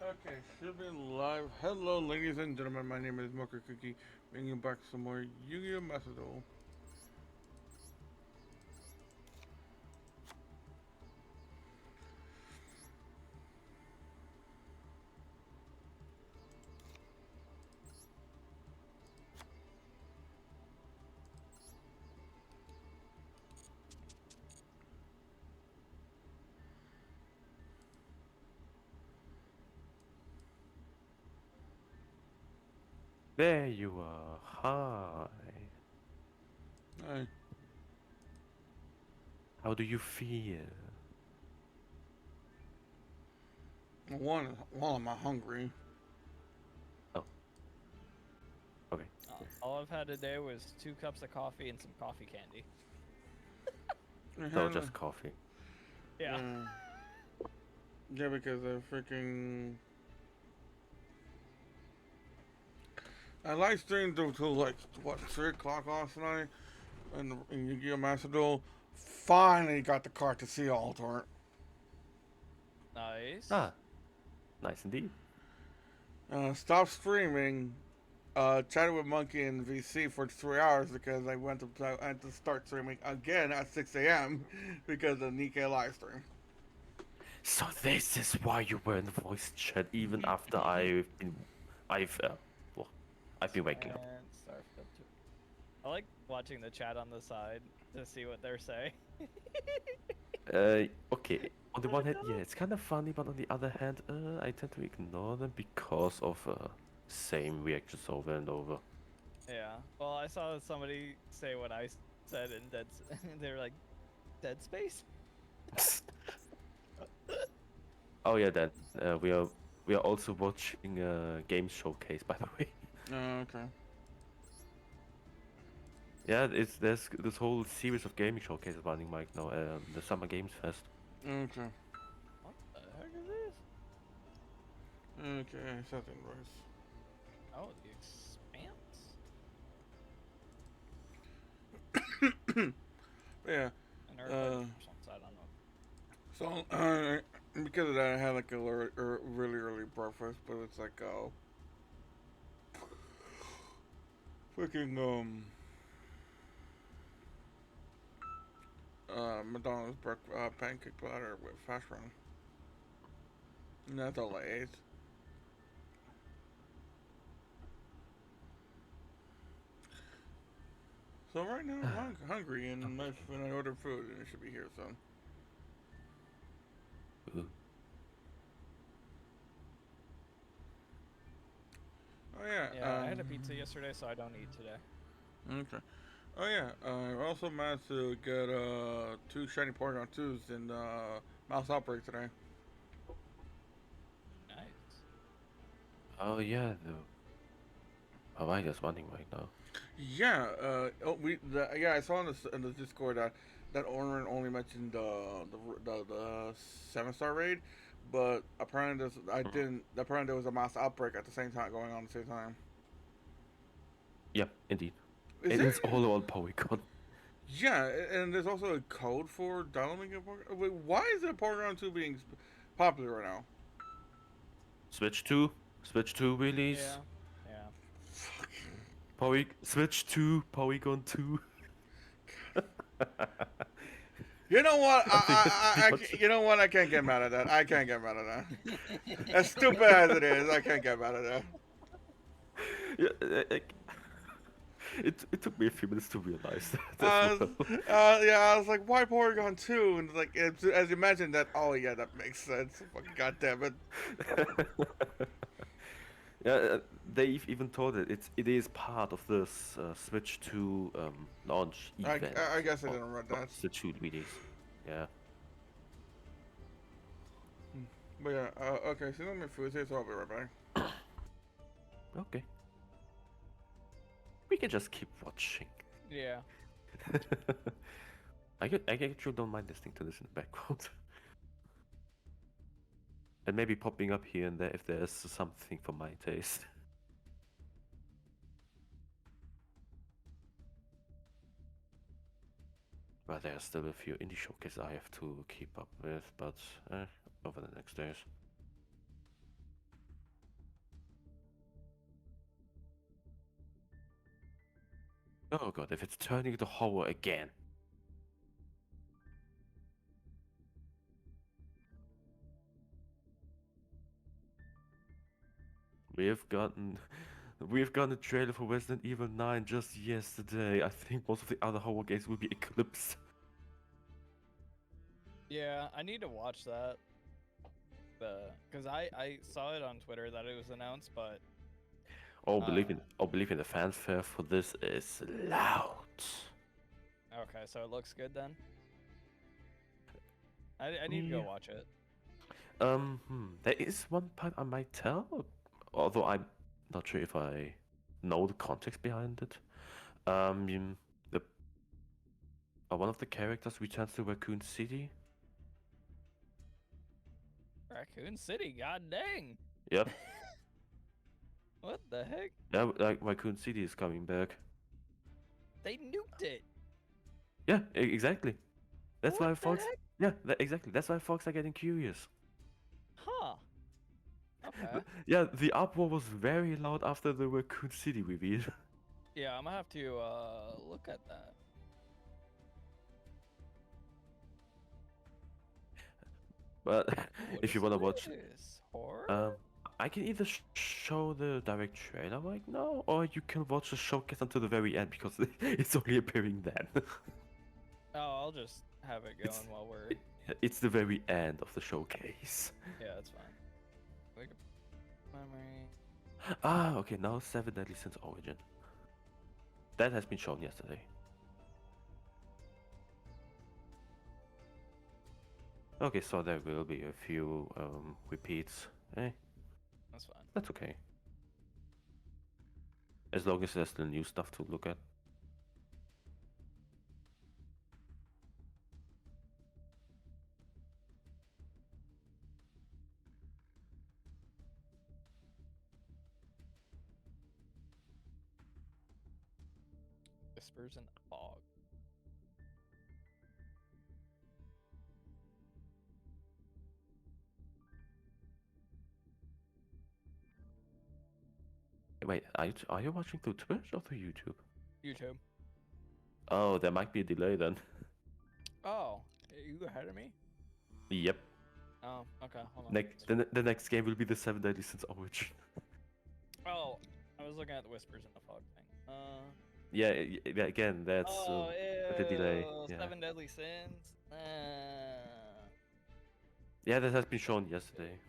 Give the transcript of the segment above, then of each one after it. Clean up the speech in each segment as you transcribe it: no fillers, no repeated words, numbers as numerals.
Okay, should be live. Hello, ladies and gentlemen. My name is Mocha Cookie, bringing back some more Yu-Gi-Oh! Macedol. There you are. Hi. I How do you feel? am I hungry? Oh, okay. All I've had today was 2 cups of coffee and some coffee candy. I So had a, just coffee. Yeah. yeah, yeah, because I live streamed until like what 3 o'clock last night, in Yu-Gi-Oh! Macedol. Finally got the card to see Altar. Nice. Ah, nice indeed. Stopped streaming. Chatted with Monkey and VC for 3 hours because I had to start streaming again at 6 a.m. because of Nikkei live stream. So this is why you were in the voice chat even after I've, well, I've been waking up. And Starfield too. I like watching the chat on the side to see what they're saying. Okay. On the one hand, yeah, it's kind of funny, but on the other hand, I tend to ignore them because of same reactions over and over. Yeah. Well, I saw somebody say what I said in they're like, Dead Space? Oh yeah, then we are also watching a game showcase, by the way. Okay. Yeah, there's this whole series of gaming showcases running right now. The Summer Games Fest. Okay. What the heck is this? Okay. Something worse. Oh, the Expanse? Yeah. I never played the Uh. first one, so I don't know. So because of that, I had like a really early breakfast, but it's like freaking McDonald's pancake platter with hash brown. And that's all I ate. So right now I'm hungry, and when I order food, and it should be here soon. Ooh. Oh yeah. Yeah, I had a pizza yesterday, so I don't eat today. Okay. Oh yeah. I also managed to get two shiny Porygon twos in Mouse Outbreak today. Nice. Oh yeah, the Hawaii is running right now. Yeah, yeah, I saw in the Discord that Ornament only mentioned the 7-star raid, but apparently I Mhm. didn't. Apparently there was a mass outbreak at the same time going on at the same time. Yeah, indeed. Is It there? is all about Porygon. Yeah, and there's also a code for downloading a Porygon. Wait, why is the Porygon 2 being popular right now? Switch 2 release. Yeah. Yeah. Switch 2, Porygon 2. You know what? I think that's pretty much. You know what? I can't get mad at that. I can't get mad at that. As stupid as it is, I can't get mad at that. Yeah, it took me a few minutes to realize that as Uh, well. yeah, I was like, why Porygon 2? And like, as you mentioned that, oh yeah, that makes sense. Fucking goddamn it. Yeah, they've even told it is part of this Switch 2 launch I event guess I of didn't read that. Switch 2 release. Yeah. But yeah, okay, so let me food here, so I'll be right back. Okay. We can just keep watching. Yeah. I actually don't mind listening to this in the background. And maybe popping up here and there if there's something for my taste. But there's still a few indie showcases I have to keep up with, but over the next days. Oh god, if it's turning into horror again. We've gotten we've gotten a trailer for Resident Evil 9 just yesterday. I think most of the other horror games will be eclipsed. Yeah, I need to watch that. Because I saw it on Twitter that it was announced, but Believe in the fanfare for this is loud. okay, so it looks good then. I need to go Yeah. watch it. There is one part I might tell, although I'm not sure if I know the context behind it. The one of the characters returns to Raccoon City. Raccoon City, god dang! Yep. What the heck? Yeah, like Raccoon City is coming back. They nuked it. Yeah, exactly. That's What why the folks. heck? Yeah, exactly. That's why folks are getting curious. Huh. Okay. Yeah, the uproar was very loud after the Raccoon City reveal. Yeah, I'm gonna have to look at that. But What if is you wanna watch, this? Horror? I can either show the direct trailer right now, or you can watch the showcase until the very end because it's only appearing then. Oh, I'll just have it It's- going while we're. It's the very end of the showcase. Yeah, that's fine. Like memory. Ah, okay, now 7 Deadly Sins Origin. That has been shown yesterday. Okay, so there will be a few repeats. That's fine. That's okay. As long as there's still new stuff to look at. Whispers in the fog. Wait, are you watching through Twitch or through YouTube? YouTube. Oh, there might be a delay then. Oh, you ahead of me? Yep. Oh, okay. Hold on. The next game will be the 7 Deadly Sins Origin. Oh, I was looking at the whispers in the fog thing. Yeah, yeah, again, that's Oh, the delay. ew, Yeah. Seven Deadly Sins. Yeah, that has been shown yesterday.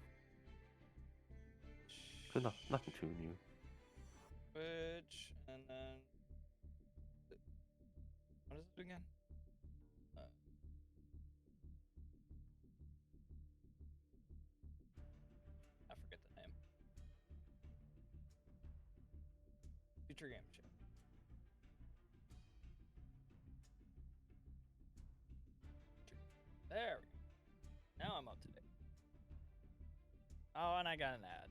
So nothing too new. Which and then what is it again? I forget the name. Future Game Show. There we go. Now I'm up to date. Oh, and I got an ad.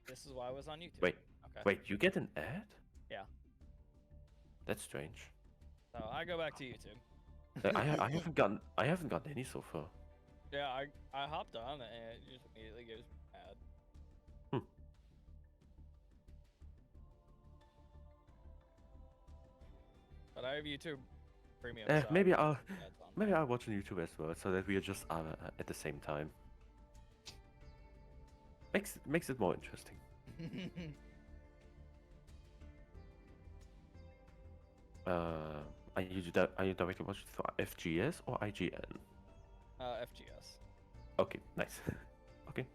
This is why I was on YouTube. Wait, Okay. wait, you get an ad? Yeah. That's strange. So I go back to YouTube. I haven't gotten any so far. Yeah, I hopped on it and it just immediately gives me an ad. Hmm. But I have YouTube Premium. so Maybe I I'll have ads on maybe I'll watch on YouTube as well, so that we are just at the same time. Makes it more interesting. there. Are you directly watching through FGS or IGN? FGS. Okay, nice. Okay.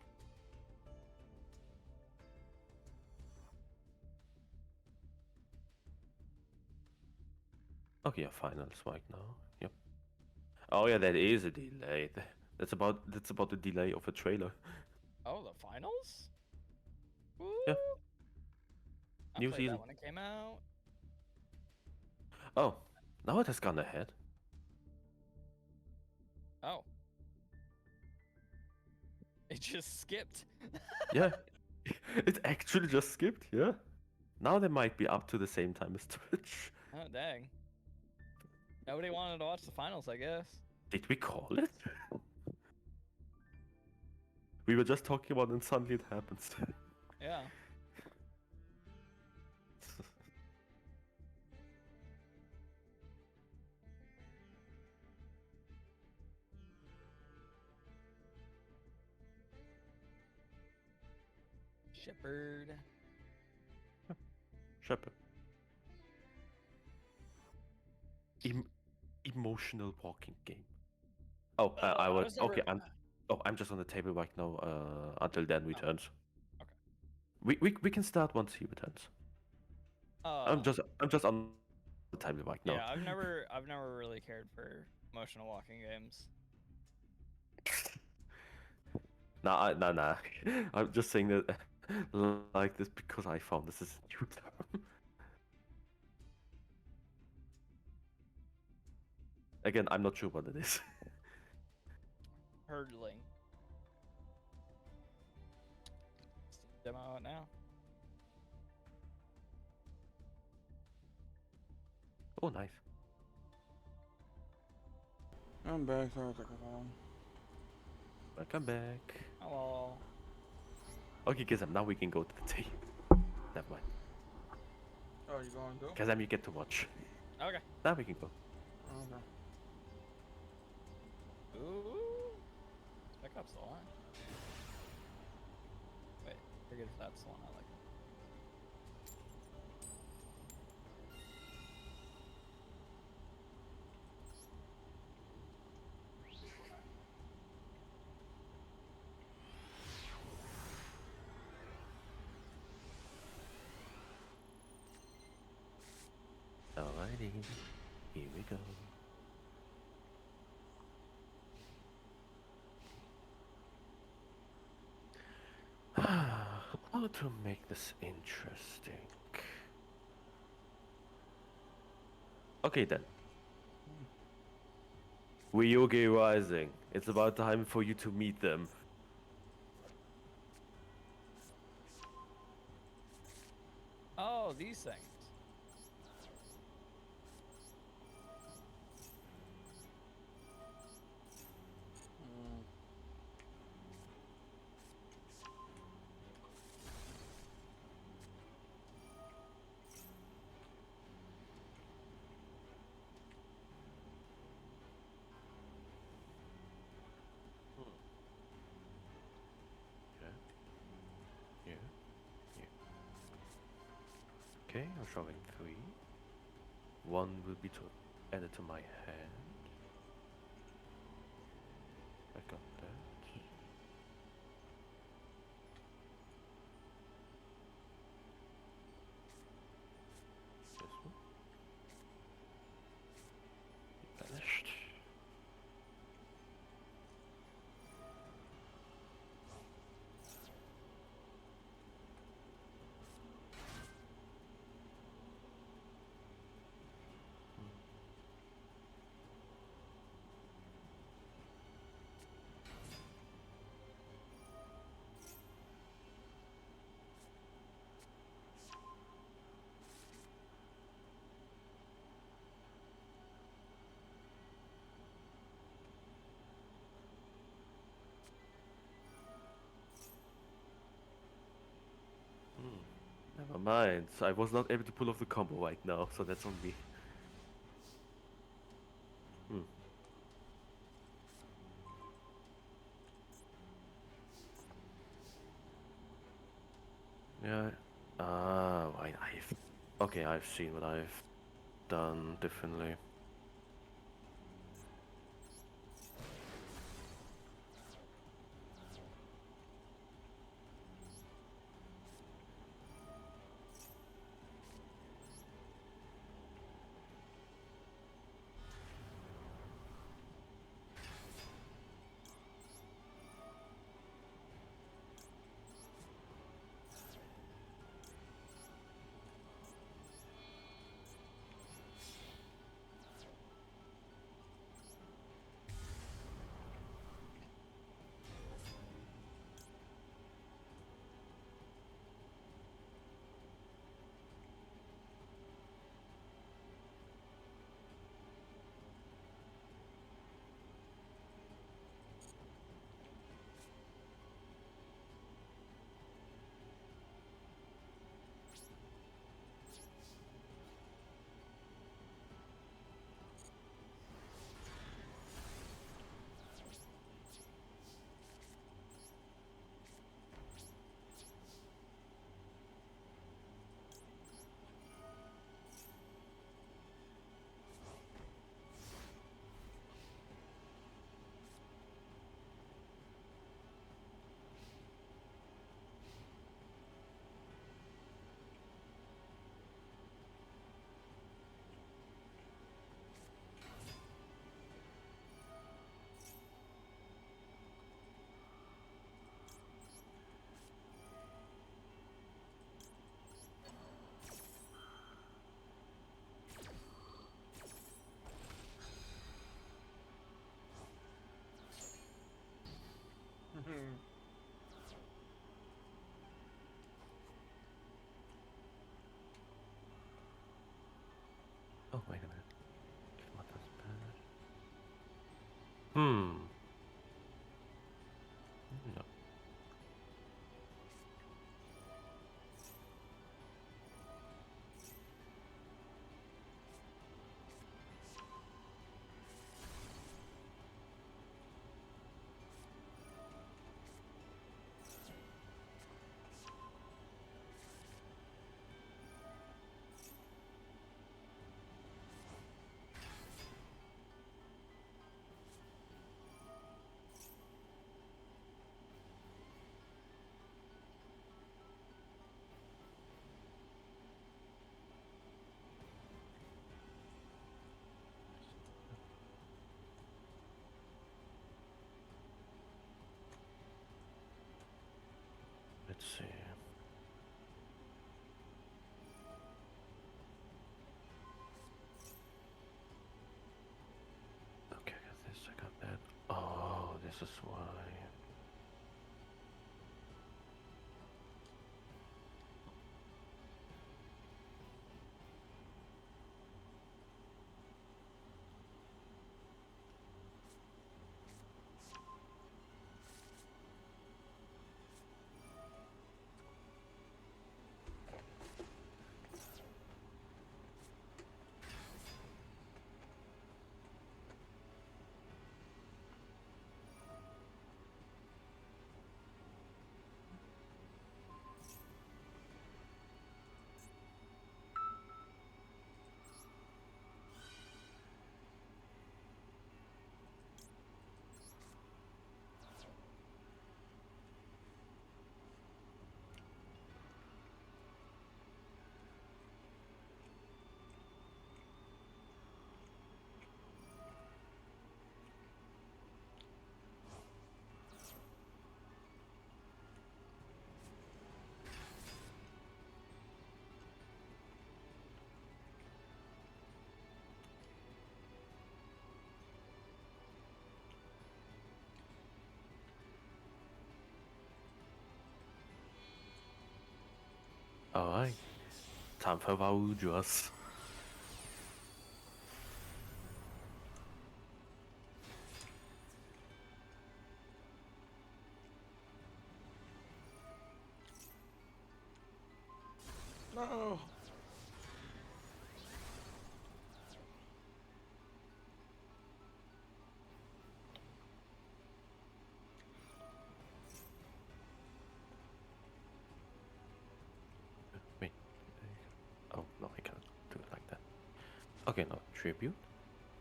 Okay, yeah, finals right now. Yep. Oh yeah, that is a delay. That's about the delay of a trailer. Oh, the finals? Woo! Yeah. I New played season. that when it came out. Oh, now it has gone ahead. Oh. It just skipped. Yeah. It actually just skipped, yeah. Now they might be up to the same time as Twitch. Oh, dang. Nobody wanted to watch the finals, I guess. Did we call it? We were just talking about it and suddenly it happens. Yeah. Shepherd. Shepherd. Em- Emotional walking game. Oh, I I was was never. okay. I'm just on the table right now. Until Dan Oh, returns. okay. We can start once he returns. Uh, I'm just on the table right now. yeah, I've never really cared for emotional walking games. Nah. I'm just saying that like this because I found this is a new term. Again, I'm not sure what it is. Hurdling. Demo out now. Oh, nice. I'm back. Sorry, I took a while. Welcome back. Hello. Okay, Gizem, now we can go to the tea. Never mind. Oh, you going to? Gizem, you get to watch. Okay. Now we can go. Okay. Ooh. Pickup's the one. Wait, forget if that's the one I like. Alrighty, here we go. How to make this interesting? Okay then. Ryoge Rising. It's about time for you to meet them. Oh, these things. Yeah. Okay, I'm showing 3. 1 will be added to my hand. I got that. This one. Vanished. Never mind. I was not able to pull off the combo right now, so that's on me. Yeah. Right. Okay, I've seen what I've done differently. Oh, wait a minute. What does Spanish? Hmm. No. Let's see. Okay, I got this, I got that. Oh, this is why. Alright. Time for Vaudras. No. Wait. Oh, no, I can't do it like that. Okay, no, tribute.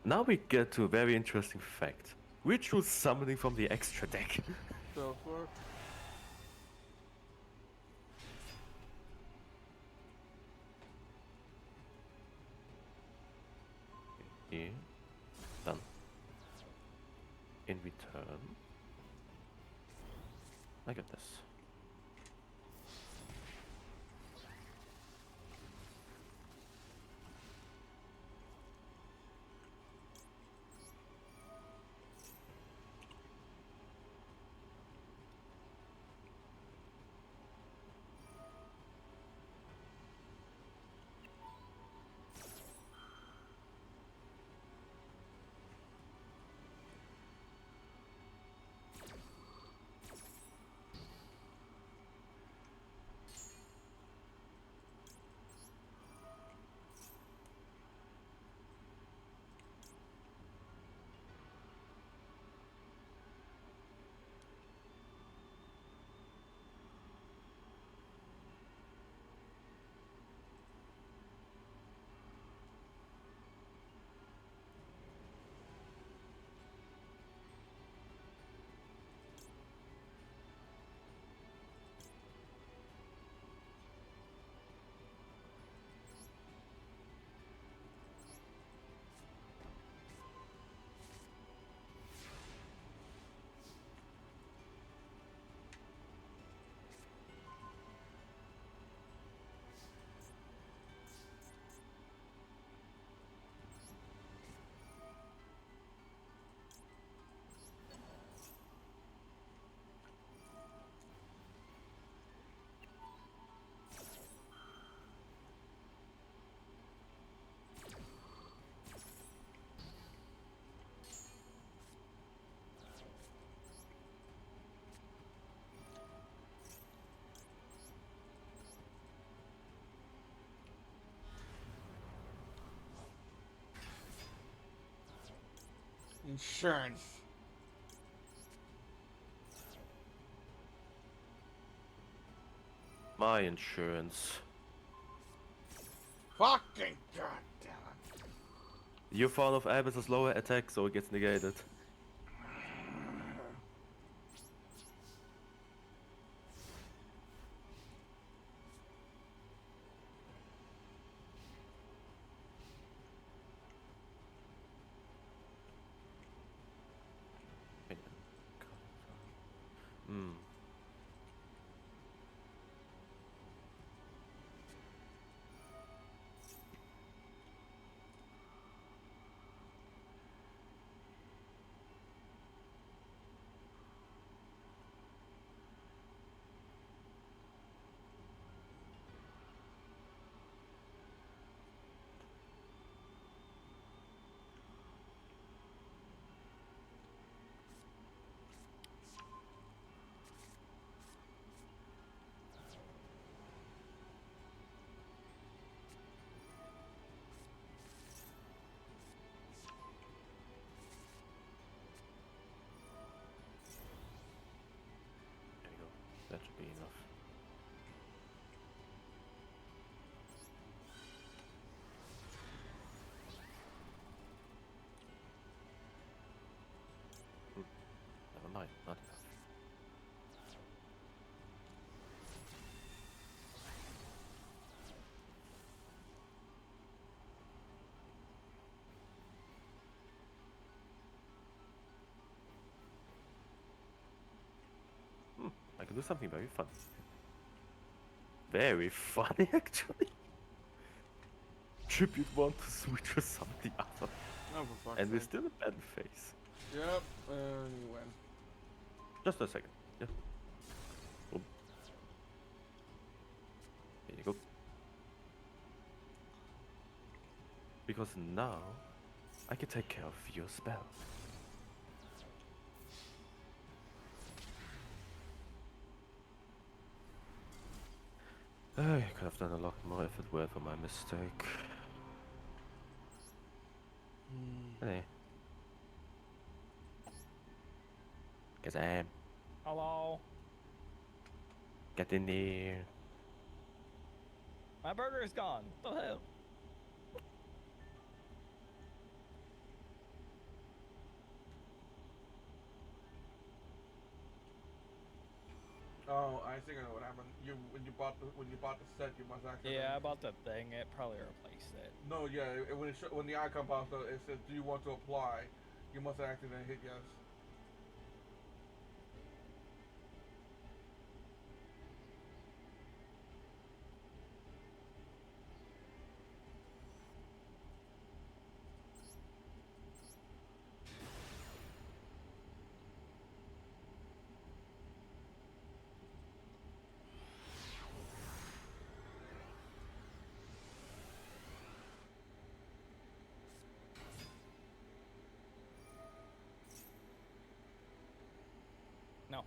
Now we get to a very interesting fact. Ritual summoning from the extra deck. So far. Here. Done. In return, I got this. Insurance. My insurance. Fucking goddamn it. Your Fall of Abyss has lower attack, so it gets negated. Hmm. There you go. That should be enough. Never mind, not enough. I can do something very fun. Very funny, actually. Tribute one to switch or something other. Oh, for fuck's And we're sake. still in bad phase. Yep, and you win. Just a second. Yeah. Boom. Here you go. Because now I can take care of your spell. I could have done a lot more if it were for my mistake. Hey. Kazam. Hello. Get in there. My burger is gone. What the hell? Oh, I think I know what happened. When you bought the set, you must actually. Yeah, I bought the thing. It probably replaced it. No, yeah. When the icon pops up, it says, "Do you want to apply?" You must have accidentally hit yes. No.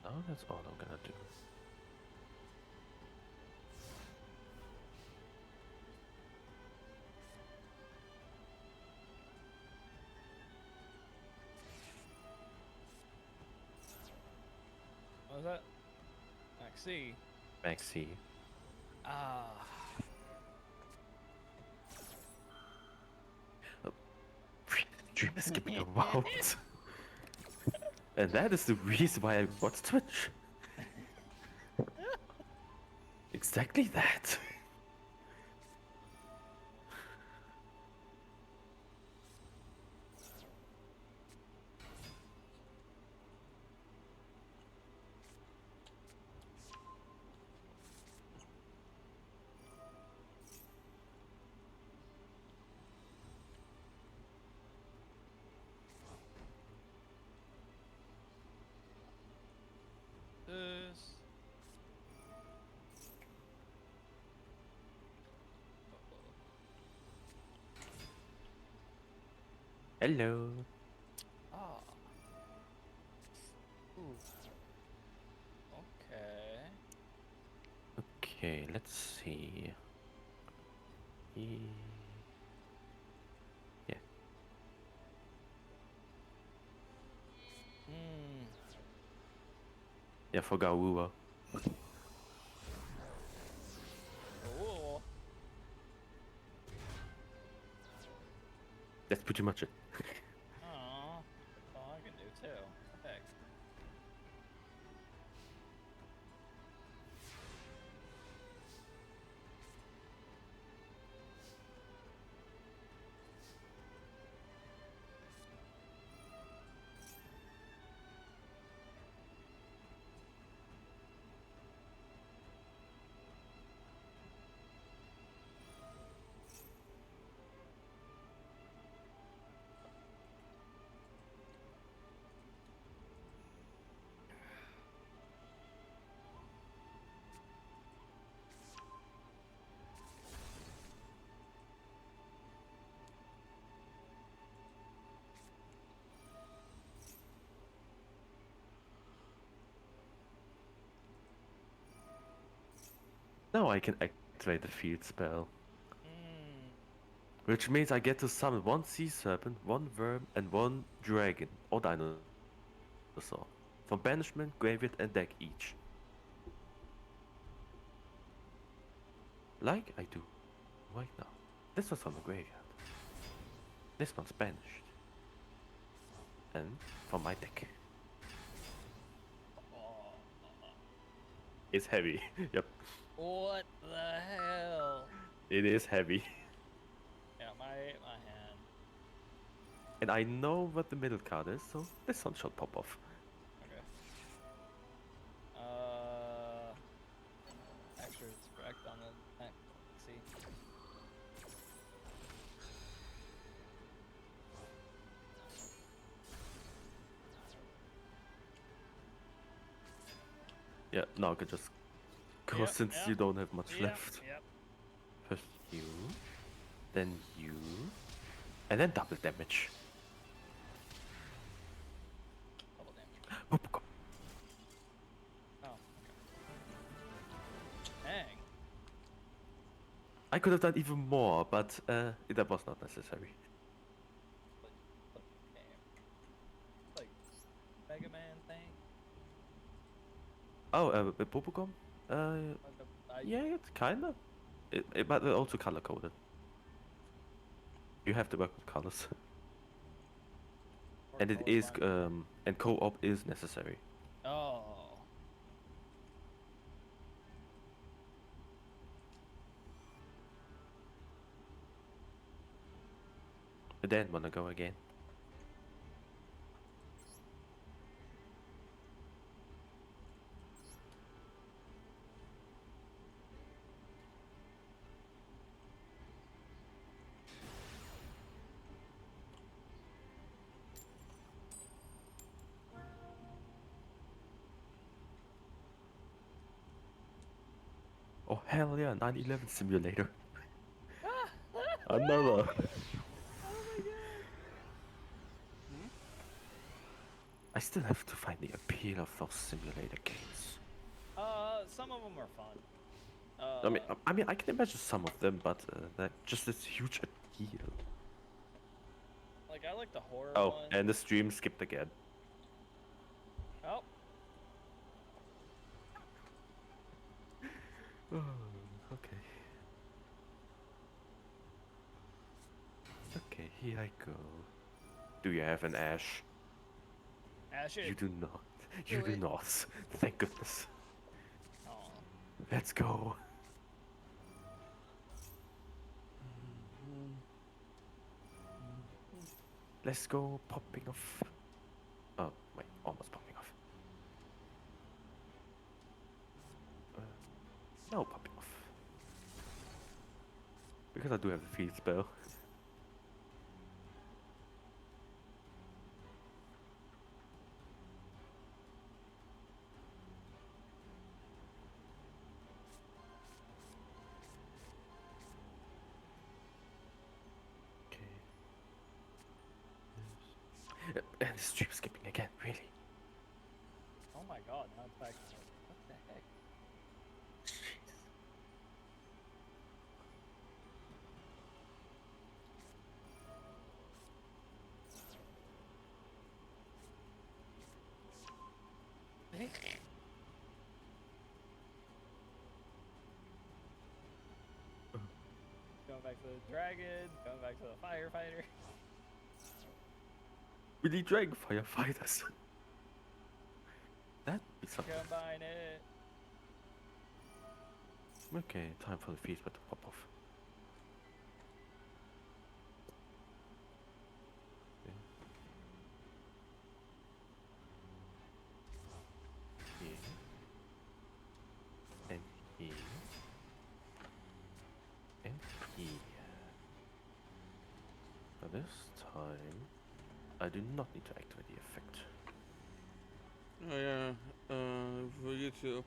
Now that's all I'm gonna do. What was that? Maxi. Maxi. Ah. Dream skipping around. And that is the reason why I watch Twitch. Exactly that. This. Hello. Ah. Ooh. Okay. Okay, let's see. Yeah. Hmm. Yeah, for Garuwa. Cool. That's pretty much it. Aw. That's all I can do too. Heck. Now I can activate the field spell. Hmm. Which means I get to summon one sea serpent, one worm, and one dragon, or dinosaur. From banishment, graveyard, and deck each. Like I do right now. This was from the graveyard. This one's banished. And from my deck. Oh. It's heavy. Yep. What the hell? It is heavy. Yeah, my hand. And I know what the middle card is, so this one should pop off. Okay. Extra direct on the neck. See. Yeah, now I can just go Yep, since yep, you don't have much Yep. left. Yep. First you, then you, and then double damage. Double damage. Whoop, go. Oh. Okay. Dang. I could have done even more, but that was not necessary. Like, like Mega Man thing. Oh, with Bubblegum? Yeah, it's kinda. But also color coded. You have to work with colors. Or And it is, colorblind. and co-op is necessary. Oh. But then wanna go again. Oh hell yeah, 9/11 simulator. Another. Oh my god. Hmm? I still have to find the appeal of those simulator games. Some of them are fun. I mean, I can imagine some of them, but that just this huge appeal. Like I like the horror Oh, ones. and the stream skipped again. Oh. Okay. Okay, here I go. Do you have an Ash? Ash You it. do not. Do You do it. not. Thank goodness. Oh. Let's go. Let's go popping off. Oh, wait, almost popping off. No popping off. Because I do have a field spell. Okay. And the stream skipping again, really? Oh my god, now it's back. What the heck? Going back to the dragon, going back to the firefighter. We need dragon firefighters. That'd be something. Combine it. Okay, time for the feast to pop off. Okay. Here. And here. And here. For this time, I do not need to activate the effect. Oh yeah, for YouTube,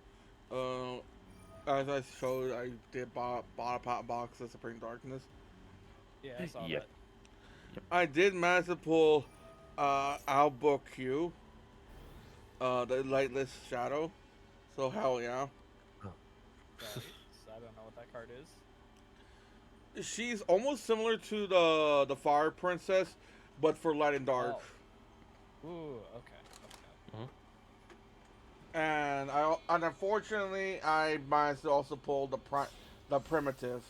as I showed, I did bought a pot box of Supreme Darkness. Yeah, I saw Yep. that. I did manage to pull, Albo Q, the Lightless Shadow, so hell yeah. Right. So I don't know what that card is. She's almost similar to the Fire Princess, but for Light and Dark. Oh. Ooh, okay. And unfortunately I managed to also pull the primitive.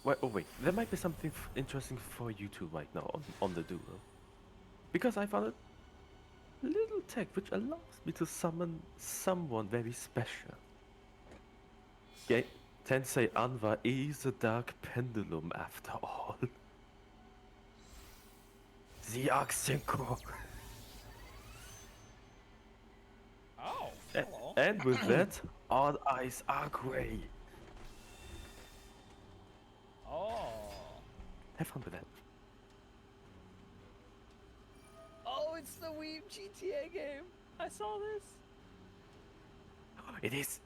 Wait, oh wait, there might be something interesting for you two right now on the duel. Because I found a little tech which allows me to summon someone very special. Okay, Tensei Anwa is a dark pendulum after all. The Arcsenko. Oh, A- hello. And with that, all eyes are grey. Oh. Have fun with that. Oh, it's the Weeb GTA game. I saw this. It is.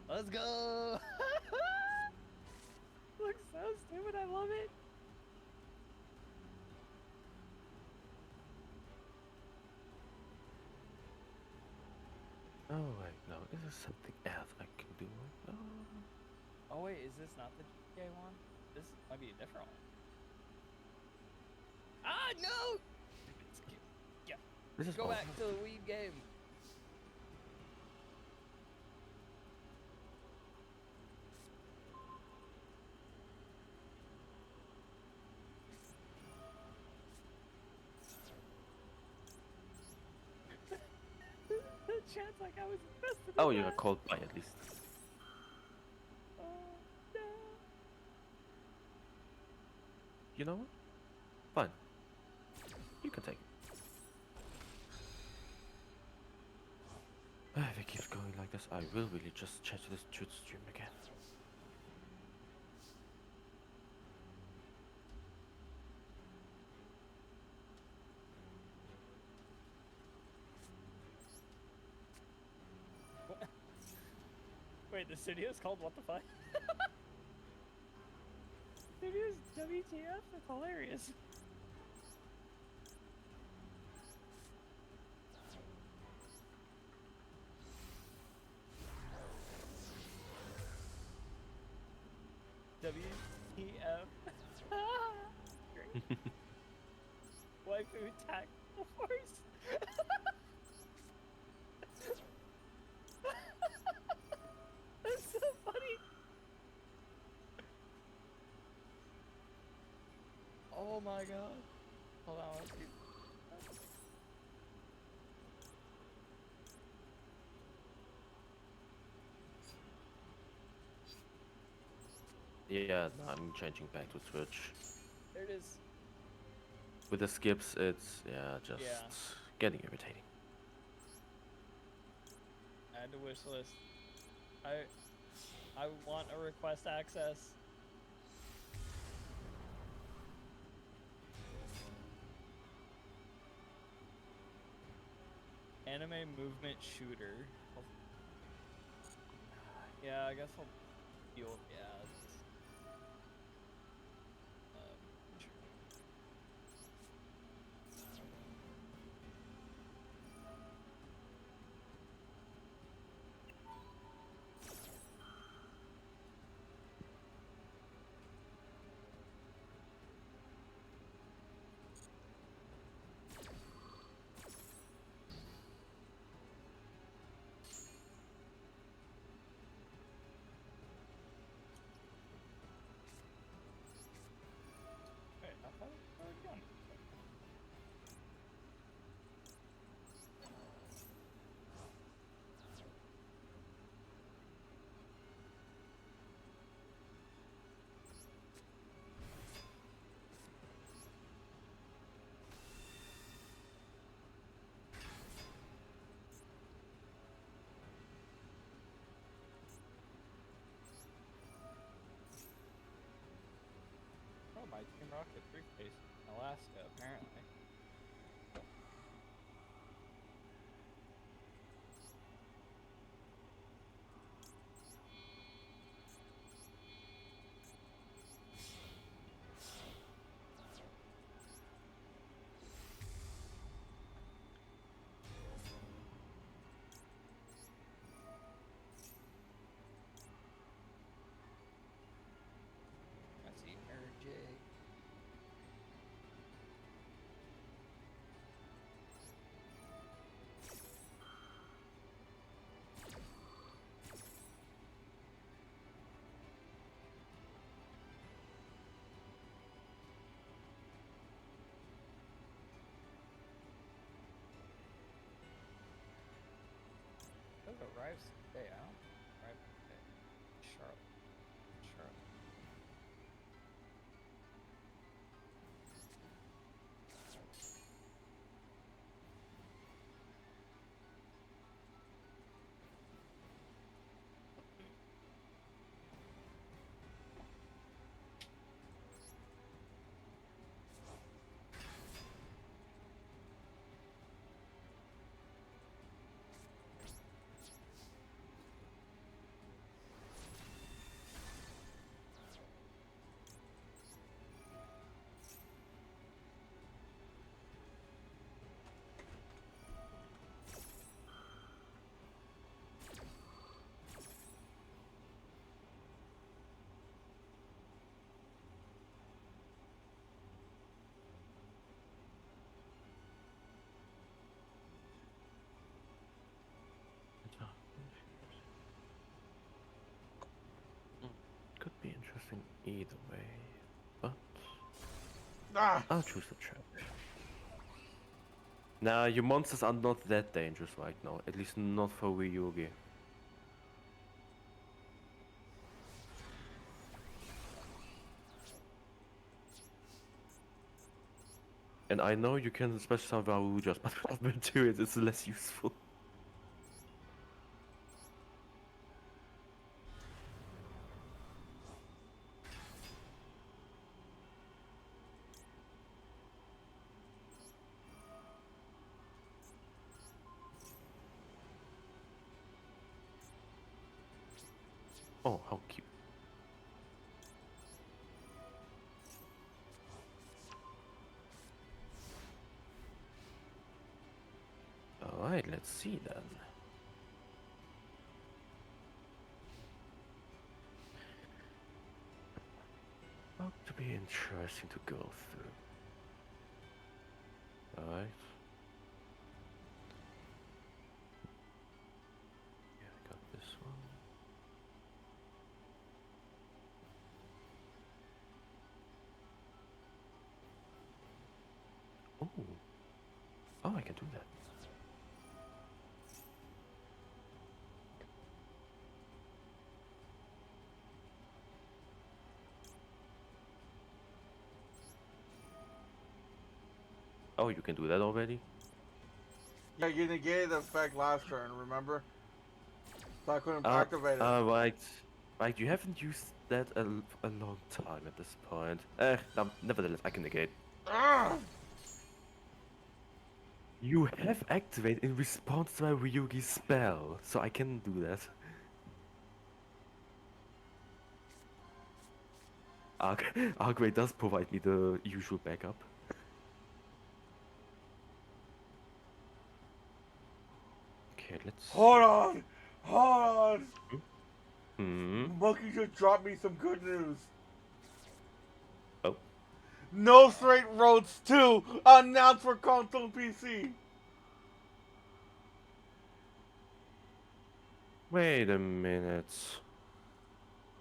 Let's go. Looks so stupid. I love it. Oh wait, no, this is something else I can do. Oh. Oh wait, is this not the GTA one? This might be a different one. Ah no! Yeah, This is go awesome. back to the Weeb game. The chat's like I was invested. Oh, in you that. got called by at least. Oh no. You know what? Fine. You can take it. If it keeps going like this, I will really just change this to the stream again. Wait, the studio's called what the fuck? Studio's WTF? That's hilarious. WTF? Waifu tackle force. my god. Hold on, let's see. Yeah, no, I'm changing back to Twitch. There it is. With the skips, it's just Yeah. getting irritating. Add to wish list. I want a request access. Anime movement shooter. Yeah, I guess I'll deal. Yeah. Sure. Wait, I thought it was already done. Oh, my Team Rocket briefcase in Alaska, apparently. Let's see, Jig. Those arrives today, I don't arrive today. Charlotte. Charlotte. Could be interesting either way, but Ah! I'll choose the trap. Nah, your monsters are not that dangerous right now, at least not for Ryugi. And I know you can special summon Varujas, but without materials it's less useful. Oh, how cute. Alright, let's see then. About to be interesting to go through. Alright. Yeah, I got this one. Oh. Oh, I can do that. Oh, you can do that already? Yeah, you negated the effect last turn, remember? So I couldn't activate it. Right. Right, you haven't used that a long time at this point. Nevertheless, I can negate. Ah! You have activated in response to my Ryugi spell, so I can do that. Argway does provide me the usual backup. Okay, let's Hold on! Hold on! Hmm. Monkey just dropped me some good news. Oh, No Straight Roads 2 announced for console and PC. wait a minute.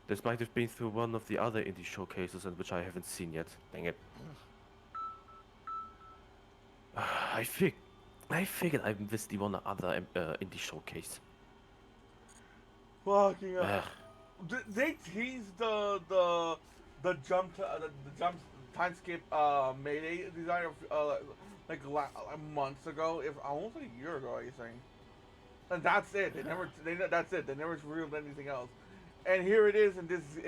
This might have been through one of the other indie showcases and which I haven't seen yet. Dang it. I think I figured I missed the one other indie showcase. Fucking Ugh. they teased the jump to, the jump time skip Mayday design of months ago, if almost a year ago, I think. And that's it. That's it. They never revealed anything else. And here it is in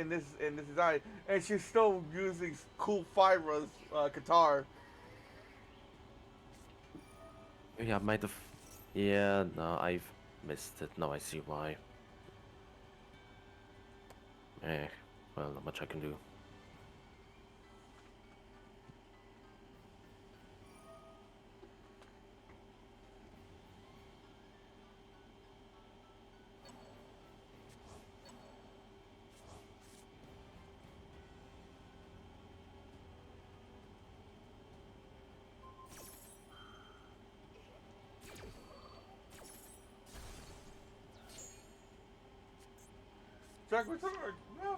this design, and she's still using cool Fibras guitar. Yeah, I might have. Yeah, no, I've missed it. Now I see why. Eh, well, not much I can do. Jack Return, no.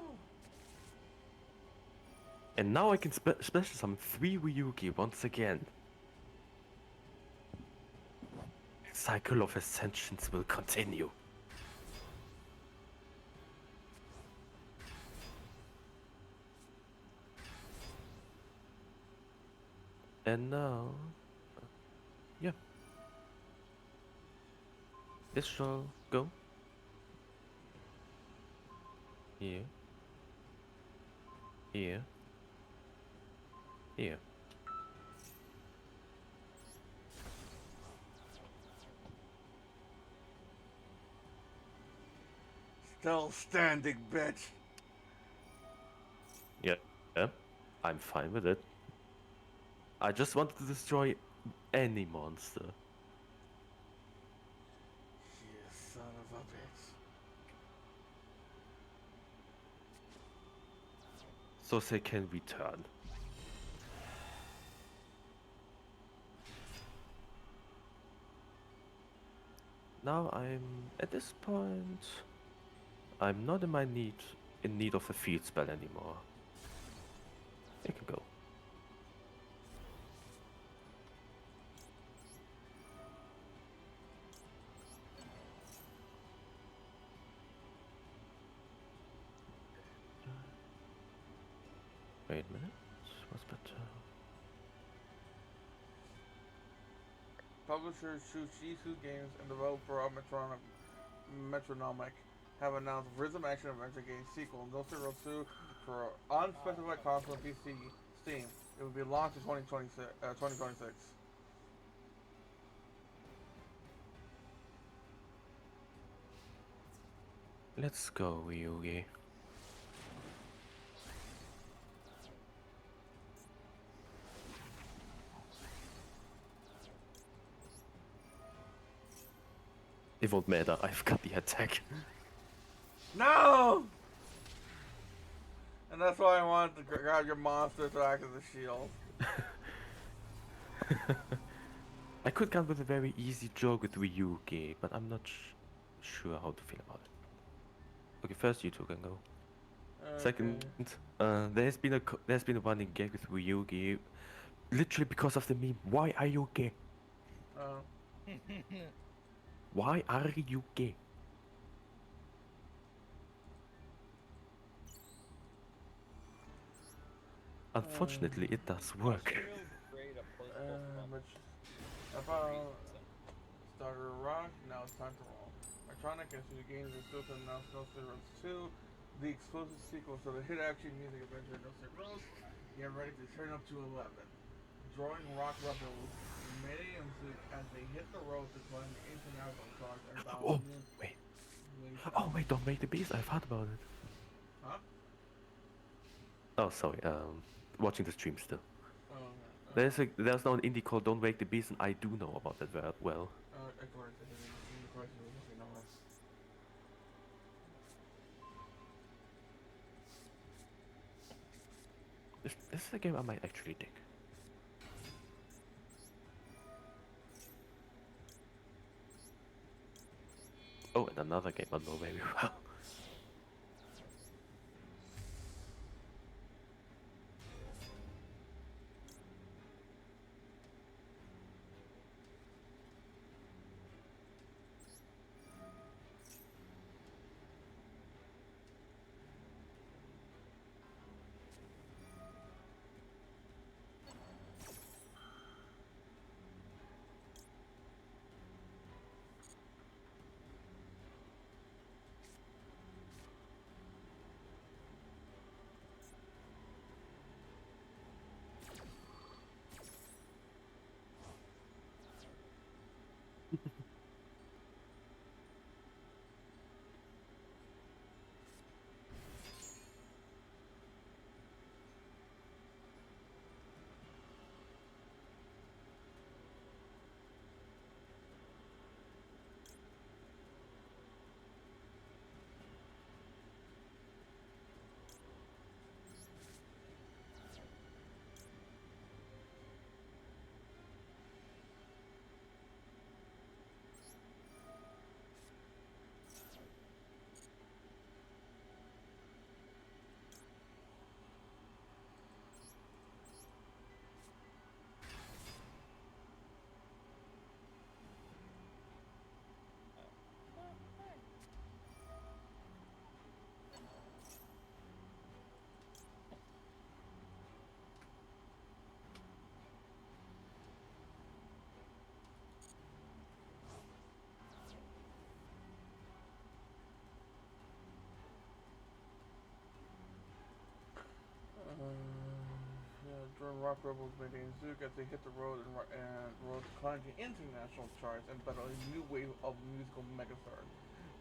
And now I can special summon 3 Ryugi once again. Cycle of Ascensions will continue. And now, yeah, this shall go here, here, here. Still standing, bitch. Yeah, yeah, I'm fine with it. I just wanted to destroy any monster. You son of a bitch. So they can return. Now at this point, I'm not in need of a field spell anymore. It can go. Wait a minute. What's better? Publisher Shushisu Games and developer of Metronomic have announced Rhythm Action Adventure Game sequel No Zero 2 for unspecified console and PC Steam. It will be launched in 2026. Let's go, Ryugi. It won't matter, I've got the attack. No! And that's why I wanted to grab your monster to act as a shield. I could come with a very easy joke with Ryugi, but I'm not sure how to feel about it. Okay, first you two can go. Okay. Second, there's been a running gag with Ryugi literally because of the meme. Why are you gay? Uh, Why are you gay? Unfortunately, it does work. Australia's great at political but for about reason. starter rock, now it's time to roll. Electronic and Studio Games is still to announce No City Roads 2, the exclusive sequel to the hit action music adventure No City Roads. Get ready to turn up to 11. Drawing rock rebels Mayday and Zook as they hit the road to climb the international charts and battle Oh, new wait. ways Oh, out. wait, don't make the beast. I thought about it. Huh? Oh, sorry. Watching the stream still. Oh, There's now an indie called Don't Wake the Beast, and I do know about that very well. of course, the question was just number. This is a game I might actually dig. Oh, and another game I know very well. During Rock Rebels Mayday and Zook as they hit the road and road to climb the international charts and battle a new wave of musical megastars.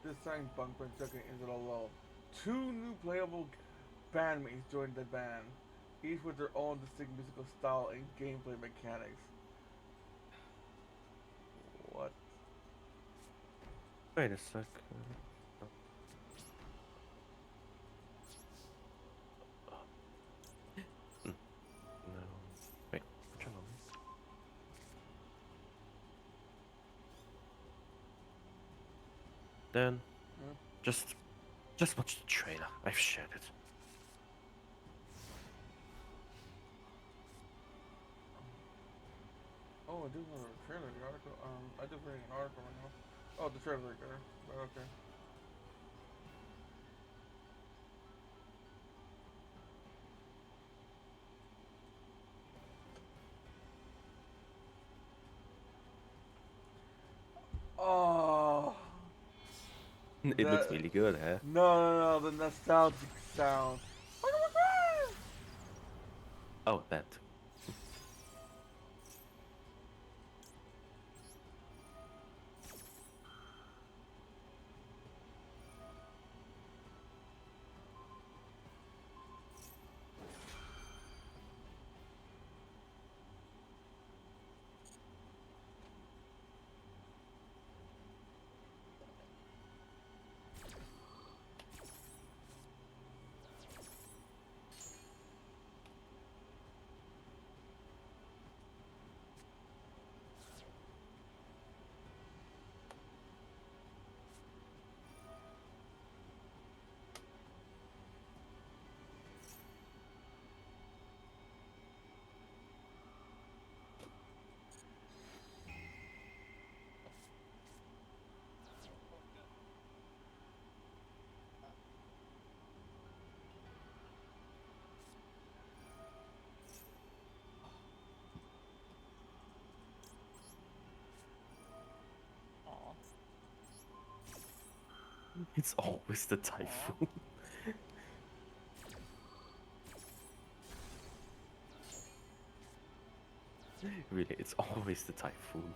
This time, Bunkman took it into the low. Two new playable bandmates joined the band, each with their own distinct musical style and gameplay mechanics. What? Wait a sec. No. Wait. Which one? Then Hmm? just watch the trailer. I've shared it. Oh, I do have a trailer. The article. I did read an article right now. Oh, the trailer's right there. But okay. Oh, It looks that really good, huh? no, the nostalgic sound. Oh, that. It's always the typhoon. Really, it's always the typhoon.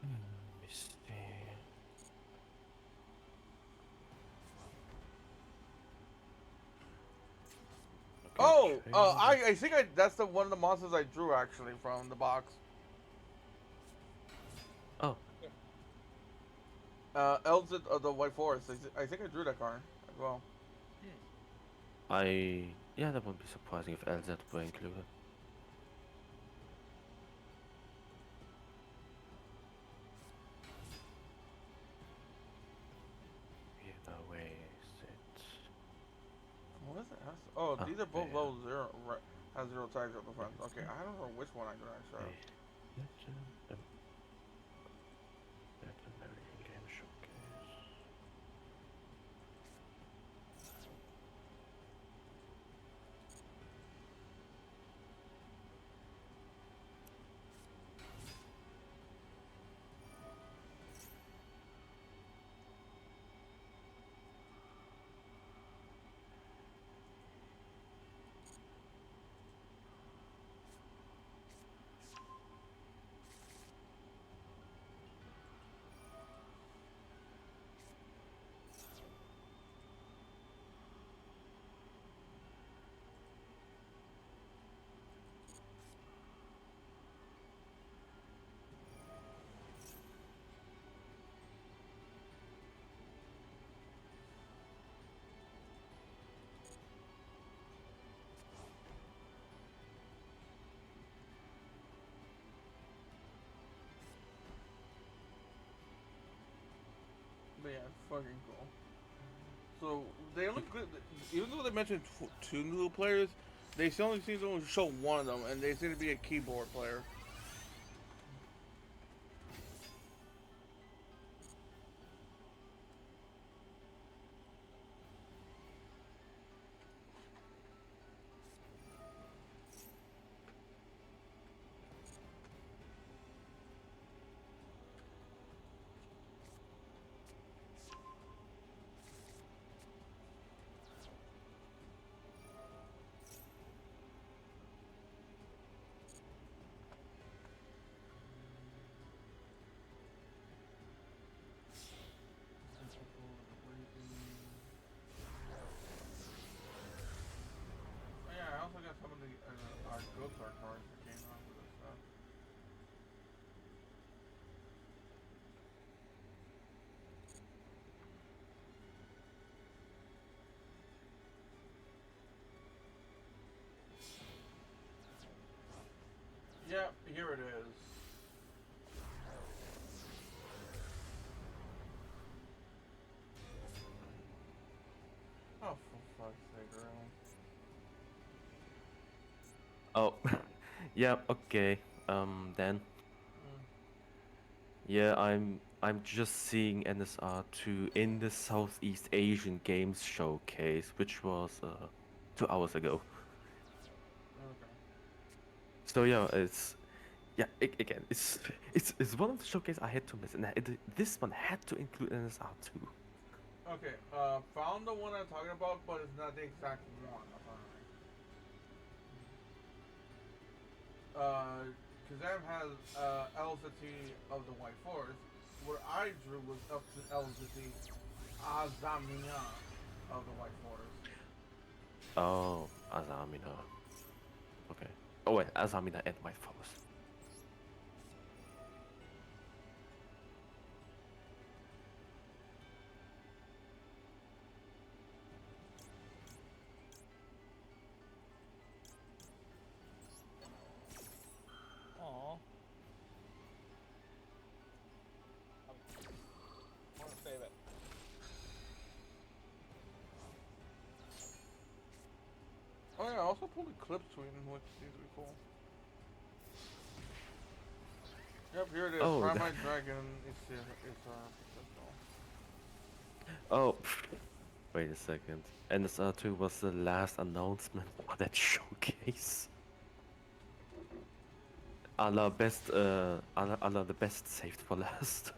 Let me see. Okay, Oh, trade. I think that's the one of the monsters I drew actually from the box. Oh, Elzit of the White Forest. I think I drew that card as well. yeah, that wouldn't be surprising if LZ were included. Either way, is it? What is it? Oh, Oh, these are both yeah. level zero. Has zero tags at the front. Okay, I don't know which one I drew A actually. legendary in-game showcase. But yeah, it's fucking cool. So they look good. Even though they mentioned two new players, they still only seem to only show one of them, and they seem to be a keyboard player. Oh, yeah, I also got some of the our Ghost Art cards that came out with this stuff. Yeah, here it is. Oh, for fuck's sake, really? Oh, yeah, okay. Then Mm. yeah, I'm just seeing NSR2 in the Southeast Asian Games Showcase, which was 2 hours ago. Okay. So yeah, again, it's one of the showcase I had to miss, and this one had to include NSR2. Okay, found the one I'm talking about, but it's not the exact one, apparently. Kazam has Elzati of the White Forest. What I drew was up to Elzati Azamina of the White Forest. Oh, Azamina. Okay. Oh wait, Azamina and White Forest. Aw. I want to save it. also pulled a clip tween, which seems to be cool. Yep, here it is. Oh, Primite Dragon is successful. oh, wait a second. NSR2 was the last announcement for that showcase. A la best, a la the best saved for last.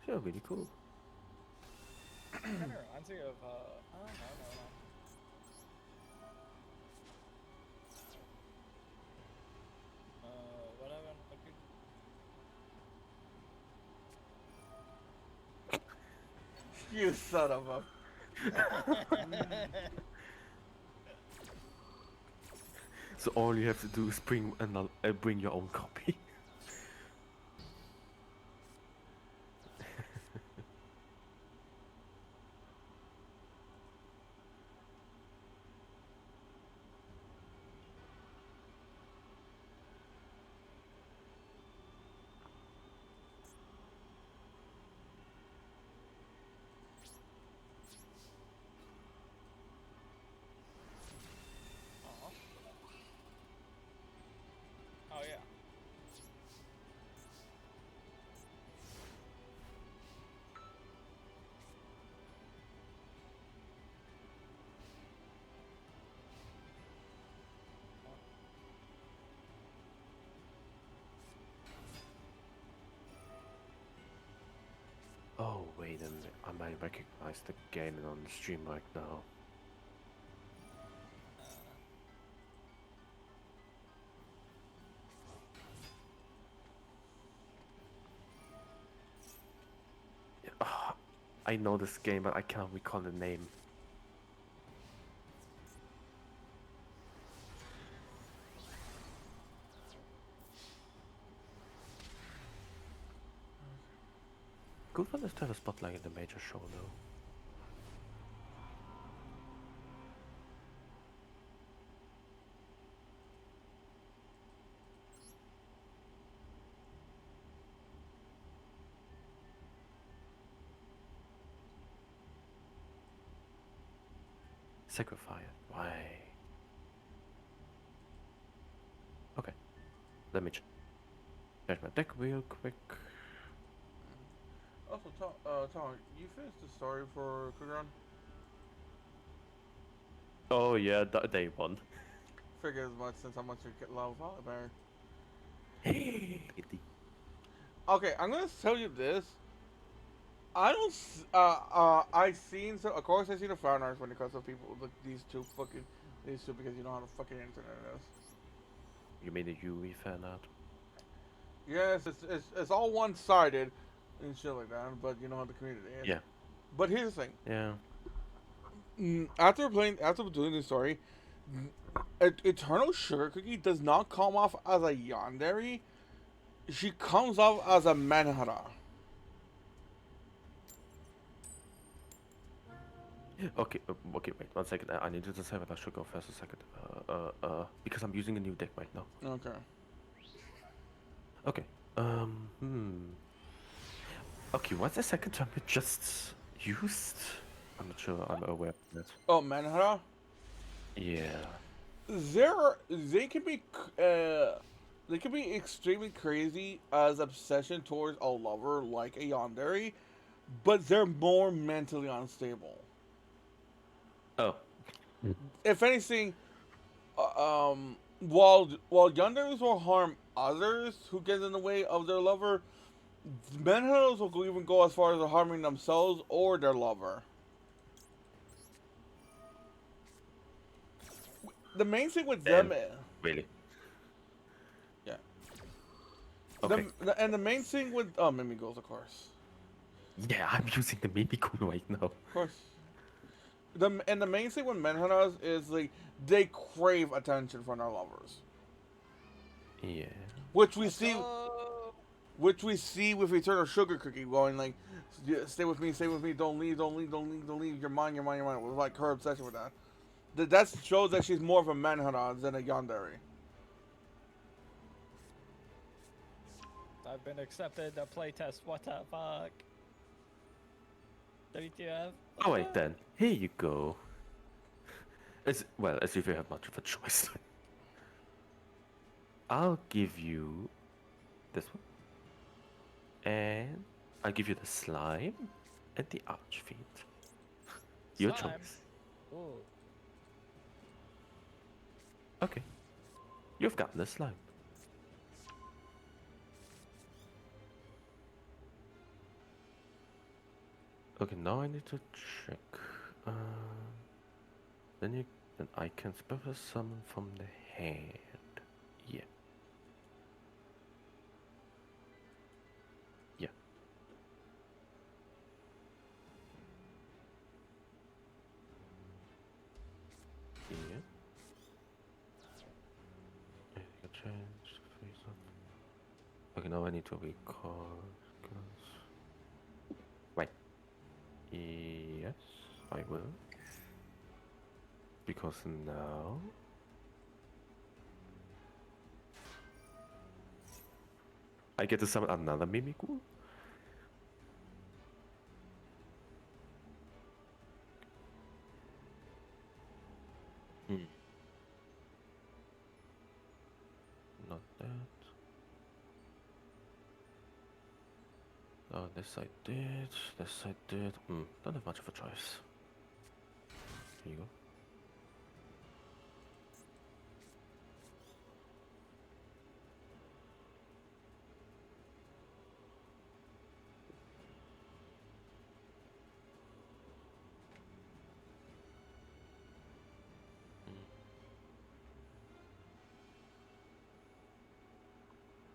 Yeah, really cool. Kind of reminds me of oh no no no. What happened? You son of a. So all you have to do is bring bring your own copy. Aw. Oh yeah. Oh, wait a minute. I might recognize the game on the stream right now. Ah, I know this game, but I can't recall the name. Good for us to have a spotlight in the major show, though. Sacrifice. Why? Okay. Let me change my deck real quick. Also, Tom, you finished the story for Kugan? Oh yeah, day one. Figured as much since how much you get love Volibear. Hey. Okay, I'm gonna tell you this. I don't. I seen so. Of course, I seen the fan arts when it comes to people. Like these two because you know how the fucking internet is. You made a Yui fan art? Yes, it's all one sided and shit like that. But you know how the community is. Yeah. But here's the thing. Yeah. After doing the story, Eternal Sugar Cookie does not come off as a yandere. She comes off as a manhara. Okay, okay, wait 1 second. I need to decide whether I should go first or second. Because I'm using a new deck right now. Okay. Okay. Okay, what's the second term you just used? I'm not sure I'm aware of that. Oh, manhara. Yeah. They can be extremely crazy as obsession towards a lover like a yandere, but they're more mentally unstable. Oh. If anything, while yanderes will harm others who get in the way of their lover, manharas will even go as far as harming themselves or their lover. The main thing with them, Really? yeah. Okay. The main thing with Mimigos, of course. Yeah, I'm using the Mimikun right now. Of course. The main thing with manharas is like they crave attention from their lovers, Yeah. which we Let's see, go. which we see with Eternal Sugar Cookie going like, stay with me, don't leave, don't leave, don't leave, don't leave. You're mine, you're mine, you're mine. With like her obsession with that. That shows that she's more of a manhara than a yandere. I've been accepted to playtest. What the fuck? WTF? Oh wait, then here you go. As if you have much of a choice. I'll give you this one, and I'll give you the slime and the archfiend. Your Slime. choice. Ooh. Okay, you've gotten the slime. Okay, now I need to check. Uh, then I can special summon from the hand. Yeah. Yeah. Yeah. Anything can change. Face up. Okay, now I need to record. Wait. Yes, I will. Because now I get to summon another Mimikyu. Hmm. Not that. Oh, this I did. This I did. Don't have much of a choice. Here you go.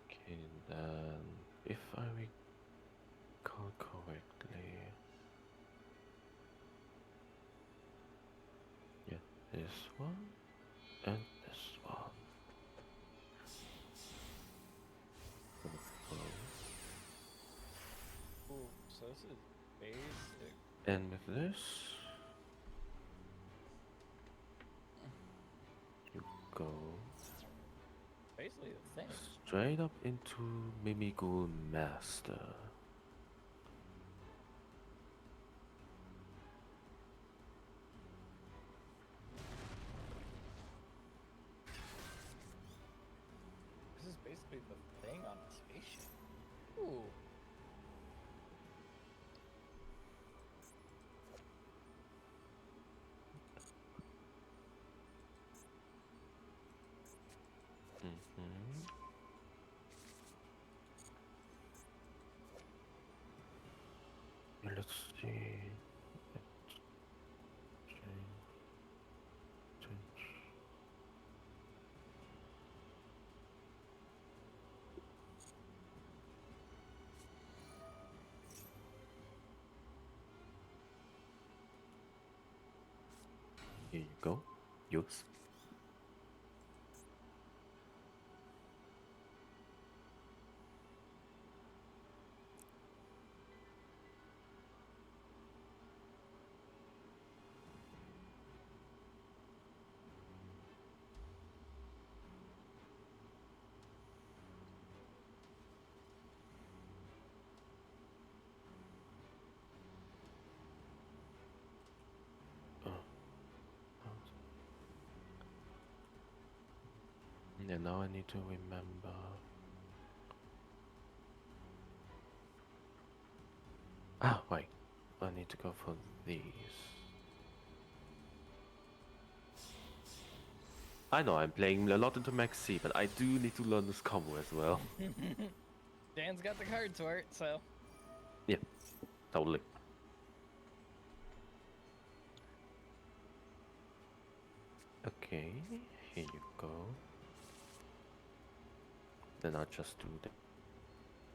Okay, then if I recall correctly, yeah, this one and this one. Ooh. So this is basic. And with this, you go Basically the thing. straight up into Mimikyu Master. This is basically the thing on a spaceship. Ooh. Mm-hmm. Let's see. Change. Here you go. Use. Oh. Yeah, now I need to remember. Ah, wait. I need to go for these. I know I'm playing a lot into Max C, but I do need to learn this combo as well. Dan's got the cards for it, so. Yeah, totally. Okay, here you go. Then I'll just do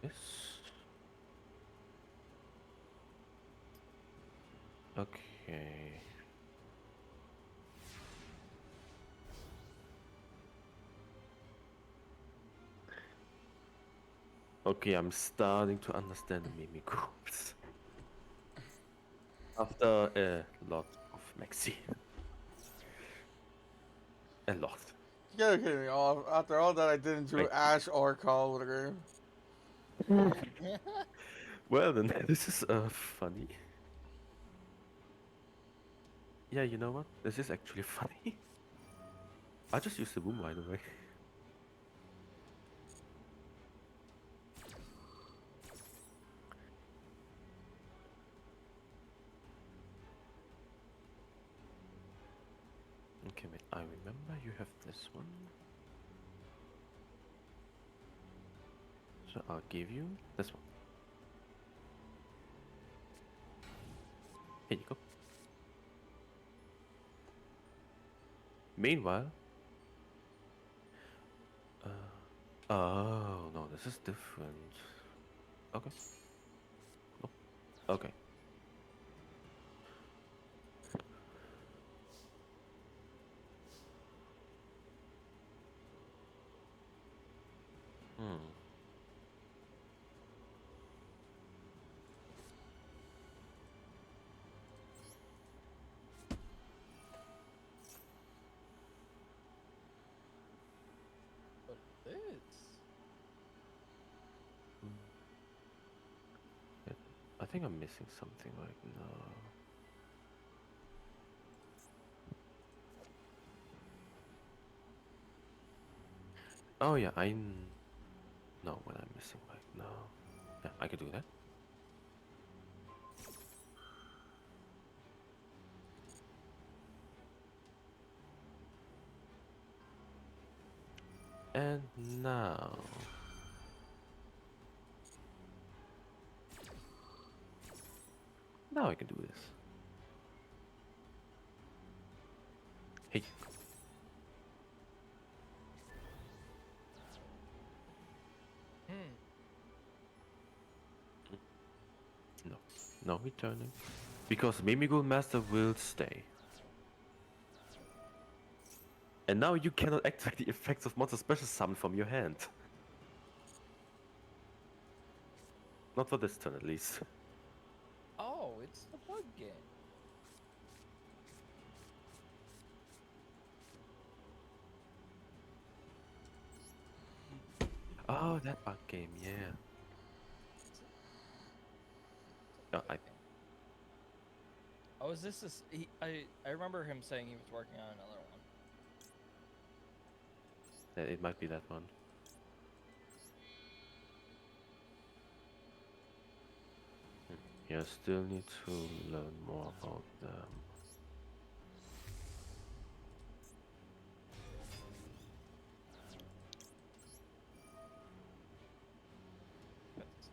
this. Okay. Okay, I'm starting to understand the Mimikyus. After a lot of Maxi. A lot. You gotta get me off. After all that, I didn't do Like- Ash or Call of the game. Well then, this is funny. Yeah, you know what? This is actually funny. I just used the boom, by the way. Okay, wait. I remember you have this one. So I'll give you this one. Here you go. Meanwhile, oh no, this is different. Okay. Nope. Okay. Hmm. What is this? Yeah, I think I'm missing something right now. Oh yeah, know what I'm missing right now. Yeah, I could do that. And now I can do this. Hey, Hmm. no, no returning, because Mimigul Master will stay. And now you cannot activate the effects of monster special summon from your hand. Not for this turn, at least. Oh, it's the bug game. Oh, that bug game, yeah. Is it? It's a Oh, bug game. Oh, is this this? I remember him saying he was working on another one. it might be that one. Yeah, still need to learn more about them. That's-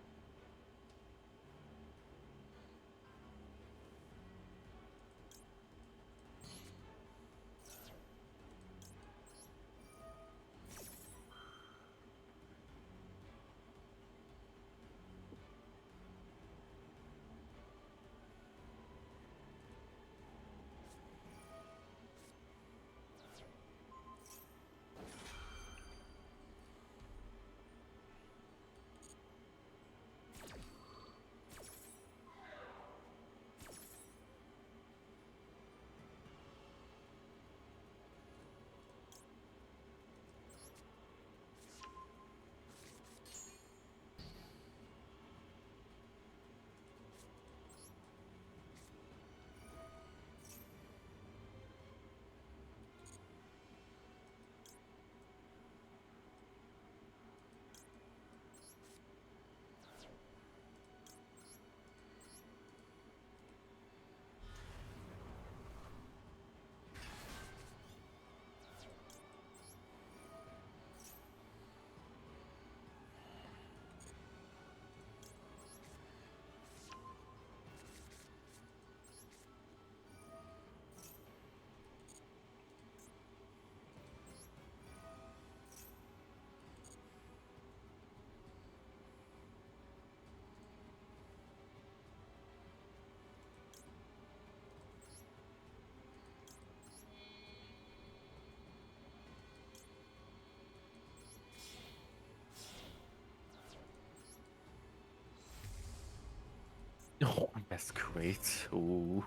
Oh, that's great. Ooh.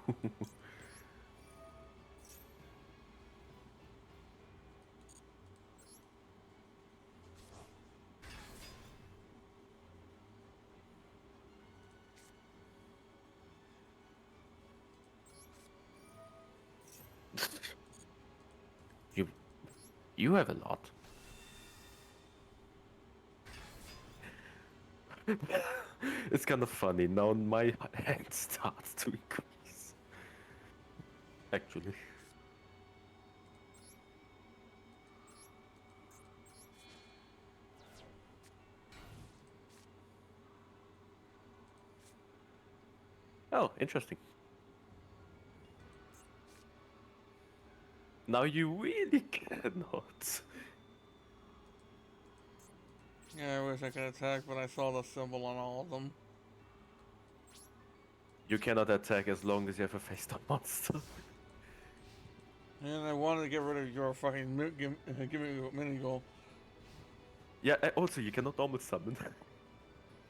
You have a lot. It's kind of funny. Now my hand starts to increase. Actually. Oh, interesting. Now you really cannot. Yeah, I wish I could attack, but I saw the symbol on all of them. You cannot attack as long as you have a face-down monster. And I wanted to get rid of your fucking give me a mini goal. Yeah, also you cannot normal summon.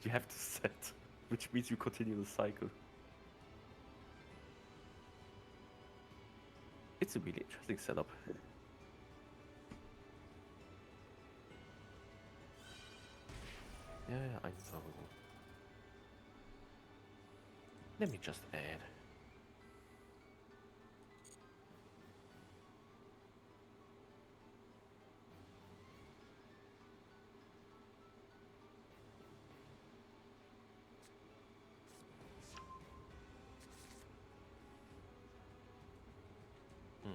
You have to set, which means you continue the cycle. It's a really interesting setup. Yeah, I know. Let me just add. Hmm.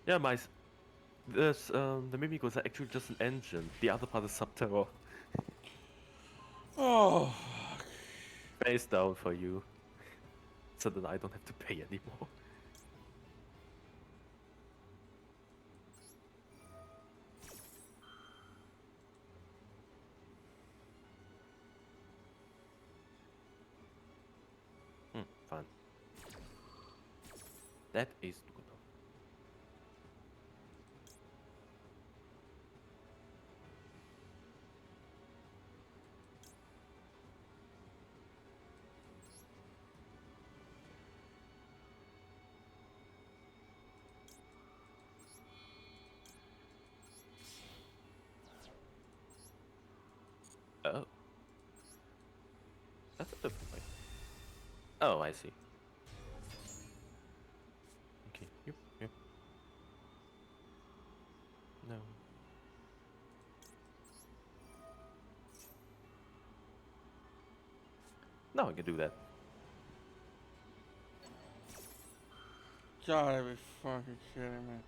Yeah, the Mimikos are actually just an engine. The other part is Subterror. Oh, Face down for you. So that I don't have to pay anymore. Fine. That is good. Oh, that's a different way. Oh, I see. Okay, yep. No. No, I can do that. gotta be fucking kidding me.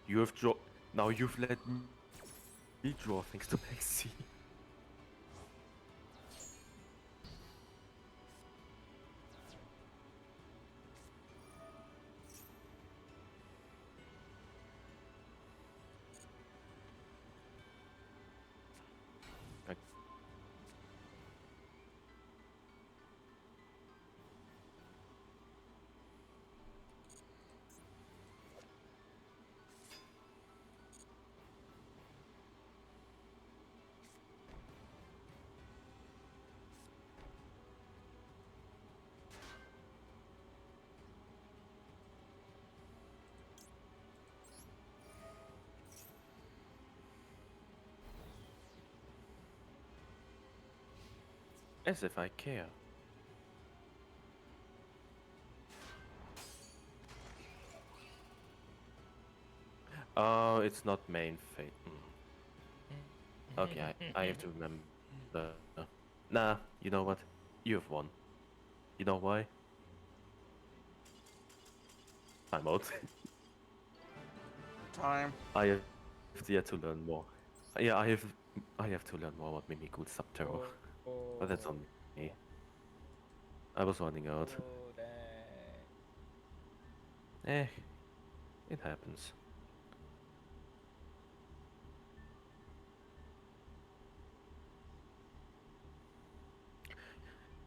You have draw. Now you've let me draw things to Maxi. As if I care. Oh, it's not main fate. Okay, I have to remember. Nah, you know what? You have won. You know why? I'm out. Time. I have yet to learn more. Yeah, I have to learn more about Mimikyu Subterror. But that's on me. I was running out. Oh, dang. Eh, it happens.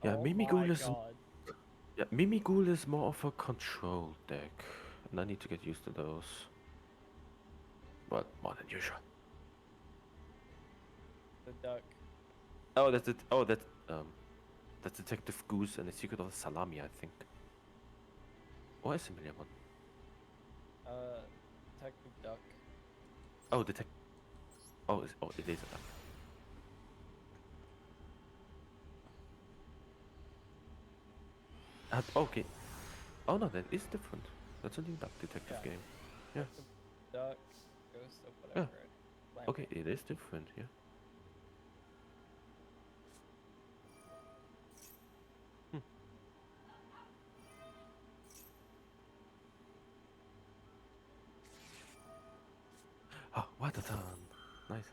Yeah, Oh Mimighoul my is god. yeah, Mimighoul is more of a control deck, and I need to get used to those. But more than usual. The duck. Oh, that's it. Oh, that's Detective Goose and the Secret of the Salami, I think. Or a similar one. Detective Duck. Oh, detect. Oh, it is a duck. Okay. Oh no, that is different. That's a new duck detective Yeah. game. Yeah. Detective Duck, Ghost of Yeah. whatever. Okay, it is different. Yeah. Hmm. Oh, what a ton. Nice.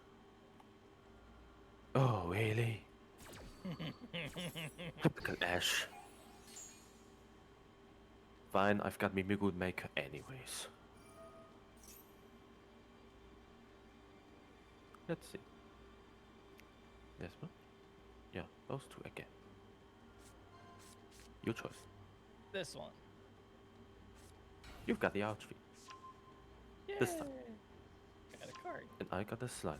Oh, really? Typical Ash. Fine, I've got Mimigood Maker anyways. Let's see. This one? Yeah, those two again. Your choice. This one. You've got the outfit. Yay! This time. Got a card. And I got the slime.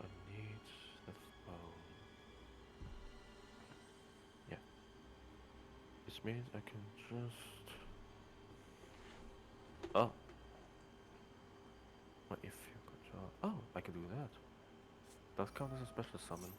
I need the phone. Yeah. This means I can just... Oh. What if you could... Oh, I can do that. Does count as a special summon.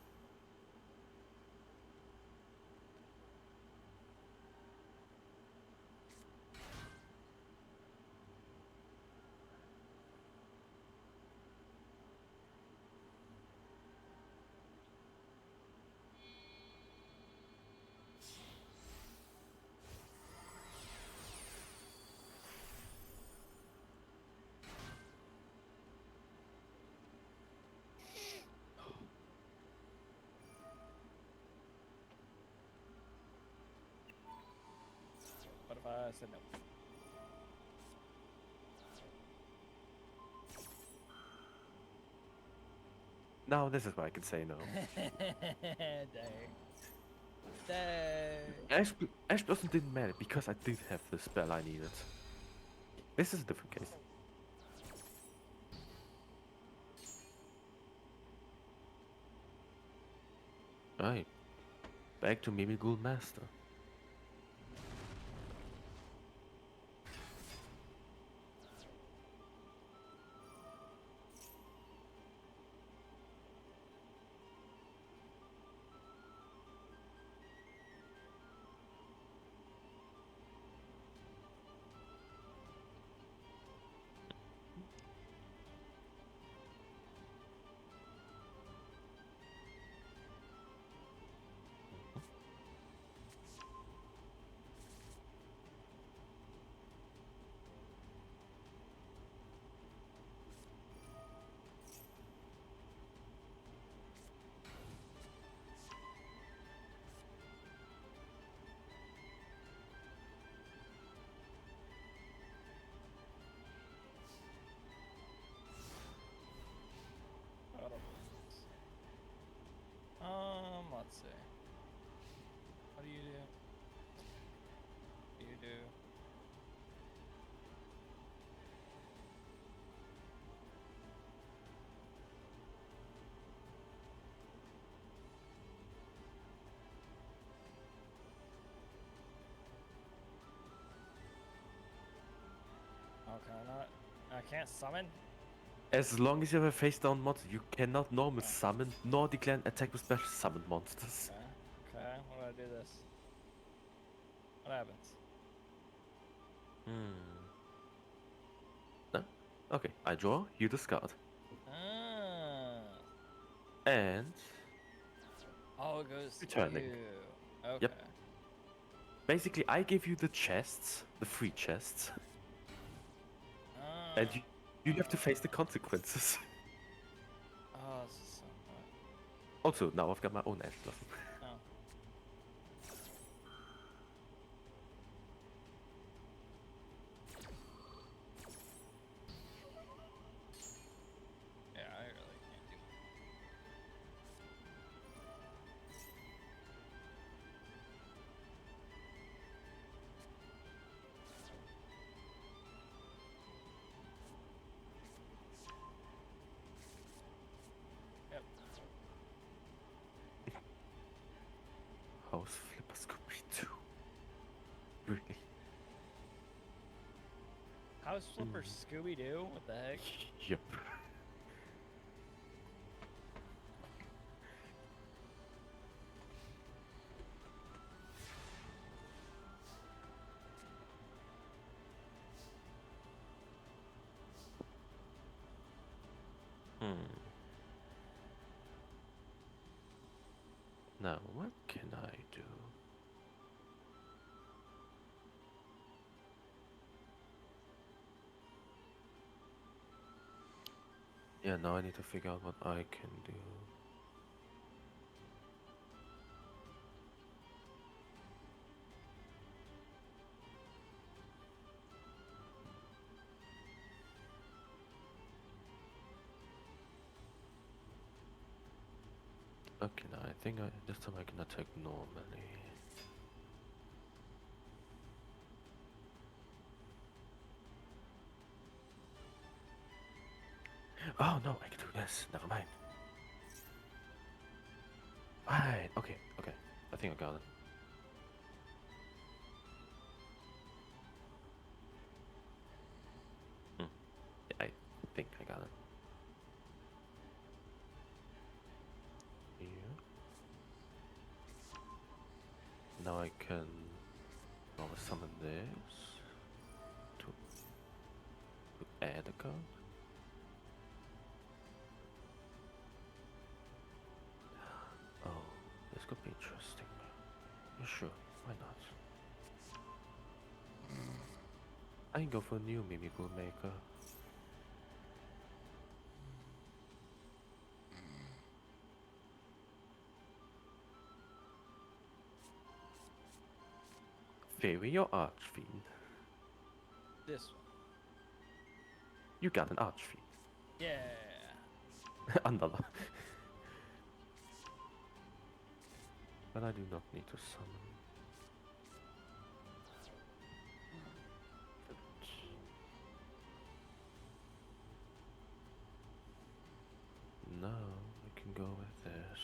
What if I said no? Now this is where I can say no. Dang. Dang. Ash didn't matter because I did have the spell I needed. This is a different case. Right. Back to Mimigul Master. Let's see. What do you do? What do you do? Okay, not. I can't summon. As long as you have a face down monster, you cannot normal summon nor declare an attack with special summon monsters. Okay. Okay. What do I do this? What happens? No? Okay, I draw, you discard. Ah. And Oh, it goes Returning. to you. Okay. Yep. Basically, I give you the chests, the free chests, Ah. and you have to face the consequences. Oh, this is so hard. Also, now I've got my own Ash Blossom. Oh. Yeah, I really can't do mouse flipper Scooby too. Really? House Flipper Scooby Doo? What the heck? Yep. Now, what can I do? Yeah, now I need to figure out what I can do. Okay, now I think this time I can attack normally. Oh no, I can do this. Never mind. Right. Okay. Okay. I think I got it. Yeah, I think I got it. Yeah. Now I can summon this to add a card. Oh, this could be interesting. Yeah, sure, why not? I can go for a new Mimikyu maker. Fairy or Archfiend? This one. You got an Archfiend. Yeah. Another. But I do not need to summon. No, we can go with this.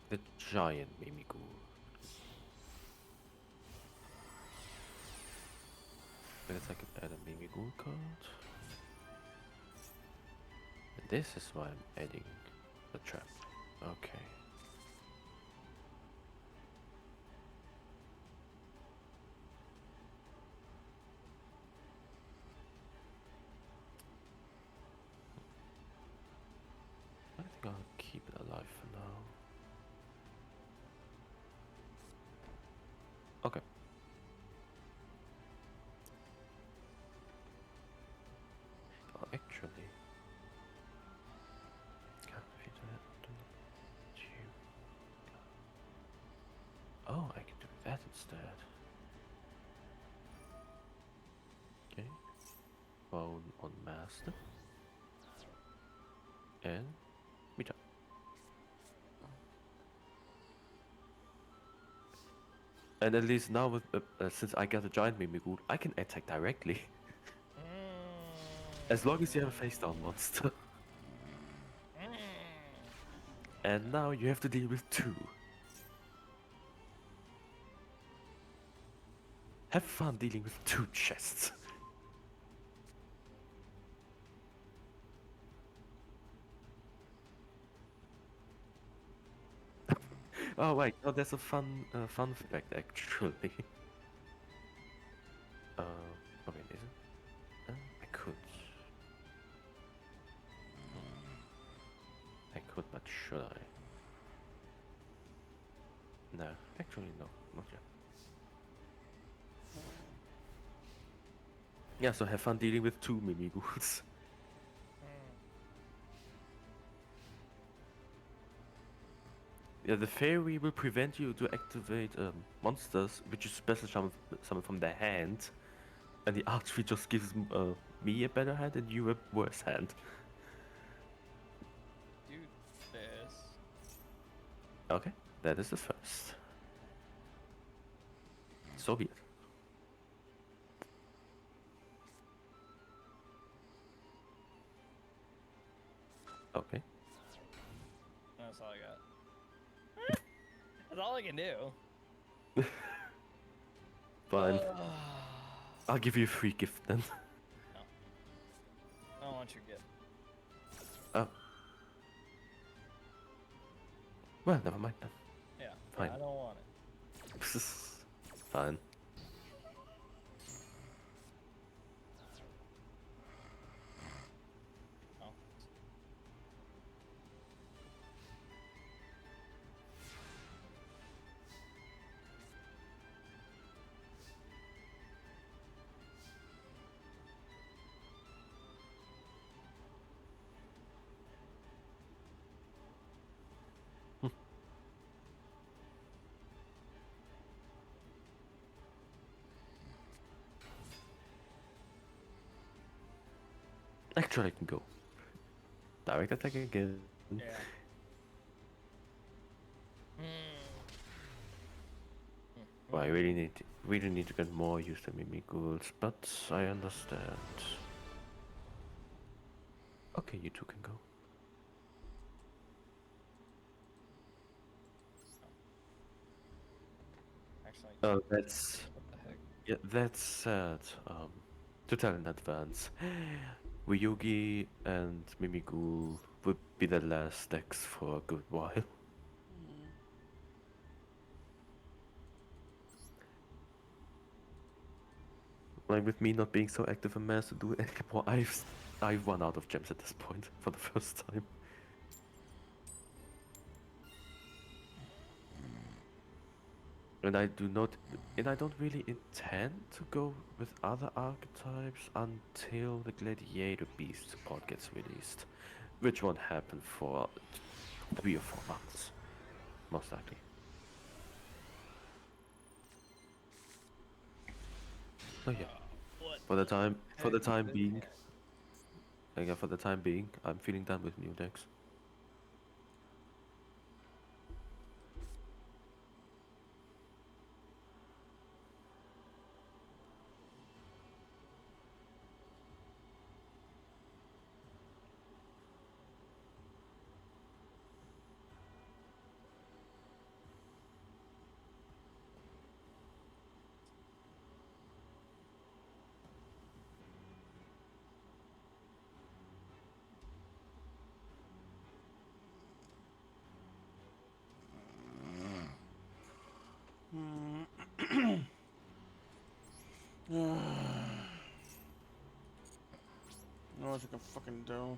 The giant Mimikyu. I guess I could add a Mimikyu card. And this is why I'm adding the trap. Okay. I think I'll keep it alive for now. Okay. Oh, actually. Oh, I can do that instead. Okay. Phone on master. And Mita. And at least now, with since I got a giant Mimikyu, I can attack directly. As long as you have a face down monster. And now you have to deal with 2. Have fun dealing with 2 chests. Oh wait, oh that's a fun fact actually. Okay, is it? I could. I could, but should I? No, actually no, not yet. Yeah, so have fun dealing with 2 Mimikyus. Yeah, the fairy will prevent you to activate monsters which you special summon from their hand, and the archery just gives me a better hand and you a worse hand. Do this. Okay, that is the first. So be it. Okay. That's all I got. can do. Fine. No, I'll give you a free gift then. I don't want your gift. Oh. Well, never mind then. Yeah, Fine. I don't want it. Fine. Oh. Actually, I can go. Direct attack again. Yeah. Well, I really need to get more used to Mimikghouls, but I understand. Okay, you two can go. Actually, Oh, that's what the heck? yeah, that's sad. To tell in advance, Ryugi and Mimighoul would be the last decks for a good while. Like with me not being so active in Master Duel anymore, I've run out of gems at this point for the first time. And I don't really intend to go with other archetypes until the Gladiator Beast support gets released, which won't happen for 3 or 4 months, most likely. So yeah, What for the time heck is this being, hand? again for the time being, I'm feeling done with new decks. Know what you can fucking do.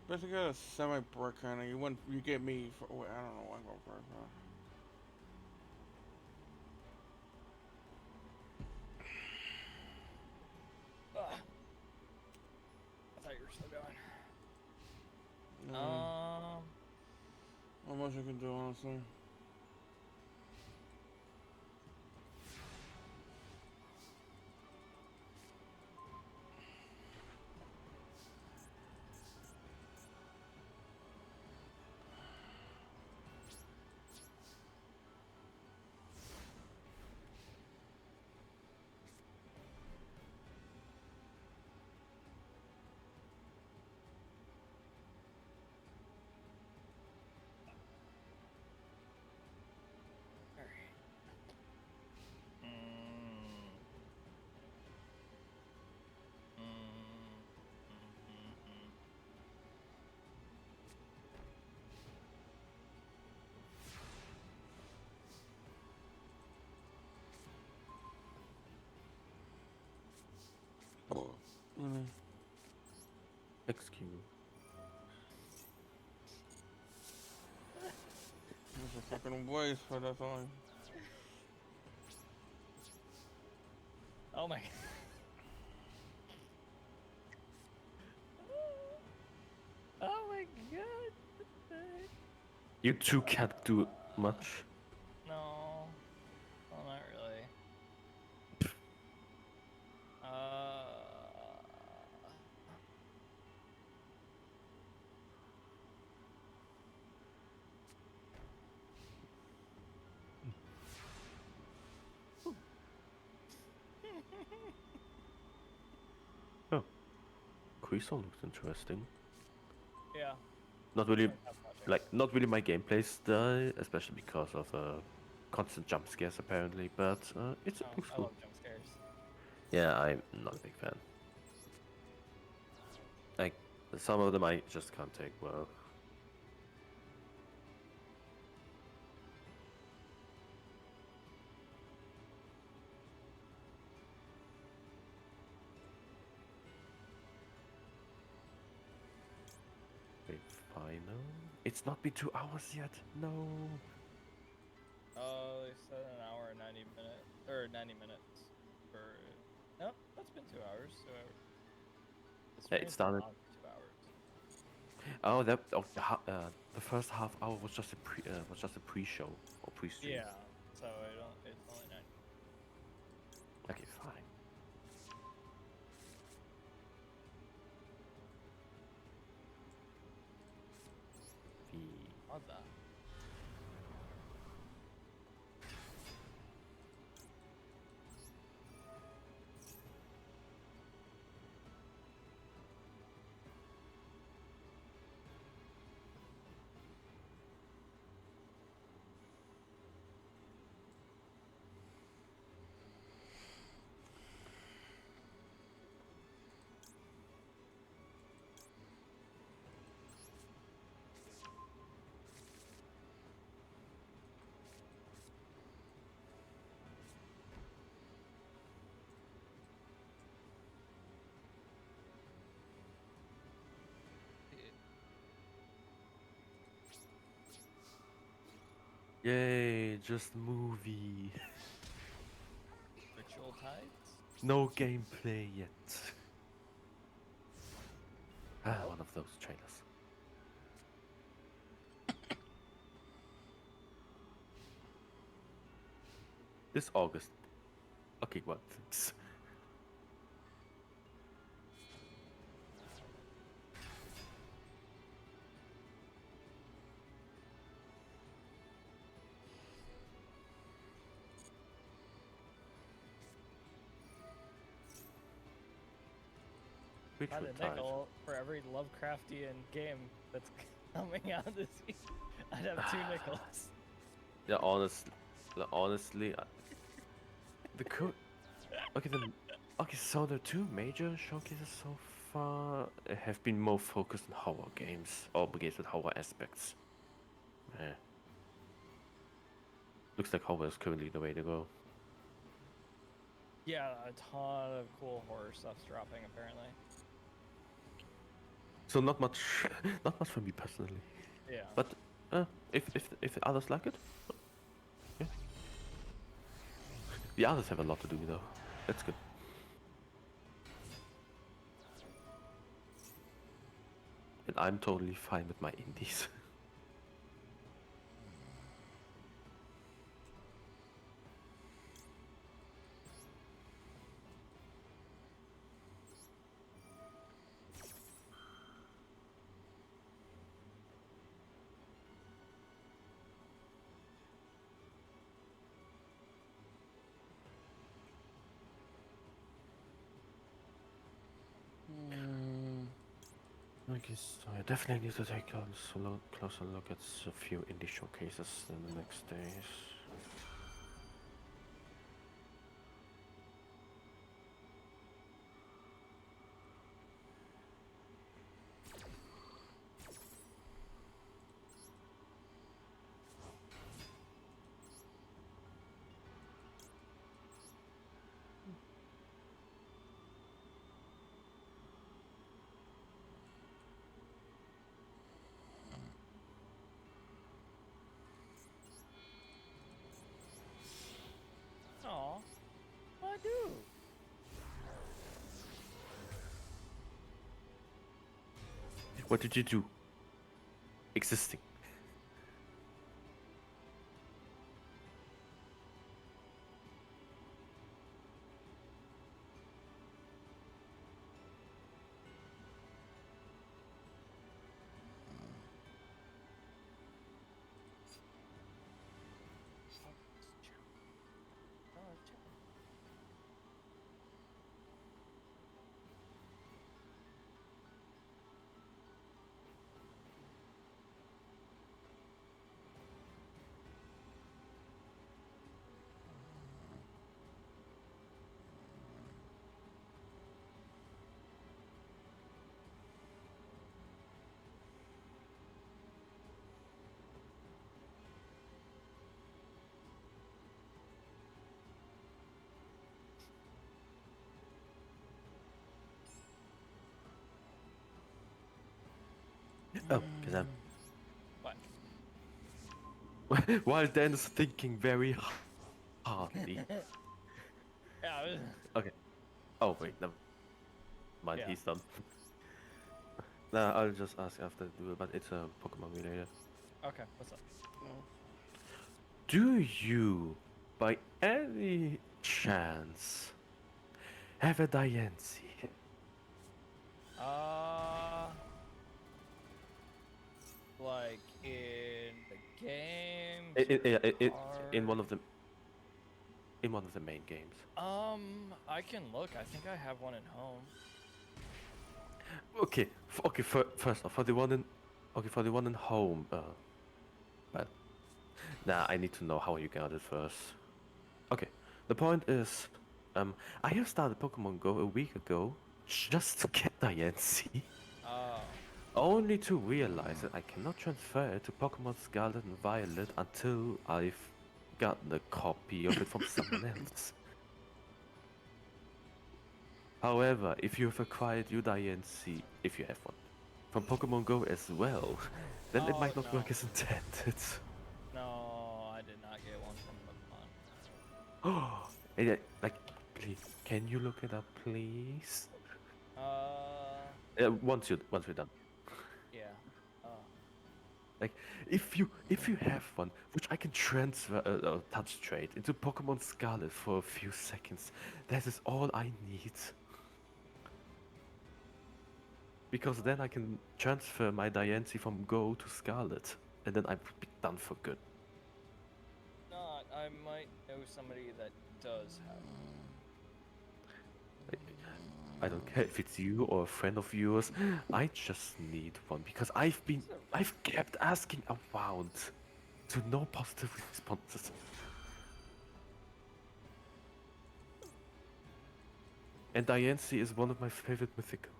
Basically, got a semi-brick kind of. You get me for. Wait, I don't know why I'm going for it. I thought you were still going. Not much you can do, honestly. Alright. Really? Excuse. It's a fucking waste, but that's all. Oh my. Oh my god. What the heck? You two can't do much. No. Well, not really. Oh, Crystal looks interesting. Yeah. Not really, Like that project. like not really my gameplay style, especially because of constant jump scares apparently. But it Oh, looks I cool. love jump scares. Yeah, I'm not a big fan. Like some of them I just can't take well. Wait, final? It's not been 2 hours yet. No. Oh, they said an hour and 90 minutes or 90 minutes for. Nope, that's been 2 hours. 2 hours. The Yeah, it stream's been started. on for 2 hours. Oh, the first half hour was just a pre-show or pre-stream. Yeah, so I don't. It's only 90. Okay, fine. The How's that? Yay, just movie. Ritual tides? No gameplay yet. Oh. One of those trailers. This August. Okay, what? Thanks. Which Not would a tie? nickel for every Lovecraftian game that's coming out this year. I'd have 2 nickels. Yeah, honestly, the co. Okay, okay. So the two major showcases so far have been more focused on horror games or games with horror aspects. Eh. Looks like horror is currently the way to go. Yeah, a ton of cool horror stuff's dropping apparently. So not much, not much for me personally. Yeah. But if the others like it, yeah. The others have a lot to do though. That's good. And I'm totally fine with my indies. I guess I definitely need to take a closer look at a few indie showcases in the next days. Aw. I do. What did you do? Existing. Oh, because What? I'm while Dan's thinking very hardly. Yeah. Okay. Oh wait, never mind. Yeah. He's done. Nah, I'll just ask after the duel, but it's a Pokemon related. Okay. What's up? Do you, by any chance, have a Diancie? Uh, like in the game, It in card. one of the main games. I can look. I think I have one at home. Okay, okay. First off, for the one in, okay, for the one in home. Well, nah, I need to know how you got it first. Okay, the point is, I have started Pokemon Go a week ago just to get Diancie, Oh. only to realize that I cannot transfer it to Pokemon Scarlet and Violet until I've gotten a copy of it from someone else. However, if you have acquired your Diancie, if you have one, from Pokemon Go as well, then it Oh might not no. work as intended. No, I did not get one from Pokemon. Oh, like, please, can you look it up, please? Once we're done. Yeah. Like, if you have one, which I can transfer touch trade into Pokemon Scarlet for a few seconds, that is all I need. Because then I can transfer my Diancie from Go to Scarlet, and then I would be done for good. Not. I might know somebody that does have one. Like, I don't care if it's you or a friend of yours. I just need one because I've kept asking around to no positive responses. And Diancie is one of my favorite mythical.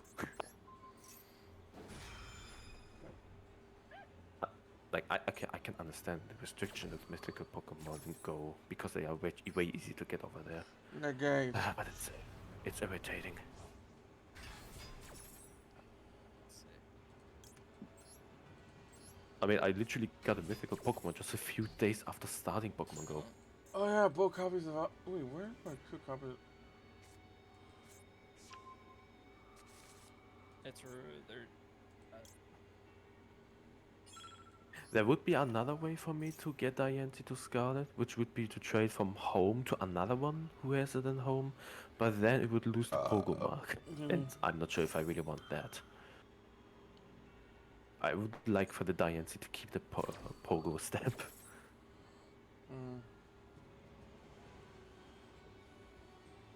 Like I can understand the restriction of mythical Pokemon in Go because they are way easy to get over there. Negate. But it's irritating. Let's see. I mean, I literally got a mythical Pokemon just a few days after starting Pokemon Go. Oh yeah, both copies of. Wait, where are my two copies? It's rude. They're. There would be another way for me to get Diancie to Scarlet, which would be to trade from home to another one who has it in home, but then it would lose the Pogo mark, and I'm not sure if I really want that. I would like for the Diancie to keep the Pogo stamp.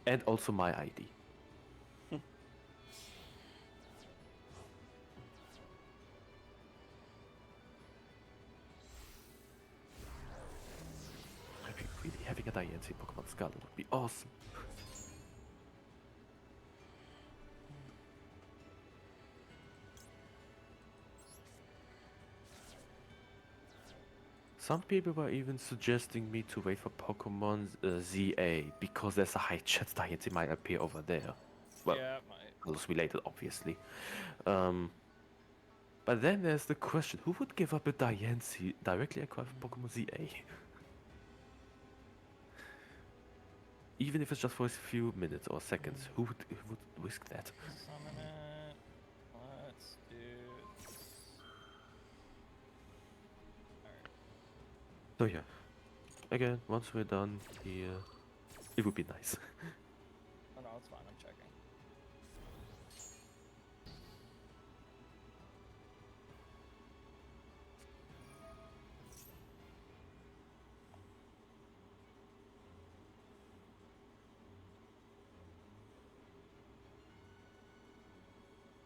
And also my ID. I think really having a Diancie Pokemon Scarlet would be awesome. Some people were even suggesting me to wait for Pokemon ZA because there's a high chance Diancie might appear over there. Well, Yeah, it might. close related, obviously. But then there's the question: who would give up a Diancie directly acquired from Pokemon ZA? Even if it's just for a few minutes or seconds, who would risk that? Summon it. Let's do this. Alright. So yeah, again, once we're done here, it would be nice. Oh no, it's fine. I'm checking.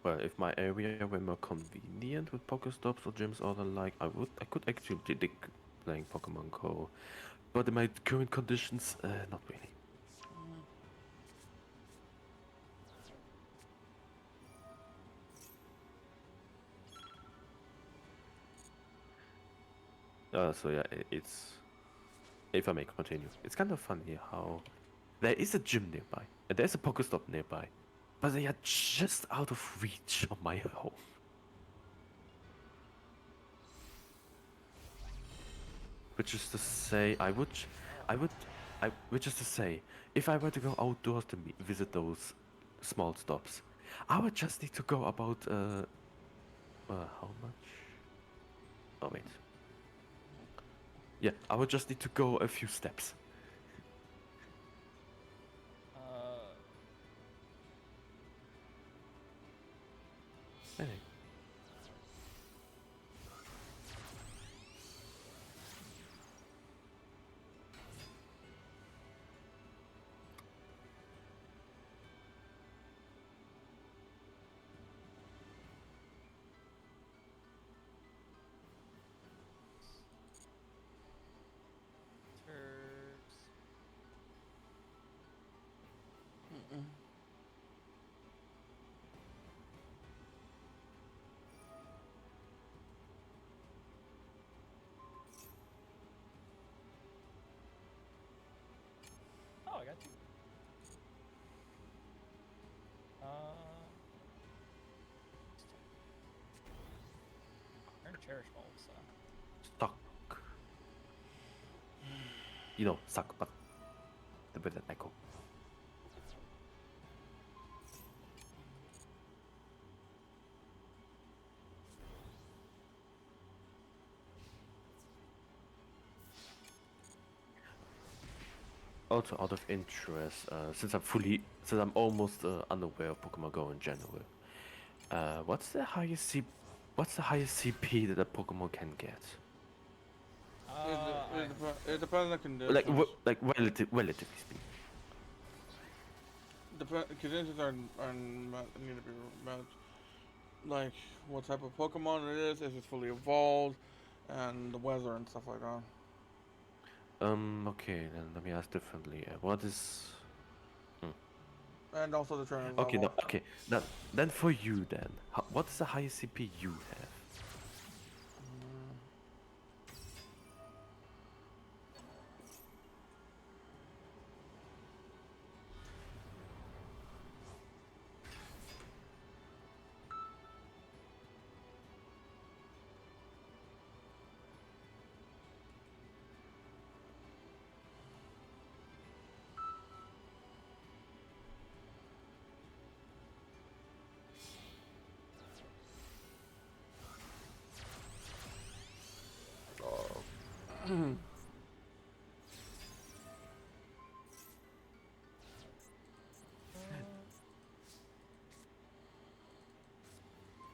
Well, if my area were more convenient with Pokestops or gyms or the like, I could actually dig playing Pokemon Go. But in my current conditions, not really. So yeah, it's if I may continue, it's kind of funny how there is a gym nearby and there's a Pokestop nearby, but they are just out of reach of my home. which is to say, which is to say, if I were to go outdoors to visit those small stops, I would just need to go about how much? Oh wait. Yeah, I would just need to go a few steps. Anyway. Turks. Oh, I got two. Earn cherish balls. Suck. Suck, but with an echo. Also, out of interest, since I'm almost unaware of Pokemon Go in general, what's the highest CP that a Pokemon can get? It depends on the conditions. Like relatively speaking. Conditions need to be met. Like what type of Pokemon it is it fully evolved, and the weather and stuff like that. Okay, then let me ask differently. What is... And also the trainer's Okay, level. no, okay. Then for you then, what is the highest CP you have?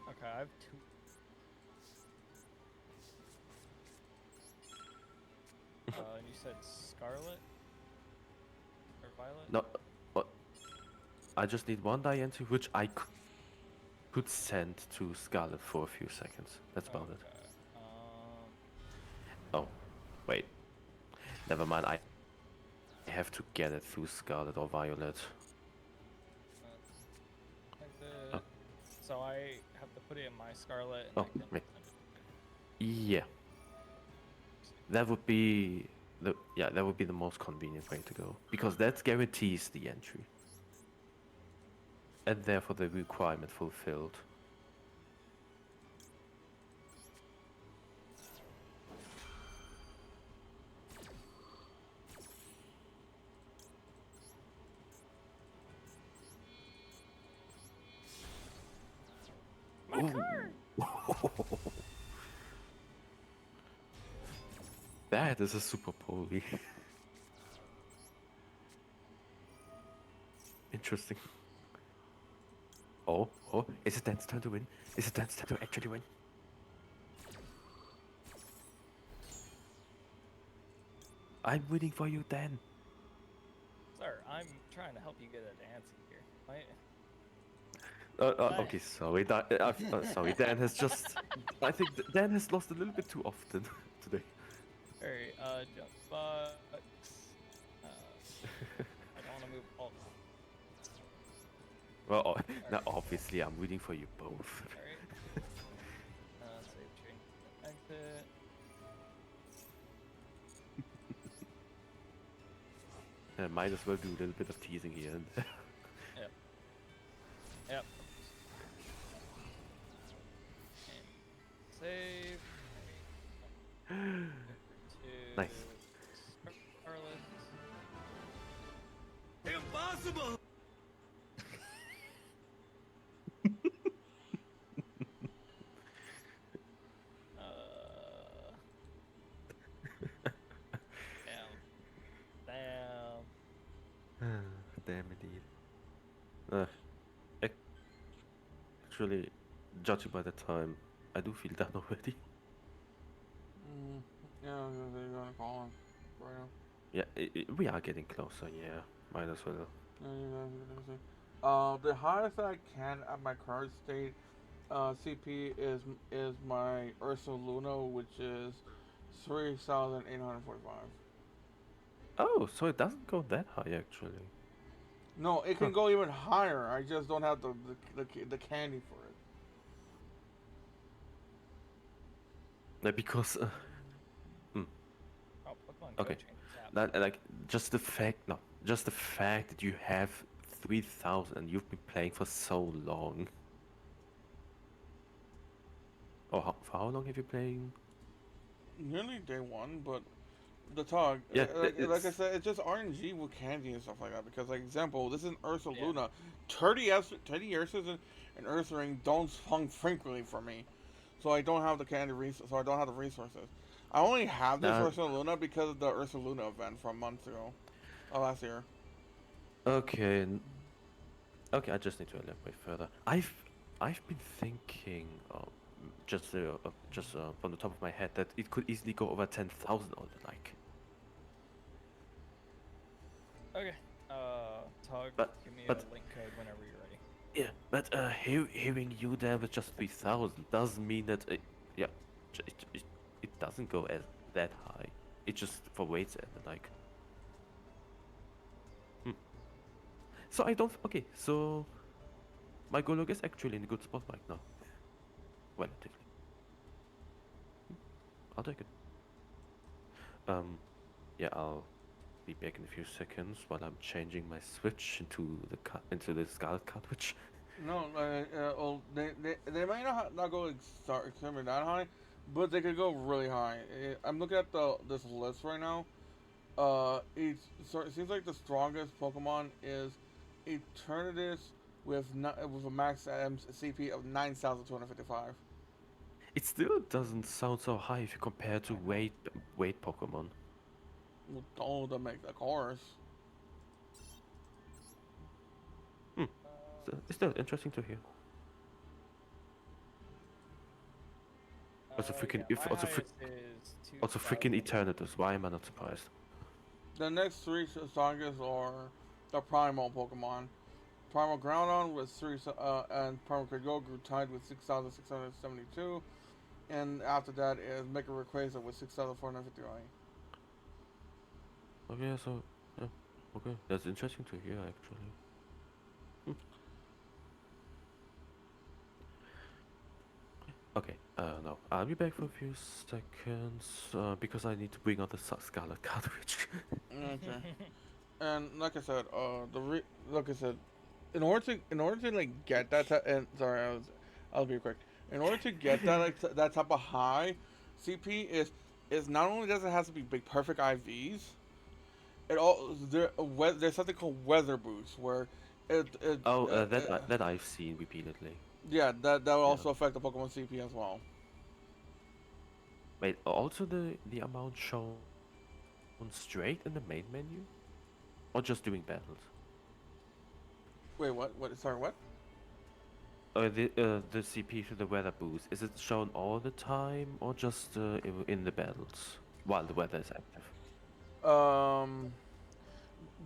Okay, I have two. And you said Scarlet or Violet? No, what? I just need one Diancie, which I could send to Scarlet for a few seconds. That's about it. Oh, wait. Never mind. I have to get it through Scarlet or Violet. Oh. So I have to put it in my Scarlet. And Oh, wait. Yeah. That would be the most convenient way to go, because that guarantees the entry, and therefore the requirement fulfilled. My card! That is a super poly. Interesting. Oh, is it Dan's turn to win? Is it Dan's turn to actually win? I'm waiting for you, Dan. Sir, I'm trying to help you get a Dancy here. Right? Okay, sorry, sorry, Dan has just... I think Dan has lost a little bit too often today. Alright, jump bucks. I don't want to move all. Well, now obviously I'm rooting for you both. Alright. Save chain. Exit. I might as well do a little bit of teasing here and there. Yep. Yep. And save. 2. Nice. Scarlet. Impossible! Uh, damn. Damn. Damn indeed. Uh, actually, judging by the time, I do feel that already. Mm, yeah, they're gonna call him right now. Yeah, we are getting closer. Yeah, might as well. Yeah, you guys are gonna see. The highest I can at my current state, CP is my Ursa Luna, which is 3,845. Oh, so it doesn't go that high actually. No, it Huh. can go even higher. I just don't have the candy for it. Because hmm, Oh, Pokemon Go okay, changed its app. that like just the fact that you have 3,000 and you've been playing for so long. Oh, for how long have you playing? Nearly day one, but the talk, Yeah, like I it's said, it's just RNG with candy and stuff like that. Because, like example, this is Ursa Yeah. Luna. 30 Ursas and Ursa Ring don't spawn frequently for me, so I don't have the so I don't have the resources. I only have this that Ursa Luna because of the Ursa Luna event from months ago, last year. okay. Okay, I just need to elaborate further. I've been thinking, just from the top of my head, that it could easily go over 10,000 or the like. Okay. Tug, But give me but a link code whenever you're ready. yeah, but hearing you there with just 3,000 doesn't mean that yeah, it doesn't go as that high. It just for weights and the like. Hmm. So I don't. Okay, so my Golok is actually in a good spot right now, relatively. I'll take it. Um, yeah, I'll be back in a few seconds while I'm changing my switch into the Scarlet cartridge. No, well, they might not go start extremely that high, but they could go really high. I'm looking at the this list right now. It seems like the strongest Pokemon is Eternatus with a max CP of 9,255. It still doesn't sound so high if you compare to I know. weight Pokemon. Well, all to make the course. Hmm. So it's still interesting to hear. Yeah, my highest is Also freaking 2,000. Eternatus. Why am I not surprised? The next three strongest are the Primal Pokemon. Primal Groudon with and Primal Kyogre tied with 6,672. And after that is Mega Rayquaza with 6,459. Okay, so yeah, okay, that's interesting to hear actually. Hmm. Okay, no, I'll be back for a few seconds because I need to bring out the Scarlet cartridge. Okay. And like I said, like I said, in order to like get that and sorry, I'll be quick. In order to get that like that type of high CP is not only does it have to be big perfect IVs, there's something called weather boost where it Oh, that I've seen repeatedly. yeah, that will Yeah. also affect the Pokemon CP as well. Wait, also the amount shown straight in the main menu, or just during battles? Wait, what? Sorry, what? The CP to the weather boost, is it shown all the time or just in the battles while the weather is active? Um,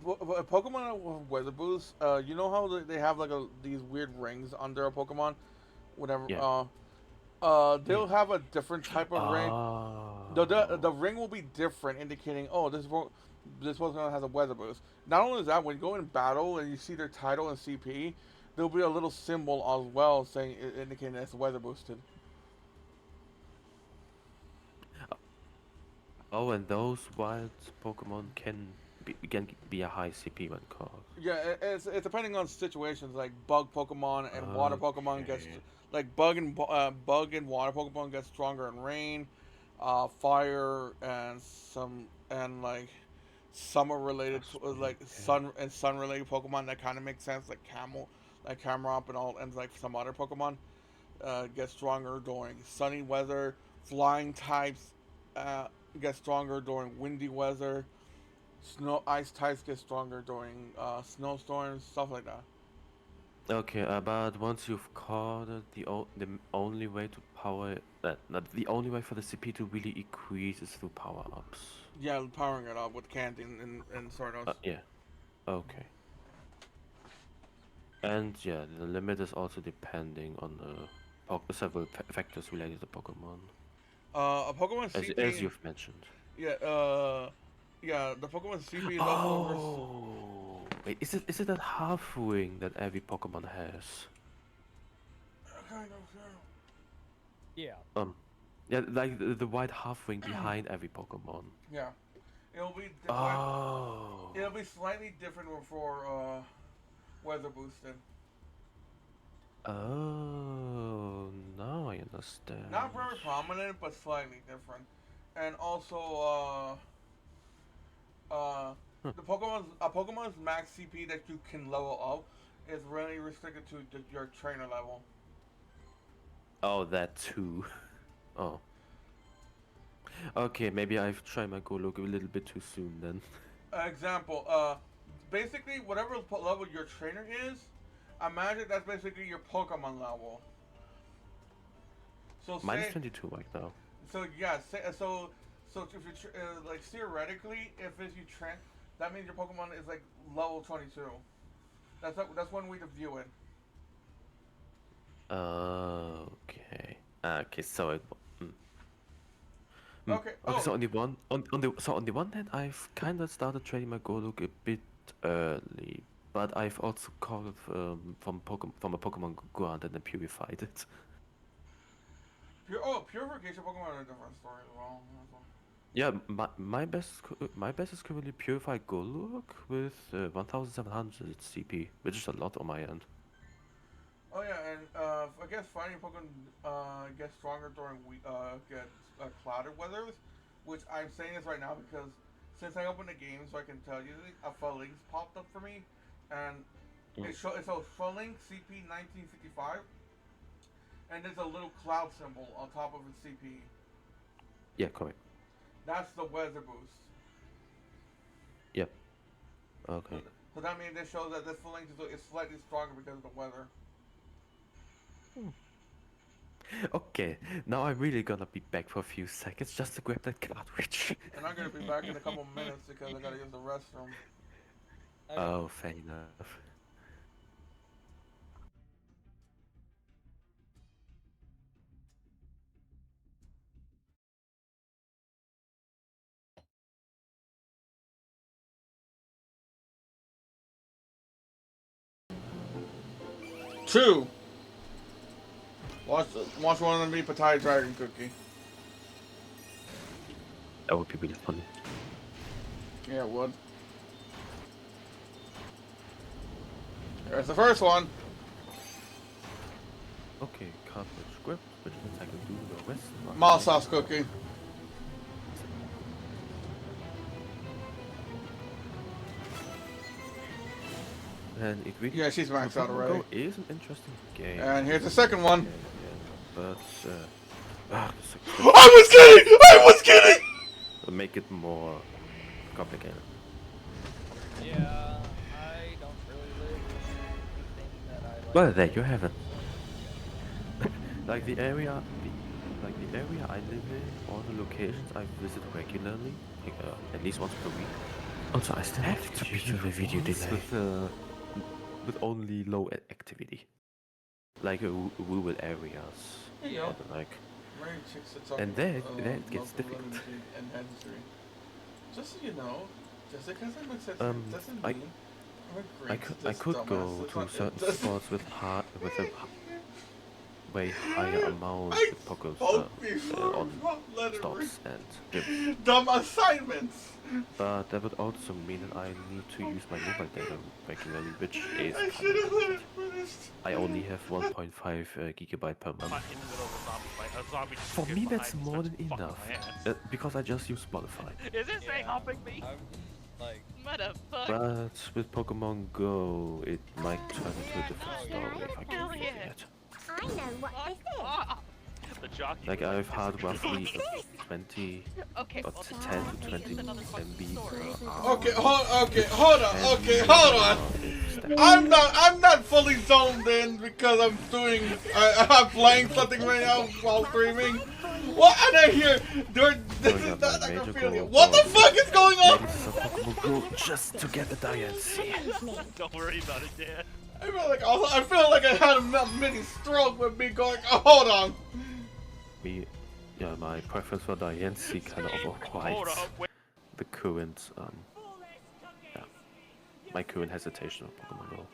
Pokemon with weather boost. You know how they have like these weird rings under a Pokemon, whatever. Yeah. They'll have a different type of ring. The Oh. ring will be different, indicating this Pokemon has a weather boost. Not only that, when you go in battle and you see their title and CP, there'll be a little symbol as well saying indicating it's weather boosted. Oh, and those wild Pokemon can be a high CP when caught. Yeah, it's depending on situations. Like bug Pokemon and water Pokemon Okay. like bug and water Pokemon get stronger in rain. Fire and some and like summer related like sun related Pokemon that kind of makes sense, like Camerupt and all, and like some other Pokemon get stronger during sunny weather. Flying types uh, get stronger during windy weather. Snow ice types get stronger during snowstorms, stuff like that. Okay, but once you've caught it, the only way to power it, not the only way for the CP to really increase is through power ups. Yeah, powering it up with candy and Sardos. Yeah. Okay. And yeah, the limit is also depending on several factors related to Pokemon, A Pokemon as CP. you've mentioned. Yeah, yeah, the Pokemon CP is also Oh, wait, is it that half wing that every Pokemon has? kind of, Yeah. Yeah, like the white half wing behind every Pokemon. yeah. It'll be Oh. it'll be slightly different for weather boosted. Oh, now I understand. Not very prominent, but slightly different. And also, Huh. the Pokemon's max CP that you can level up is really restricted to your trainer level. Oh, that too. Oh. Okay, maybe I've tried my Golok a little bit too soon then. Example, basically whatever level your trainer is, imagine that's basically your Pokemon level. So Minus say, 22 right now. so yeah, so if you like theoretically, if it's you train, that means your Pokemon is like level 22. That's one way to view it. Okay. Okay, so it. Mm. Okay. Okay, Oh, so on the one hand, I've kind of started training my Golok a bit early, but I've also caught it from a Pokemon Guard and then purified it. Purification Pokemon are a different story as well. Yeah, my best is currently purified Golok with 1700 CP, which is a lot on my end. Oh yeah, and I guess fighting Pokemon gets stronger during get clouded weathers, which I'm saying this right now because since I opened the game, so I can tell you, a Falinks popped up for me, and it's a Falinks CP 1955, and there's a little cloud symbol on top of its CP. Yeah, correct. That's the weather boost. Yep. Okay. So that means this shows that this Falinks is slightly stronger because of the weather. Okay, now I'm really gonna be back for a few seconds just to grab that cartridge. And I'm gonna be back in a couple minutes because I gotta use the restroom. Okay. Oh, fair enough. Two. Watch one of them be Patai Dragon Cookie. That would be really funny. Yeah, it would. There's the first one. Okay, cartridge grip, which means I can do the rest. Mild sauce cookie. And it really. Yeah, she's maxed out Pokemon already. Go is an interesting game. And here's the second one. But the second I was kidding! I was kidding! will make it more complicated. Yeah, I don't really live in anything that I like. Well, there you have it. Like the area, the area I live in, all the locations I visit regularly, like, at least once per week. Also, I still have to be the video delay with only low activity, like rural areas. Yeah. Or like, and there it gets difficult. And history. Just so you know, just because I'm accepting doesn't I- mean I could go to certain spots with a way higher amount with Pokemon on stops and gyms. Dumb assignments. But that would also mean that I need to use my mobile data regularly, which is I kind should have of let it finish. I only have 1.5 gigabyte per month. In the middle of a zombie fight. a zombie just For appeared me, behind that's me, more starts than fucking enough. my ass. Because I just use Spotify. Is it saying helping me? I'm like, Motherfucker. But with Pokemon Go, it might turn into a different Oh, story yeah. if I keep Hell using yeah. it. I know what Fuck this is. off. The jockey. Like would, I've had disagree. roughly 20 Okay, or well, 10 to it's 20 another fucking MB story. per hour. Okay, hold on. And Okay, hold on. it's stacking. I'm not fully zoned in because I'm playing something right now while streaming. What? And I hear this Oh, yeah, is not my like a major failure. goal What the was fuck is going on? Maybe some Pokemon Go just to get the Diancie. Don't worry about it, Dan. I feel like I had a mini stroke with me going. Oh, hold on. Yeah, my preference for Diancie kind of Hold overrides up, wait. the current, yeah, my current hesitation of Pokemon Go.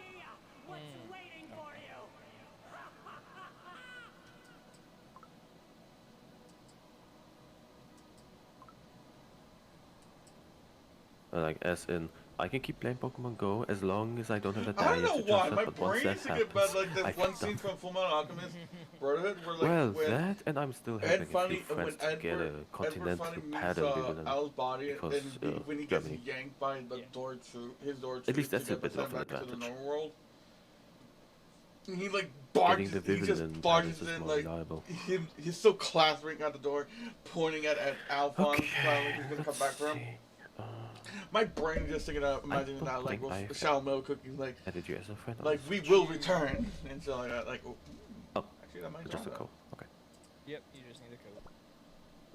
Like, as in, I can keep playing Pokemon Go as long as I don't have the I don't know Diancie why. adjustment, My but once brain that used to get happens, bad like I this one fucked scene up. from Fullmetal Alchemist Brotherhood where Well, when that, and I'm still Ed having a finally few friends when to get a Edward continental finally meets pattern within Al's body because, and when he gets Germany. yanked by the door to his door to At least that's get a bit sent of an back to the advantage. normal world. And he like Getting barges, the he Vivian just barges patterns is in more like reliable. he's so clattering at the door, pointing at Alphonse, like he's gonna come let's back for him. see. My brain is just thinking of imagining don't that like think with I've Caramel cookies like Added you as a friend. like we will return and so like that like Oh, actually that might it's just a drive code. Okay. yep, you just need a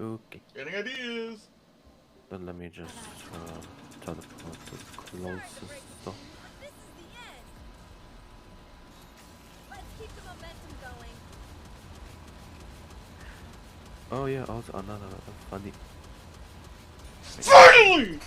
code. Okay. Getting ideas. Then let me just teleport to the closest stop. This is the end. Let's keep the momentum going. Oh yeah, also another funny. Finally!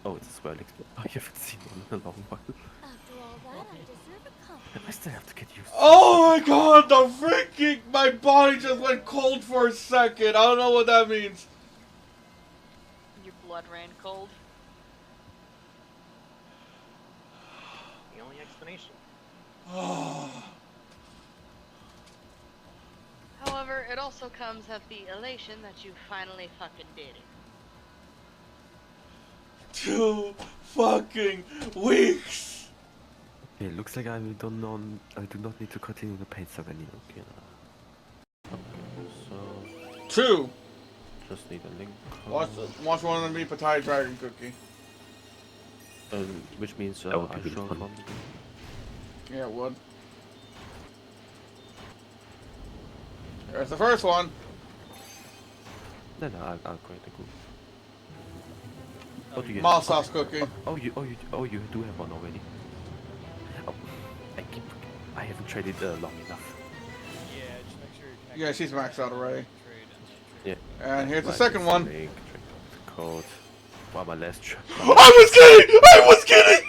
Oh, it's a swirling. I haven't seen one in a long while. After all that, I deserve a compliment. I still have to get used to Oh my god, the freaking my body just went cold for a second. I don't know what that means. Your blood ran cold. The only explanation. However, it also comes of the elation that you finally fucking did it. 2 fucking weeks. Okay, looks like I do not need to continue the paint saga anymore. Okay, so 2. just need a link. Watch one of me Patai Dragon Cookie. Which means That would be I really show fun. from Yeah, it would. There's the first one. No, I'll create a group. Oh, do you Mall sauce cookie. Oh, you do have one already. Oh, I haven't traded long enough. Yeah, just make sure you're connected. Yeah, she's maxed out already. Trade Yeah. And here's the Like second this one. link, trade code. Wow, my last trip. I was kidding! I was kidding!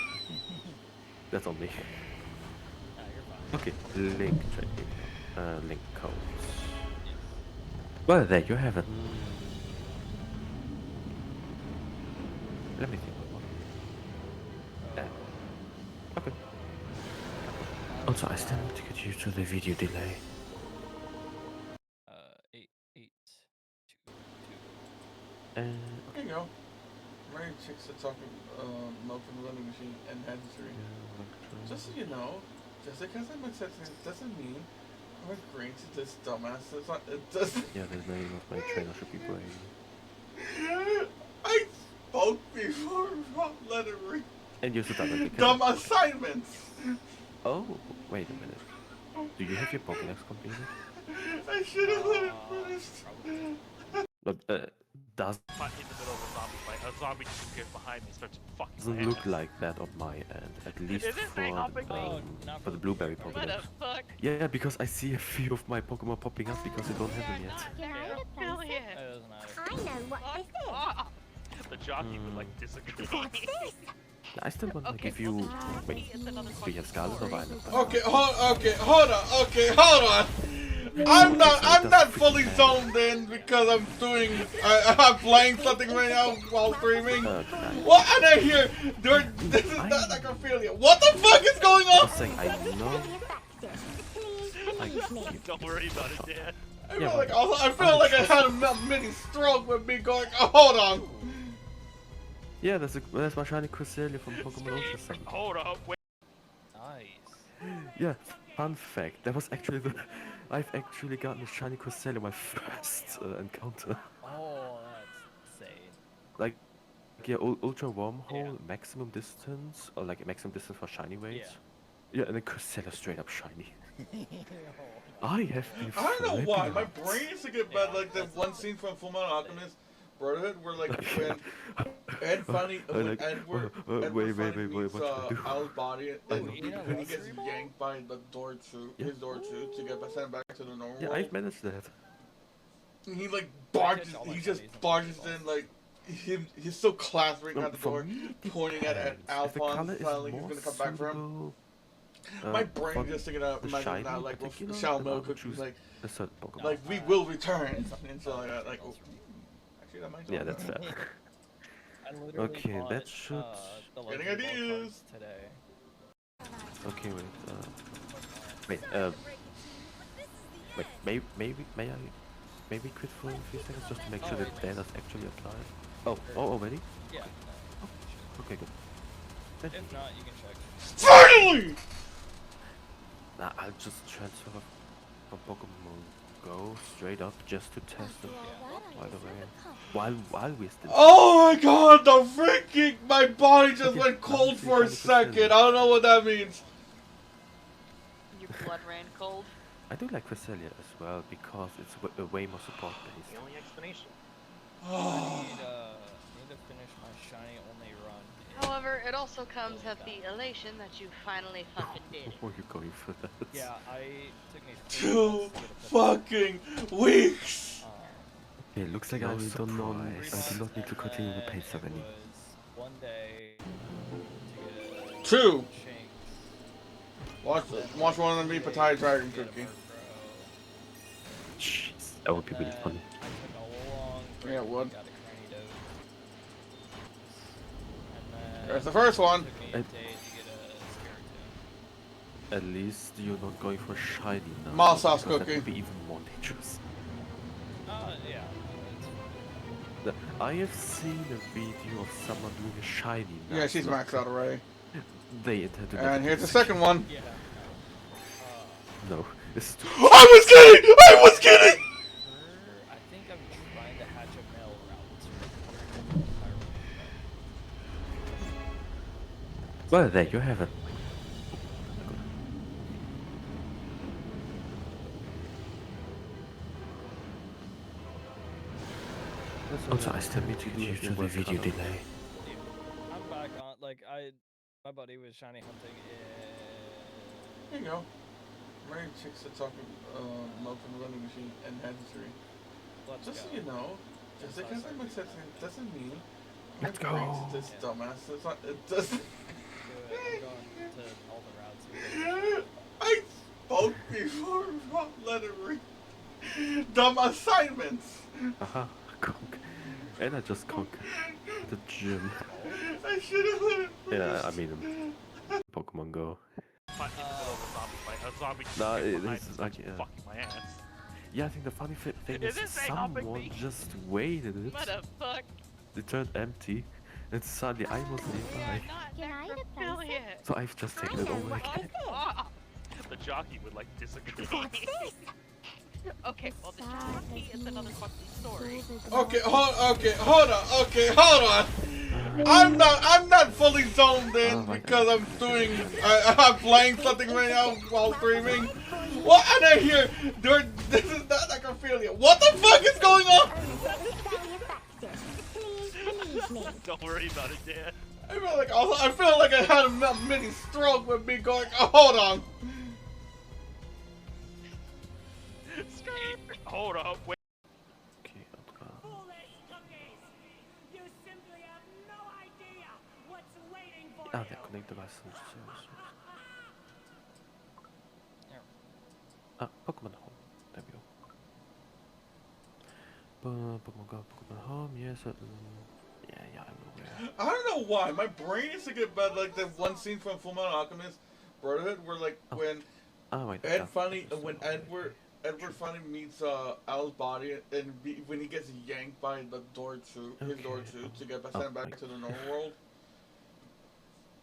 That's on me. Nah, you're fine. Okay, link trade. Link codes. Well, there you have it. Let me think. Okay. Also, I still need to get used to the video delay. 8, 8, 2, 2. Here you go. Mary chicks are talking milk from the vending machine and history. Just so you know, just because I'm accepting it doesn't mean I'm agreeing to this dumbass. It doesn't. Yeah, the name of my trainer should be Brain. I spoke before let it read. And you're the Dumb assignments. Oh, wait a minute. Do you have your Pokédex completed? I should have let it finish. But, doesn't Fight in the middle of a zombie fight. A zombie just appears behind me, starts fucking my look ass. like that on my end, at least Is it saying helping me? Oh, not for the blueberry blueberry. Pokédex. Motherfuck. Yeah, because I see a few of my Pokemon popping up because I don't have them yet. Get rid of Hell those. yeah. That doesn't matter. I know what Fuck this is. off. The jockey would like disagree. What's this? I still want to Okay, give you. well, Wait, it's another do you have Scarlet or story. Violet? Okay, hold on. I'm not fully zoned in because I'm playing something right now while streaming. Okay. What? And I hear this is not like a failure. What the fuck is going I on? was saying, I know. Please. Believe me. Don't worry about it, Dan. I Yeah, feel like, but- I feel like I had a mini stroke with me going, oh, hold on. Yeah, that's my shiny Cresselia from Pokemon Ultra Sun. Hold up, wait. Nice. Yeah, fun fact, that was actually I've actually gotten a shiny Cresselia my first encounter. Oh, that's insane. Like, yeah, Ultra Wormhole, maximum distance, or like maximum distance for shiny weights. Yeah, and then Cresselia straight up shiny. I have been I don't know why. flipping My out. brain used to get bad. Like that one scene from Fullmetal Alchemist Brotherhood, where like when Ed finally, when like, Edward wait, finally meets what should I do? Al's body, and you know when he what's gets Cerebral? yanked by the door two, Yeah. his door two, to get sent back to the normal Yeah, world. I've managed that. And he like barges, all my he just buddies and barges people. in like he's still clasping No, at the for door, me, it pointing at depends. If the Alphonse, color is telling he's more gonna come back for him. suitable, My brain for just thinking of the imagine shiny that in like with particular, Shao then I Milk would cookies, choose a certain Pokemon. like we will return and so like oh, actually that might go Yeah, that's well. fair. I literally Okay, bought, that should- the Getting Legend Ball ideas. cards today. Okay, wait, wait, Sorry to break it to you, but this is the wait, end. may I maybe quit for a few seconds just to make sure that Dan does actually apply? Oh, already? Yeah. Okay, good. Then, If not, you can check. Finally! nah, I'll just transfer from Pokemon Go straight up just to test them. After all that, I By the deserve way, a compliment. while we still. Oh my god, the freaking my body just Okay, went cold see for a 100%. second. I don't know what that means. Your blood ran cold. I do like Cresselia as well because it's way more support based. The only explanation. I need to finish my shiny only run. However, it also comes with the elation that you finally fucking did it. What were you going for that? Yeah, took me 3 2 months to get it finished. fucking weeks. Okay, looks like No I don't know. I surprise. do not need to continue with And Paint then 70. it was 1 day to get 2. Shanks. Watch one of me Patai Dragon Cookie. Jeez, that would be really funny. I took a long break Yeah, it and would. got a granny dose. And then There's the first one. took me a day to get a Spiritomb. At least you're not going for shiny now. Mild sauce because that cookie. would be even more dangerous. Yeah. I have seen a video of someone doing a shiny now. Yeah, she's maxed out already. They intend to. And here's the second one. Yeah. No, this is too. I was kidding! I was kidding! I think I'm trying to hatch a mail route. If I remember. Well, there you have it. Also, I still need to use the video delay. I'm back on. My buddy was shiny hunting Here you go. Mary chicks that talking milk from the vending machine and handlery. Let's Just so go. you know, just because I mix that doesn't mean Let's my brain's go. this dumbass. It's not, it doesn't. Do it. I'm going to all the routes. I spoke before wrong lettering. Dumb assignments. Haha, conk. And I just conquered the gym. I should have let it. Yeah, I mean, Pokemon Go. Fight in the middle of a zombie fight. A zombie just Nah, get it behind is me, like, starts yeah. fucking my ass. Yeah, I think the funny thing Is is this a helping someone me? just waited it. What the fuck? It turned empty, and suddenly I was We nearby. are not Can I necrophiliac. So I've just I taken it know over what again. this Ah, The jockey would like disagree. What's this? okay, well the jockey is another fucking story. Okay, hold on. I'm not fully zoned in Oh my because God. I'm doing, I'm playing something right now while streaming. What? And I hear, this is not necrophilia. What the fuck is going on? Please believe me. Don't worry about it, Dan. I feel like I had a mini stroke with me going, oh, hold on. Hold up, wait. Okay, Foolish cookies! You simply have no idea what's waiting for Ah, you. yeah, connect devices. Pokemon Home. There we go. Pokemon Go, Pokemon Home. Yes. Yeah, I'm aware. I don't know why. My brain used to get bad. Like that one scene from Fullmetal Alchemist Brotherhood, where like when Oh wait. Ed that- finally that's when the one. Edward finally meets Al's body, and when he gets yanked by the door his door Okay, to get oh, sent back like- to the normal world.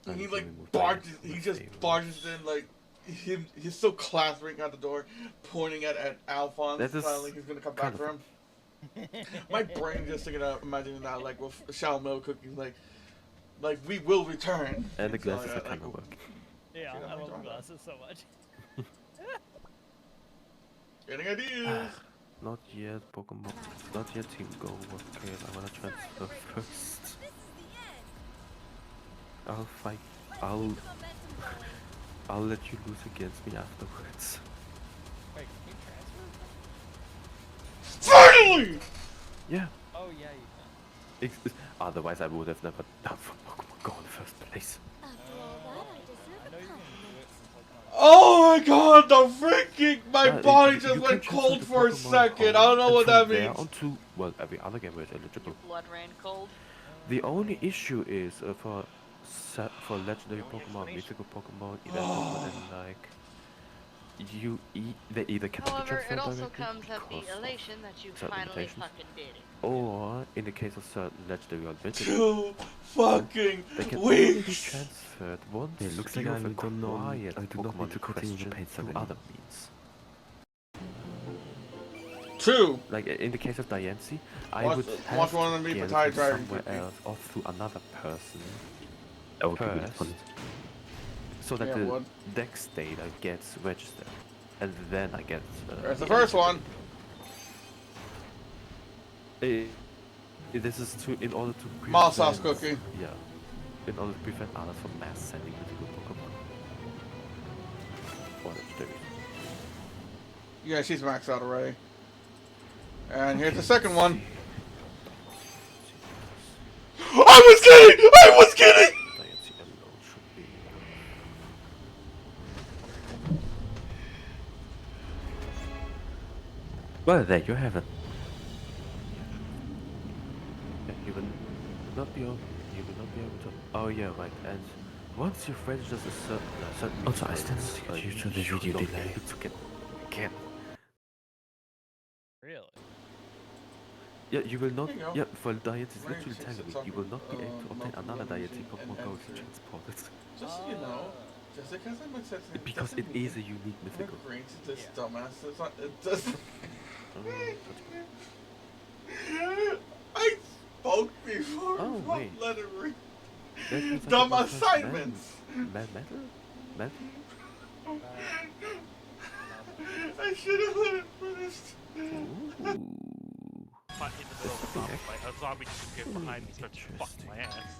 And I'm he like dealing with barges. my He just favorites. barges in like he's still clasping at the door, pointing at Alphonse. That is Finally, he's gonna come back kind for of- him. My brain just thinking of imagining that like with Shao Milk cookies, like we will return. And the Something like glasses are that, kind of like, work. Yeah, See, that I might love the drive that. glasses so much. Getting ideas. Not yet, Pokemon. Not yet, Team Go. Okay, I wanna transfer first. This is the end. I'll fight. Let's I'll keep the momentum going. I'll let you lose against me afterwards. Wait, can you transfer? Finally. Yeah. Oh yeah, you can. Otherwise, I would have never done for Pokemon Go in the first place. After all that, I I deserve know a you can compliment. do it since I can't. Oh my god, the freaking my body You just can went transfer cold the for a Pokemon second. I home don't know and what from that there means. onto, well, every other game where it's Your eligible. blood ran cold. The only issue is for legendary The only Pokemon, explanation. mythical Pokemon, event Pokemon, and like they either cannot be However, transferred it also directly comes at because the of elation that you certain finally limitations, fucking did it. or in the case of certain legendary or mythical, 2 fucking they can only be weeks. transferred once It looks you like have I don't know- acquired I do not Pokemon need to continue the question paid through survey. other means. 2. Like in the case of Diancie, I Watch- would watch have one of to me get it Patai from driving somewhere quickly. else or through another person Okay, good first, point. so that Yeah, the would. dex data gets registered, and then I get. There's the first one. This is in order to prevent. Mild sauce cookie. Yeah, in order to prevent others from mass sending mythical Pokemon. Or legendaries. Yeah, she's maxed out already. And here's the second one. I was kidding! I was kidding! Diancie alone should be. Well, there you have it. Yeah, you will not be able. You will not be able to. Oh yeah, right. And once you've registered a certain. Also, I items, still see you due to the should video not be delay. able to get again. Really? Yeah, you will not. There you go. Yeah, for diet is Right, literally it's- telling it's me you will not be something, able to obtain multiple another levels deity Pokemon and Go if you entry. transport it. Just so you know, just because I'm accepting Because it is a unique mythical. brain to this Yeah. dumbass. It's not, it does. But I spoke before. Oh, What wait. lettering? that means I Dumb can first assignments. Metal? Metal? I should have let it finish. Ooh. But in the middle of the zombie fight, a zombie just gets behind me and starts fucking my ass.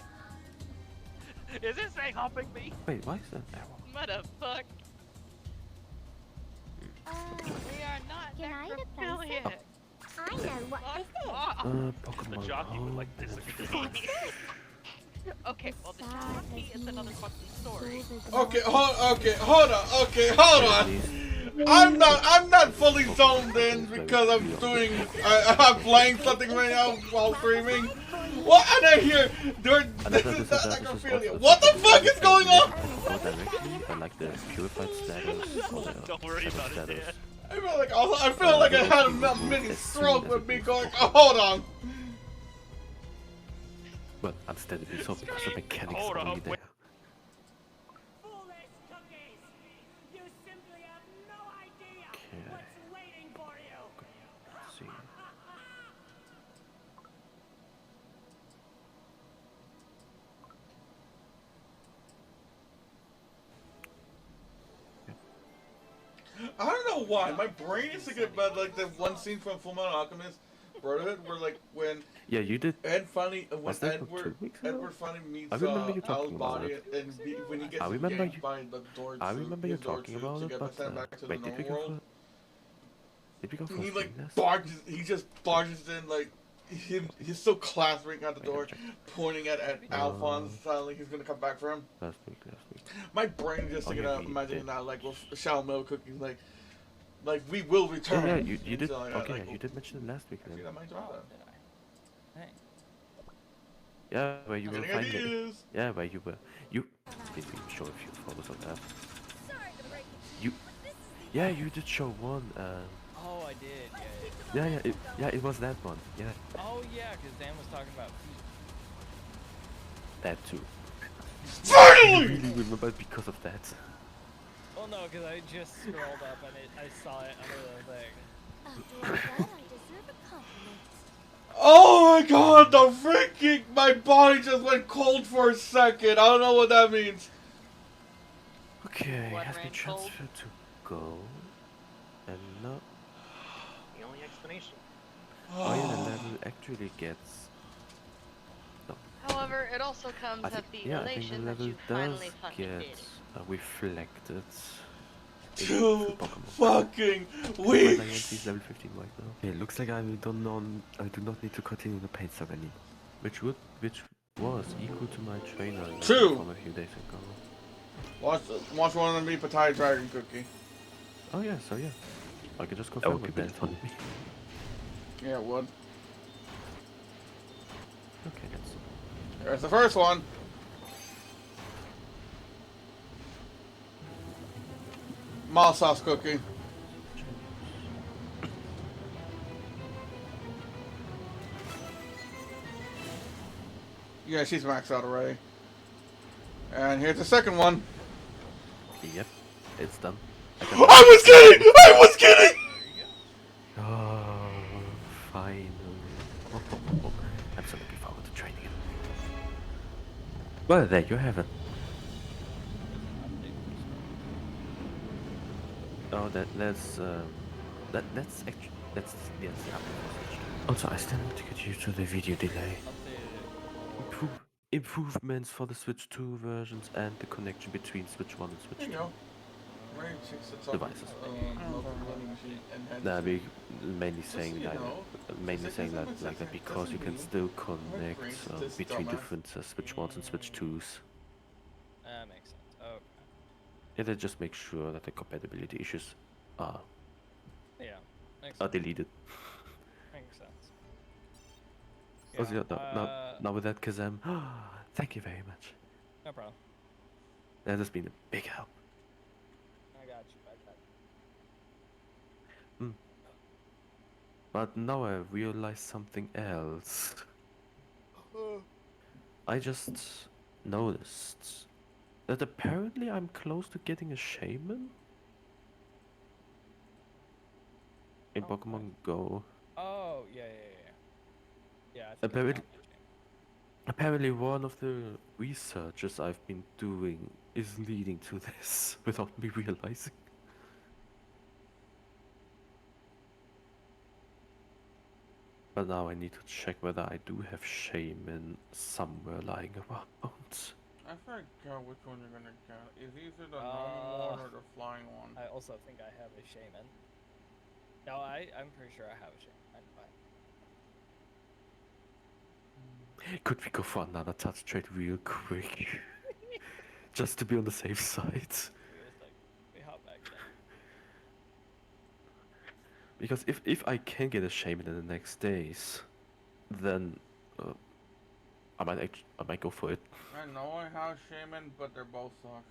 Is this thing helping me? Wait, why is that arrow? What the fuck? We are not Can I advise it? necrophiliac. I know what this is. Fuck off. The Pokemon jockey would Home like and disagree. Okay, well the jockey is another fucking story. Okay, hold on. I'm not fully zoned in because I'm playing something right now while streaming. What? And I hear this is not necrophilia. What the fuck is going on? Go directly, and like the purified status or the Don't worry shadow about it, status. yeah. I feel like I had a mini stroke with me going. Oh, hold on. Well, understandably so because the mechanics Hold are on, only there. wait. Foolish cookies! You simply have no idea Okay. what's waiting for you! Let's see. I don't know why. My brain is thinking about like the one scene from Fullmetal Alchemist Brotherhood where like when Yeah, you did. Ed finally when Was that what, 2 Edward weeks ago? Edward finally meets I remember you Al's talking about body it. and when he gets I remember yanked you- by the door I to remember you his door talking to about it, get but sent back to the wait, did we normal go world. for? Did we go for He like freeness? barges. He just barges in like he's still clasping at the Wait, door, let me pointing at Alphonse. Finally, he's gonna come back for him. Last week. My brain just Oh, thinking yeah, of we imagining did. that like with Shao Milk cookies, like we will return. Yeah, you and did. stuff like that, Okay, like, yeah, you did mention it last week. I Then. think that might drop that. Did I? Hey. Yeah, where you were Getting finally. ideas. Yeah, where you were. You didn't even show a few photos of that. Sorry to break it to You- but this is Yeah, you did show one. Oh, I did. Yeah. It was that one. Yeah, Oh yeah, because Dan was talking about feet. that too. Finally! Really remember it because of that. Well, no, because I just scrolled up and I saw it under the thing. After all that, I deserve a compliment. Oh my god, the freaking... My body just went cold for a second. I don't know what that means. Okay, Blood has been ran cold. transferred to go. And no. The only explanation. Oh yeah, the level actually gets. No, However, it also comes I think with the yeah, I think the elation that level you does finally fucking get did it. reflected in 2 Pokemon. fucking My weeks. Diancie is level 15 right now. Okay, looks like I do not need to continue the paint stuff anymore. Which was equal to my trainer level 2. from a few days ago. Watch one of me Patai Dragon Cookie. Oh yeah, so yeah. I can just confirm what Dan told me. Yeah, it would. Okay, that's There's the first one. Mild sauce cookie. Yeah, she's maxed out already. And here's the second one. Yep, it's done. I was kidding! I was kidding! Oh, finally. I'm so looking forward to training it. Well, there you have it. Oh, that's actually that's the update. Also, I still need to get used to the video delay. Improvements for the Switch 2 versions and the connection between Switch 1 and Switch 2. Devices. Nah, mainly saying that, like that because you can still connect between different Switch 1s and Switch 2s. That makes sense. Okay. Yeah, that just makes sure that the compatibility issues are Yeah. Makes are sense. deleted. Makes sense. Also, yeah, now with that, Kazam, thank you very much. No problem. That has been a big help. I got you. But now I realize something else. I just noticed that apparently I'm close to getting a shaman in Pokemon Go. Oh, yeah. Yeah, I think Apparently, apparently one of the researches I've been doing is leading to this without me realizing. But now I need to check whether I do have shaman somewhere lying around. I forgot which one you're gonna get. Is either the normal one or the flying one? I also think I have a shaman. No, I'm pretty sure I have a shaman. Could we go for another touch trade real quick? Just to be on the safe side. We hop back in. Because if I can get a shaman in the next days, then I might go for it. I know I have shaman, but they're both suck.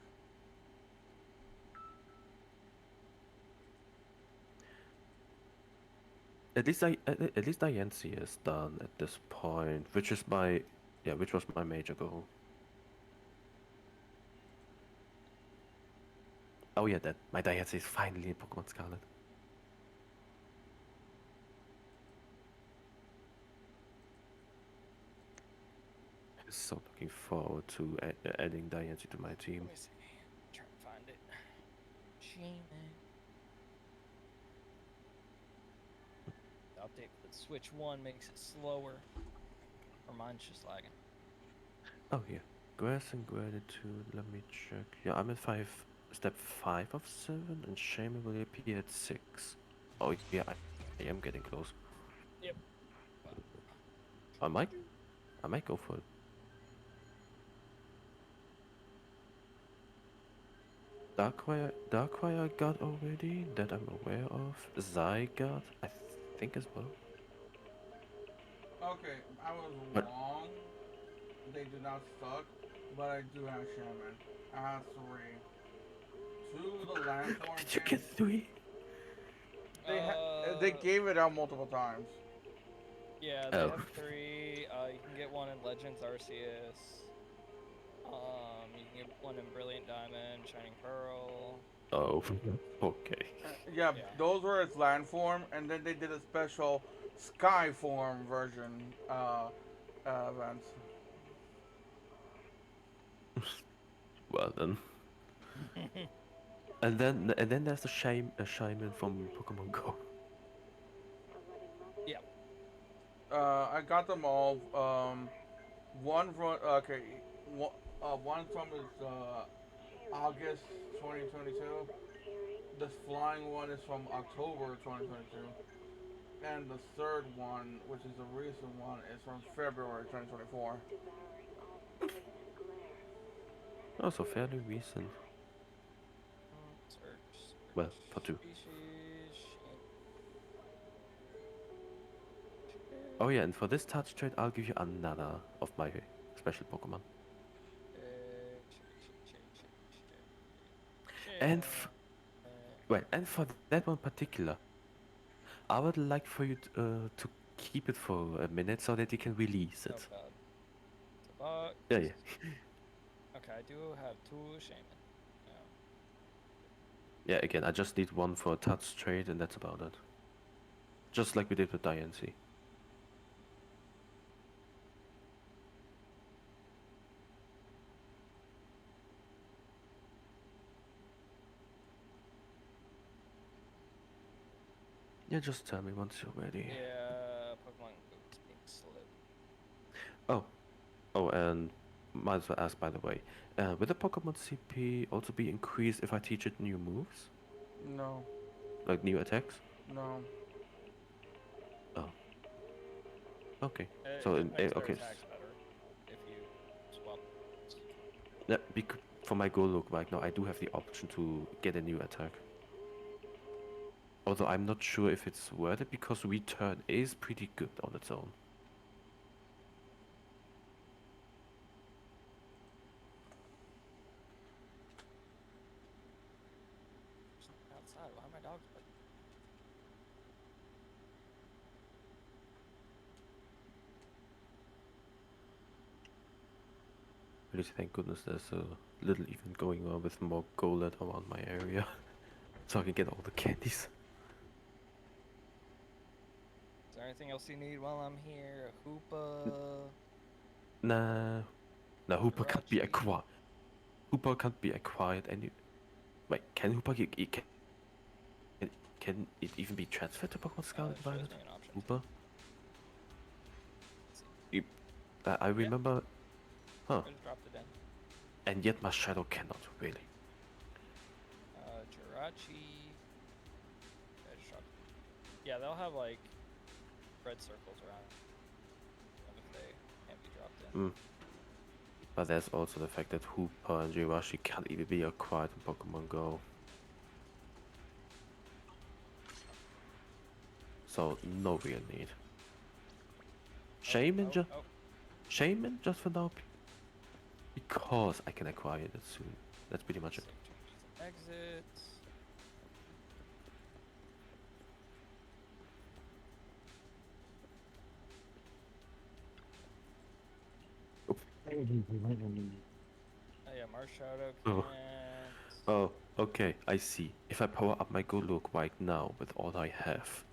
At least Diancie is done at this point, which was my major goal. Oh yeah, that my Diancie is finally in Pokemon Scarlet. So looking forward to adding Diancie to my team. Let me see. Try to find it. Shaman. The update for the Switch 1 makes it slower. Or mine's just lagging. Oh yeah, grass and gratitude. Let me check. Yeah, I'm at step 5 of 7, and shaman will appear at 6. Oh yeah, I am getting close. Yep. I might go for it. Darkrai I got already, that I'm aware of. Zygarde, I think as well. Okay, I was But- wrong. They do not suck, but I do have shaman. I have 3. to the land form Did you game, get 3? they gave it out multiple times. Yeah, they Oh. have 3. You can get one in Legends Arceus. You can get one in Brilliant Diamond, Shining Pearl. Oh. Okay. Yeah, Yeah. those were its land form, and then they did a special sky form version event. Well then. And then there's the shaman from Pokemon Go. Yeah. I got them all. One from one, one from is August 2022. This flying one is from October 2022, and the third one, which is the recent one, is from February 2024. Also fairly recent. Search. Well, for 2. Species. Oh yeah, and for this touch trade, I'll give you another of my special Pokemon. And well, and for that one particular, I would like for you to keep it for a minute so that you can release Oh it. god. It's a box. Yeah, yeah. Okay, I do have 2 shaman. Yeah, again, I just need one for a touch trade, and that's about it. Just like we did with Diancie. Yeah, just tell me once you're ready. Yeah, Pokemon Go's being slow. Oh, oh, and might as well ask, by the way, will the Pokemon CP also be increased if I teach it new moves? No, Like new attacks? no. Oh. Okay. It So, just makes their okay. attacks better if you swap. Yeah, for my goal look right now, I do have the option to get a new attack. Although I'm not sure if it's worth it because return is pretty good on its own. Outside, why are my dogs barking? Really, thank goodness there's a little event going on with more Golett around my area. So I can get all the candies. Is there anything else you need while I'm here? A Hoopa? Nah. Nah, Hooper can't be Jirachi? acquired. Hooper can't be acquired any... Wait, can Hooper can it even be transferred to Pokemon It Scarlet shows Violet? me an option. Hooper? Let's see. I remember... Huh. I just dropped it in. And yet my shadow cannot, really. Jirachi. I just dropped it. Yeah, they'll have like red circles around them if they can't be dropped in. But there's also the fact that Hooper and Jirachi can't even be acquired in Pokemon Go. So, no real need. Shaman, Shaman just for now, because I can acquire it soon. That's pretty much it. Save changes and exit. Oh yeah, Marshadow Oh. can't. Oh, okay, I see. If I power up my Golok right now with all I have,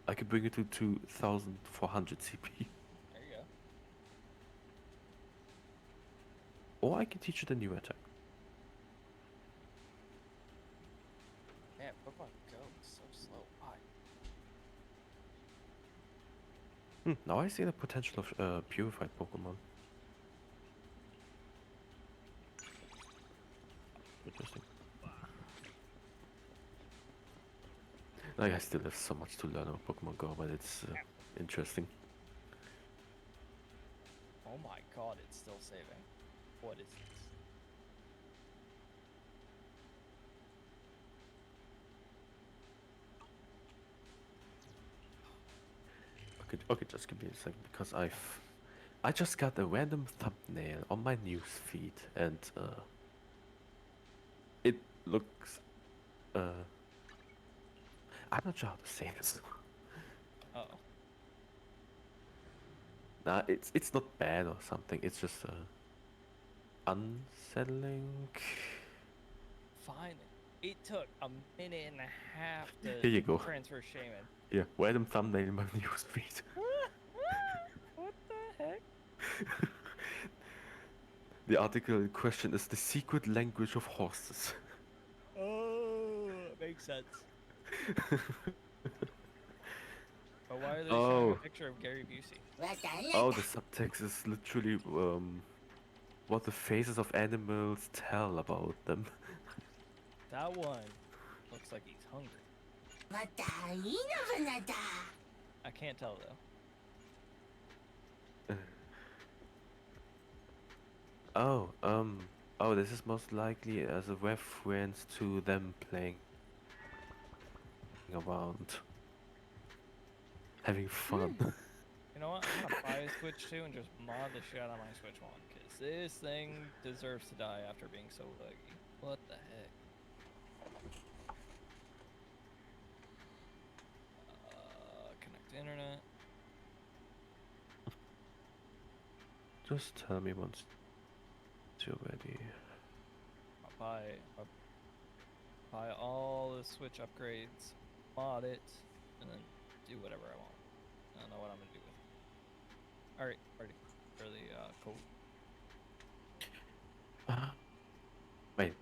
I can bring it to 2400 CP. There you go. Or I can teach it a new attack. Man, Pokemon Go is so slow. Why? Now I see the potential of purified Pokemon. Interesting. Like, I still have so much to learn on Pokemon Go, but it's interesting. Oh my god, it's still saving. What is this? Okay, just give me a second because I just got a random thumbnail on my news feed and it looks. I'm not sure how to say this. Oh. Nah, it's not bad or something. It's just unsettling. Fine. It took a minute and a half to Here you go. transfer Shaman. Yeah, random thumbnail in my newsfeed. What the heck? The article in question is the secret language of horses. Oh, it makes sense. But why are they showing Oh. a picture of Gary Busey? Oh, the subtext is literally what the faces of animals tell about them. That one looks like he's hungry. I can't tell though. Oh, oh, this is most likely as a reference to them playing around, having fun. You know what? I'm gonna buy a Switch 2 and just mod the shit out of my Switch 1, because this thing deserves to die after being so laggy. What the heck? Connect to internet. Just tell me once you're ready. I'll buy all the Switch upgrades, mod it, and then do whatever I want. I don't know what I'm gonna do with it. Alright, ready for the code. Wait,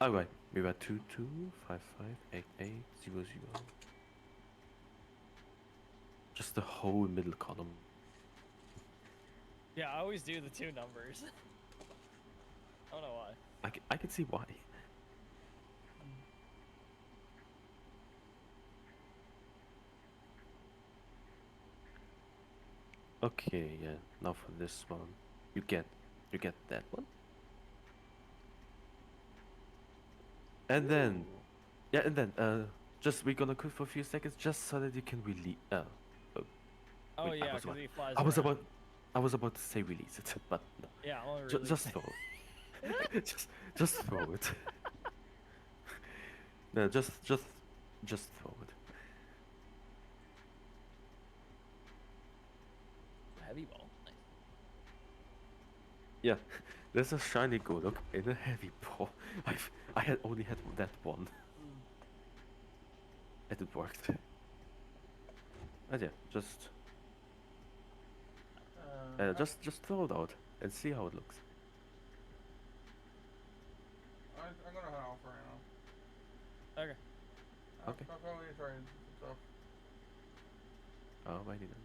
oh wait, we were 22558880. Just the whole middle column. Yeah, I always do the two numbers. I don't know why. I can see why. Okay, yeah. Now for this one, you get that one, and then yeah, and then just we're gonna quit for a few seconds just so that you can release. Oh wait, yeah, because he flies I was around. I was about to say release it, but no. Yeah, I want to release Just it. throw it. just throw it. No, just throw it. Heavy ball. Nice. Yeah, there's a shiny Golok in a heavy ball. I had only had that one. And it worked. And yeah, just just throw it out and see how it looks. I'm gonna head off right now. Okay. Okay. I'll probably try and stuff. Alrighty then.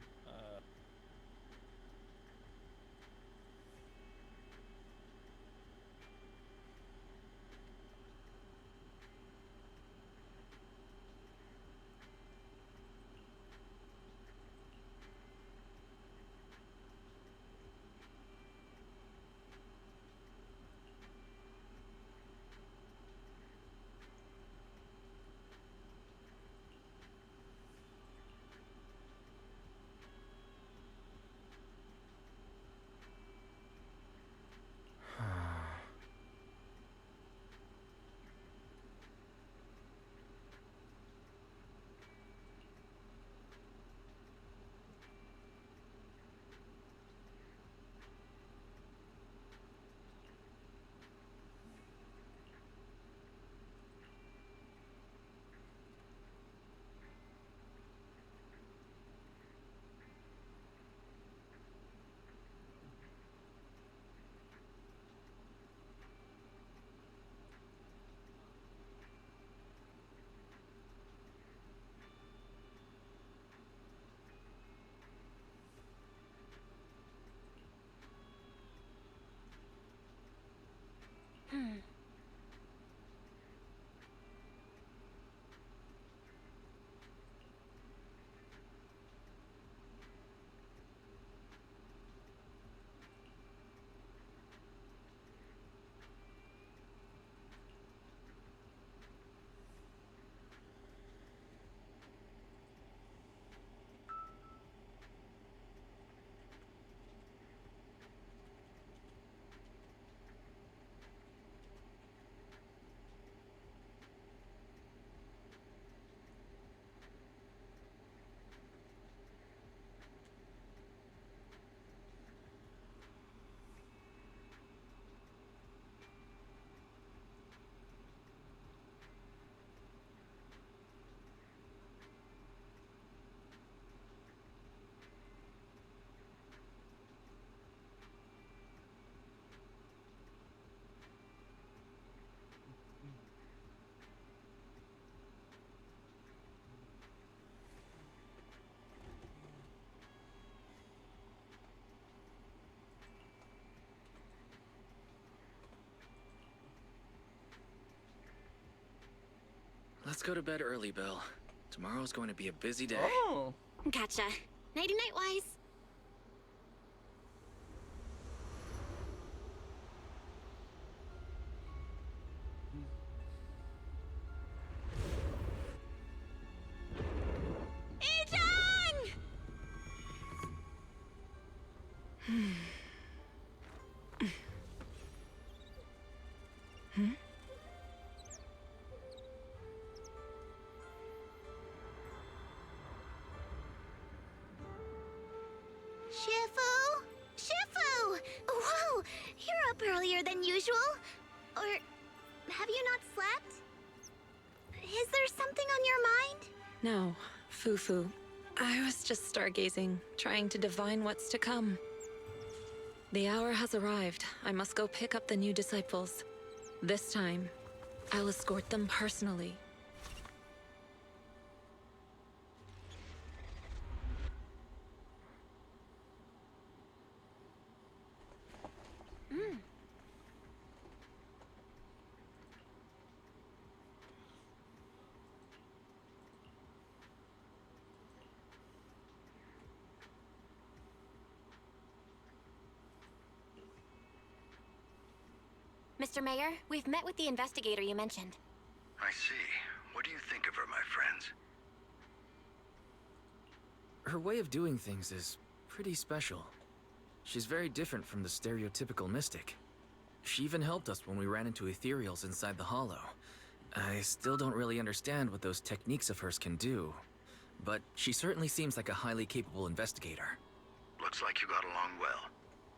Let's go to bed early, Bill. Tomorrow's going to be a busy day. Oh. Gotcha. Nighty-night, Wise. Ijang! Shifu? Shifu! Whoa! You're up earlier than usual. Or have you not slept? Is there something on your mind? No, Fufu. I was just stargazing, trying to divine what's to come. The hour has arrived. I must go pick up the new disciples. This time, I'll escort them personally. Mr. Mayor, we've met with the investigator you mentioned. I see. What do you think of her, my friends? Her way of doing things is pretty special. She's very different from the stereotypical mystic. She even helped us when we ran into ethereals inside the Hollow. I still don't really understand what those techniques of hers can do, but she certainly seems like a highly capable investigator. Looks like you got along well.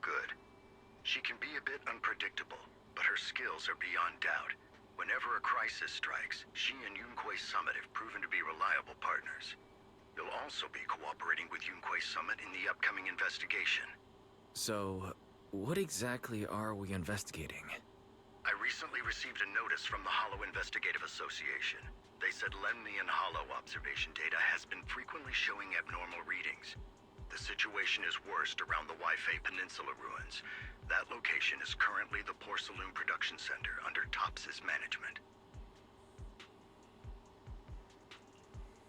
Good. She can be a bit unpredictable, but her skills are beyond doubt. Whenever a crisis strikes, she and Yunquei Summit have proven to be reliable partners. You'll also be cooperating with Yunquei Summit in the upcoming investigation. So, what exactly are we investigating? I recently received a notice from the Hollow Investigative Association. They said Lemnian Hollow observation data has been frequently showing abnormal readings. The situation is worst around the Waifei Peninsula ruins. That location is currently the Porcelain Production Center under Tops's management.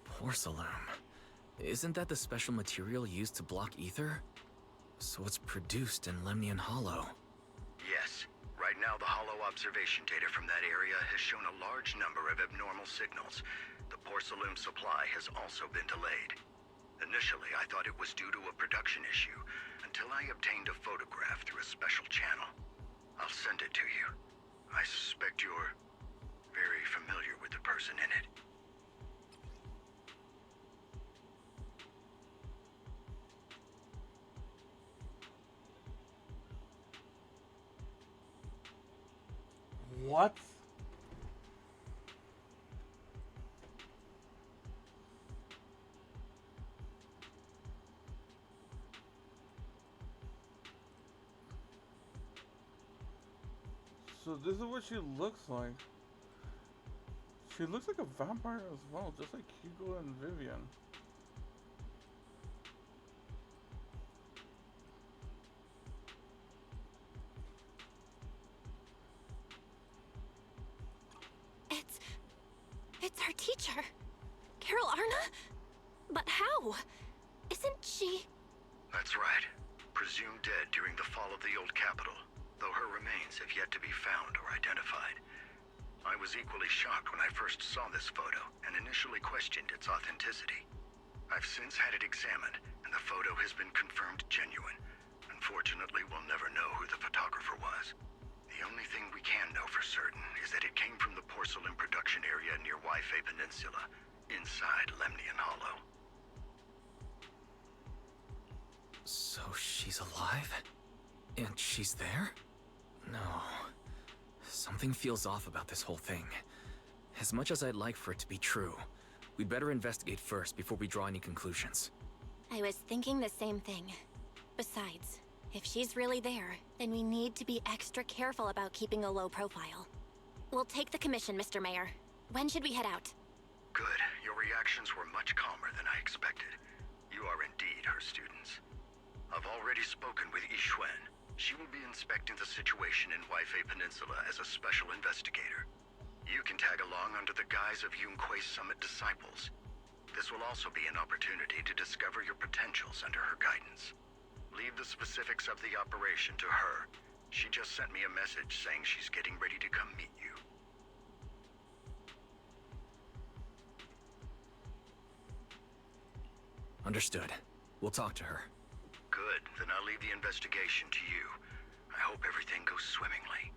Porcelain? Isn't that the special material used to block ether? So it's produced in Lemnian Hollow. Yes. Right now, the Hollow observation data from that area has shown a large number of abnormal signals. The porcelain supply has also been delayed. Initially, I thought it was due to a production issue, until I obtained a photograph through a special channel. I'll send it to you. I suspect you're very familiar with the person in it. What? So this is what she looks like. She looks like a vampire as well, just like Hugo and Vivian. It's our teacher. Carol Arna? But how? Isn't she... That's right. Presumed dead during the fall of the old capital, though her remains have yet to be found or identified. I was equally shocked when I first saw this photo and initially questioned its authenticity. I've since had it examined, and the photo has been confirmed genuine. Unfortunately, we'll never know who the photographer was. The only thing we can know for certain is that it came from the porcelain production area near Waifei Peninsula, inside Lemnian Hollow. So she's alive? And she's there? No. Something feels off about this whole thing. As much as I'd like for it to be true, we'd better investigate first before we draw any conclusions. I was thinking the same thing. Besides, if she's really there, then we need to be extra careful about keeping a low profile. We'll take the commission, Mr. Mayor. When should we head out? Good. Your reactions were much calmer than I expected. You are indeed her students. I've already spoken with Yixuan. She will be inspecting the situation in Waifei Peninsula as a special investigator. You can tag along under the guise of Yunque's Summit disciples. This will also be an opportunity to discover your potentials under her guidance. Leave the specifics of the operation to her. She just sent me a message saying she's getting ready to come meet you. Understood. We'll talk to her. Good, then I'll leave the investigation to you. I hope everything goes swimmingly.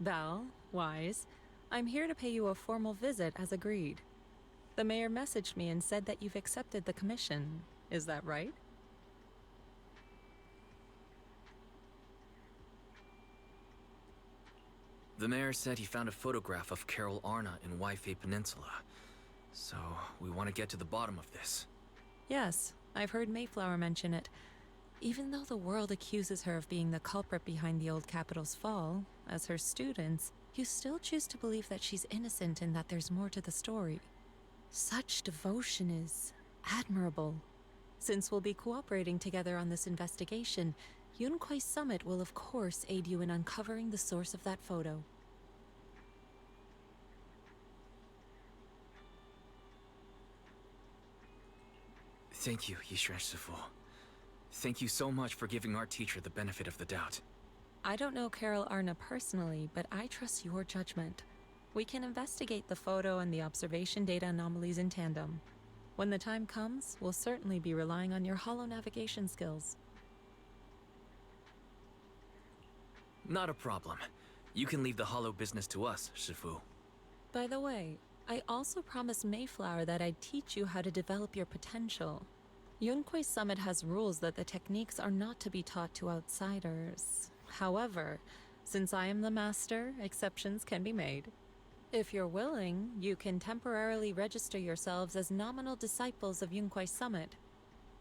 Val, Wise, I'm here to pay you a formal visit as agreed. The mayor messaged me and said that you've accepted the commission. Is that right? The mayor said he found a photograph of Carol Arna in Waifei Peninsula. So, we want to get to the bottom of this. Yes, I've heard Mayflower mention it. Even though the world accuses her of being the culprit behind the old capital's fall, as her students, you still choose to believe that she's innocent and that there's more to the story. Such devotion is admirable. Since we'll be cooperating together on this investigation, Yunquei Summit will of course aid you in uncovering the source of that photo. Thank you, Yishuan Shifu. Thank you so much for giving our teacher the benefit of the doubt. I don't know Carol Arna personally, but I trust your judgment. We can investigate the photo and the observation data anomalies in tandem. When the time comes, we'll certainly be relying on your holo navigation skills. Not a problem. You can leave the hollow business to us, Shifu. By the way, I also promised Mayflower that I'd teach you how to develop your potential. Yunquei Summit has rules that the techniques are not to be taught to outsiders. However, since I am the master, exceptions can be made. If you're willing, you can temporarily register yourselves as nominal disciples of Yunquei Summit.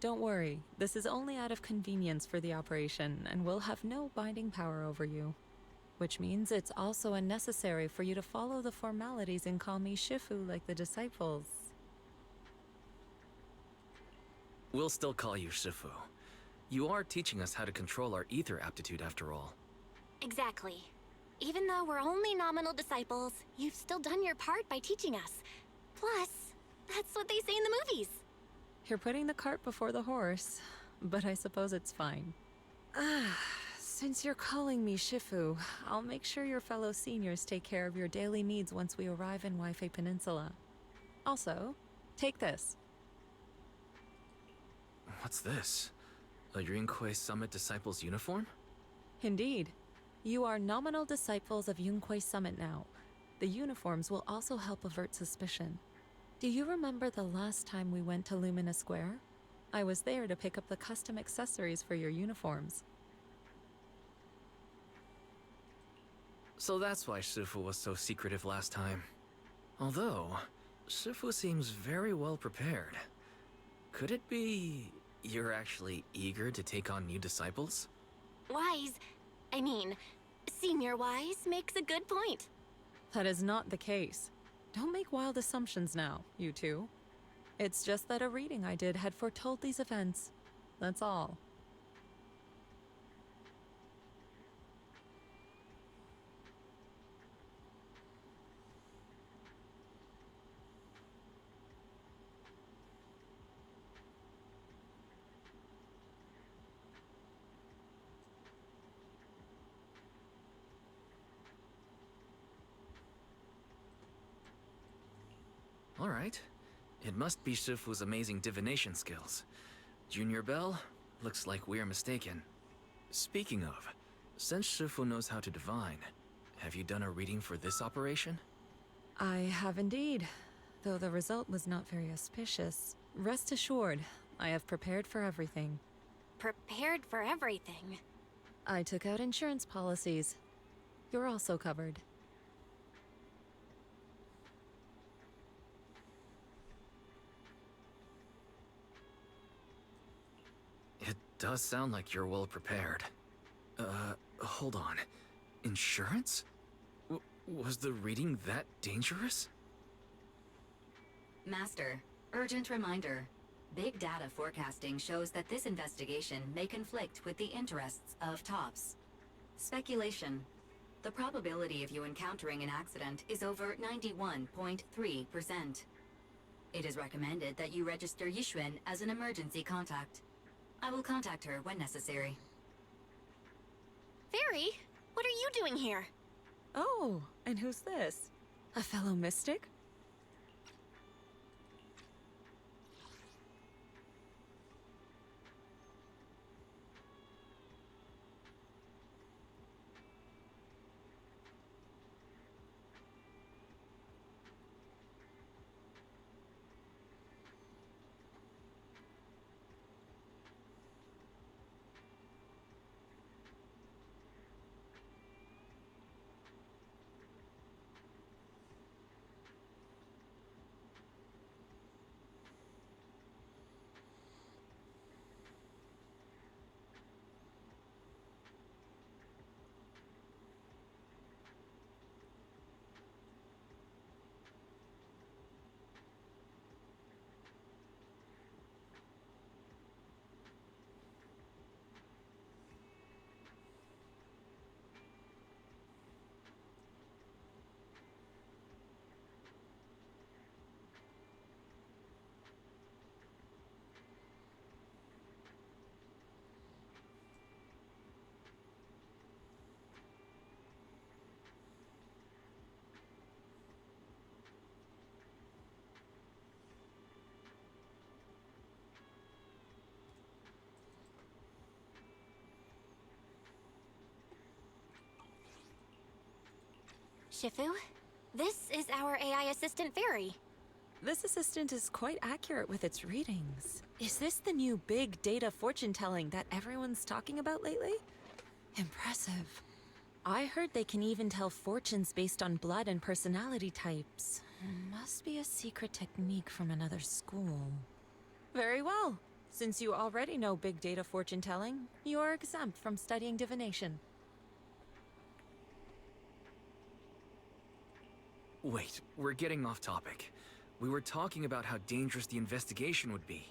Don't worry, this is only out of convenience for the operation and will have no binding power over you. Which means it's also unnecessary for you to follow the formalities and call me Shifu like the disciples. We'll still call you Shifu. You are teaching us how to control our ether aptitude after all. Exactly. Even though we're only nominal disciples, you've still done your part by teaching us. Plus, that's what they say in the movies. You're putting the cart before the horse, but I suppose it's fine. Since you're calling me Shifu, I'll make sure your fellow seniors take care of your daily needs once we arrive in Waifei Peninsula. Also, take this. What's this? A Yunquei Summit Disciples uniform? Indeed. You are nominal disciples of Yunquei Summit now. The uniforms will also help avert suspicion. Do you remember the last time we went to Lumina Square? I was there to pick up the custom accessories for your uniforms. So that's why Shifu was so secretive last time. Although, Shifu seems very well prepared. Could it be you're actually eager to take on new disciples? Senior Wise makes a good point. That is not the case. Don't make wild assumptions now, you two. It's just that a reading I did had foretold these events. That's all. Alright. It must be Shifu's amazing divination skills. Junior Bell, looks like we're mistaken. Speaking of, since Shifu knows how to divine, have you done a reading for this operation? I have indeed, though the result was not very auspicious. Rest assured, I have prepared for everything. Prepared for everything. I took out insurance policies. You're also covered. It does sound like you're well prepared. Hold on. Insurance? Was the reading that dangerous? Master, urgent reminder. Big data forecasting shows that this investigation may conflict with the interests of TOPS. Speculation. The probability of you encountering an accident is over 91.3%. It is recommended that you register Yixuan as an emergency contact. I will contact her when necessary. Fairy, what are you doing here? Oh, and who's this? A fellow mystic? Shifu, this is our AI assistant Fairy. This assistant is quite accurate with its readings. Is this the new big data fortune telling that everyone's talking about lately? Impressive. I heard they can even tell fortunes based on blood and personality types. Must be a secret technique from another school. Very well. Since you already know big data fortune telling, you are exempt from studying divination. Wait, we're getting off topic. We were talking about how dangerous the investigation would be.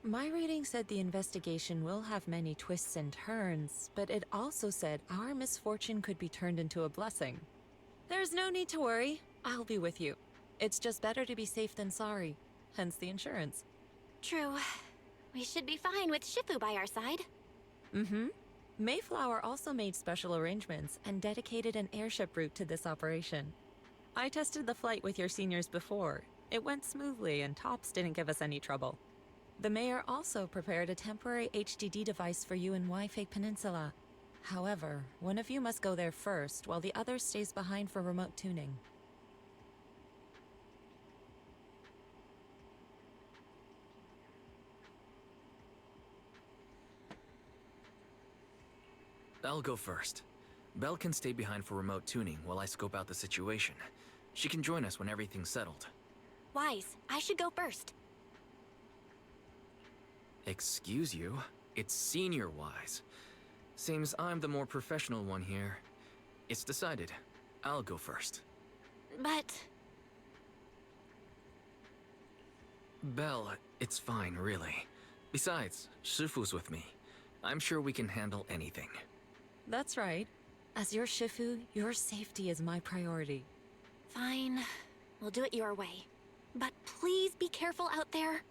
My reading said the investigation will have many twists and turns, but it also said our misfortune could be turned into a blessing. There's no need to worry. I'll be with you. It's just better to be safe than sorry, hence the insurance. True. We should be fine with Shifu by our side. Mm-hmm. Mayflower also made special arrangements and dedicated an airship route to this operation. I tested the flight with your seniors before. It went smoothly and TOPS didn't give us any trouble. The mayor also prepared a temporary HDD device for you in Wi-Fi Peninsula. However, one of you must go there first, while the other stays behind for remote tuning. I'll go first. Belle can stay behind for remote tuning while I scope out the situation. She can join us when everything's settled. Wise, I should go first. Excuse you? It's Senior Wise. Seems I'm the more professional one here. It's decided. I'll go first. But... Belle, it's fine, really. Besides, Shifu's with me. I'm sure we can handle anything. That's right. As your Shifu, your safety is my priority. Fine. We'll do it your way. But please be careful out there.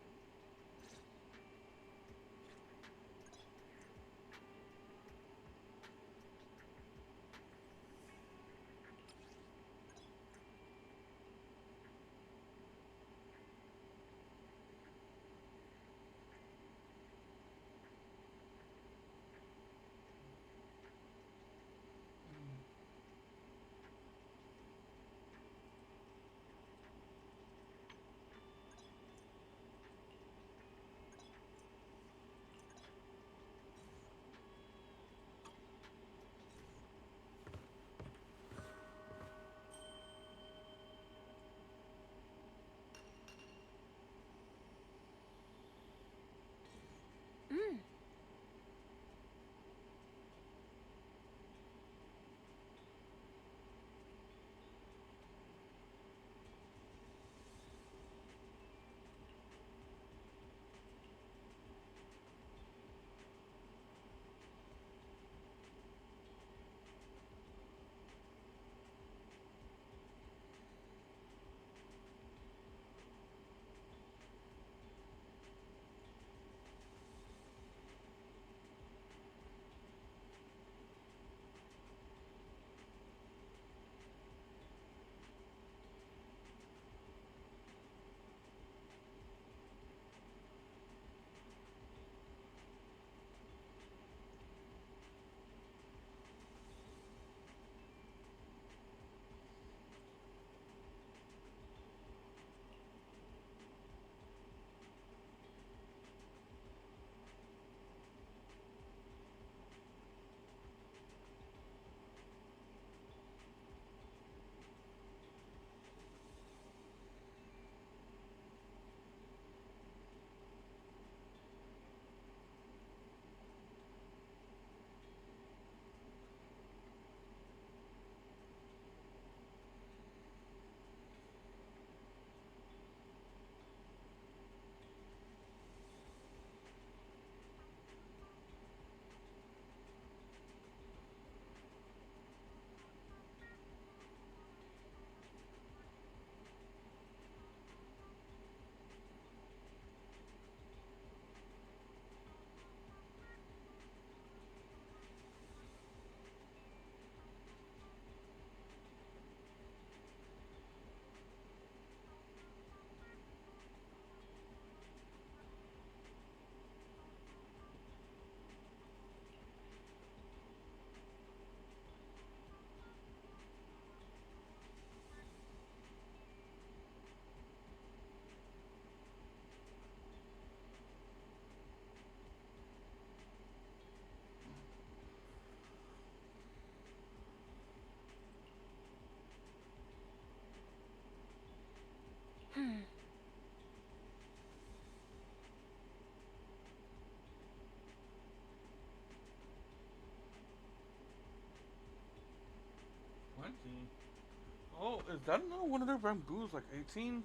Is that another one of their bamboos like 18?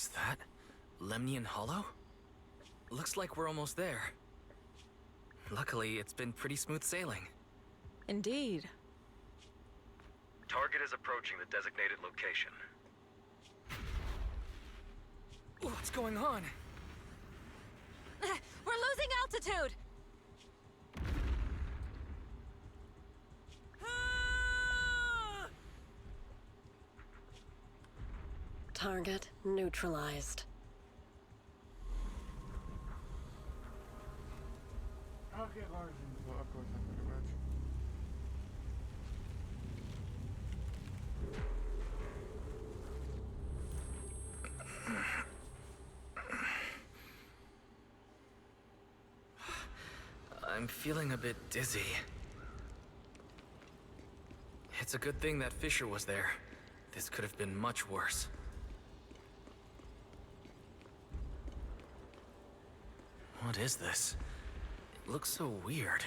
Is that Lemnian Hollow? Looks like we're almost there. Luckily, it's been pretty smooth sailing. Indeed. Target is approaching the designated location. What's going on? We're losing altitude! Target neutralized. Okay, Larson. Well, of course, I'm pretty much. I'm feeling a bit dizzy. It's a good thing that Fisher was there. This could have been much worse. What is this? It looks so weird.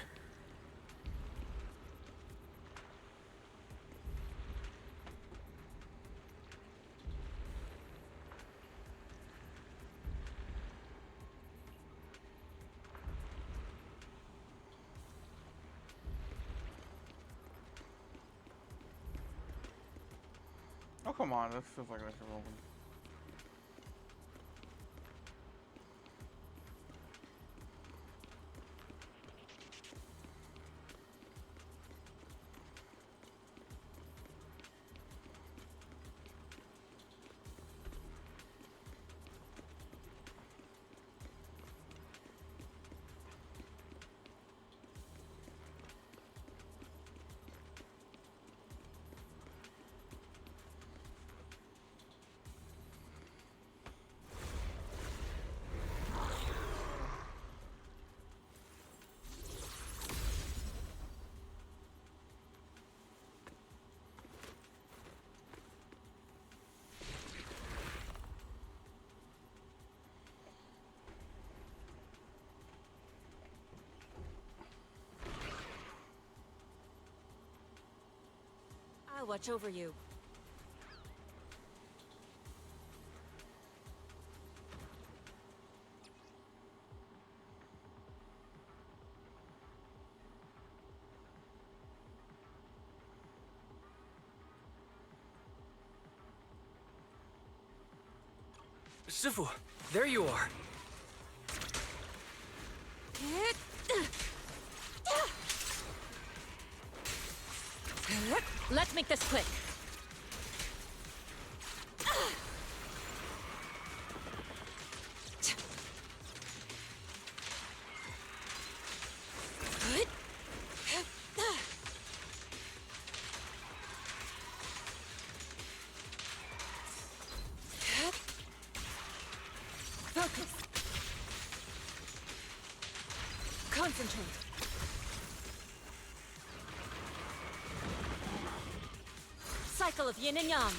Oh, come on. This feels like I should open. I'll watch over you. Shifu, there you are. Let's make this quick. Focus. Concentrate. Cycle of yin and yang.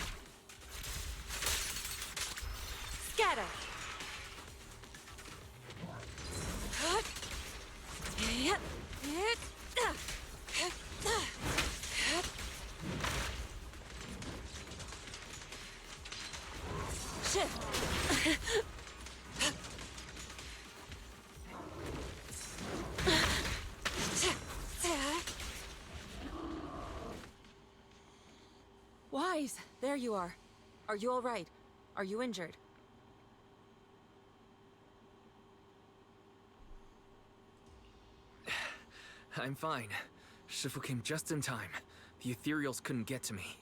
Scatter. Shift. Wise, there you are. Are you all right? Are you injured? I'm fine. Shifu came just in time. The ethereals couldn't get to me.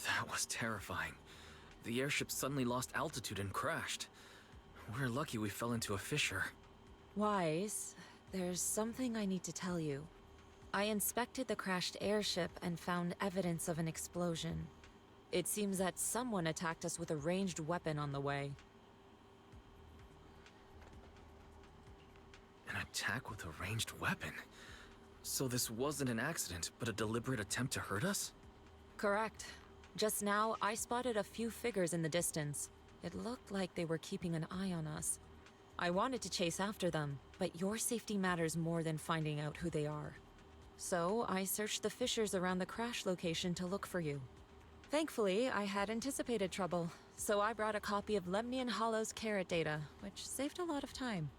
That was terrifying. The airship suddenly lost altitude and crashed. We're lucky we fell into a fissure. Wise, there's something I need to tell you. I inspected the crashed airship and found evidence of an explosion. It seems that someone attacked us with a ranged weapon on the way. An attack with a ranged weapon? So this wasn't an accident, but a deliberate attempt to hurt us? Correct. Just now, I spotted a few figures in the distance. It looked like they were keeping an eye on us. I wanted to chase after them, but your safety matters more than finding out who they are. So, I searched the fissures around the crash location to look for you. Thankfully, I had anticipated trouble, so I brought a copy of Lemnian Hollow's carrot data, which saved a lot of time.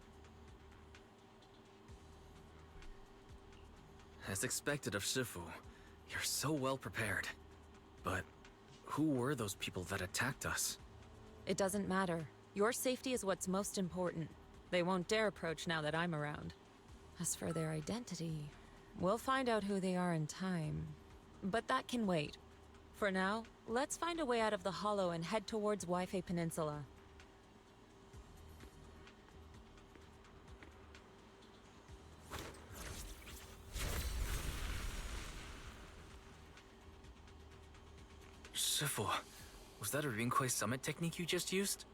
As expected of Shifu, you're so well prepared. But who were those people that attacked us? It doesn't matter. Your safety is what's most important. They won't dare approach now that I'm around. As for their identity, we'll find out who they are in time. But that can wait. For now, let's find a way out of the Hollow and head towards Waifei Peninsula. Shifu, was that a Rinkwei summit technique you just used?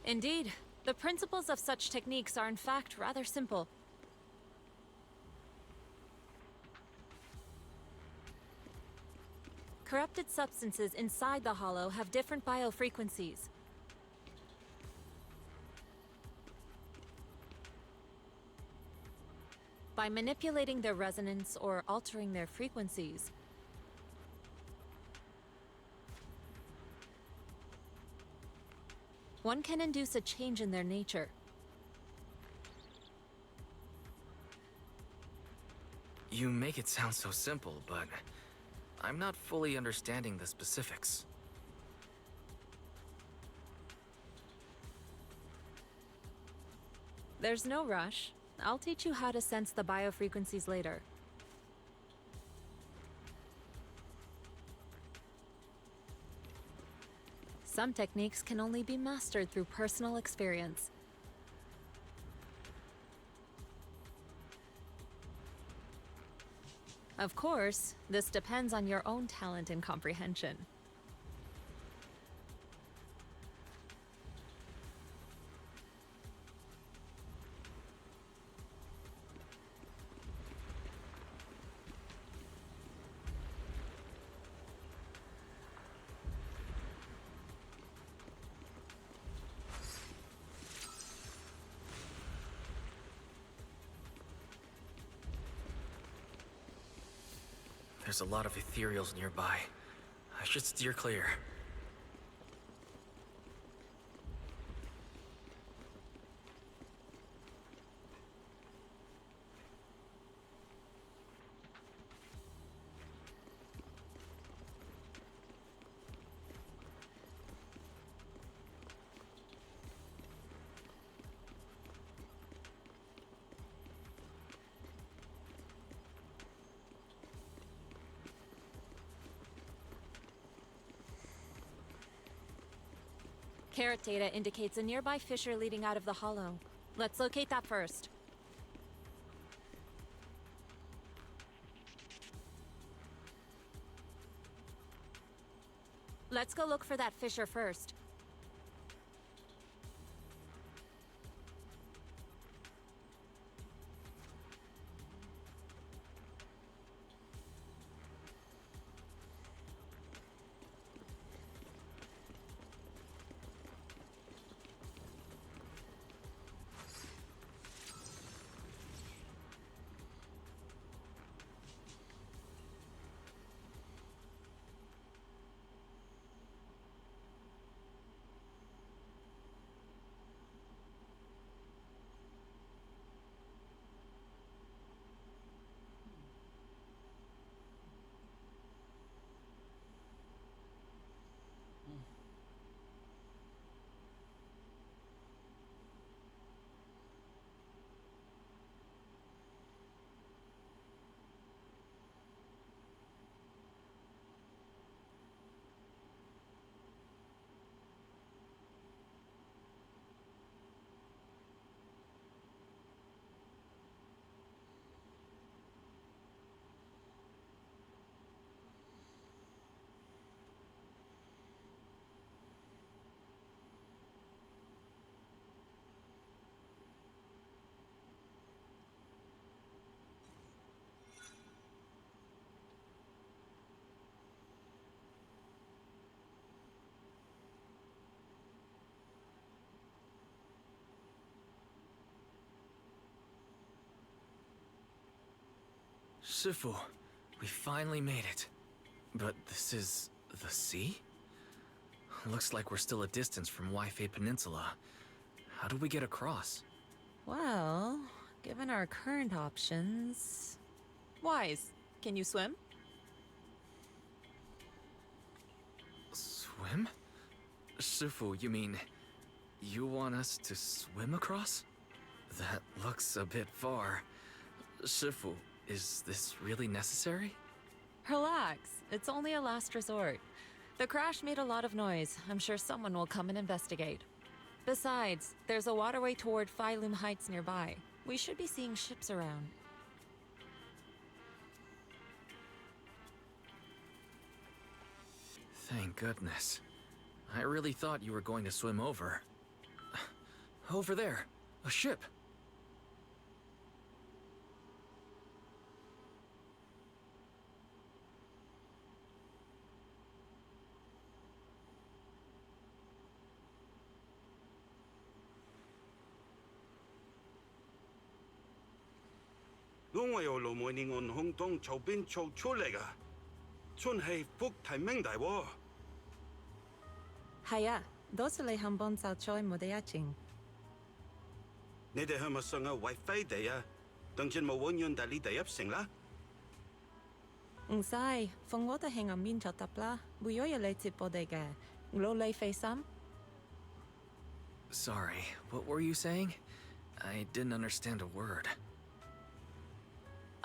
Indeed. The principles of such techniques are in fact rather simple. Corrupted substances inside the Hollow have different biofrequencies. By manipulating their resonance or altering their frequencies, one can induce a change in their nature. You make it sound so simple, but I'm not fully understanding the specifics. There's no rush. I'll teach you how to sense the biofrequencies later. Some techniques can only be mastered through personal experience. Of course, this depends on your own talent and comprehension. There's a lot of ethereals nearby. I should steer clear. Carrot data indicates a nearby fissure leading out of the Hollow. Let's locate that first. Let's go look for that fissure first. Shifu, we finally made it. But this is the sea? Looks like we're still a distance from Waifei Peninsula. How do we get across? Well, given our current options... Wise, can you swim? Swim? Shifu, you mean... you want us to swim across? That looks a bit far. Shifu, is this really necessary? Relax, it's only a last resort. The crash made a lot of noise. I'm sure someone will come and investigate. Besides, there's a waterway toward Phylum Heights nearby. We should be seeing ships around. Thank goodness. I really thought you were going to swim over. Over there, a ship. Haya, dosele hambon sao choi modeyaching. Sai, fongota henga min chatapla, buyoya le tipodega. Glo le fe sam? Sorry, what were you saying? I didn't understand a word.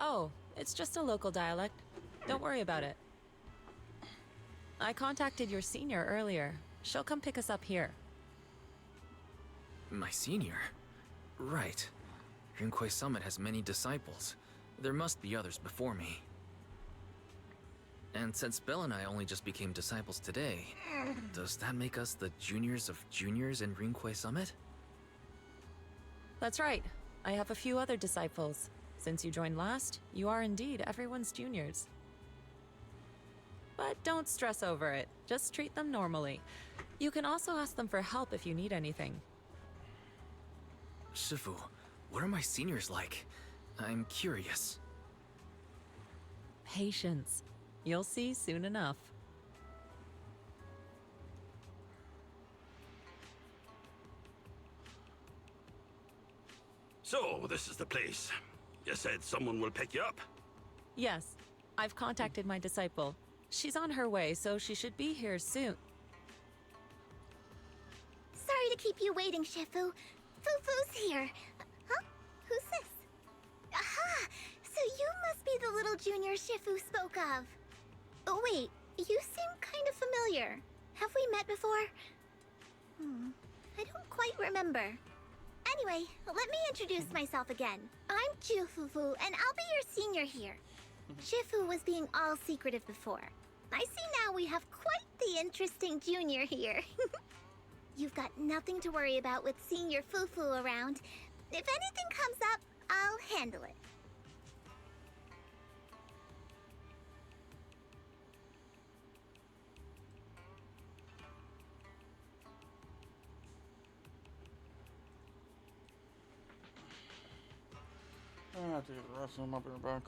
Oh, it's just a local dialect. Don't worry about it. I contacted your senior earlier. She'll come pick us up here. My senior? Right. Rinkwei Summit has many disciples. There must be others before me. And since Belle and I only just became disciples today, does that make us the juniors of juniors in Rinkwei Summit? That's right. I have a few other disciples. Since you joined last, you are indeed everyone's juniors. But don't stress over it. Just treat them normally. You can also ask them for help if you need anything. Shifu, what are my seniors like? I'm curious. Patience. You'll see soon enough. So, this is the place. You said someone will pick you up? Yes, I've contacted my disciple. She's on her way, so she should be here soon. Sorry to keep you waiting, Shifu. Fufu's here. Huh? Who's this? Aha! So you must be the little junior Shifu spoke of. Oh, wait. You seem kind of familiar. Have we met before? I don't quite remember. Anyway, let me introduce myself again. I'm Fufu, and I'll be your senior here. Shifu was being all secretive before. I see now we have quite the interesting junior here. You've got nothing to worry about with senior Fufu around. If anything comes up, I'll handle it. I have to get the rest of them up in the back.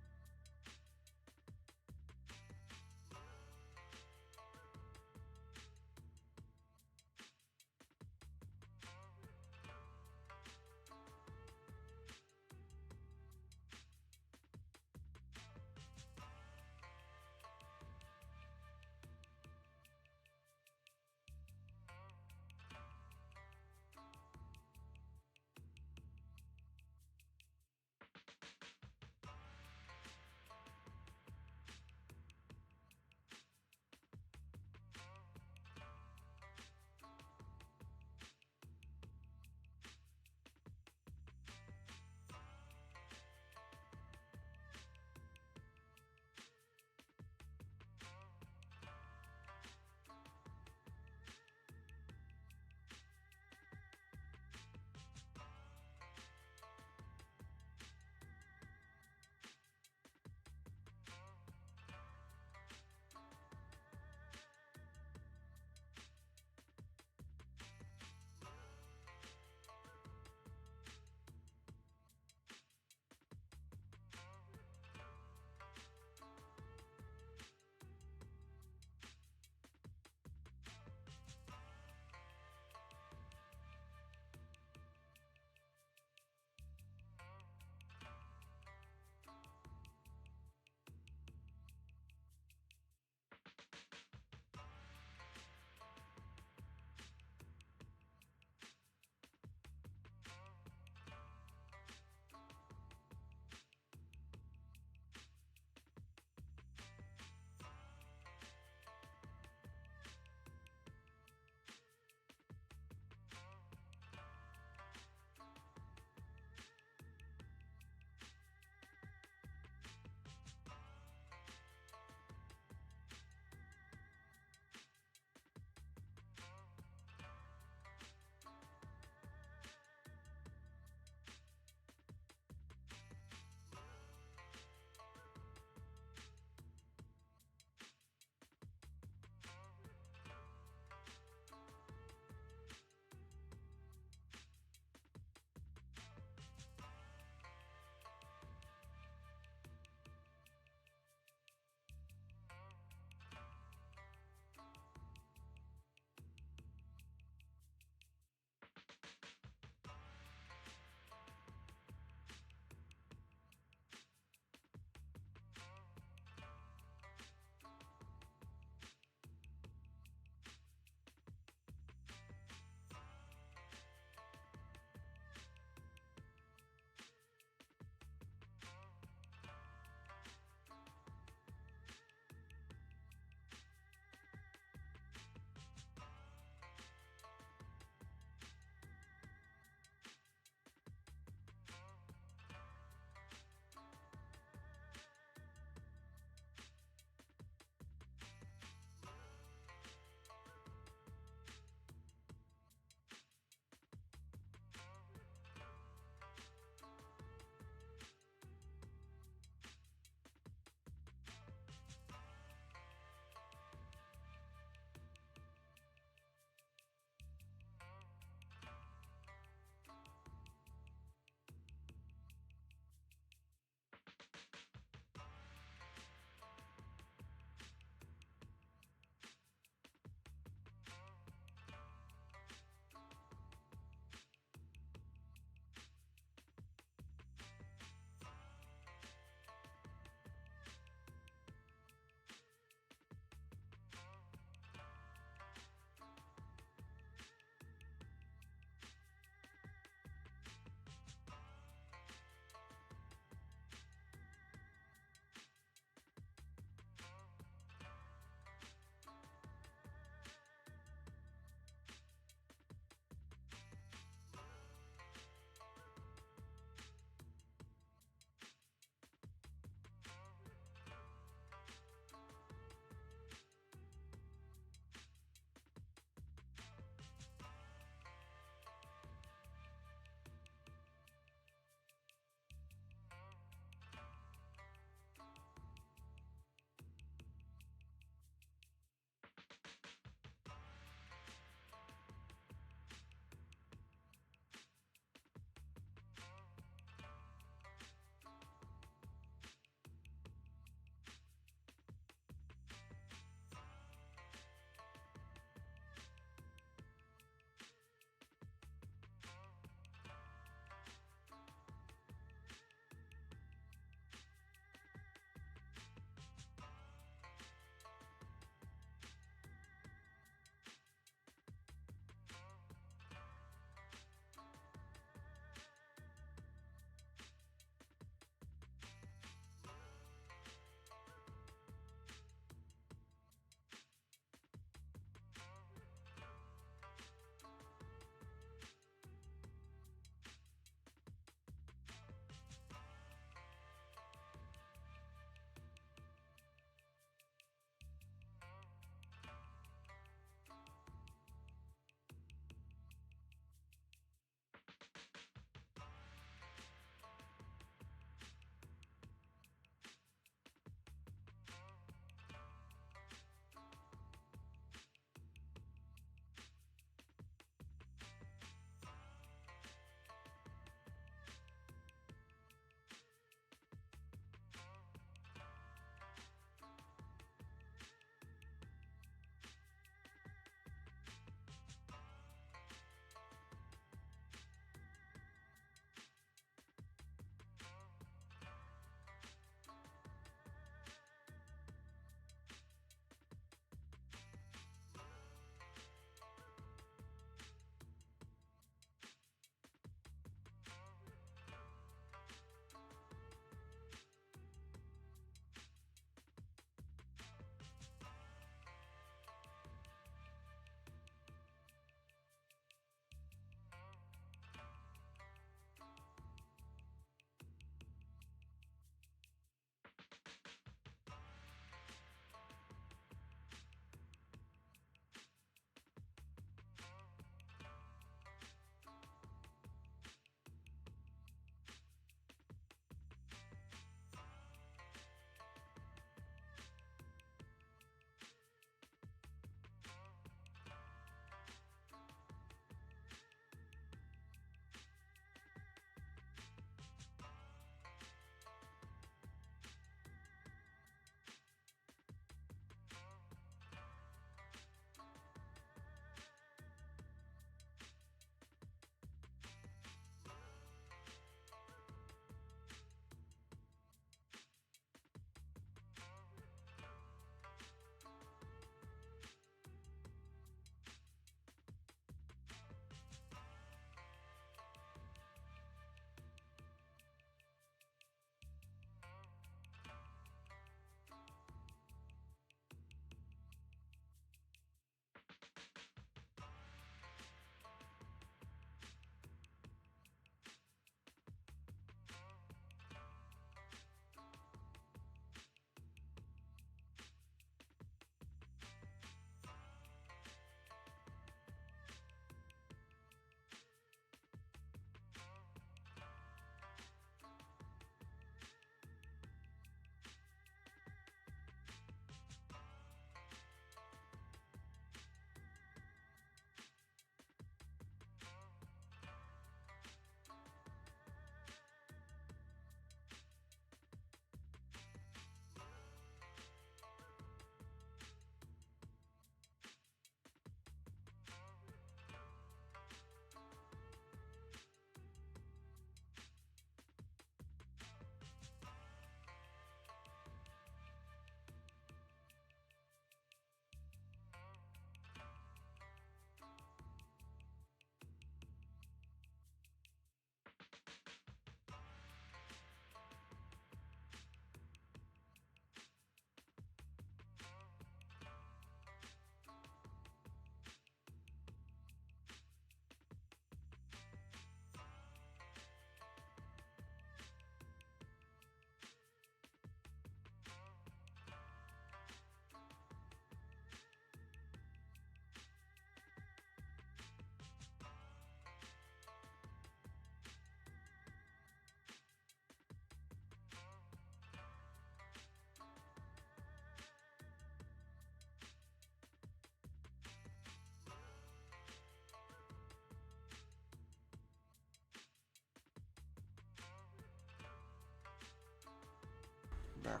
back.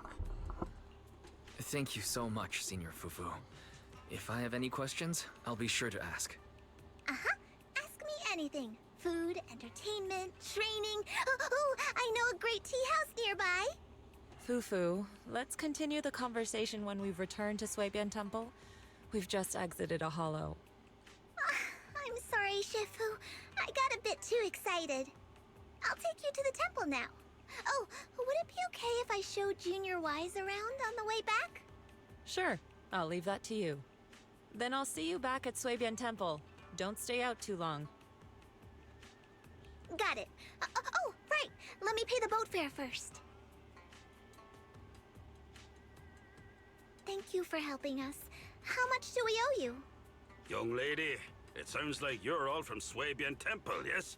Thank you so much, Senior Fufu. If I have any questions, I'll be sure to ask. Uh-huh. Ask me anything. Food, entertainment, training. Oh, I know a great tea house nearby. Fufu, let's continue the conversation when we've returned to Suibian Temple. We've just exited a hollow. I'm sorry, Shifu. I got a bit too excited. I'll take you to the temple now. Oh, would it be okay if I showed Junior Wise around on the way back? Sure, I'll leave that to you. Then I'll see you back at Suibian Temple. Don't stay out too long. Got it. Oh, right. Let me pay the boat fare first. Thank you for helping us. How much do we owe you? Young lady, it sounds like you're all from Swabian Temple, yes?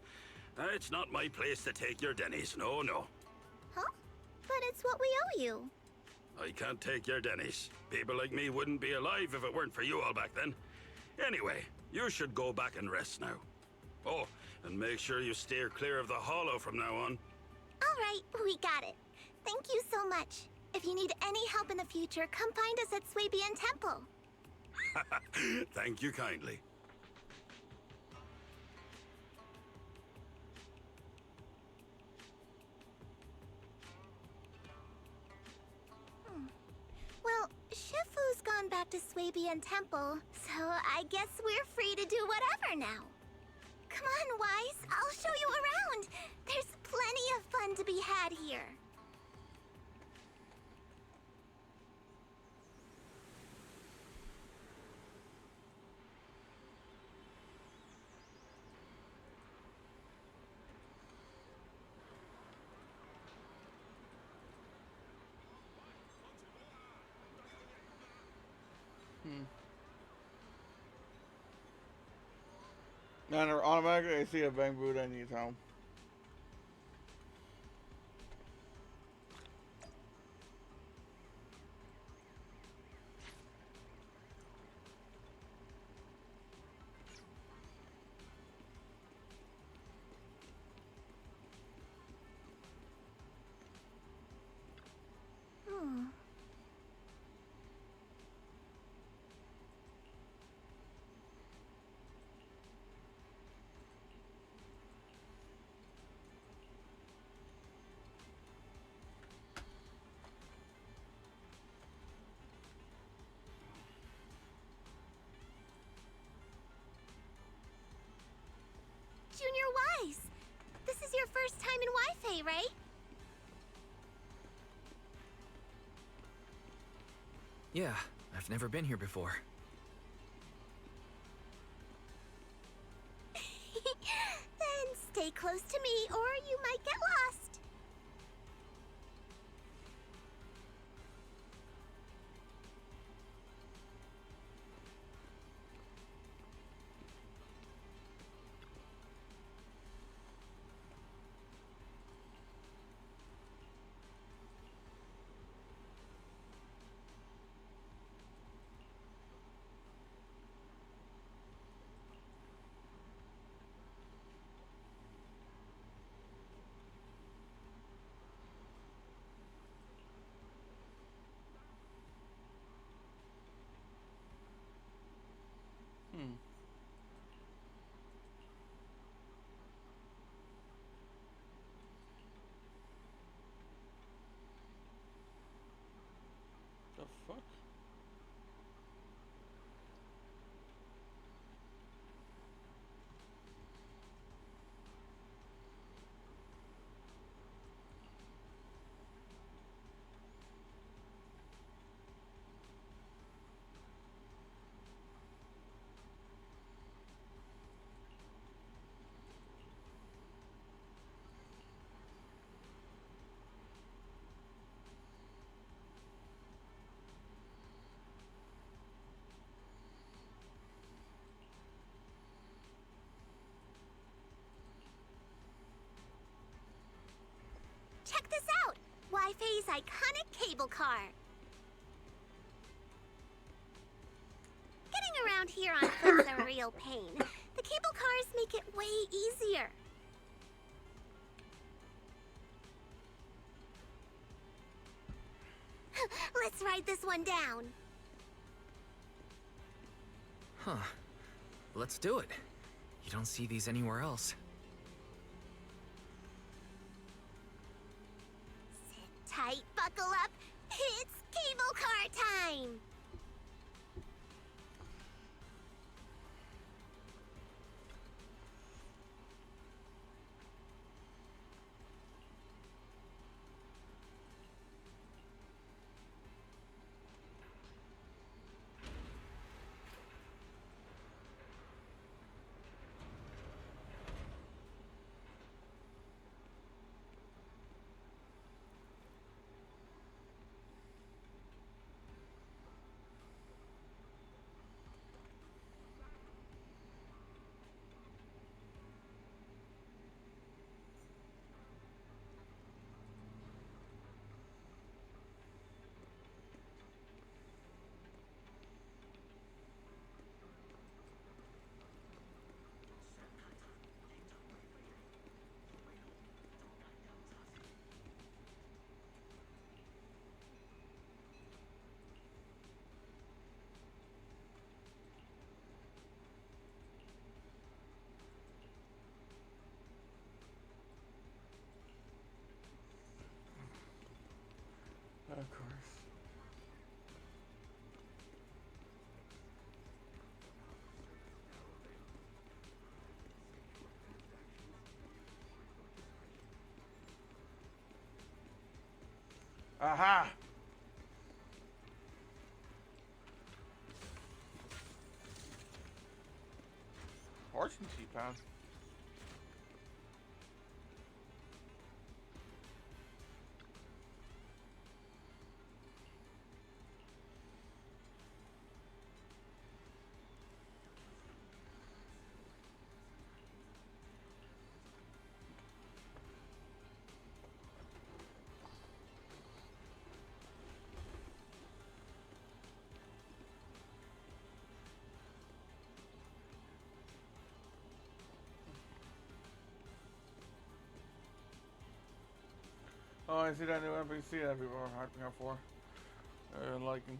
It's not my place to take your dennies, no, no. Huh? But it's what we owe you. I can't take your dennies. People like me wouldn't be alive if it weren't for you all back then. Anyway, you should go back and rest now. Oh, and make sure you steer clear of the hollow from now on. All right, we got it. Thank you so much. If you need any help in the future, come find us at Swabian Temple. Thank you kindly. Well, Shifu's gone back to Swabian Temple, so I guess we're free to do whatever now. Come on, Wise, I'll show you around. There's plenty of fun to be had here. And automatically I see a Bang Buddha anytime. Junior Wise, this is your first time in Wi-Fi, right? Yeah, I've never been here before. Then stay close to me or you might get lost. The fuck? Check this out! Wi-Fi's iconic cable car. Getting around here on foot's a real pain. The cable cars make it way easier. write this one down. Huh. Let's do it. You don't see these anywhere else. Sit tight, buckle up. It's cable car time. Of course. Aha! Fortune keypad. Oh, I see that new NPC that people are hyping up for. Liking.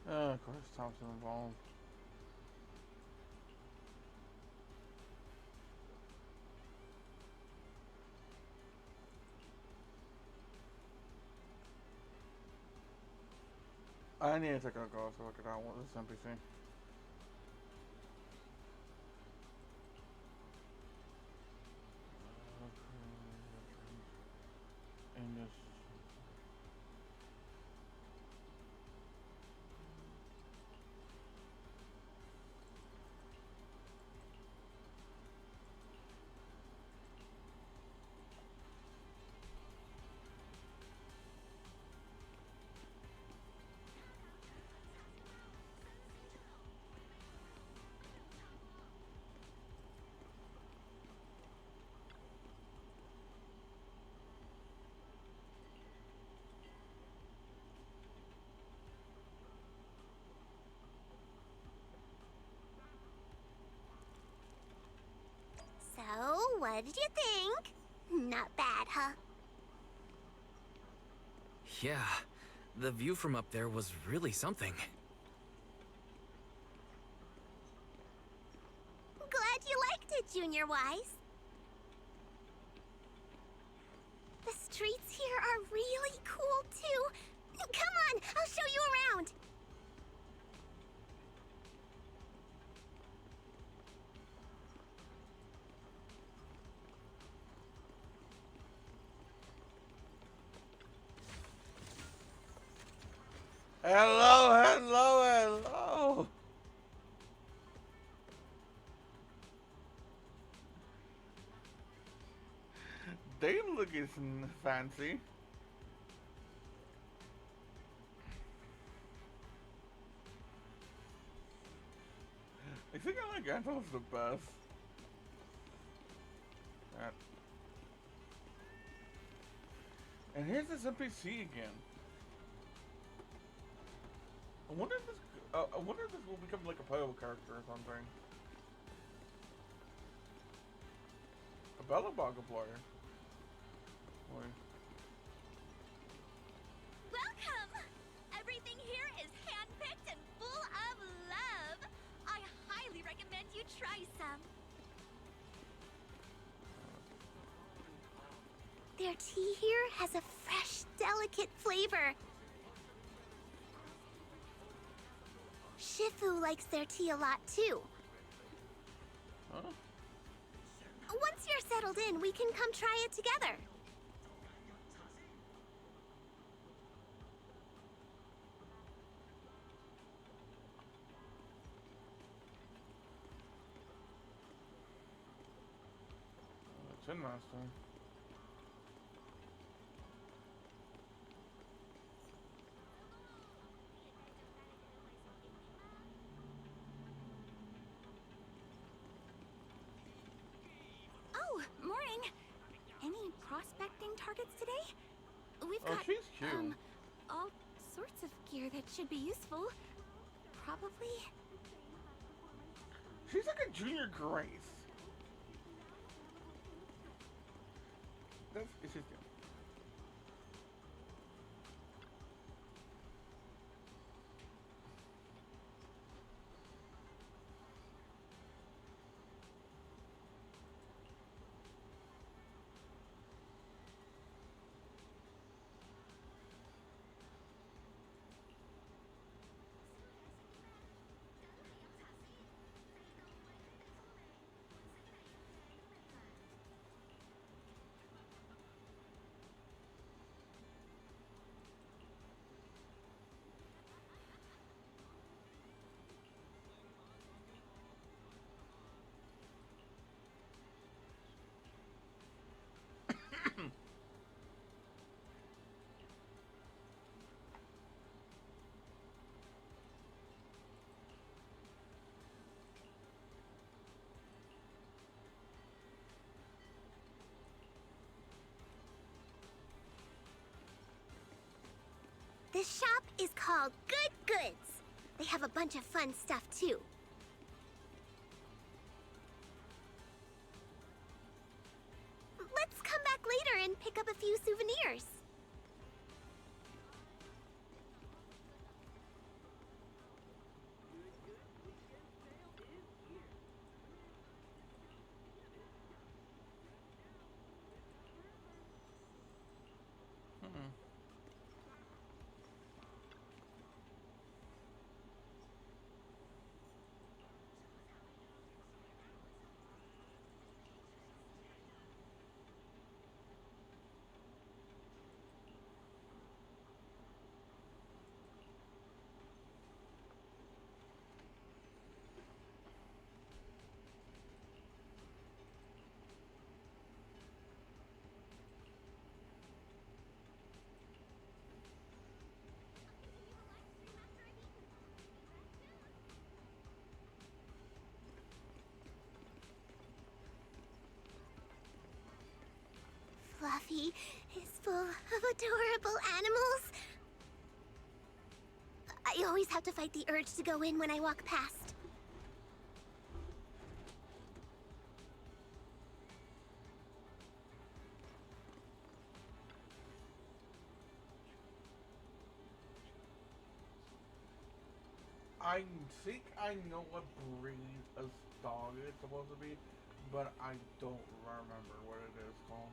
Of course, Thompson involved. I need to take a go so look at that one, this NPC. In this. What did you think? Not bad, huh? Yeah, the view from up there was really something. Glad you liked it, Junior Wise. The streets here are really cool, too. Come on, I'll show you around. Hello, hello, hello. They look fancy. I think I like Antos the best. That. And here's this NPC again. I wonder if this will become like a playable character or something. A Bella Bogabloyer. Welcome! Everything here is handpicked and full of love. I highly recommend you try some. Their tea here has a fresh, delicate flavor. Shifu likes their tea a lot too. Huh? Once you're settled in, we can come try it together. Tin Master. Oh, morning. Any prospecting targets today? We've Oh, got she's cute. all sorts of gear that should be useful. Probably. She's like a Junior Grace. She's cute. This shop is called Good Goods. They have a bunch of fun stuff too. Let's come back later and pick up a few souvenirs. Fluffy is full of adorable animals. I always have to fight the urge to go in when I walk past. I think I know what breed a dog is supposed to be, but I don't remember what it is called.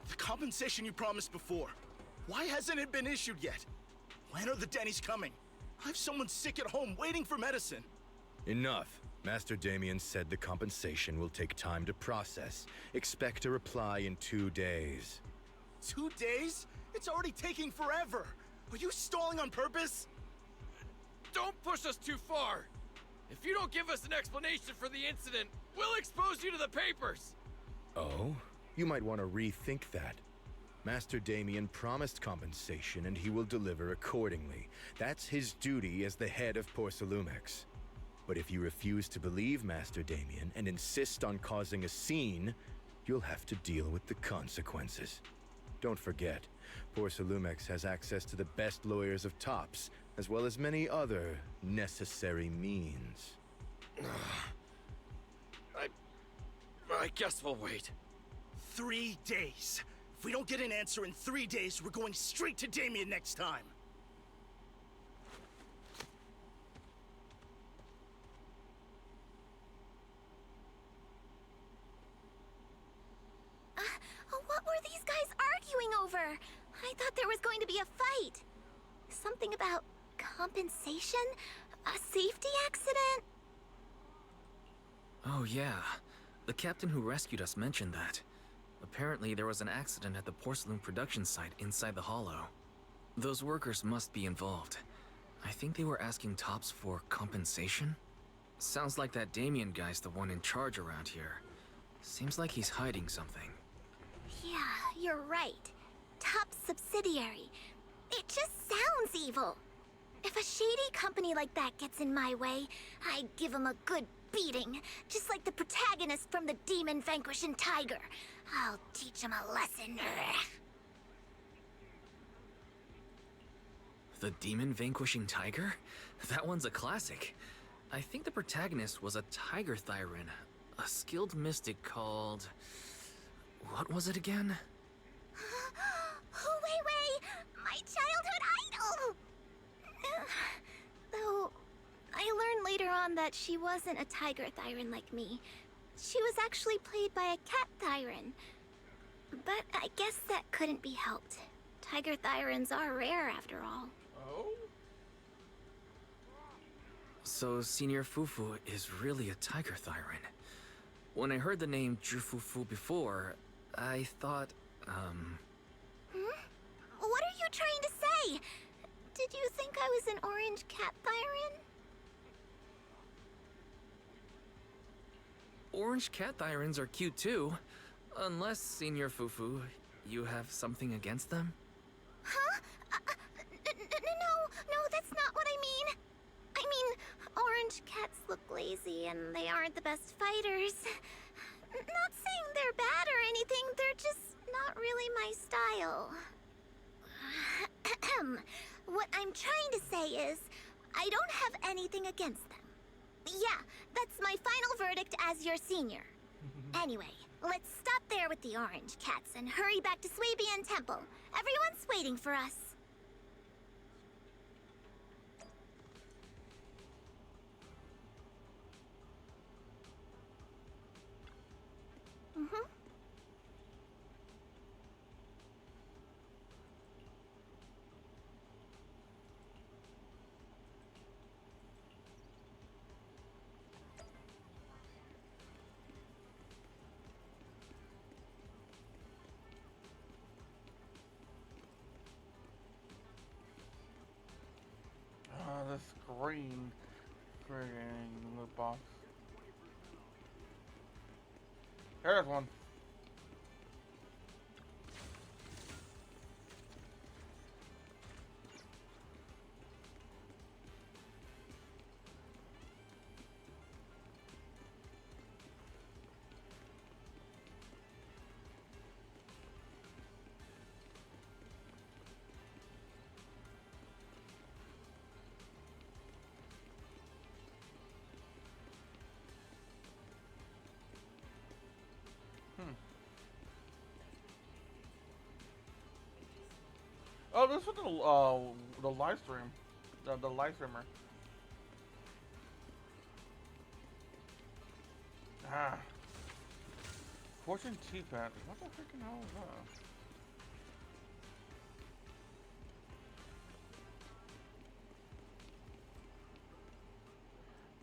The compensation you promised before. Why hasn't it been issued yet? When are the Denny's coming? I have someone sick at home waiting for medicine. Enough. Master Damien said the compensation will take time to process. Expect a reply in 2 days. 2 days? It's already taking forever. Are you stalling on purpose? Don't push us too far. If you don't give us an explanation for the incident, we'll expose you to the papers. Oh? You might want to rethink that. Master Damien promised compensation and he will deliver accordingly. That's his duty as the head of Porcelumex. But if you refuse to believe Master Damien and insist on causing a scene, you'll have to deal with the consequences. Don't forget, Porcelumex has access to the best lawyers of Tops, as well as many other necessary means. I guess we'll wait. 3 days. If we don't get an answer in 3 days, we're going straight to Damien next time. What were these guys arguing over? I thought there was going to be a fight. Something about compensation? A safety accident? Oh, yeah. The captain who rescued us mentioned that. Apparently, there was an accident at the porcelain production site inside the hollow. Those workers must be involved. I think they were asking Tops for compensation? Sounds like that Damien guy's the one in charge around here. Seems like he's hiding something. Yeah, you're right. Top subsidiary. It just sounds evil. If a shady company like that gets in my way, I'd give him a good beating, just like the protagonist from the Demon Vanquishing Tiger. I'll teach him a lesson. The Demon Vanquishing Tiger? That one's a classic. I think the protagonist was a Tiger Thyran, a skilled mystic called... What was it again? Oh, wait! My childhood idol! Though, I learned later on that she wasn't a Tiger Thyran like me. She was actually played by a Cat Thyran. But I guess that couldn't be helped. Tiger Thyrans are rare after all. Oh? So Senior Fufu is really a Tiger Thyran. When I heard the name Jufufu before, I thought, What are you trying to say? Did you think I was an orange cat Thyran? Orange cat Thyrans are cute too. Unless, Senior Fufu, you have something against them? Huh? No, that's not what I mean. I mean, orange cats look lazy and they aren't the best fighters. Not saying they're bad or anything, they're just not really my style. What I'm trying to say is, I don't have anything against them. Yeah, that's my final verdict as your senior. Anyway, let's stop there with the orange cats and hurry back to Swabian Temple. Everyone's waiting for us. Mm-hmm. screen creating loot box. There's one. Oh, this was the live stream, the live streamer. Ah, Fortune Teapad. What the freaking hell is that?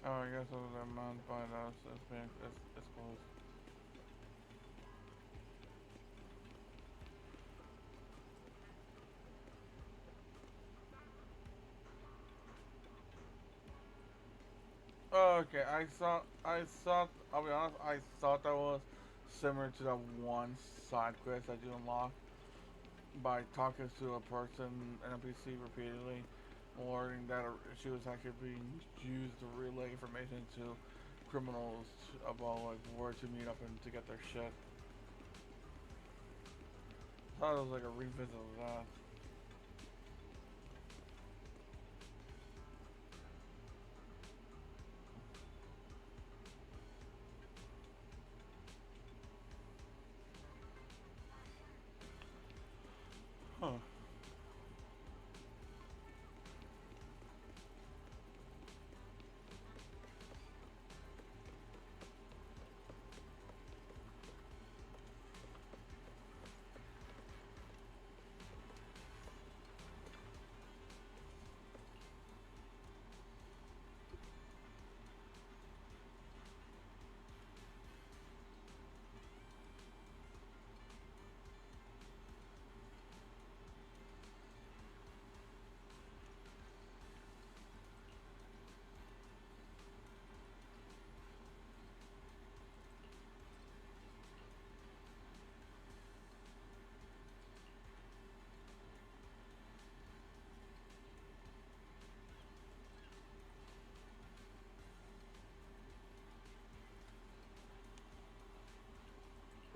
Oh, I guess it was that month by us. It's closed. Okay, I'll be honest, I thought that was similar to that one side quest that you unlock by talking to a person, an NPC repeatedly, learning that she was actually being used to relay information to criminals about like where to meet up and to get their shit. I thought it was like a revisit of that. Huh.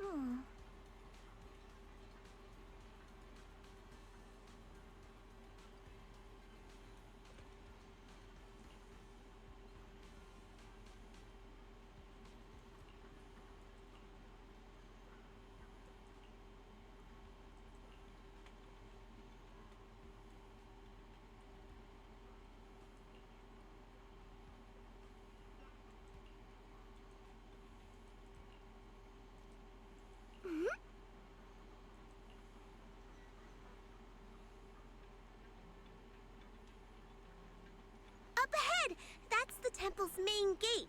Hmm. Up ahead! That's the temple's main gate.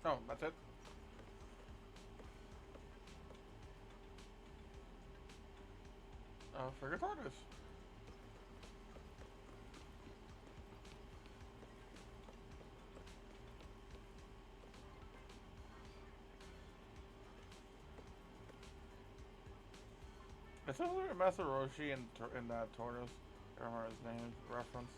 Oh, that's it? Forget artist. It sounds like Master Roshi in that tortoise. I don't remember his name reference.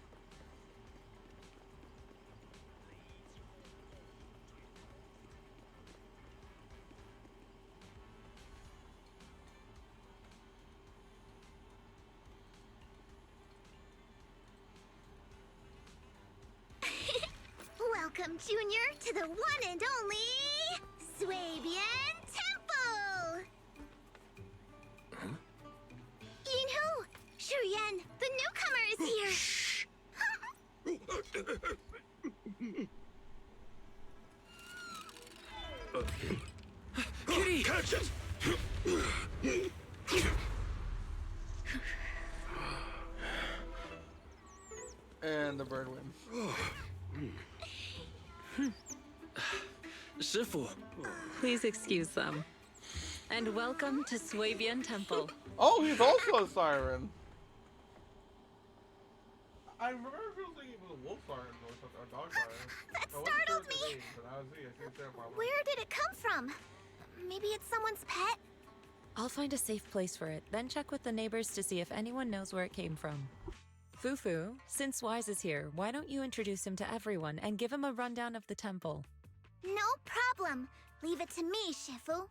Welcome, Junior, to the one and only Swabian Temple! Huh? Yinhu! Shuyan, the newcomer is here! Kitty! Catch it! And the bird wins. Shifu. Please excuse them. and welcome to Swabian Temple. Oh, he's also a siren. I remember feeling it was a wolf siren or something, or a dog siren. That I wasn't startled sure me. the name, but I think it's probably. Where did it come from? Maybe it's someone's pet? I'll find a safe place for it, then check with the neighbors to see if anyone knows where it came from. Fufu, since Wise is here, why don't you introduce him to everyone and give him a rundown of the temple? No problem. Leave it to me, Shifu.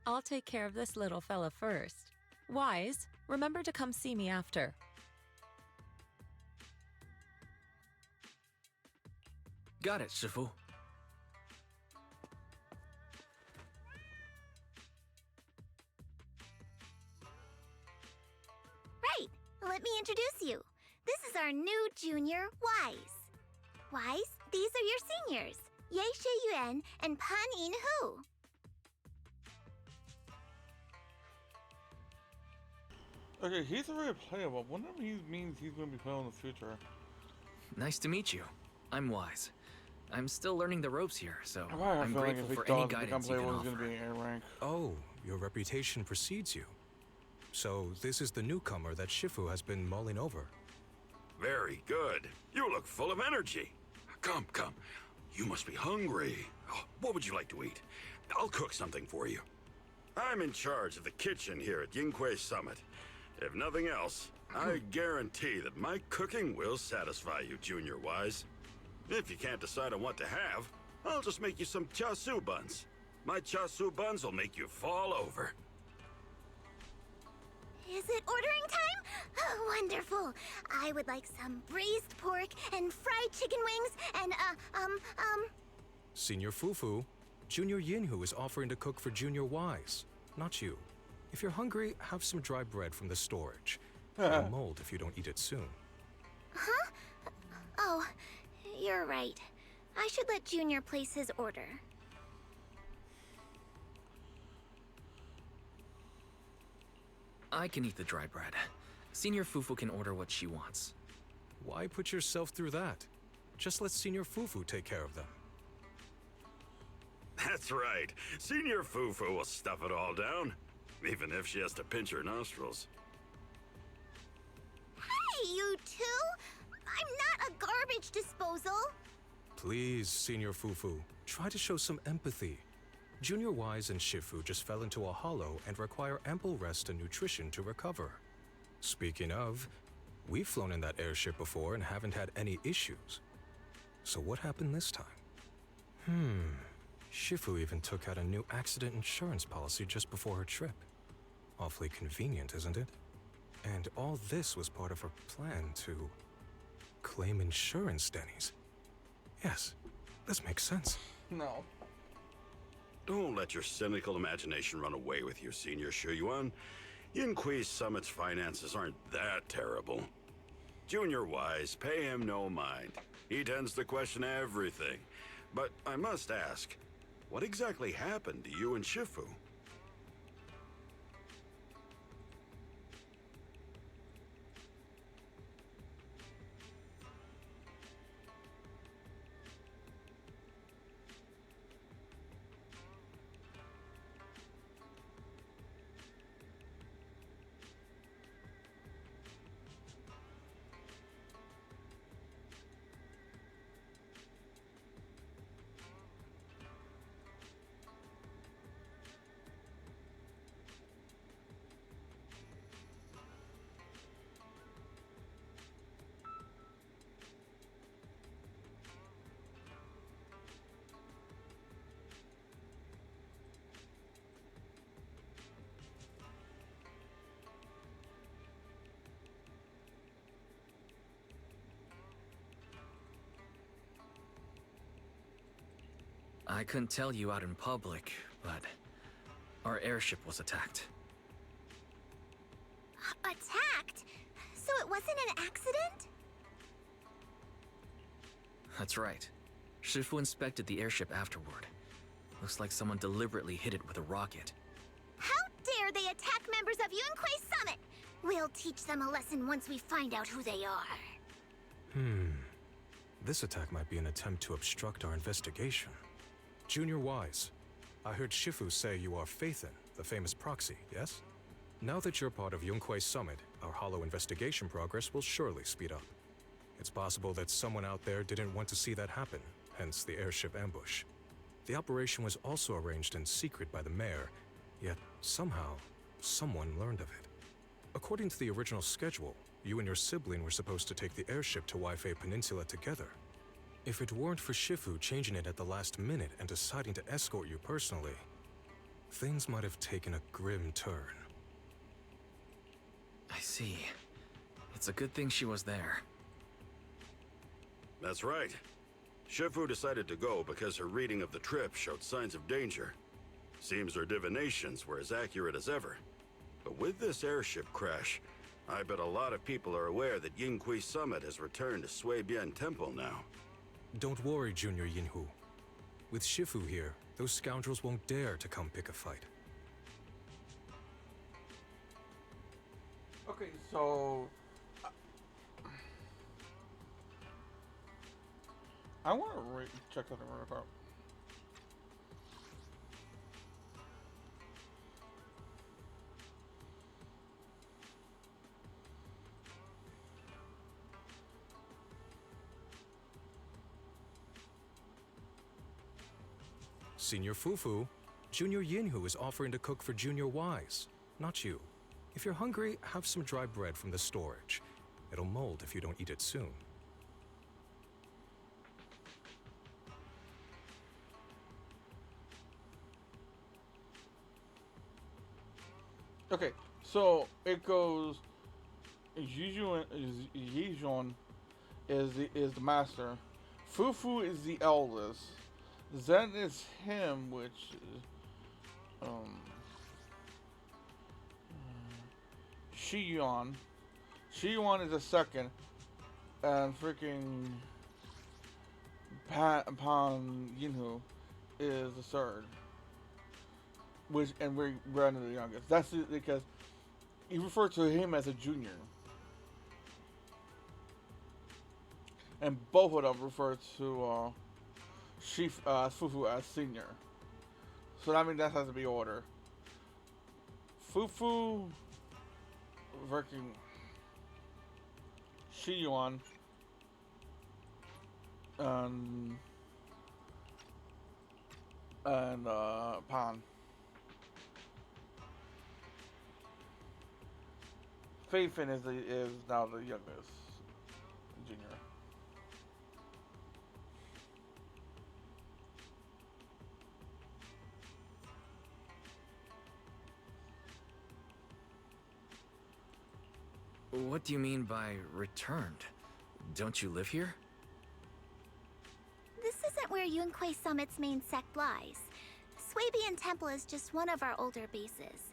I'll take care of this little fella first. Wise, remember to come see me after. Got it, Shifu. Right. Let me introduce you. This is our new junior, Wise. Wise, these are your seniors, Ye Shi Yuan and Pan In Hu. Okay, he's very playable. I wonder if he means he's going to be playing in the future. Nice to meet you. I'm Wise. I'm still learning the ropes here, so I have a I'm feeling grateful if for he any does become guidance you can playable, he's offer. going to be A rank. Oh, your reputation precedes you. So this is the newcomer that Shifu has been mulling over. Very good. You look full of energy. Come, come. You must be hungry. Oh, what would you like to eat? I'll cook something for you. I'm in charge of the kitchen here at Yinghui Summit. If nothing else, I guarantee that my cooking will satisfy you, Junior Wise. If you can't decide on what to have, I'll just make you some chasu buns. My chasu buns will make you fall over. Is it ordering time? Oh, wonderful. I would like some braised pork and fried chicken wings and, Senior Fufu, Junior Yinhu is offering to cook for Junior Wise, not you. If you're hungry, have some dry bread from the storage. It'll mold if you don't eat it soon. Huh? Oh, you're right. I should let Junior place his order. I can eat the dry bread. Senior Fufu can order what she wants. Why put yourself through that? Just let Senior Fufu take care of them. That's right. Senior Fufu will stuff it all down, even if she has to pinch her nostrils. Hey, you two! I'm not a garbage disposal! Please, Senior Fufu, try to show some empathy. Junior Wise and Shifu just fell into a hollow and require ample rest and nutrition to recover. Speaking of, we've flown in that airship before and haven't had any issues. So what happened this time? Shifu even took out a new accident insurance policy just before her trip. Awfully convenient, isn't it? And all this was part of her plan to claim insurance, Denny's. Yes, this makes sense. No. Don't let your cynical imagination run away with you, Senior Shuyuan. Yinhui Summit's finances aren't that terrible. Junior Wise, pay him no mind. He tends to question everything. But I must ask, what exactly happened to you and Shifu? I couldn't tell you out in public, but our airship was attacked. Attacked? So it wasn't an accident? That's right. Shifu inspected the airship afterward. Looks like someone deliberately hit it with a rocket. How dare they attack members of Yunquei Summit? We'll teach them a lesson once we find out who they are. This attack might be an attempt to obstruct our investigation. Junior Wise, I heard Shifu say you are Phaethon, the famous proxy, yes? Now that you're part of Yunkui's summit, our hollow investigation progress will surely speed up. It's possible that someone out there didn't want to see that happen, hence the airship ambush. The operation was also arranged in secret by the mayor, yet somehow, someone learned of it. According to the original schedule, you and your sibling were supposed to take the airship to Waifei Peninsula together. If it weren't for Shifu changing it at the last minute and deciding to escort you personally, things might have taken a grim turn. I see. It's a good thing she was there. That's right. Shifu decided to go because her reading of the trip showed signs of danger. Seems her divinations were as accurate as ever. But with this airship crash, I bet a lot of people are aware that Yingqui Summit has returned to Suibian Temple now. Don't worry, Junior Yinhu. With Shifu here, those scoundrels won't dare to come pick a fight. Okay, so I want to check something real quick. Senior Fufu, Junior Yinhu is offering to cook for Junior Wise, not you. If you're hungry, have some dry bread from the storage. It'll mold if you don't eat it soon. Okay, so it goes. Yijuan is the master. Fufu is the eldest. Zen is him, which is Shiyuan. Shiyuan is the second, and freaking Pan Yinhu is the third. Which and we're under the youngest. That's because you refer to him as a junior, and both of them refer to Fufu as senior. So that means that has to be order. Fufu, working Shiyuan, and Pan. Faithin is now the youngest junior. What do you mean by returned? Don't you live here? This isn't where Yunquei Summit's main sect lies. Suibian Temple is just one of our older bases.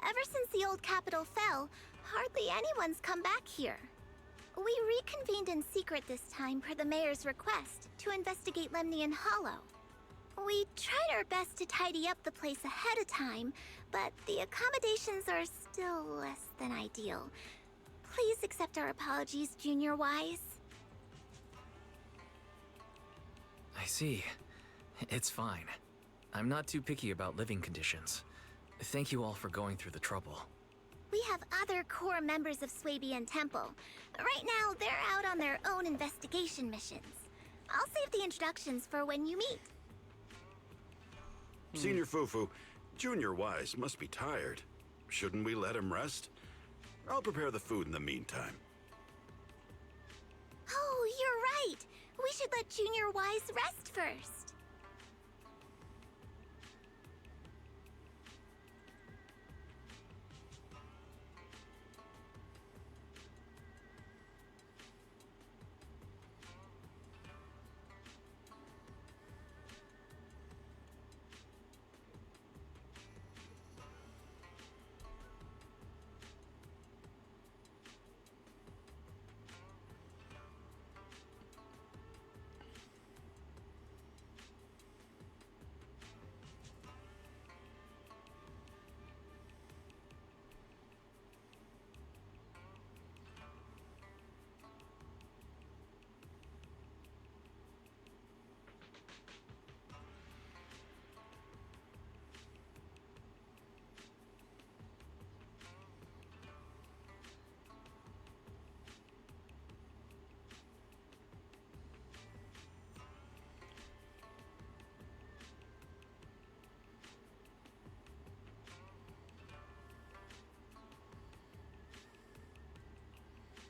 Ever since the old capital fell, hardly anyone's come back here. We reconvened in secret this time per the mayor's request to investigate Lemnian Hollow. We tried our best to tidy up the place ahead of time, but the accommodations are still less than ideal. Please accept our apologies, Junior Wise. I see. It's fine. I'm not too picky about living conditions. Thank you all for going through the trouble. We have other core members of Suibian Temple. Right now, they're out on their own investigation missions. I'll save the introductions for when you meet. Senior Fufu, Junior Wise must be tired. Shouldn't we let him rest? I'll prepare the food in the meantime. Oh, you're right. We should let Junior Wise rest first.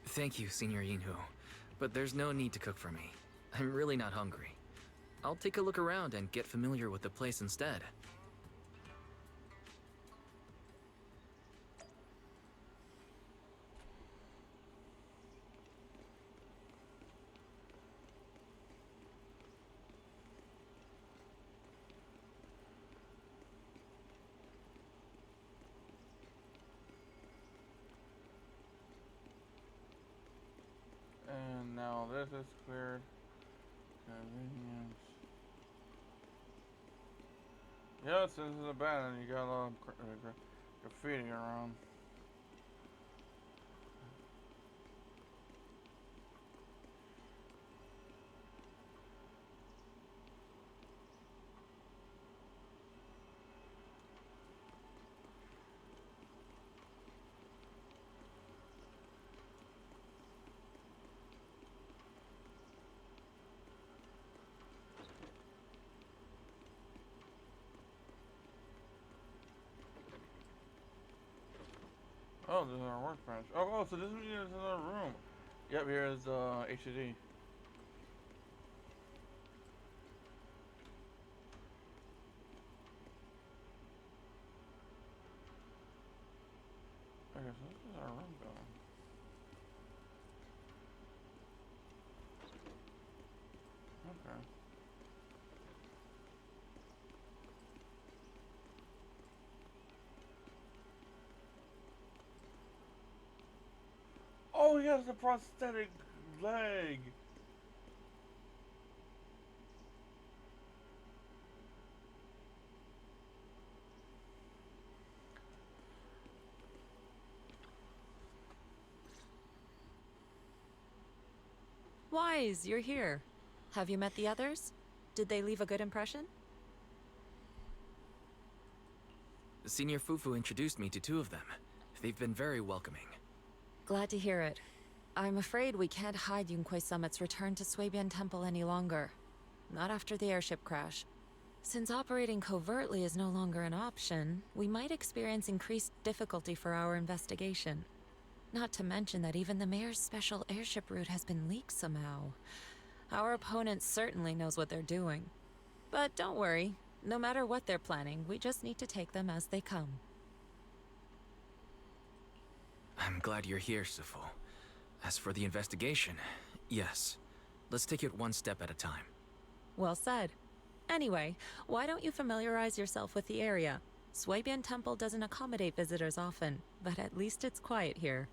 Thank you, Senior Yinhu. But there's no need to cook for me. I'm really not hungry. I'll take a look around and get familiar with the place instead. And now this is cleared. Convenience. Yes, this is abandoned. You got a lot of graffiti around. Oh, this is our workbench. Oh, so this is another room. Yep, here is HUD. Okay, so this is our room building. Okay. Oh, he has a prosthetic leg. Wise, you're here. Have you met the others? Did they leave a good impression? Senior Fufu introduced me to two of them. They've been very welcoming. Glad to hear it. I'm afraid we can't hide Yunquei Summit's return to Suibian Temple any longer. Not after the airship crash. Since operating covertly is no longer an option, we might experience increased difficulty for our investigation. Not to mention that even the mayor's special airship route has been leaked somehow. Our opponent certainly knows what they're doing. But don't worry, no matter what they're planning, we just need to take them as they come. I'm glad you're here, Sifu. As for the investigation, yes. Let's take it one step at a time. Well said. Anyway, why don't you familiarize yourself with the area? Suibian Temple doesn't accommodate visitors often, but at least it's quiet here.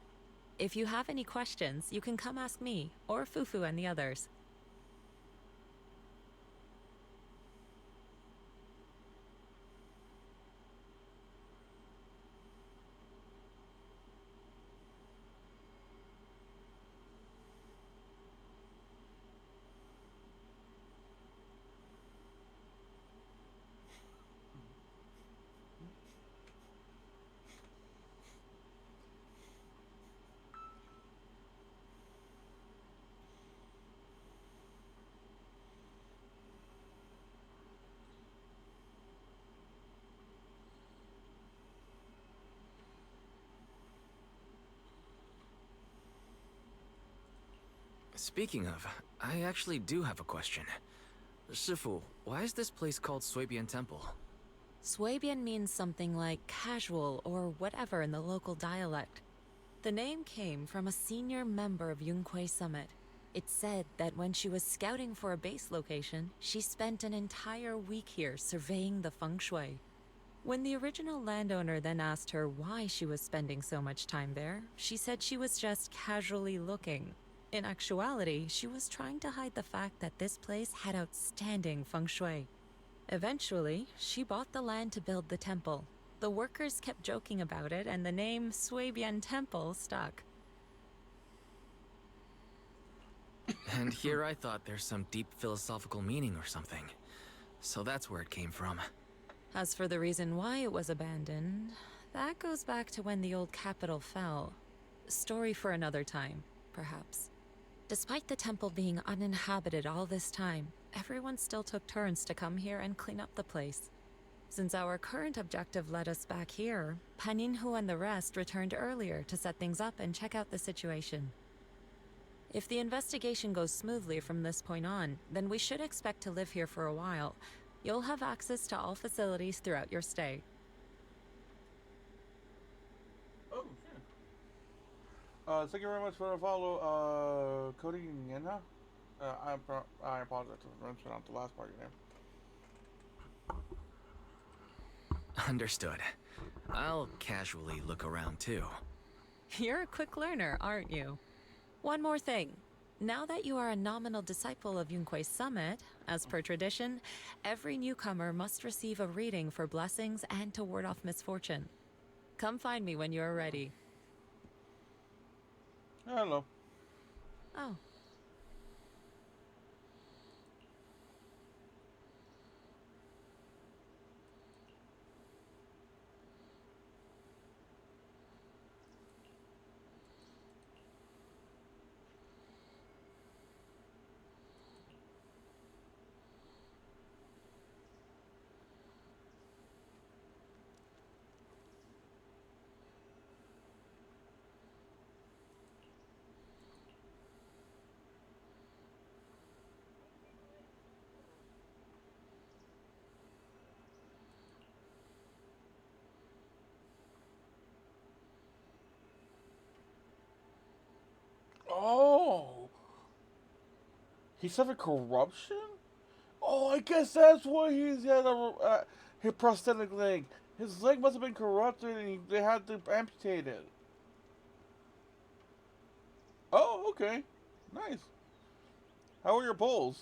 If you have any questions, you can come ask me, or Fufu and the others. Speaking of, I actually do have a question. Shifu, why is this place called Suibian Temple? Suibian means something like casual or whatever in the local dialect. The name came from a senior member of Yunquei Summit. It's said that when she was scouting for a base location, she spent an entire week here surveying the feng shui. When the original landowner then asked her why she was spending so much time there, she said she was just casually looking. In actuality, she was trying to hide the fact that this place had outstanding feng shui. Eventually, she bought the land to build the temple. The workers kept joking about it, and the name Suibian Temple stuck. And here I thought there's some deep philosophical meaning or something. So that's where it came from. As for the reason why it was abandoned, that goes back to when the old capital fell. Story for another time, perhaps. Despite the temple being uninhabited all this time, everyone still took turns to come here and clean up the place. Since our current objective led us back here, Paninhu and the rest returned earlier to set things up and check out the situation. If the investigation goes smoothly from this point on, then we should expect to live here for a while. You'll have access to all facilities throughout your stay. Oh, thank you very much for the follow, Cody Yenna. I apologize for mentioning out the last part of your name. Understood. I'll casually look around too. You're a quick learner, aren't you? One more thing. Now that you are a nominal disciple of Yunque's summit, as per tradition, every newcomer must receive a reading for blessings and to ward off misfortune. Come find me when you are ready. Hello. Oh. Oh, he suffered corruption. Oh, I guess that's why he's had his prosthetic leg. His leg must have been corrupted, and they had to amputate it. Oh, okay, nice. How are your polls?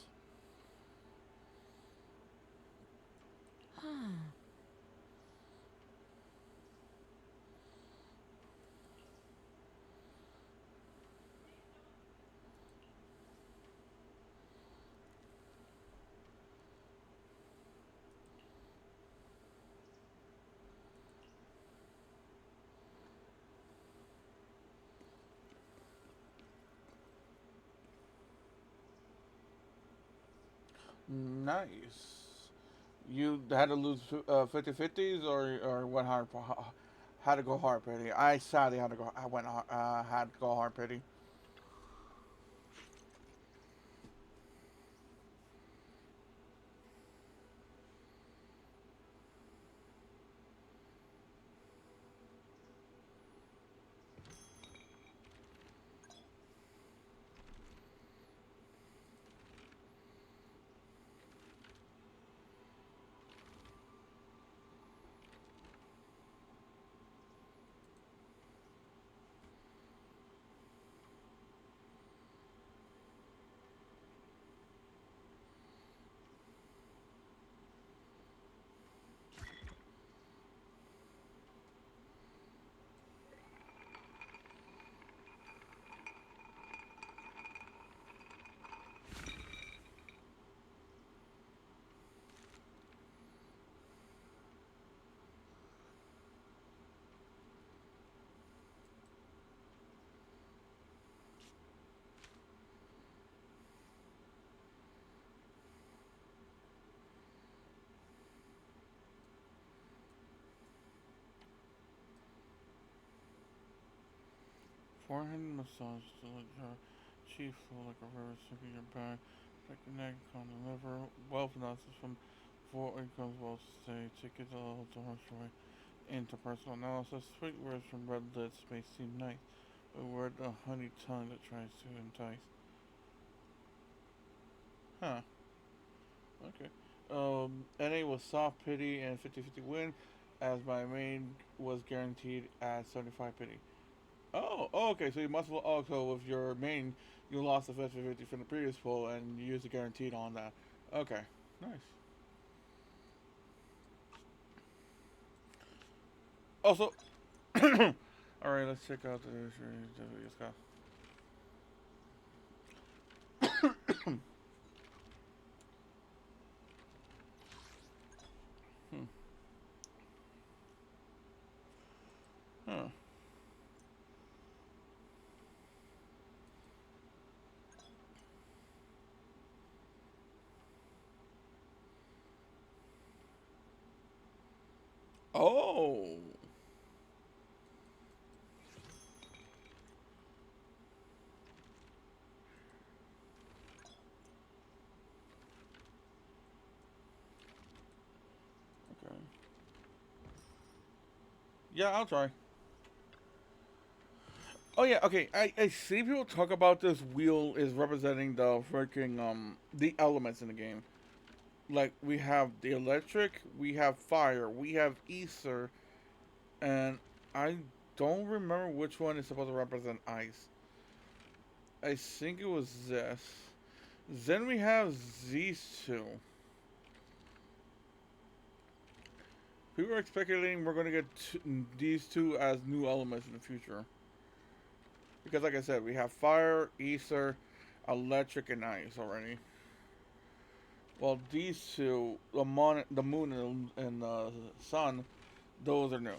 Nice. You had to lose 50-50s or what hard? Had to go hard pity. I sadly had to go. I went had to go hard pity. Forehead massage to like your chief flow like a river sweeping your back, like the neck on the liver. Wealth analysis from four incomes will stay. Take it a little to horse way. Interpersonal analysis. Sweet words from red lips may seem nice, but we're the honey tongue that tries to entice. Huh. Okay. NA was soft pity and 50-50 win, as my main was guaranteed at 75 pity. Oh, okay. So you must also with your main, you lost the 50-50 from the previous poll and you used the guaranteed on that. Okay, nice. Also, all right. Let's check out the let's go. Huh. Oh. Yeah, I'll try. Oh yeah, okay. I see people talk about this wheel is representing the freaking the elements in the game. Like we have the electric, we have fire, we have ether, and I don't remember which one is supposed to represent ice. I think it was this. Then we have these two. People are speculating we're going to get these two as new elements in the future. Because like I said, we have fire, ether, electric, and ice already. Well, these two, the moon and the sun, those are new.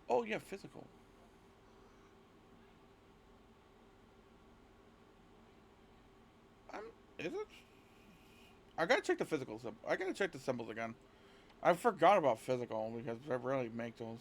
Oh yeah, physical. Is it? I gotta check the physical symbol. I gotta check the symbols again. I forgot about physical because I rarely make those.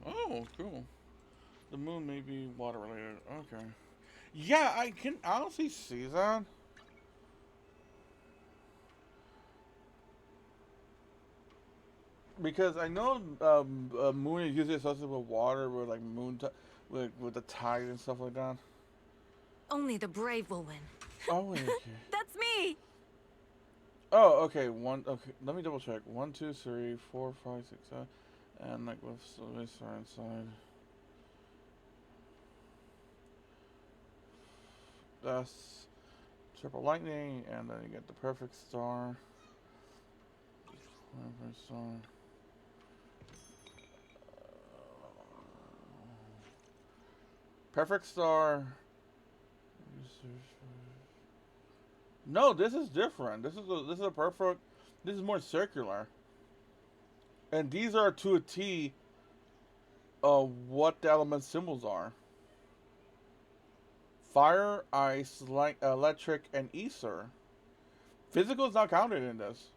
Oh, cool. The moon may be water related. Okay. Yeah, I can honestly see that. Because I know moon is usually associated with water, with like with the tide and stuff like that. Only the brave will win. Oh, wait, okay. That's me! Oh, okay. Okay, let me double check. 1, 2, 3, 4, 5, 6, 7, and like with this inside. That's triple lightning, and then you get the perfect star. Perfect star. Perfect star. No, this is different. This is a perfect. This is more circular. And these are to a T. What the element symbols are. Fire, ice, light, electric, and ether. Physical is not counted in this.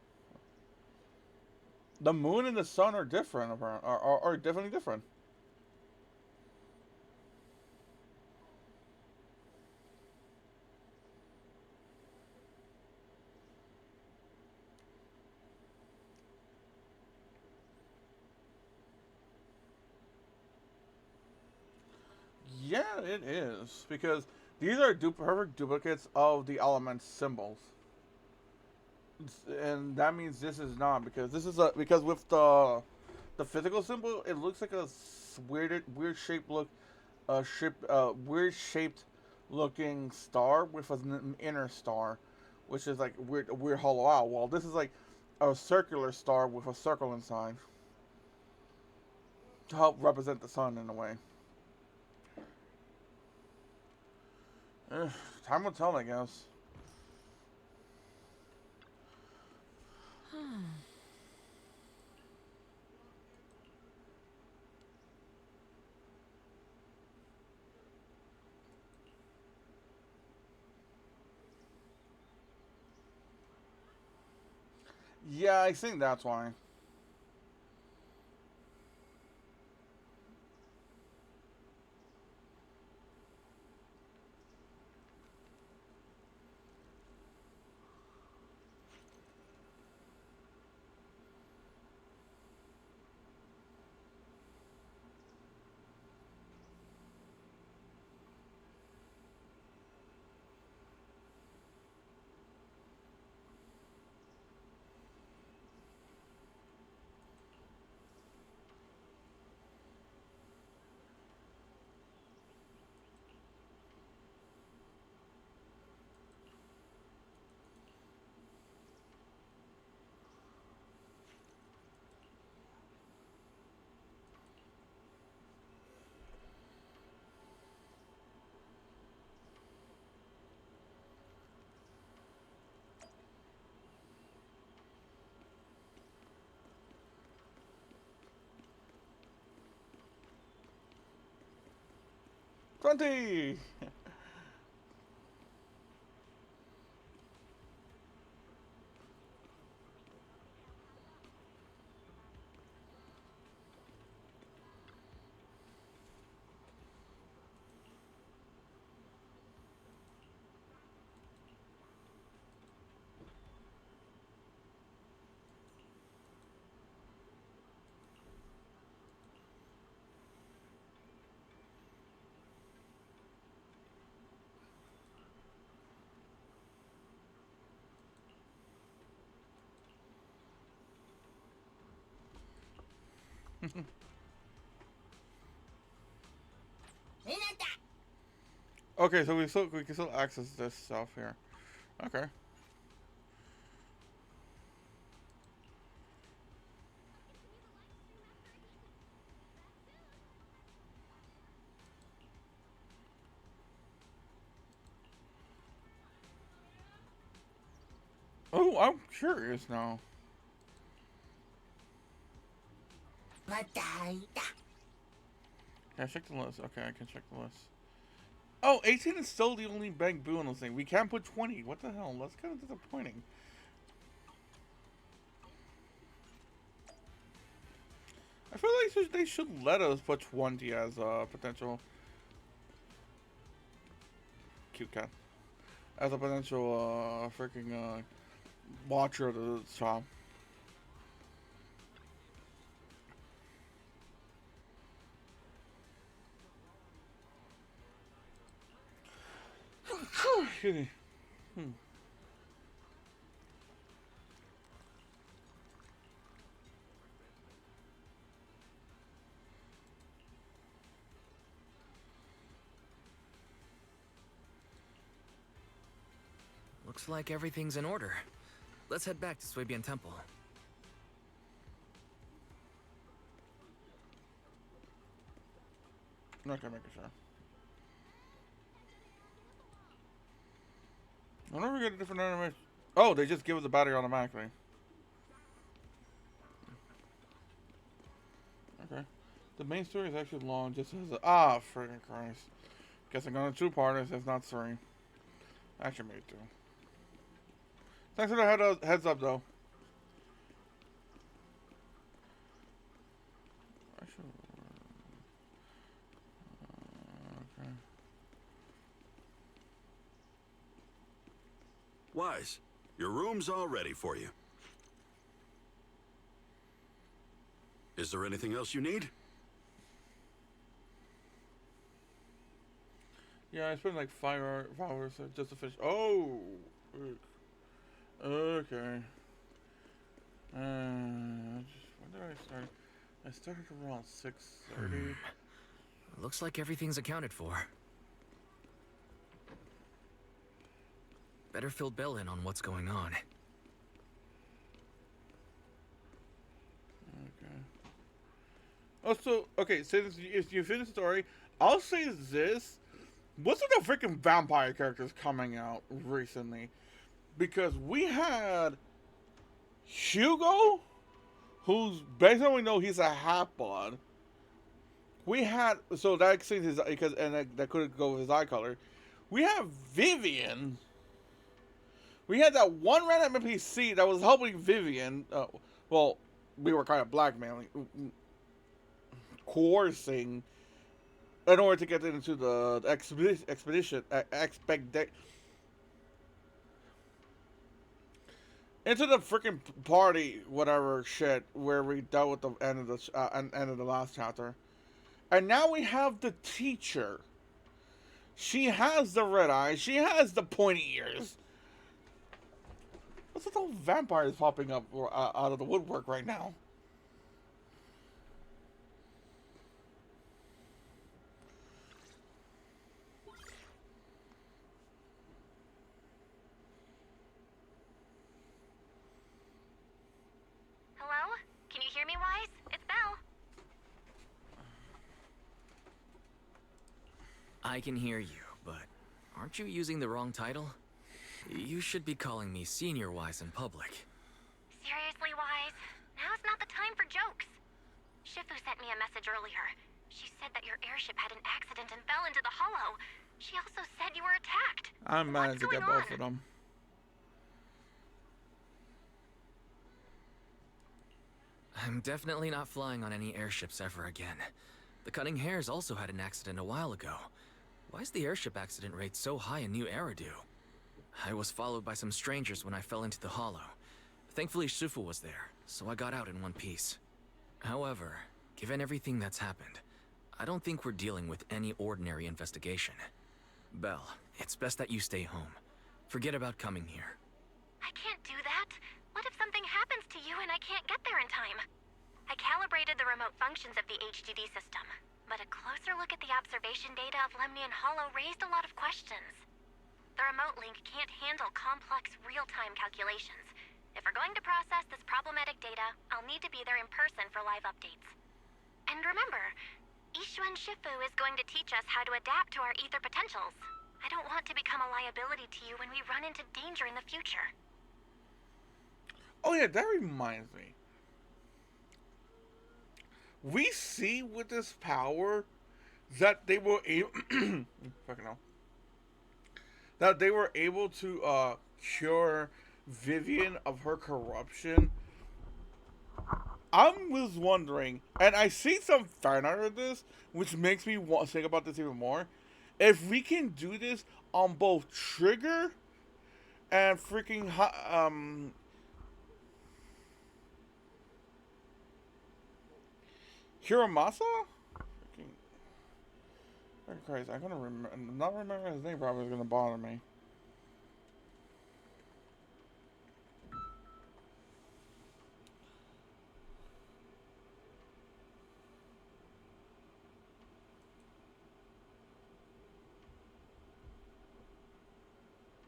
The moon and the sun are different. Are definitely different. Yeah, it is because these are perfect duplicates of the element symbols, and that means this is not because this is a because with the physical symbol, it looks like a weird shaped weird shaped looking star with an inner star, which is like weird hollow out. While this is like a circular star with a circle inside to help represent the sun in a way. Time will tell, I guess. Yeah, I think that's why. 20! Okay, so we can still access this stuff here. Okay. Oh, I'm curious now. Can I check the list? Okay, I can check the list. Oh, 18 is still the only bank boo on this thing. We can't put 20. What the hell? That's kind of disappointing. I feel like they should let us put 20 as a potential cute cat. As a potential freaking watcher of the shop. Excuse me. Looks like everything's in order. Let's head back to Swabian Temple. Okay, making sure. Whenever we get a different animation. Oh, they just give us the battery automatically. Okay. The main story is actually long, just as a. Ah, friggin' Christ. Guess I'm going to two-parters, if not three. Actually, maybe two. Thanks for the heads up, though. Okay. Wise, your room's all ready for you. Is there anything else you need? Yeah, I spent like 5 hours just to finish. Oh! Okay. When did I start? I started around 6:30. Looks like everything's accounted for. Better fill Bill in on what's going on. Okay. Also, okay, since if you finish the story, I'll say this. What's with the freaking vampire characters coming out recently? Because we had Hugo, who's based on we know he's a half-blood. We had, so that explains his, because, and that could go with his eye color. We have Vivian. We had that one random NPC that was helping Vivian. Well, we were kind of blackmailing, coercing, in order to get into the expedition, into the freaking party, whatever shit, where we dealt with the end of the end of the last chapter, and now we have the teacher. She has the red eyes. She has the pointy ears. What's with all vampires popping up out of the woodwork right now? Hello? Can you hear me, Wise? It's Belle. I can hear you, but aren't you using the wrong title? You should be calling me Senior Wise in public. Seriously, Wise? Now's not the time for jokes. Shifu sent me a message earlier. She said that your airship had an accident and fell into the hollow. She also said you were attacked. I managed to get both of them. I'm definitely not flying on any airships ever again. The Cunning Hares also had an accident a while ago. Why is the airship accident rate so high in New Eridu? I was followed by some strangers when I fell into the hollow. Thankfully, Shifu was there, so I got out in one piece. However, given everything that's happened, I don't think we're dealing with any ordinary investigation. Belle, it's best that you stay home. Forget about coming here. I can't do that. What if something happens to you and I can't get there in time? I calibrated the remote functions of the HDD system, but a closer look at the observation data of Lemnian Hollow raised a lot of questions. The remote link can't handle complex real-time calculations. If we're going to process this problematic data, I'll need to be there in person for live updates. And remember, Ishuan Shifu is going to teach us how to adapt to our ether potentials. I don't want to become a liability to you when we run into danger in the future. Oh yeah, that reminds me. We see with this power that they were able fucking hell. That they were able to cure Vivian of her corruption. I was wondering, and I see some fan art of this, which makes me want to think about this even more. If we can do this on both Trigger and freaking Hiramasa? Oh Christ, I'm gonna not remember his name probably is gonna bother me.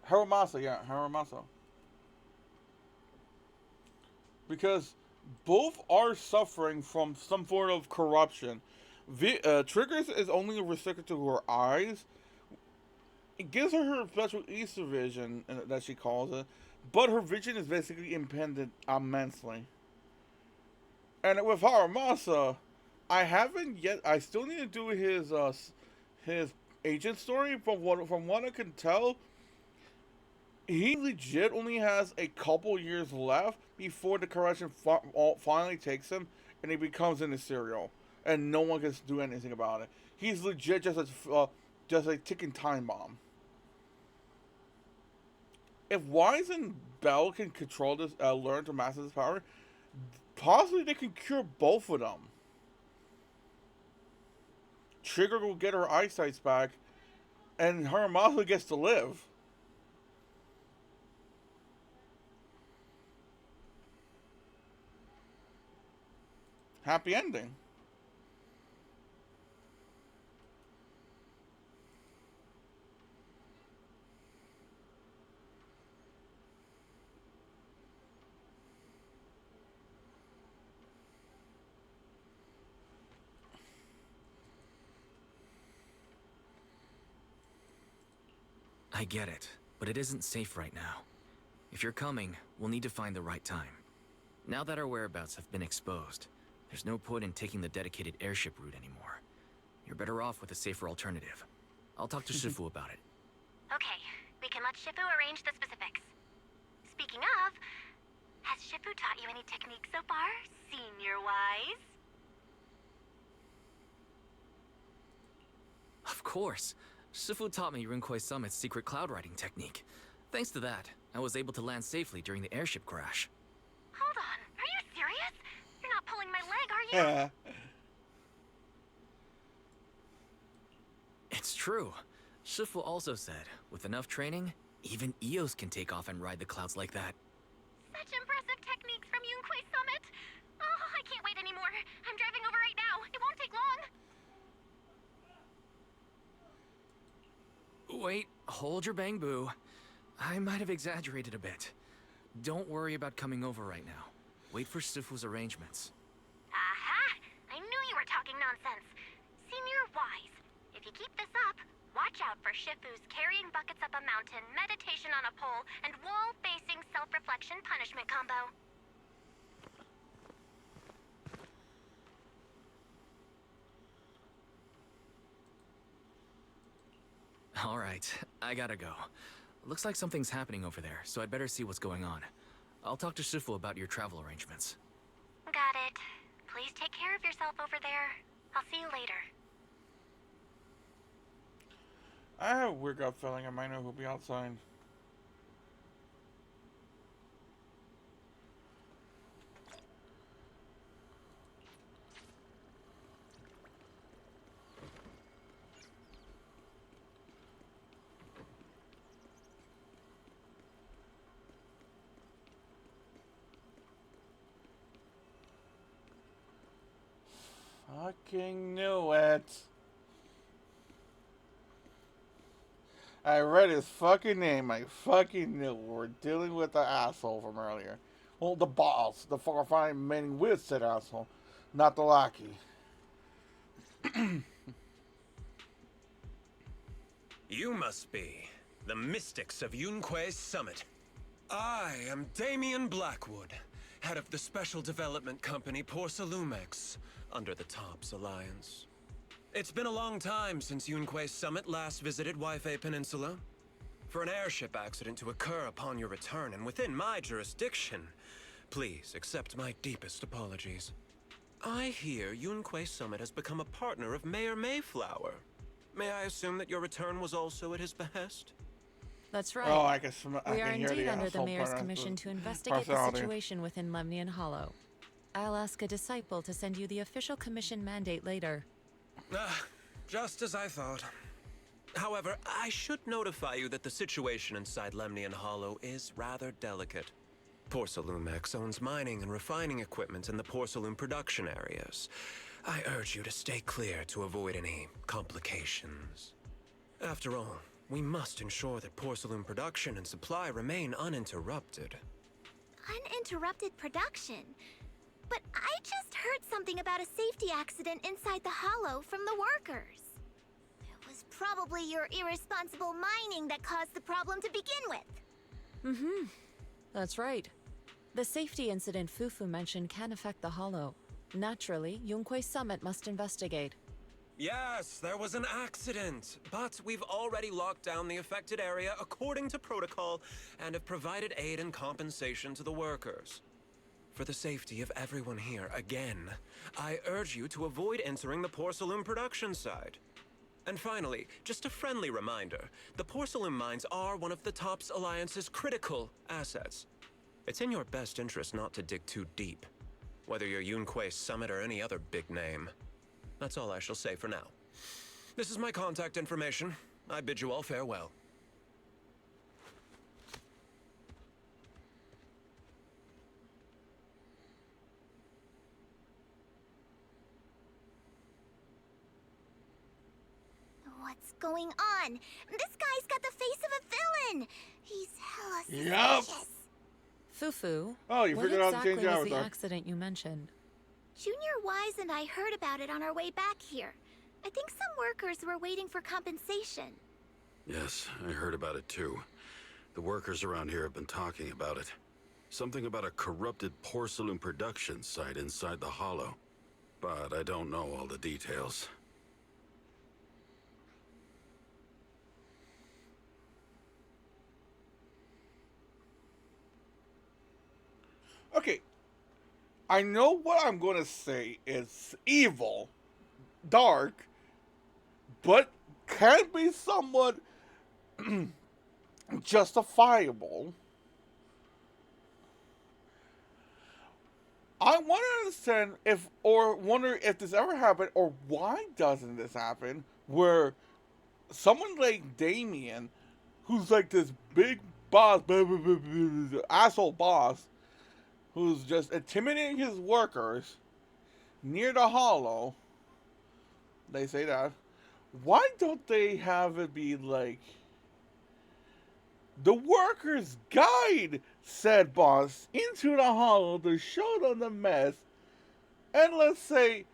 Hiramasa, yeah, Hiramasa. Because both are suffering from some form of corruption. Triggers is only restricted to her eyes. It gives her her special Easter vision, that she calls it, but her vision is basically impeded immensely. And with Haramasa, I still need to do his agent story. From what I can tell, he legit only has a couple years left before the correction finally takes him and he becomes an serial, and no one can do anything about it. He's legit just a ticking time bomb. If Wise and Bell can control this, learn to master this power, possibly they can cure both of them. Trigger will get her eyesight back, and Haramasa gets to live. Happy ending. I get it, but it isn't safe right now. If you're coming, we'll need to find the right time. Now that our whereabouts have been exposed, there's no point in taking the dedicated airship route anymore. You're better off with a safer alternative. I'll talk to Shifu about it. Okay, we can let Shifu arrange the specifics. Speaking of, has Shifu taught you any techniques so far, Senior Wise? Of course. Shifu taught me Runkoi Summit's secret cloud riding technique. Thanks to that, I was able to land safely during the airship crash. Hold on, are you serious? You're not pulling my leg, are you? It's true. Shifu also said, with enough training, even Eos can take off and ride the clouds like that. Such impressive techniques from Yunquay Summit. Oh, I can't wait anymore. I'm driving over right now. It won't take long. Wait, hold your bang boo. I might have exaggerated a bit. Don't worry about coming over right now. Wait for Shifu's arrangements. Aha! I knew you were talking nonsense. Senior Wise, if you keep this up, watch out for Shifu's carrying buckets up a mountain, meditation on a pole, and wall-facing self-reflection punishment combo. All right, I gotta go. Looks like something's happening over there, so I'd better see what's going on. I'll talk to Shifu about your travel arrangements. Got it. Please take care of yourself over there. I'll see you later. I have a weird gut feeling I might know who'll be outside. Fucking knew it. I read his fucking name. I fucking knew we're dealing with the asshole from earlier. Well, the boss, the fine remaining with said asshole, not the lackey. You must be the mystics of Yunque's summit. I am Damien Blackwood, head of the special development company Porcelumex, under the Tops Alliance. It's been a long time since Yunque's summit last visited Waifei Peninsula. For an airship accident to occur upon your return and within my jurisdiction, please accept my deepest apologies. I hear Yunque Summit has become a partner of Mayor Mayflower. May I assume that your return was also at his behest? That's right. Oh, I we are can hear indeed the under the asshole mayor's part of commission the to investigate the personality. situation within Lemnian Hollow. I'll ask a disciple to send you the official commission mandate later. Just as I thought. However, I should notify you that the situation inside Lemnian Hollow is rather delicate. Porcelumex owns mining and refining equipment in the porcelain production areas. I urge you to stay clear to avoid any complications. After all, we must ensure that porcelain production and supply remain uninterrupted. Uninterrupted production? But I just heard something about a safety accident inside the hollow from the workers. It was probably your irresponsible mining that caused the problem to begin with. Mm-hmm. That's right. The safety incident Fufu mentioned can affect the Hollow. Naturally, Yunque Summit must investigate. Yes, there was an accident, but we've already locked down the affected area according to protocol and have provided aid and compensation to the workers. For the safety of everyone here, again, I urge you to avoid entering the porcelain production side. And finally, just a friendly reminder, the porcelain mines are one of the Tops Alliance's critical assets. It's in your best interest not to dig too deep, whether you're Yunque Summit or any other big name. That's all I shall say for now. This is my contact information. I bid you all farewell. What's going on? This guy's got the face of a villain. He's hella Yup. suspicious. Fufu, Oh, you what figured out the exactly change was hours, the huh? accident you mentioned? Junior Wise and I heard about it on our way back here. I think some workers were waiting for compensation. Yes, I heard about it too. The workers around here have been talking about it. Something about a corrupted porcelain production site inside the hollow. But I don't know all the details. Okay, I know what I'm going to say is evil, dark, but can be somewhat justifiable. I want to understand if, or wonder if this ever happened, or why doesn't this happen, where someone like Damien, who's like this big boss, asshole boss, who's just intimidating his workers near the hollow, they say that, why don't they have it be like, the workers guide said boss into the hollow to show them the mess, and let's say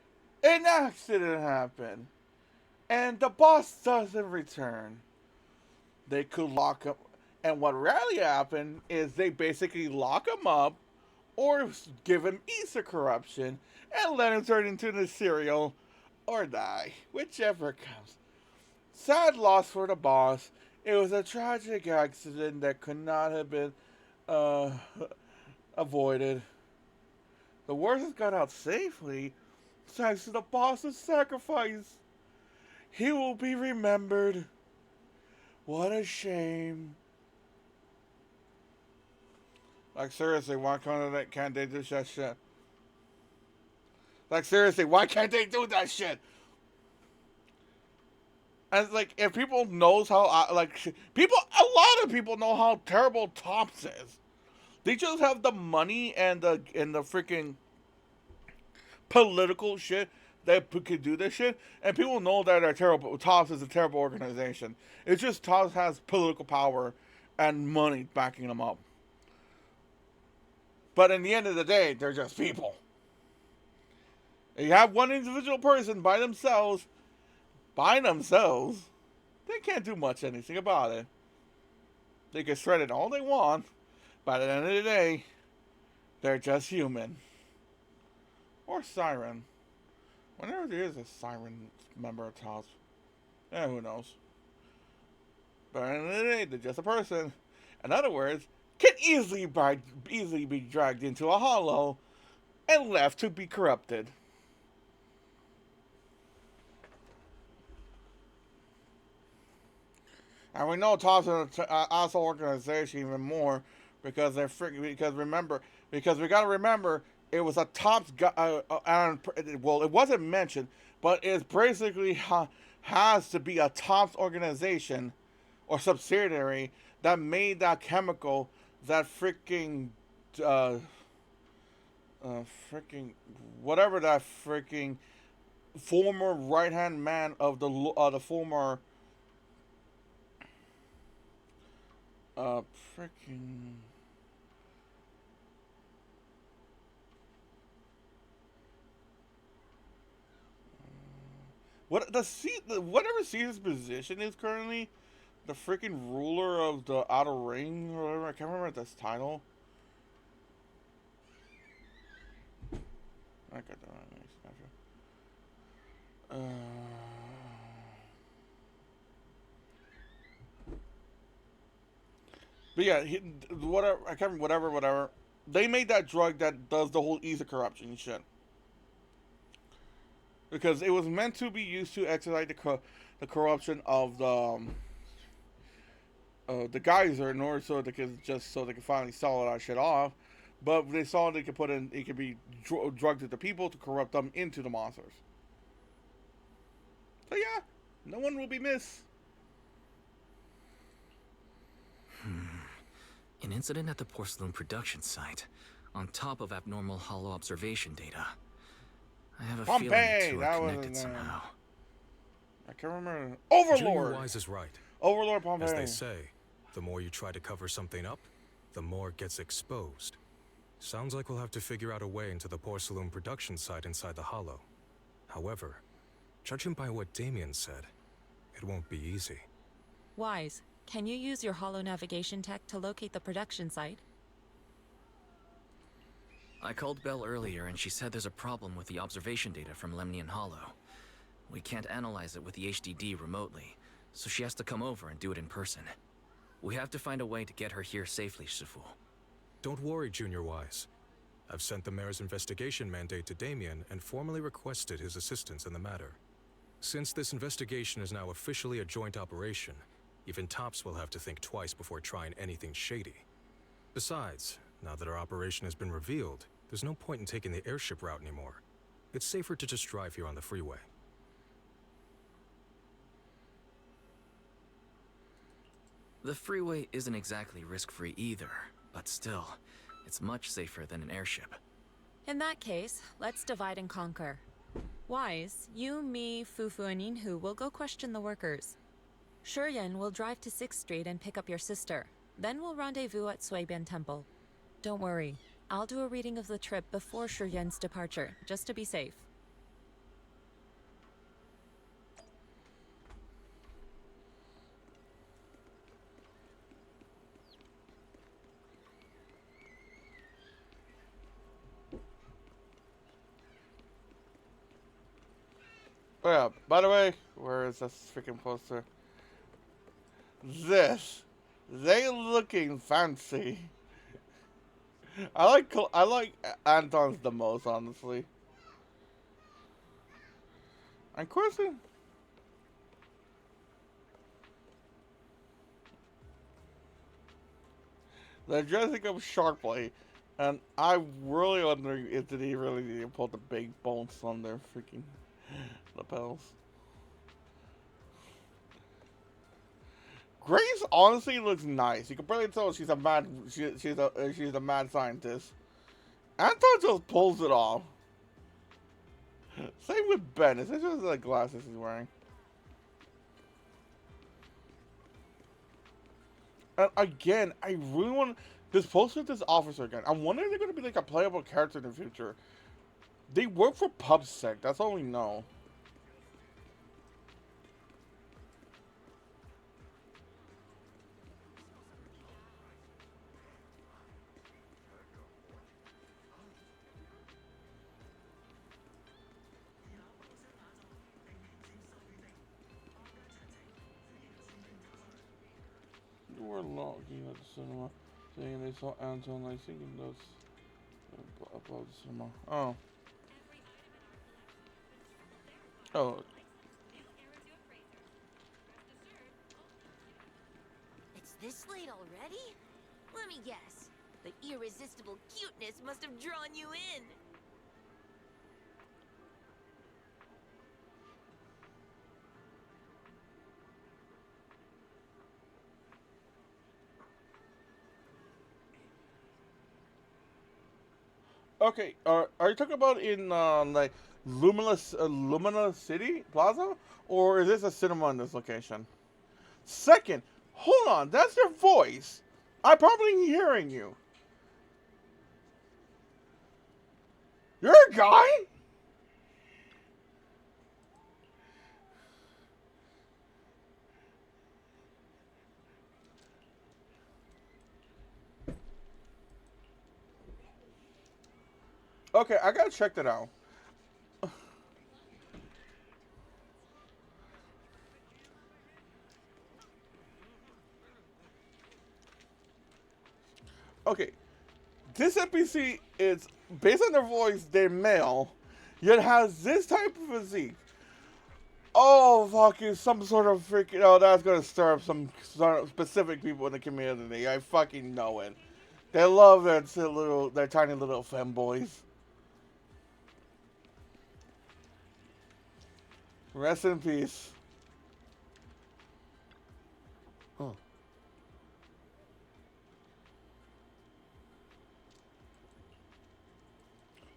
an accident happened, and the boss doesn't return. They could lock him, and what rarely happened is they basically lock him up, or give him Easter corruption, and let him turn into the cereal, or die, whichever comes. Sad loss for the boss. It was a tragic accident that could not have been uh, avoided. The worst has got out safely thanks to the boss's sacrifice. He will be remembered. What a shame. Like, seriously, why can't they do that shit? Like, seriously, why can't they do that shit? And, like, if people knows how, a lot of people know how terrible Tops is. They just have the money and the freaking political shit that could do this shit, and people know that they're terrible. Tops is a terrible organization. It's just Tops has political power and money backing them up. But in the end of the day, they're just people. You have one individual person by themselves, they can't do much anything about it. They can shred it all they want, but at the end of the day, they're just human. Or Siren. Whenever there is a Siren member of Tops. Who knows. But at the end of the day, they're just a person. In other words, can easily be dragged into a hollow and left to be corrupted. And we know Tops is an asshole organization even more because they're because we gotta remember it was a Tops well, it wasn't mentioned, but it's basically has to be a Tops organization or subsidiary that made that chemical that whatever that freaking former right hand man of the former whatever Caesar's position is currently, the freaking ruler of the outer ring or whatever. I can't remember this title. I got that. But yeah, whatever. They made that drug that does the whole ease of corruption shit. Because it was meant to be used to expedite the corruption of the geyser in order so they could finally sell that shit off. But they saw they could it could be drugged to the people to corrupt them into the monsters. So yeah, no one will be missed. An incident at the porcelain production site, on top of abnormal hollow observation data. I have a feeling the two are connected somehow. I can't remember. Overlord! Junior Wise is right. Overlord Pompeii. As they say, the more you try to cover something up, the more it gets exposed. Sounds like we'll have to figure out a way into the porcelain production site inside the hollow. However, judging by what Damien said, it won't be easy. Wise, can you use your hollow navigation tech to locate the production site? I called Belle earlier and she said there's a problem with the observation data from Lemnian Hollow. We can't analyze it with the HDD remotely, so she has to come over and do it in person. We have to find a way to get her here safely, Shifu. Don't worry, Junior Wise. I've sent the mayor's investigation mandate to Damien and formally requested his assistance in the matter. Since this investigation is now officially a joint operation, even Tops will have to think twice before trying anything shady. Besides, now that our operation has been revealed, there's no point in taking the airship route anymore. It's safer to just drive here on the freeway. The freeway isn't exactly risk-free either, but still, it's much safer than an airship. In that case, let's divide and conquer. Wise, you, me, Fufu, and Inhu will go question the workers. Shuryen will drive to 6th Street and pick up your sister. Then we'll rendezvous at Suibian Temple. Don't worry, I'll do a reading of the trip before Shuryen's departure, just to be safe. Oh yeah, by the way, where is this freaking poster? This. They looking fancy. I like Anton's the most, honestly. And Quincy. They're dressing up sharply, and I'm really wondering if did he really need to put the big bones on their freaking lapels. Grace honestly looks nice. You can barely tell she's a she's a mad scientist. Anton just pulls it off. Same with Ben. It's just the glasses he's wearing. And again, I really want this poster. This officer again. I'm wondering if they're going to be like a playable character in the future. They work for PubSec. That's all we know. They were looking at the cinema, saying they saw Anton. I think that's about the cinema. Oh. Oh. It's this late already? Let me guess. The irresistible cuteness must have drawn you in. Okay, are you talking about in like Lumina City Plaza, or is this a cinema in this location? Second, hold on, that's your voice. I'm probably hearing you. You're a guy? Okay, I gotta check that out. Okay, this NPC is based on their voice. They're male, yet has this type of physique. Oh, fucking some sort of freaking. Oh, that's gonna stir up some sort of specific people in the community. I fucking know it. They love their tiny little femboys. Rest in peace. Oh.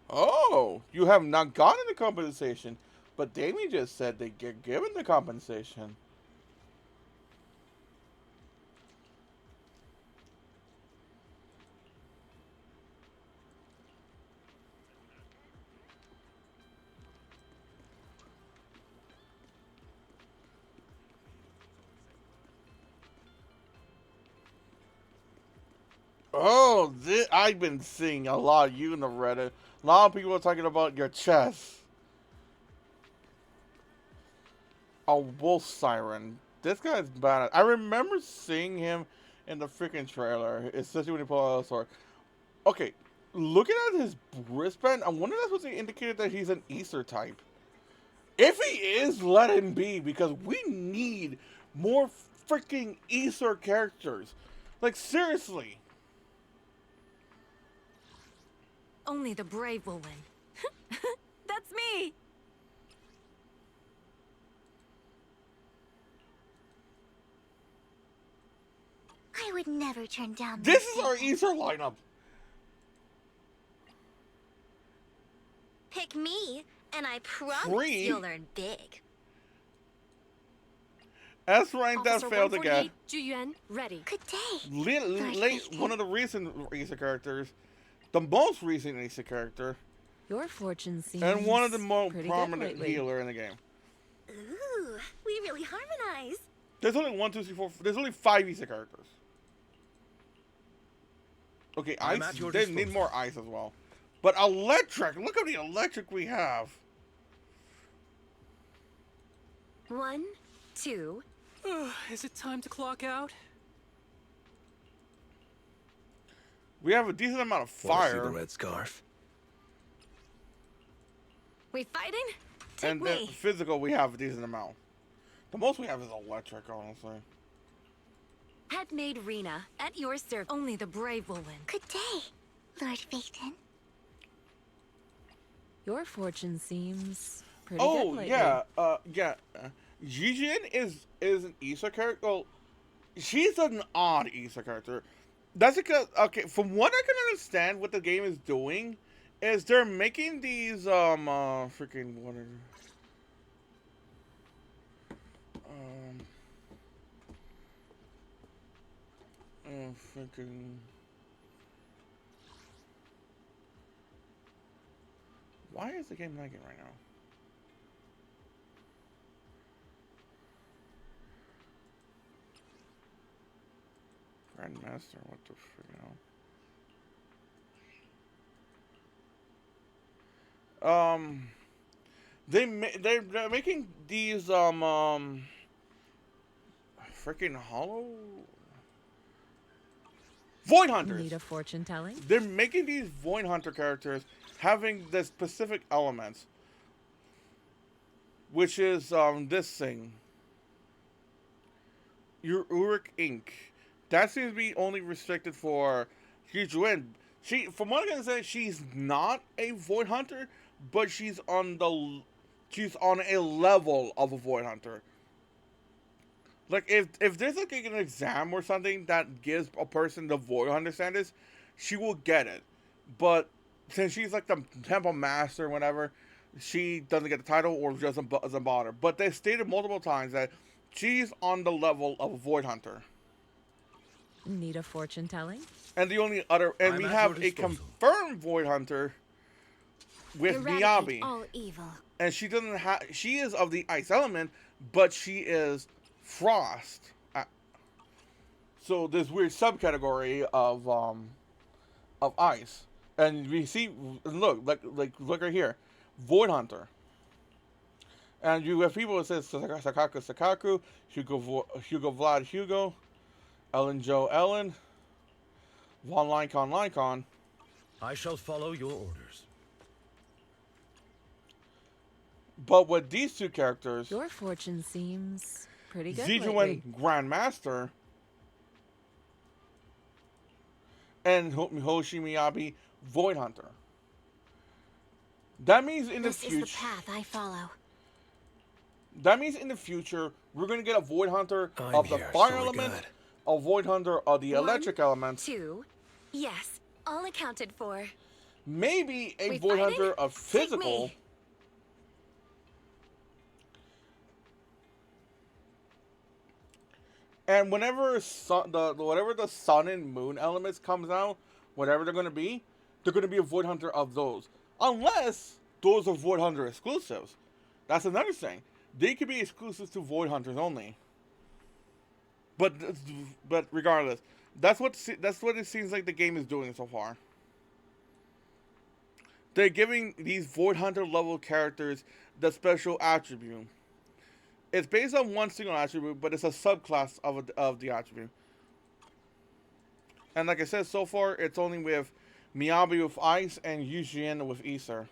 Oh, you have not gotten the compensation, but Damien just said they get given the compensation. Oh, I've been seeing a lot of you in the Reddit. A lot of people are talking about your chest. A wolf siren. This guy's bad. I remember seeing him in the freaking trailer, especially when he pulled out a sword. Okay, looking at his wristband, I wonder if that's what's indicated that he's an Easter type. If he is, let him be, because we need more freaking Easter characters. Like, seriously. Only the brave will win. That's me! I would never turn down This is our Easter lineup. Pick me, and I promise Free? you'll learn big. S rank that failed again. Juyuan, ready. Good day. Late, one of the recent Easter characters, the most recent Easter character, Your fortune seems and one of the most pretty good prominent lately. healer in the game. Ooh, we really harmonize. There's only 1, 2, 3, 4. There's only 5 Easter characters. Okay, I'm ice. at your They need disposal. more ice as well. But electric. Look at the electric we have. 1, 2. Is it time to clock out? We have a decent amount of Wanna see fire. the red scarf? We fighting? Take And me. then physical, we have a decent amount. The most we have is electric, honestly. Headmaid Rena, at your service. Only the brave will win. Good day, Lord Phaeton. Your fortune seems pretty Oh good lately. yeah. Yijin is an Issa character. Well, she's an odd Issa character. That's because from what I can understand, what the game is doing is they're making these freaking what are freaking. Why is the game lagging right now? Grandmaster, what the freak hell? They're making these freaking hollow Void Hunters. Need a fortune telling? They're making these Void Hunter characters having the specific elements, which is this thing, Uric Ink. That seems to be only restricted for Yujuin. She, from what I can say, she's not a Void Hunter, but she's on a level of a Void Hunter. Like if there's like an exam or something that gives a person the Void Hunter status, she will get it. But since she's like the Temple Master or whatever, she doesn't get the title or doesn't bother. But they stated multiple times that she's on the level of a Void Hunter. Need a fortune telling? And the only other, and we have a confirmed Void Hunter with Miyabi. All evil. And she doesn't have, she is of the ice element, but she is frost. So this weird subcategory of ice. And we see, look right here, Void Hunter. And you have people that says Sakaku, Hugo Vlad Hugo, Ellen Joe Ellen, Von Lycon. I shall follow your orders. But with these two characters, Your fortune seems pretty good Zijuan lately. Grandmaster and Hoshi Miyabi Void Hunter. That means in the future. This is the path I follow. That means in the future we're gonna get a Void Hunter I'm of the here, fire so element, good. a Void Hunter of the electric element, 2. Yes, all accounted for. maybe a We Void fighting? Hunter of Take physical. me. And whenever whatever the sun and moon elements comes out, whatever they're gonna be a Void Hunter of those. Unless those are Void Hunter exclusives. That's another thing. They could be exclusive to Void Hunters only. But regardless, that's what it seems like the game is doing so far. They're giving these Void Hunter level characters the special attribute. It's based on one single attribute, but it's a subclass of the attribute. And like I said, so far it's only with Miyabi with Ice and Yujin with Ether.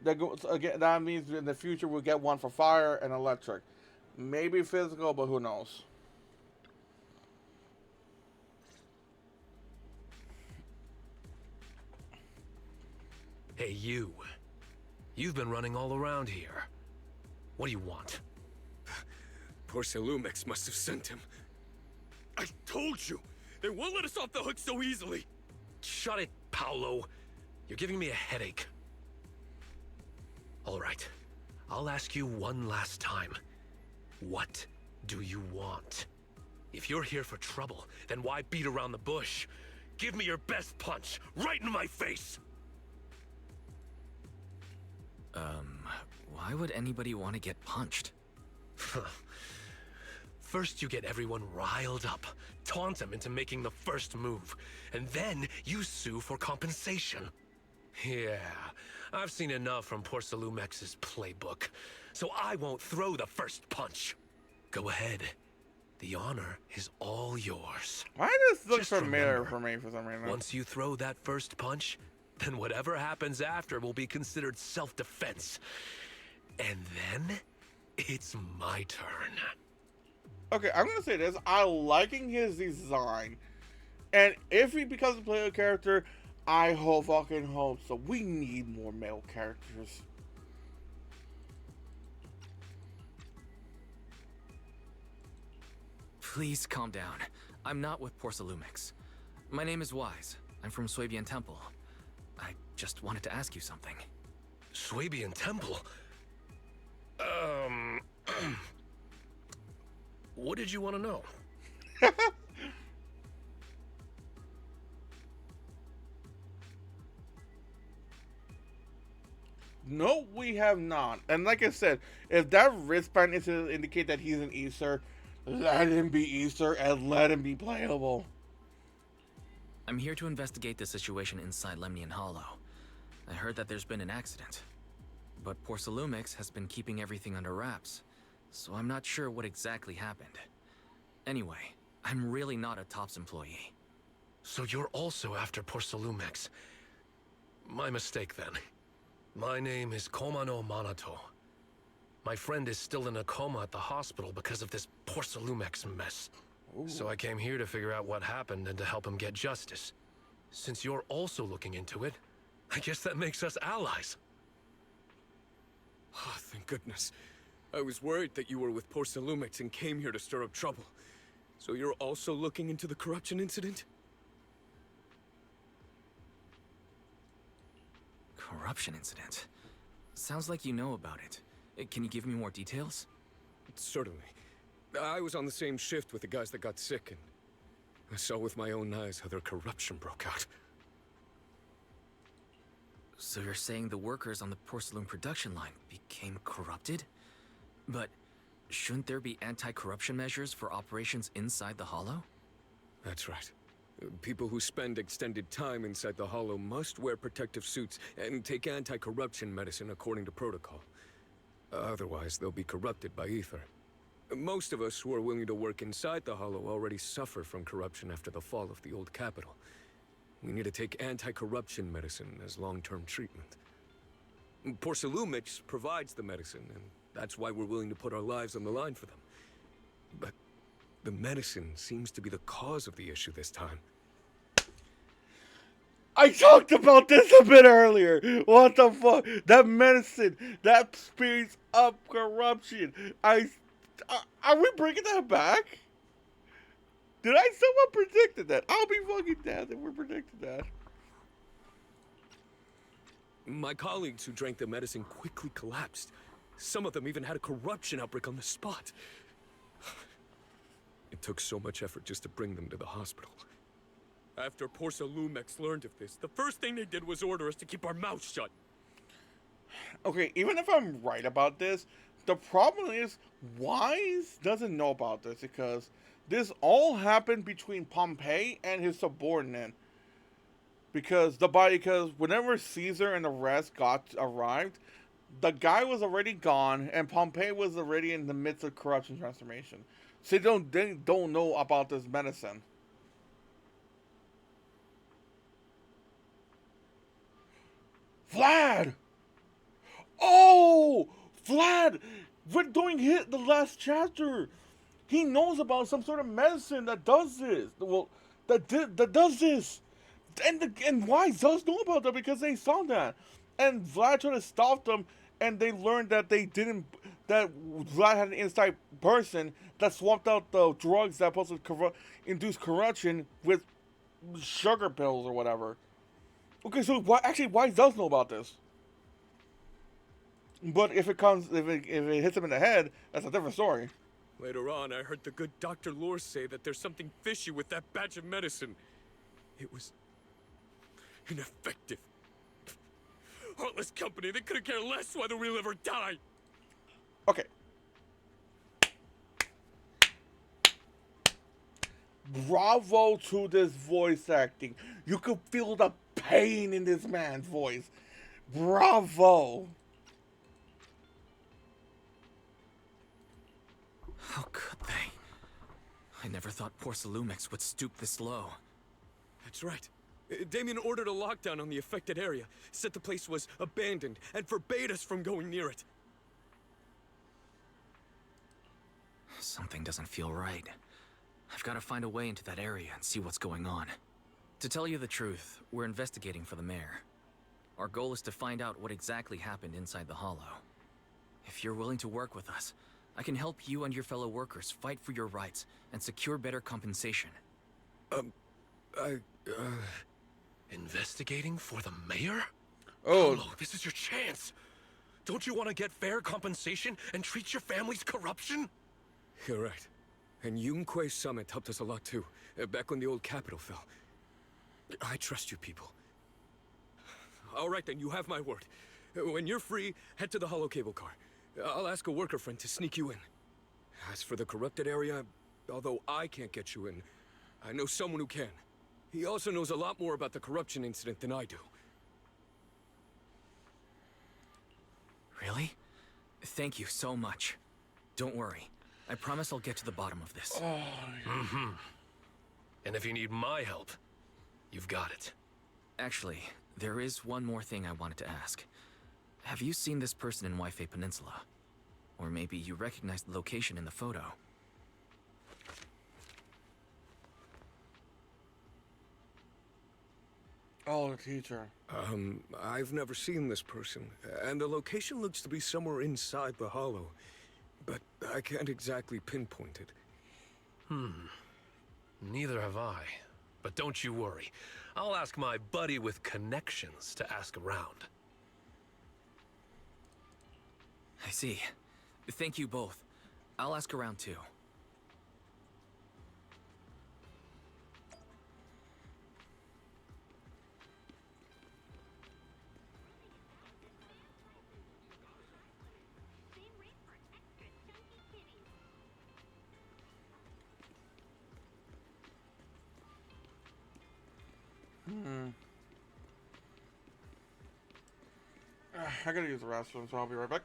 That means in the future we'll get one for fire and electric. Maybe physical, but who knows. Hey, you. You've been running all around here. What do you want? Porcelumix must have sent him. I told you! They won't let us off the hook so easily! Shut it, Paolo. You're giving me a headache. All right. I'll ask you one last time. What do you want? If you're here for trouble, then why beat around the bush? Give me your best punch, right in my face! Why would anybody want to get punched? First you get everyone riled up, taunt them into making the first move, and then you sue for compensation. Yeah, I've seen enough from Porcelumex's playbook, so I won't throw the first punch. Go ahead. The honor is all yours. Why does this look Just familiar remember, for me for some reason? Once you throw that first punch, then whatever happens after will be considered self-defense. And then, it's my turn. Okay, I'm gonna say this. I'm liking his design. And if he becomes a player character, I fucking hope so. We need more male characters. Please calm down. I'm not with Porcelumix. My name is Wise. I'm from Swabian Temple. I just wanted to ask you something. Swabian Temple? What did you want to know? No, we have not. And like I said, if that wristband is to indicate that he's an Easter, let him be Easter and let him be playable. I'm here to investigate the situation inside Lemnian Hollow. I heard that there's been an accident. But Porcelumix has been keeping everything under wraps, so I'm not sure what exactly happened. Anyway, I'm really not a TOPS employee. So you're also after Porcelumix. My mistake then. My name is Komano Manato. My friend is still in a coma at the hospital because of this Porcelumix mess. Ooh. So I came here to figure out what happened and to help him get justice. Since you're also looking into it, I guess that makes us allies. Oh, thank goodness. I was worried that you were with Porcelumix and came here to stir up trouble. So you're also looking into the corruption incident? Corruption incident? Sounds like you know about it. Can you give me more details? Certainly. I was on the same shift with the guys that got sick, and I saw with my own eyes how their corruption broke out. So you're saying the workers on the porcelain production line became corrupted? But shouldn't there be anti-corruption measures for operations inside the Hollow? That's right. People who spend extended time inside the Hollow must wear protective suits and take anti-corruption medicine according to protocol. Otherwise, they'll be corrupted by ether. Most of us who are willing to work inside the Hollow already suffer from corruption after the fall of the old capital. We need to take anti-corruption medicine as long-term treatment. Porcelumix provides the medicine, and that's why we're willing to put our lives on the line for them. But the medicine seems to be the cause of the issue this time. I talked about this a bit earlier. What the fuck? That medicine, that speeds up corruption. Are we bringing that back? Did someone predicted that? I'll be fucking damned if we predicted that. My colleagues who drank the medicine quickly collapsed. Some of them even had a corruption outbreak on the spot. It took so much effort just to bring them to the hospital. After Porcelumix learned of this, the first thing they did was order us to keep our mouths shut. Okay, even if I'm right about this, the problem is Wise doesn't know about this because this all happened between Pompey and his subordinate. Because whenever Caesar and the rest arrived, the guy was already gone and Pompey was already in the midst of corruption transformation. So they don't know about this medicine. Vlad! Oh! Vlad! We're doing the last chapter! He knows about some sort of medicine that does this. Well, that does this. And Wise does know about that because they saw that. And Vlad tried to stop them, and they learned that that Vlad had an inside person that swapped out the drugs that supposed to induce corruption with sugar pills or whatever. Okay, so Wise does know about this. But if it hits him in the head, that's a different story. Later on, I heard the good Dr. Lore say that there's something fishy with that batch of medicine. It was ineffective. Heartless company, they couldn't care less whether we live or die. Okay. Bravo to this voice acting. You could feel the pain in this man's voice. Bravo! How could they? I never thought Porcelumix would stoop this low. That's right. Damien ordered a lockdown on the affected area, said the place was abandoned, and forbade us from going near it. Something doesn't feel right. I've got to find a way into that area and see what's going on. To tell you the truth, we're investigating for the mayor. Our goal is to find out what exactly happened inside the Hollow. If you're willing to work with us, I can help you and your fellow workers fight for your rights and secure better compensation. Investigating for the mayor? Oh. Paulo, this is your chance. Don't you want to get fair compensation and treat your family's corruption? You're right. And Yunquei Summit helped us a lot too, back when the old capital fell. I trust you people. All right then, you have my word. When you're free, head to the Hollow Cable Car. I'll ask a worker friend to sneak you in. As for the corrupted area, although I can't get you in, I know someone who can. He also knows a lot more about the corruption incident than I do. Really? Thank you so much. Don't worry. I promise I'll get to the bottom of this. Mm-hmm. And if you need my help, you've got it. Actually, there is one more thing I wanted to ask. Have you seen this person in Waifei Peninsula? Or maybe you recognize the location in the photo. Oh, the teacher. I've never seen this person, and the location looks to be somewhere inside the Hollow. But I can't exactly pinpoint it. Neither have I. But don't you worry. I'll ask my buddy with connections to ask around. I see. Thank you both. I'll ask around too. I gotta use the restroom, so I'll be right back.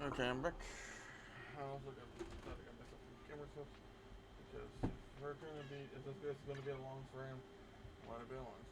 Okay, I'm back. I also got myself some camera stuff because if we're gonna be, if this is gonna be a long frame, I want to be a long frame.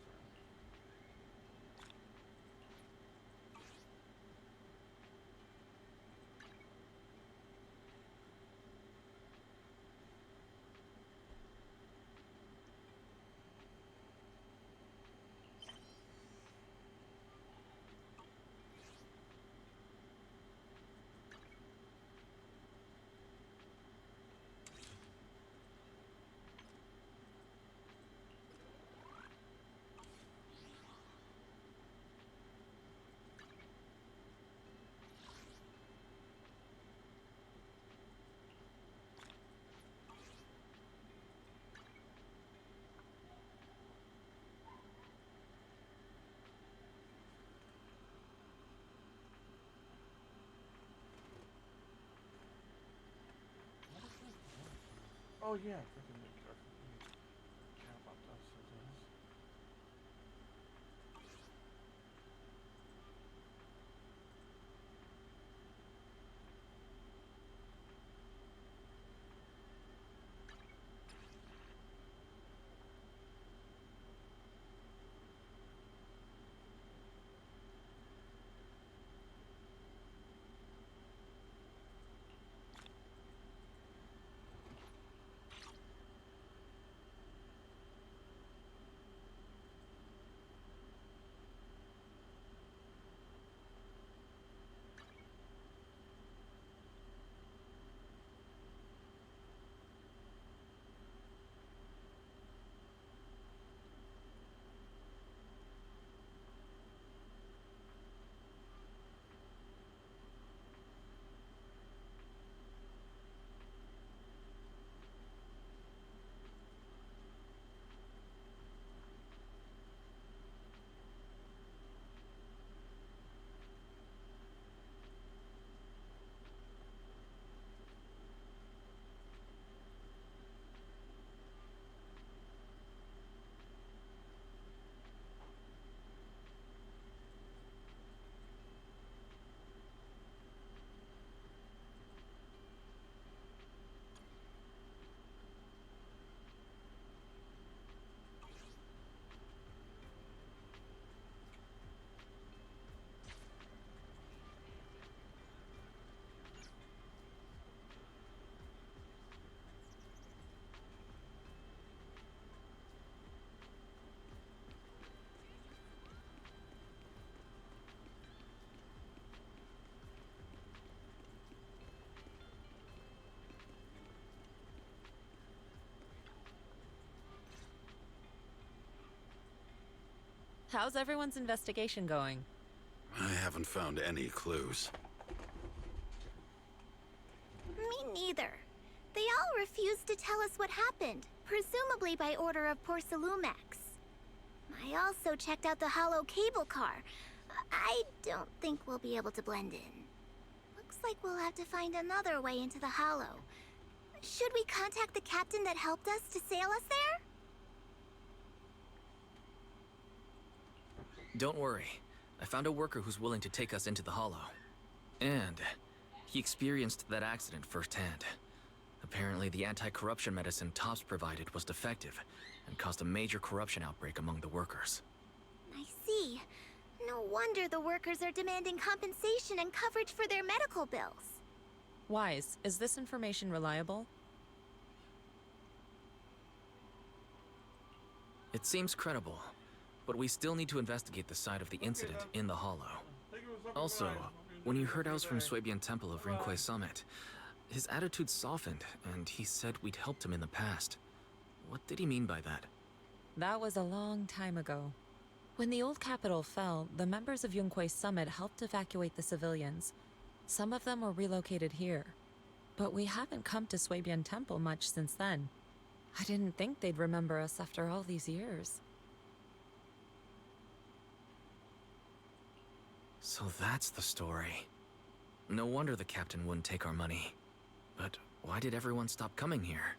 Oh yeah, freaking make sure. Care about those scissors. How's everyone's investigation going? I haven't found any clues. Me neither. They all refused to tell us what happened, presumably by order of Porcelumex. I also checked out the hollow cable car. I don't think we'll be able to blend in. Looks like we'll have to find another way into the hollow. Should we contact the captain that helped us to sail us there? Don't worry. I found a worker who's willing to take us into the hollow. And he experienced that accident firsthand. Apparently, the anti-corruption medicine Tops provided was defective and caused a major corruption outbreak among the workers. I see. No wonder the workers are demanding compensation and coverage for their medical bills. Wise, is this information reliable? It seems credible, but we still need to investigate the site of the incident in the hollow. Also, when he heard I was from Swabian Temple of Rinquay Summit, his attitude softened, and he said we'd helped him in the past. What did he mean by that? That was a long time ago. When the old capital fell, the members of Yunquay Summit helped evacuate the civilians. Some of them were relocated here. But we haven't come to Swabian Temple much since then. I didn't think they'd remember us after all these years. So that's the story. No wonder the captain wouldn't take our money. But why did everyone stop coming here?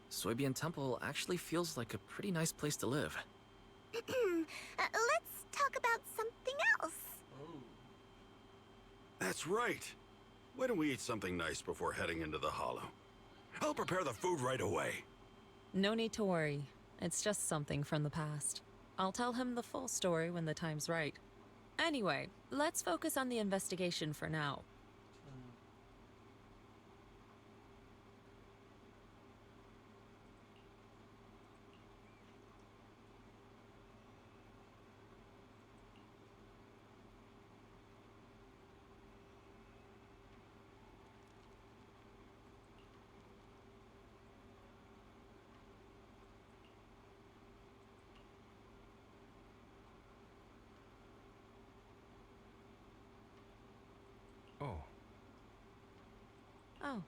Swabian Temple actually feels like a pretty nice place to live. Let's talk about something else. That's right. Why don't we eat something nice before heading into the Hollow? I'll prepare the food right away. No need to worry. It's just something from the past. I'll tell him the full story when the time's right. Anyway, let's focus on the investigation for now. Oh. Oh.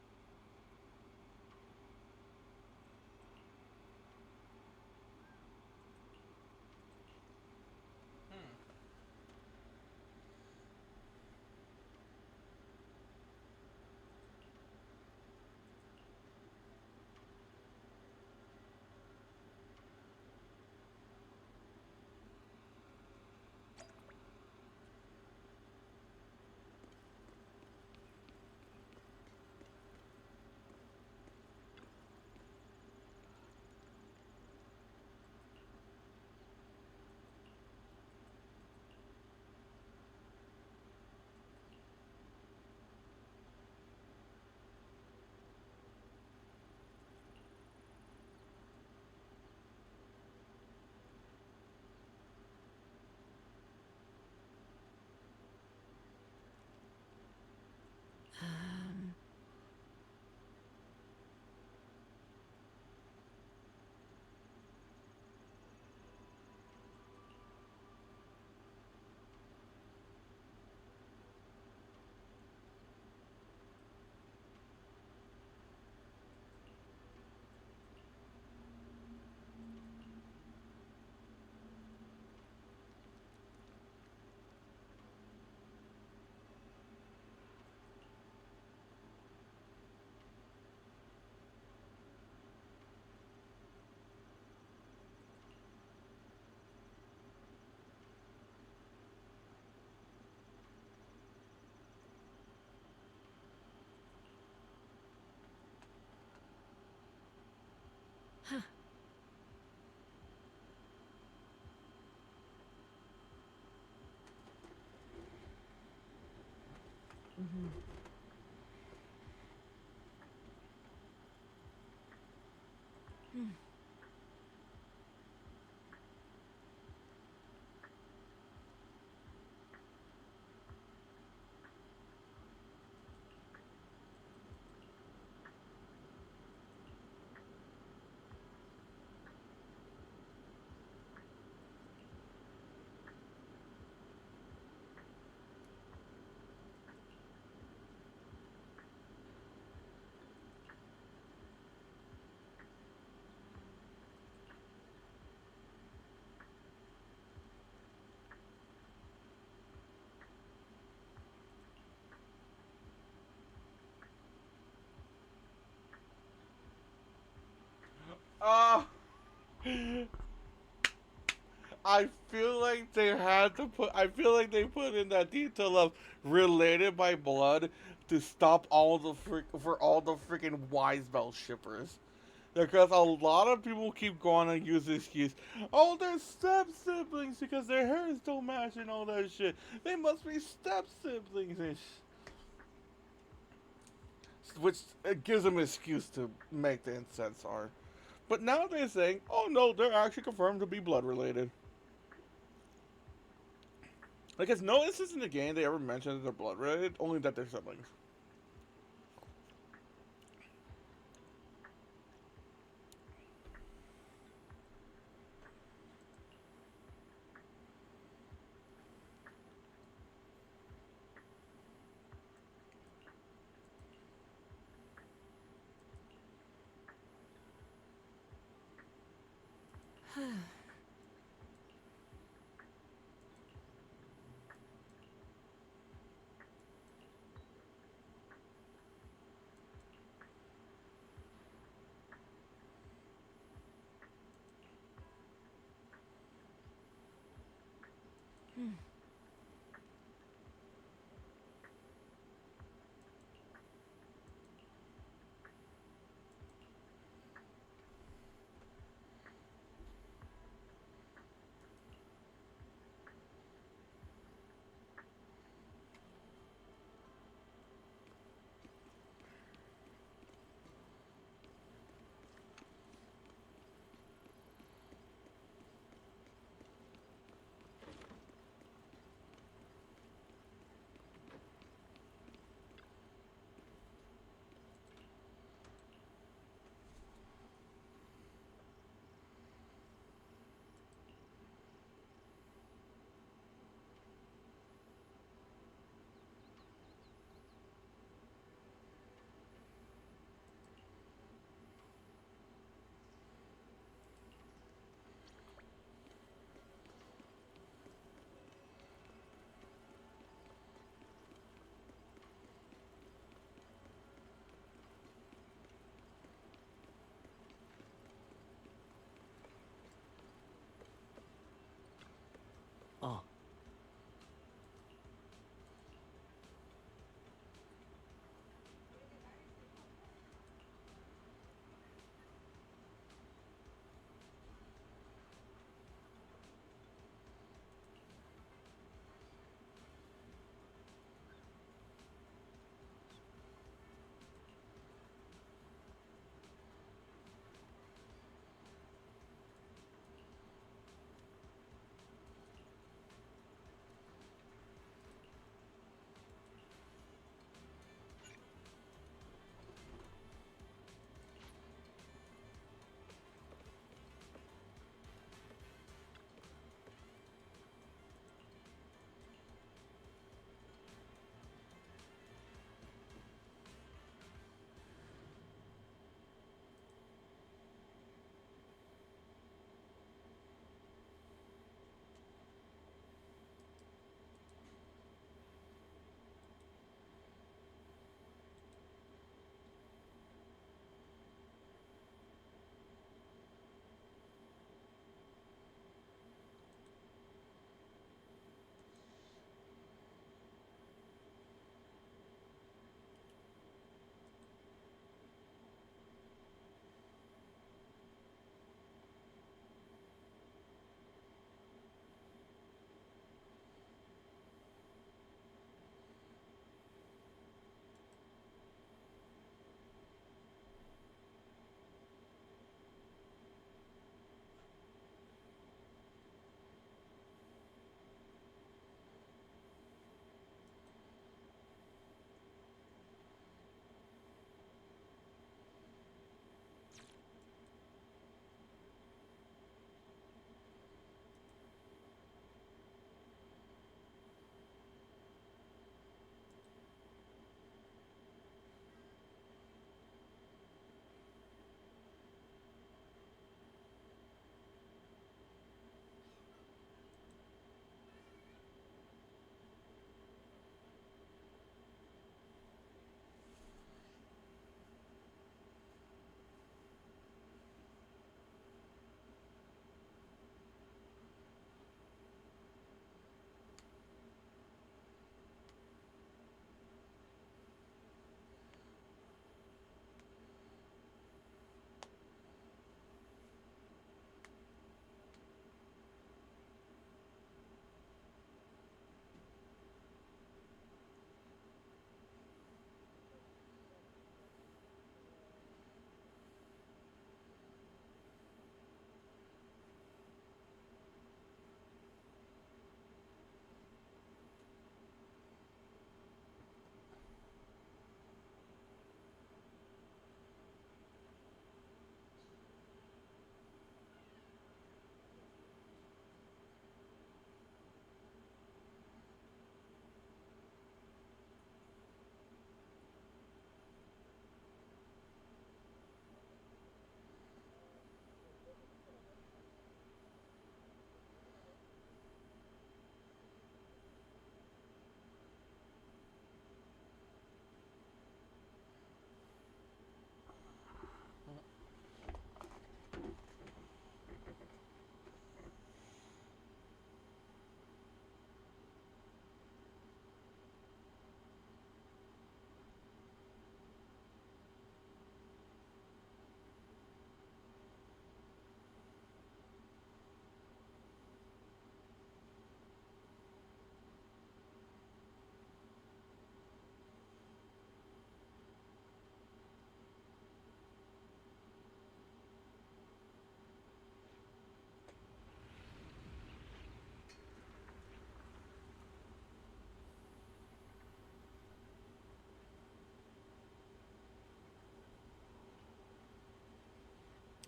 Huh. Mm-hmm. Hmm. Uh, I feel like they had to put. I feel like they put in that detail of related by blood to stop all the for all the freaking wise bell shippers. Because a lot of people keep going and use the excuse, oh, they're step siblings because their hairs don't match and all that shit. They must be step siblings and which it gives them an excuse to make the incense hard. But now they're saying, oh no, they're actually confirmed to be blood related. Like, it's no instance in the game they ever mentioned that they're blood related, only that they're siblings.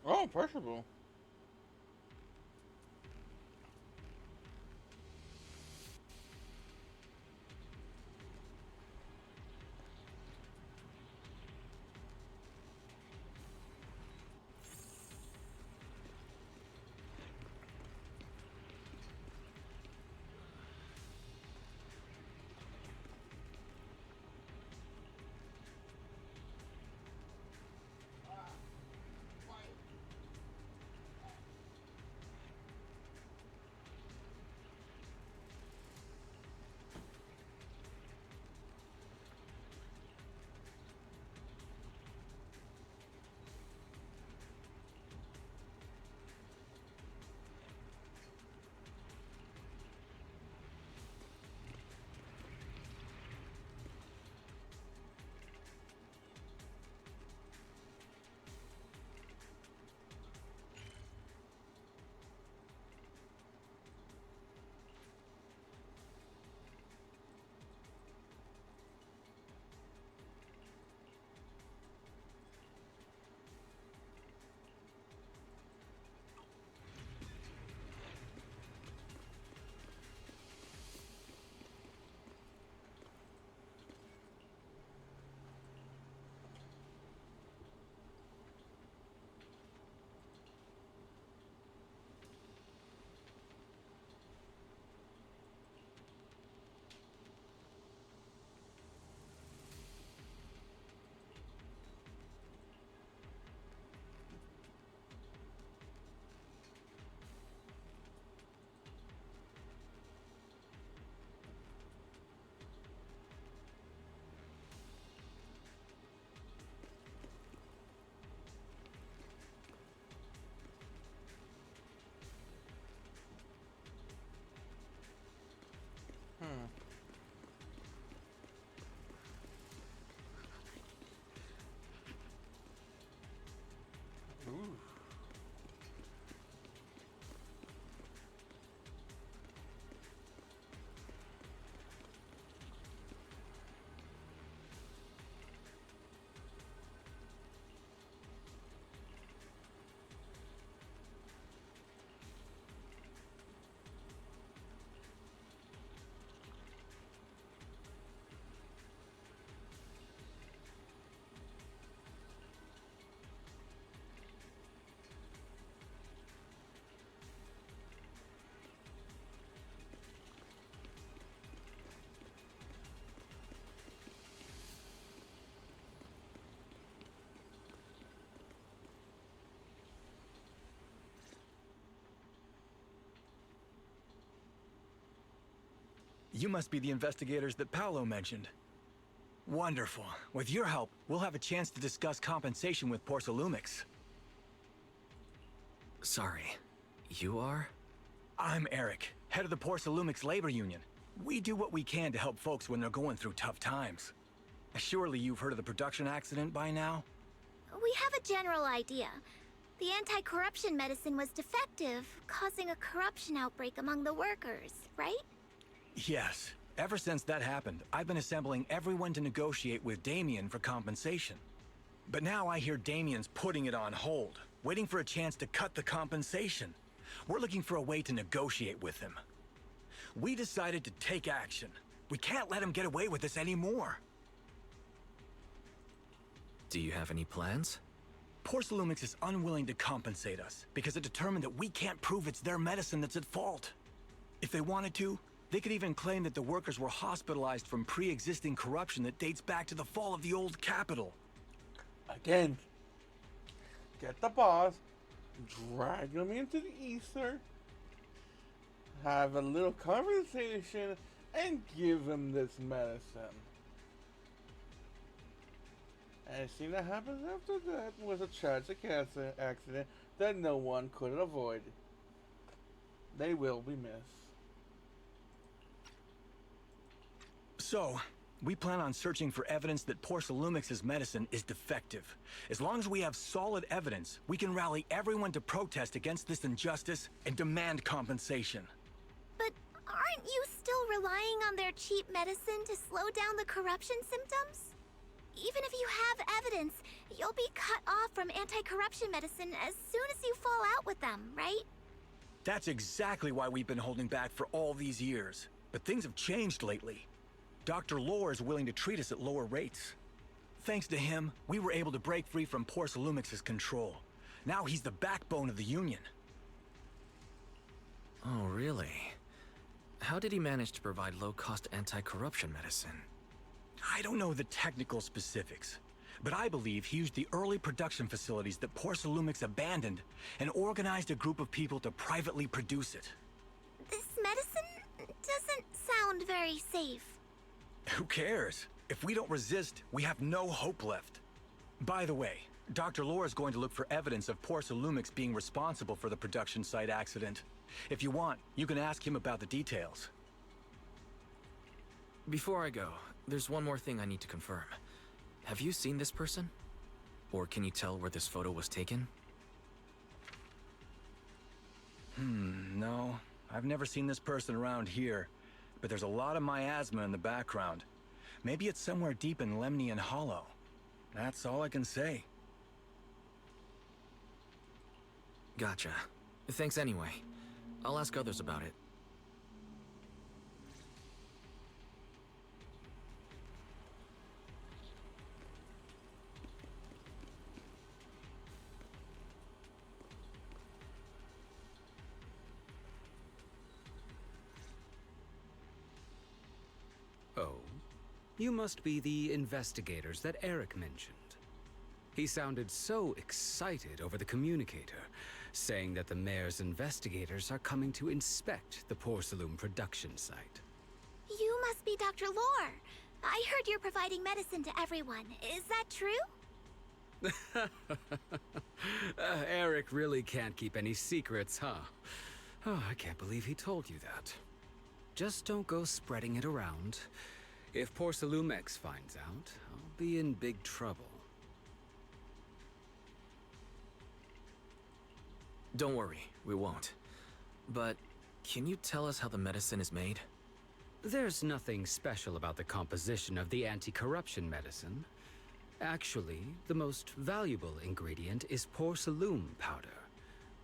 Oh, perishable. Ooh. You must be the investigators that Paolo mentioned. Wonderful. With your help, we'll have a chance to discuss compensation with Porcelumix. Sorry, you are? I'm Eric, head of the Porcelumix Labor Union. We do what we can to help folks when they're going through tough times. Surely you've heard of the production accident by now? We have a general idea. The anti-corruption medicine was defective, causing a corruption outbreak among the workers, right? Yes. Ever since that happened, I've been assembling everyone to negotiate with Damien for compensation. But now I hear Damien's putting it on hold, waiting for a chance to cut the compensation. We're looking for a way to negotiate with him. We decided to take action. We can't let him get away with this anymore. Do you have any plans? Porcelumix is unwilling to compensate us because it determined that we can't prove it's their medicine that's at fault. If they wanted to, they could even claim that the workers were hospitalized from pre-existing corruption that dates back to the fall of the old capital. Again, get the boss, drag him into the ether, have a little conversation, and give him this medicine. Anything that happens after that was a tragic accident that no one could avoid. They will be missed. So, we plan on searching for evidence that Porcelumix's medicine is defective. As long as we have solid evidence, we can rally everyone to protest against this injustice and demand compensation. But aren't you still relying on their cheap medicine to slow down the corruption symptoms? even if you have evidence, you'll be cut off from anti-corruption medicine as soon as you fall out with them, right? That's exactly why we've been holding back for all these years. But things have changed lately. Dr. Lore is willing to treat us at lower rates. Thanks to him, we were able to break free from Porcelumix's control. Now he's the backbone of the Union. Oh, really? How did he manage to provide low-cost anti-corruption medicine? I don't know the technical specifics, but I believe he used the early production facilities that Porcelumix abandoned and organized a group of people to privately produce it. This medicine doesn't sound very safe. Who cares? If we don't resist, we have no hope left. By the way, Dr. Lore is going to look for evidence of Porcelumix being responsible for the production site accident. If you want, you can ask him about the details. Before I go, there's one more thing I need to confirm. Have you seen this person? Or can you tell where this photo was taken? No. I've never seen this person around here. But there's a lot of miasma in the background. Maybe it's somewhere deep in Lemnian Hollow. That's all I can say. Gotcha. Thanks anyway. I'll ask others about it. Oh, you must be the investigators that Eric mentioned. He sounded so excited over the communicator, saying that the mayor's investigators are coming to inspect the Porcelain production site. You must be Dr. Lore. I heard you're providing medicine to everyone. Is that true? Eric really can't keep any secrets, huh? Oh, I can't believe he told you that. Just don't go spreading it around. If Porcelumex finds out, I'll be in big trouble. Don't worry, we won't. But can you tell us how the medicine is made? There's nothing special about the composition of the anti-corruption medicine. Actually, the most valuable ingredient is porcelain powder,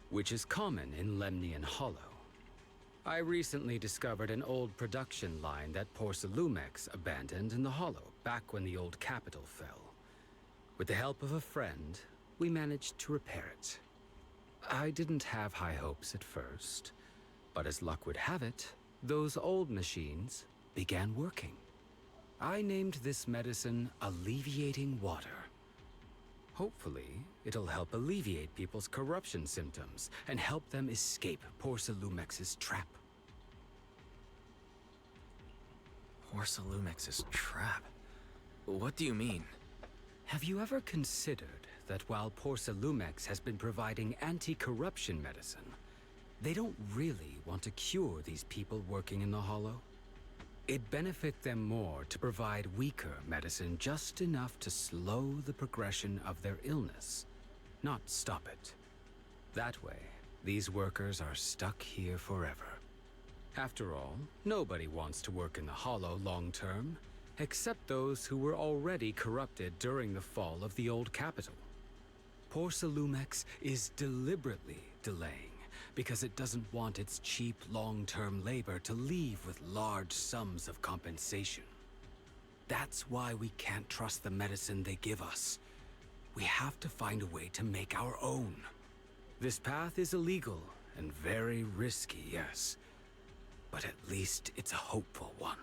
which is common in Lemnian Hollow. I recently discovered an old production line that Porcelumex abandoned in the Hollow back when the old capital fell. With the help of a friend, we managed to repair it. I didn't have high hopes at first, but as luck would have it, those old machines began working. I named this medicine Alleviating Water. Hopefully, it'll help alleviate people's corruption symptoms and help them escape Porcelumex's trap. Porcelumex's trap? What do you mean? Have you ever considered that while Porcelumex has been providing anti-corruption medicine, they don't really want to cure these people working in the Hollow? It'd benefit them more to provide weaker medicine just enough to slow the progression of their illness, not stop it. That way, these workers are stuck here forever. After all, nobody wants to work in the Hollow long term, except those who were already corrupted during the fall of the old capital. Porcelumex is deliberately delaying because it doesn't want its cheap long-term labor to leave with large sums of compensation. That's why we can't trust the medicine they give us. We have to find a way to make our own. This path is illegal and very risky, yes, but at least it's a hopeful one.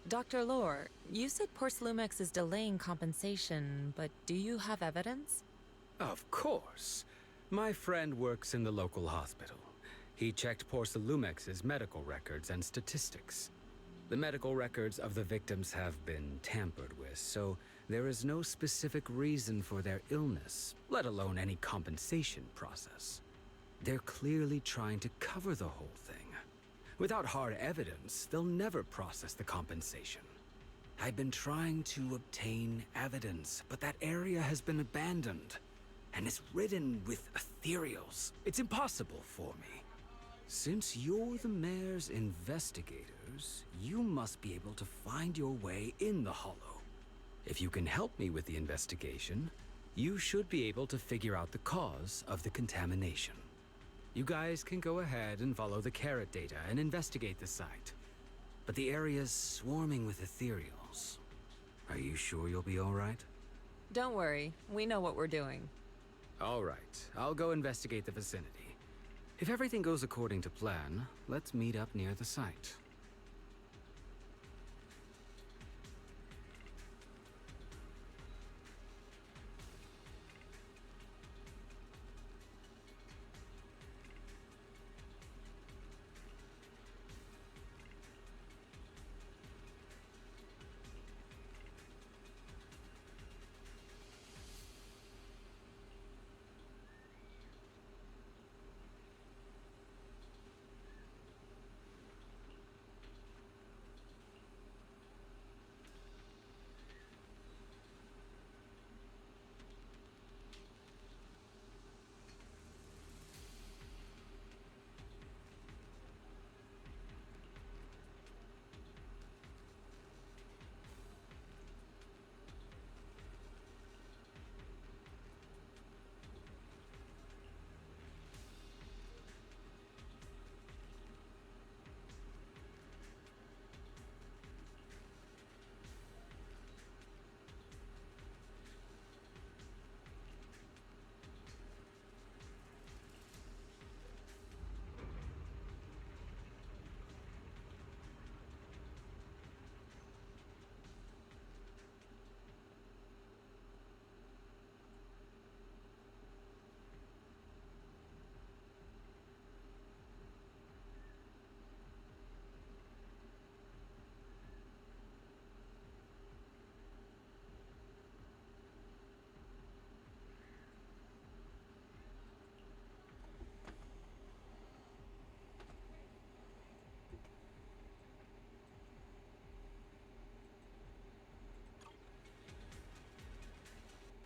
Dr. Lore, you said Porcelumex is delaying compensation, but do you have evidence? Of course. My friend works in the local hospital. He checked Porcelumex's medical records and statistics. The medical records of the victims have been tampered with, so there is no specific reason for their illness, let alone any compensation process. They're clearly trying to cover the whole thing. Without hard evidence, they'll never process the compensation. I've been trying to obtain evidence, but that area has been abandoned. And it's ridden with ethereals. It's impossible for me. Since you're the mayor's investigators, you must be able to find your way in the Hollow. If you can help me with the investigation, you should be able to figure out the cause of the contamination. You guys can go ahead and follow the carrot data and investigate the site. But the area's swarming with ethereals. Are you sure you'll be all right? Don't worry, we know what we're doing. All right, I'll go investigate the vicinity. If everything goes according to plan, let's meet up near the site.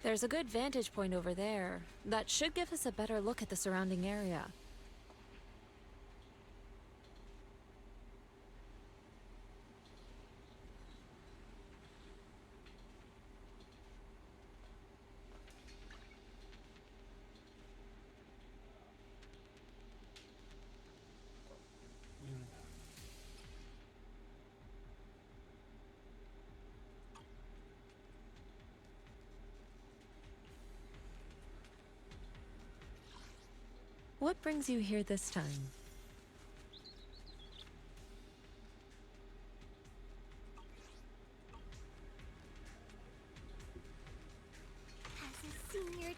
There's a good vantage point over there. That should give us a better look at the surrounding area. What brings you here this time? As a senior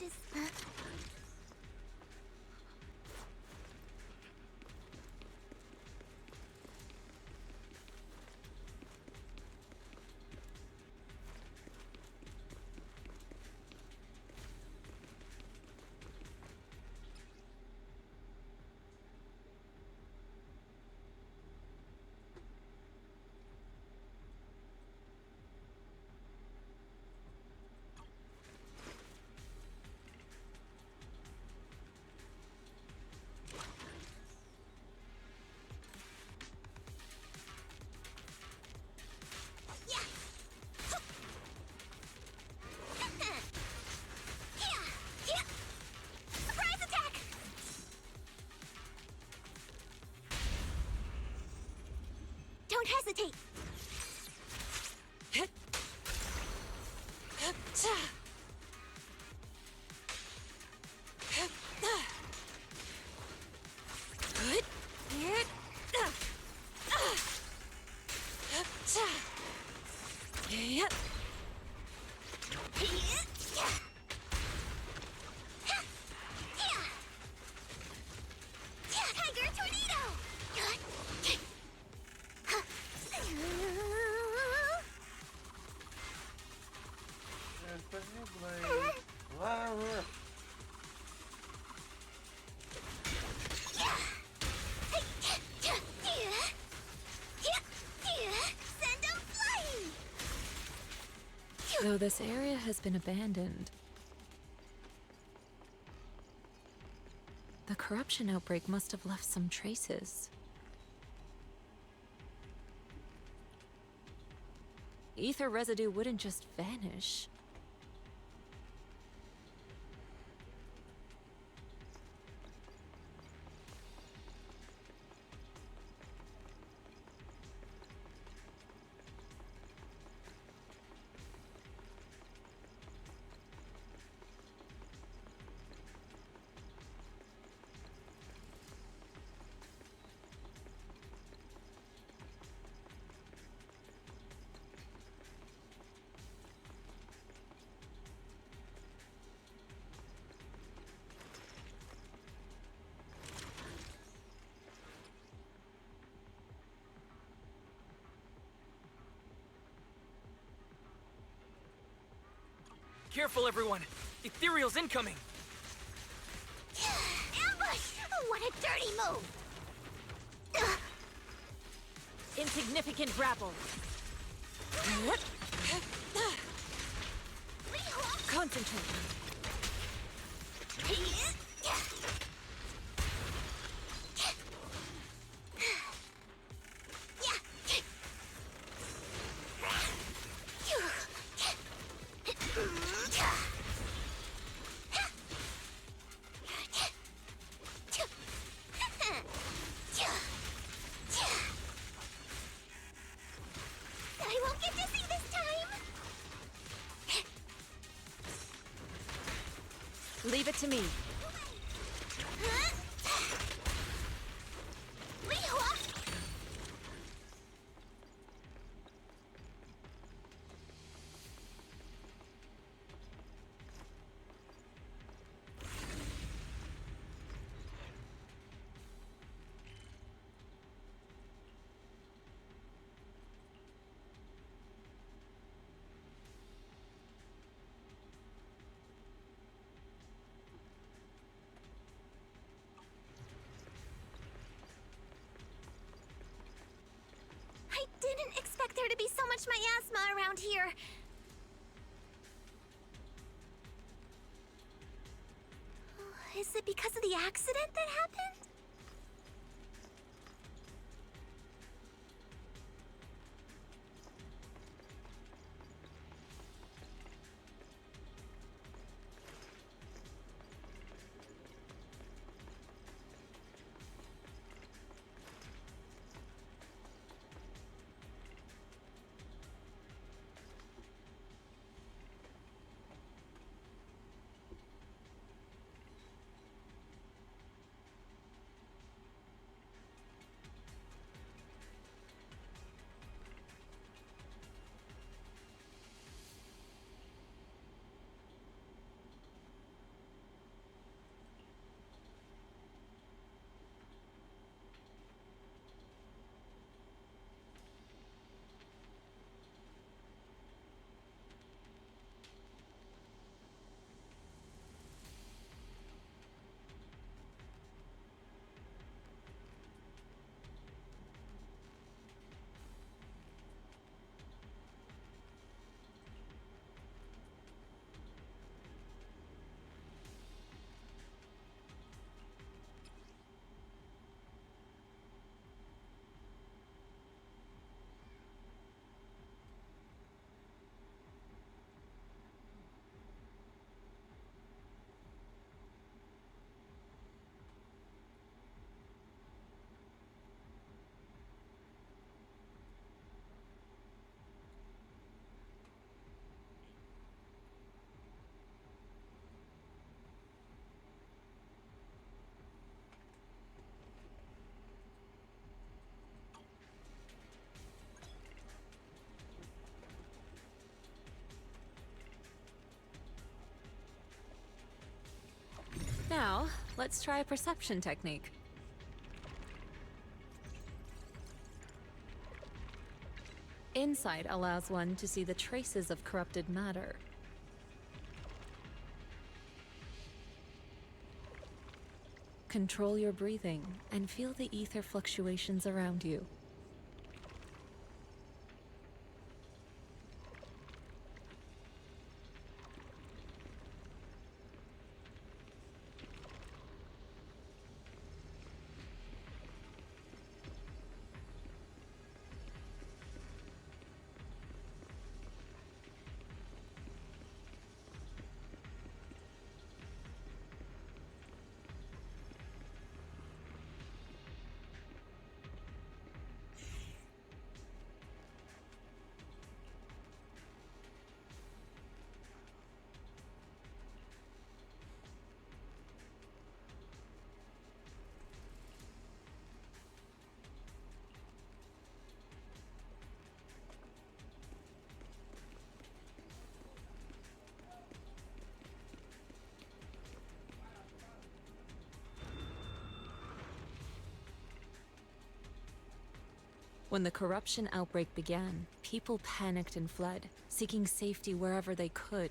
surprise attack! Don't hesitate. Tiger tornado! Send 'em flying! Though this area has been abandoned, The corruption outbreak must have left some traces. Ether residue wouldn't just vanish. Careful, everyone! Ethereal's incoming! Ambush! What a dirty move! Insignificant grapple. Concentrate. I won't get dizzy this time! Leave it to me. I didn't expect there to be so much miasma around here. Is it because of the accident that happened? Now, let's try a perception technique. Insight allows one to see the traces of corrupted matter. Control your breathing and feel the ether fluctuations around you. When the corruption outbreak began, people panicked and fled, seeking safety wherever they could.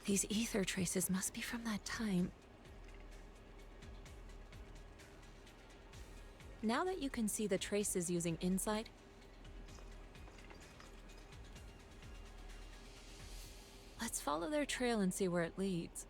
These ether traces must be from that time. Now that you can see the traces using insight, let's follow their trail and see where it leads.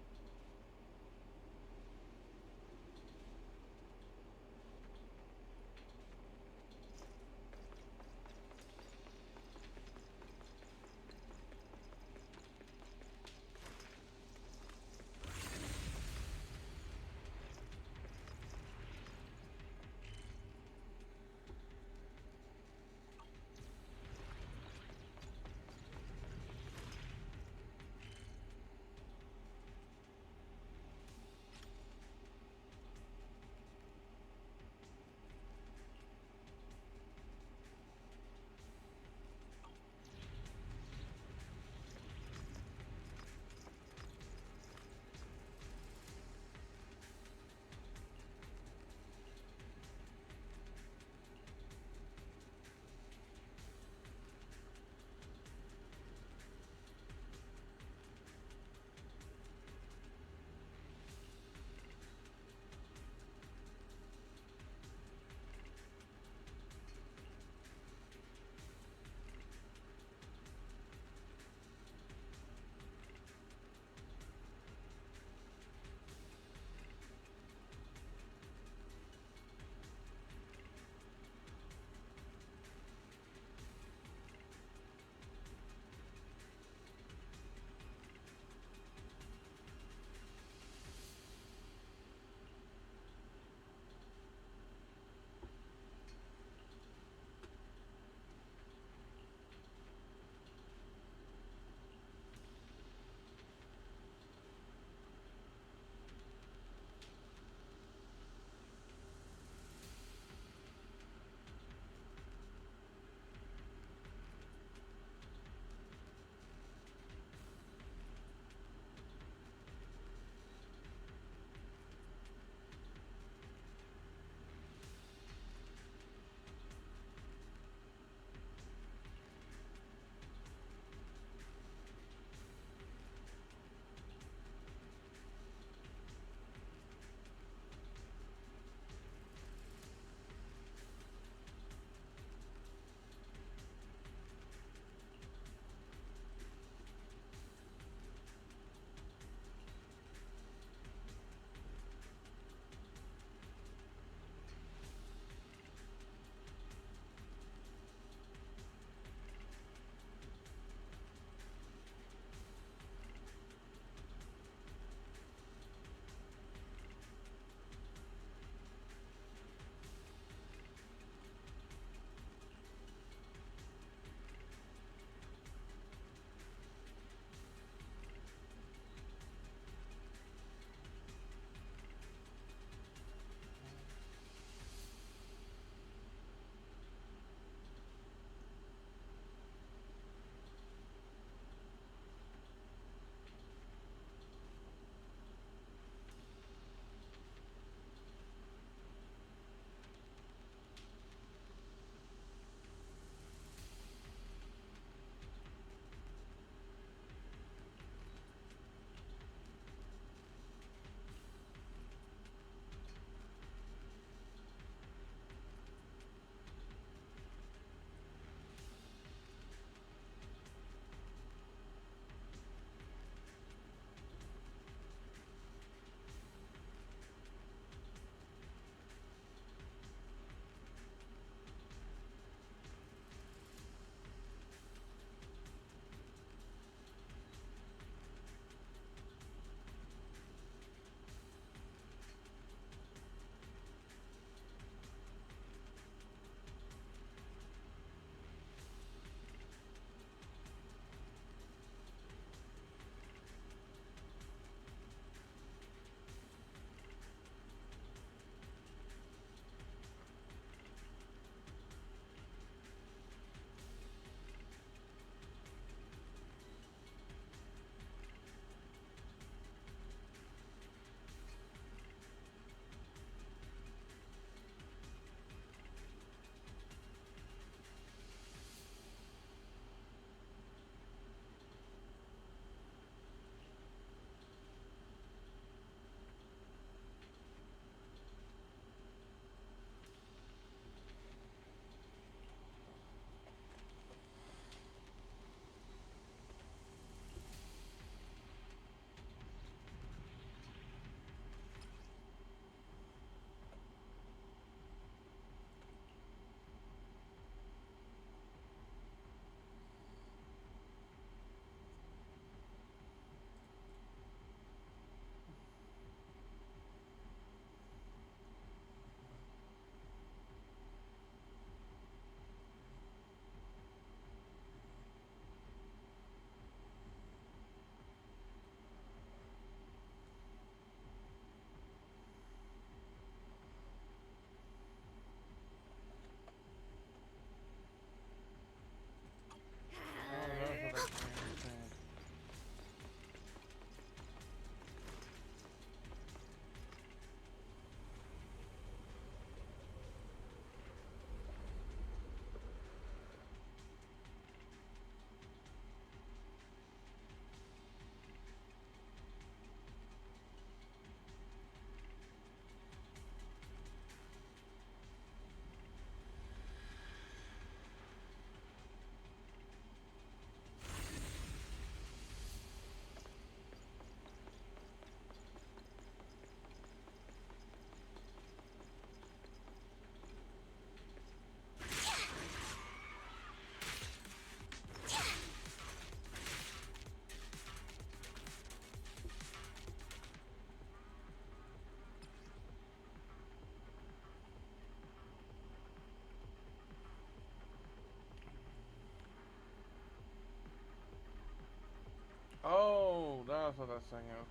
thing out.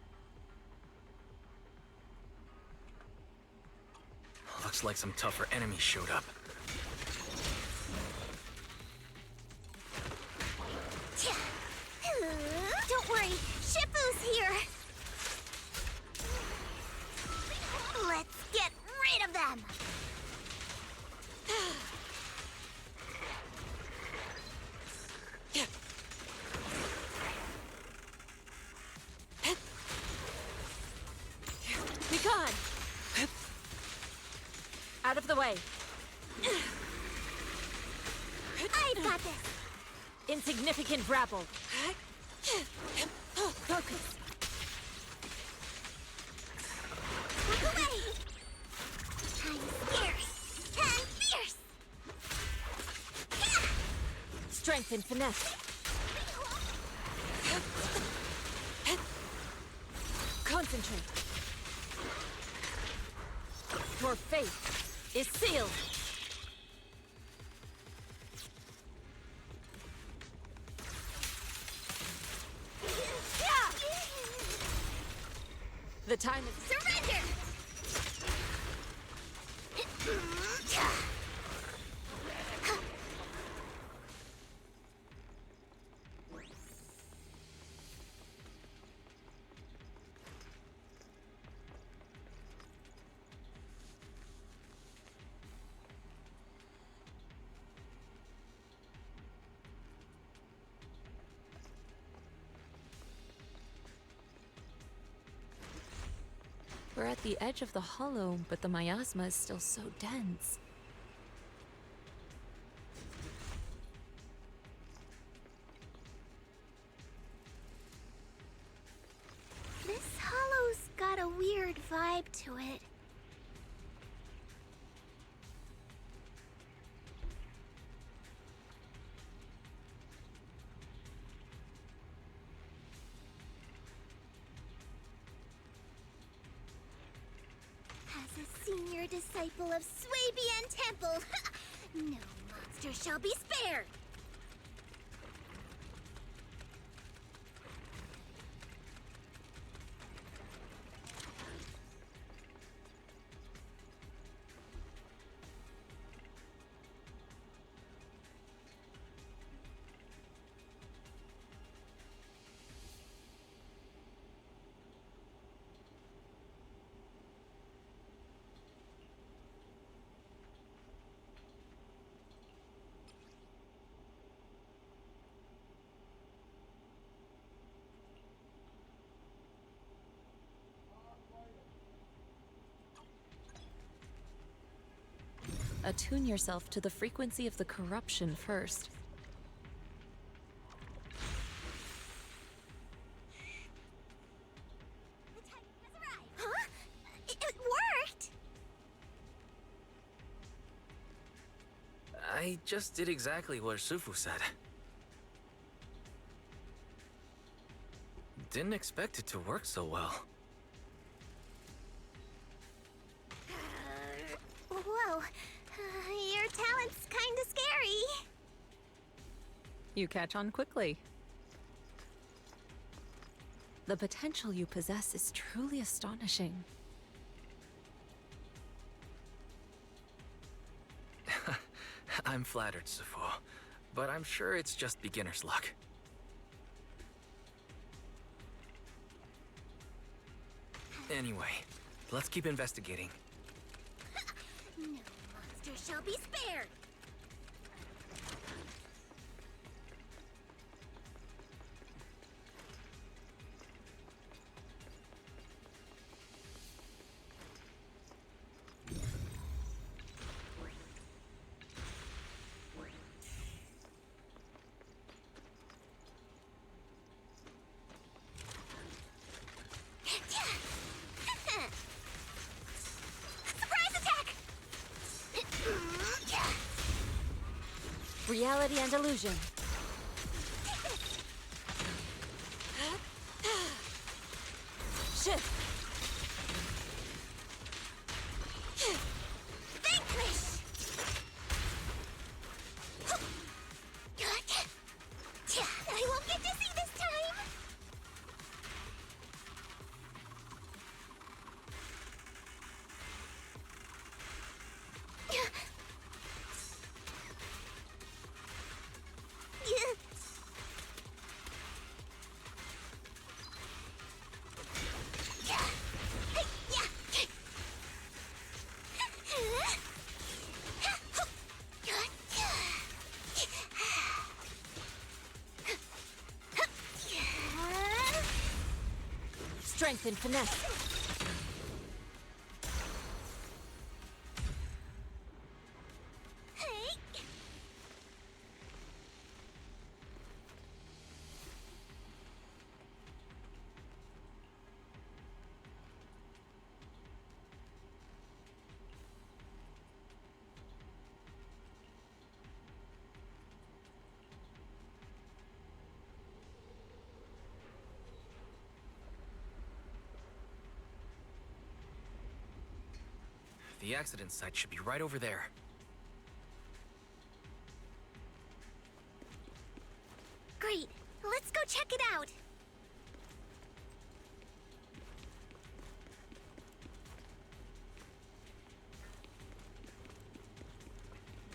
Looks like some tougher enemies showed up. Don't worry, Shifu's here. Let's get rid of them. Be gone! Out of the way. I've got this. Insignificant rabble. Focus. Walk away. I'm scarce and fierce. Strength and finesse. Concentrate. Your fate is sealed. The time is surrender. We're at the edge of the hollow, but the miasma is still so dense. This hollow's got a weird vibe to it. As a senior disciple of Swabian Temple, no monster shall be spared. Attune yourself to the frequency of the corruption first. Huh? It worked! I just did exactly what Sufu said. Didn't expect it to work so well. Whoa, your talent's kinda scary. You catch on quickly. The potential you possess is truly astonishing. I'm flattered, Sufu, but I'm sure it's just beginner's luck. Anyway, let's keep investigating. No monster shall be spared. Surprise attack! Reality and illusion. Shift. Vanquish! I won't get to see this time! strength and finesse. The accident site should be right over there. Great. Let's go check it out.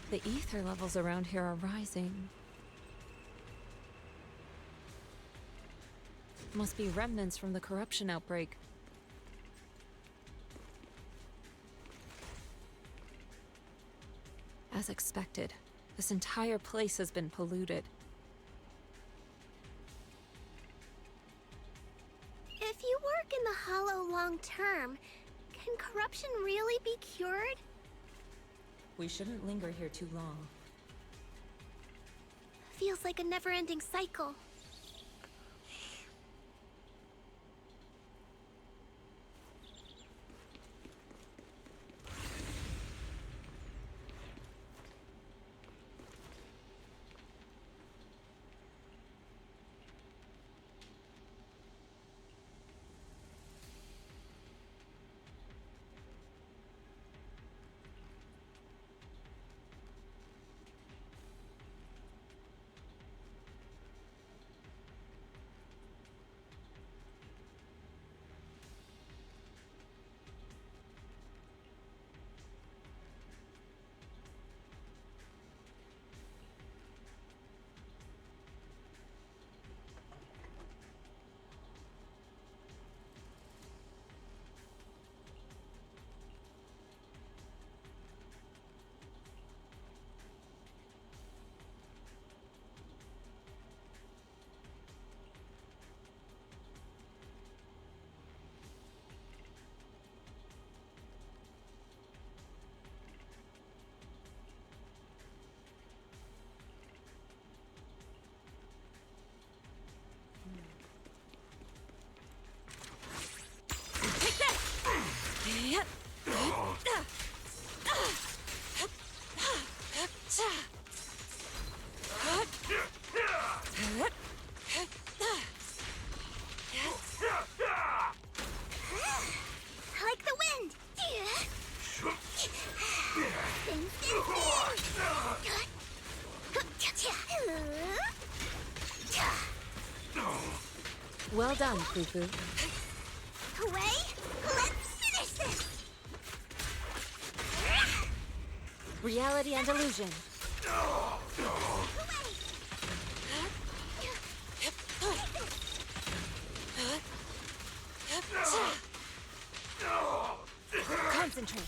The ether levels around here are rising. Must be remnants from the corruption outbreak. As expected, this entire place has been polluted. If you work in the Hollow long term, can corruption really be cured? We shouldn't linger here too long. Feels like a never-ending cycle. Like the wind. Well done, Fufu. Away? Let's finish this! Reality and illusion. Concentrate.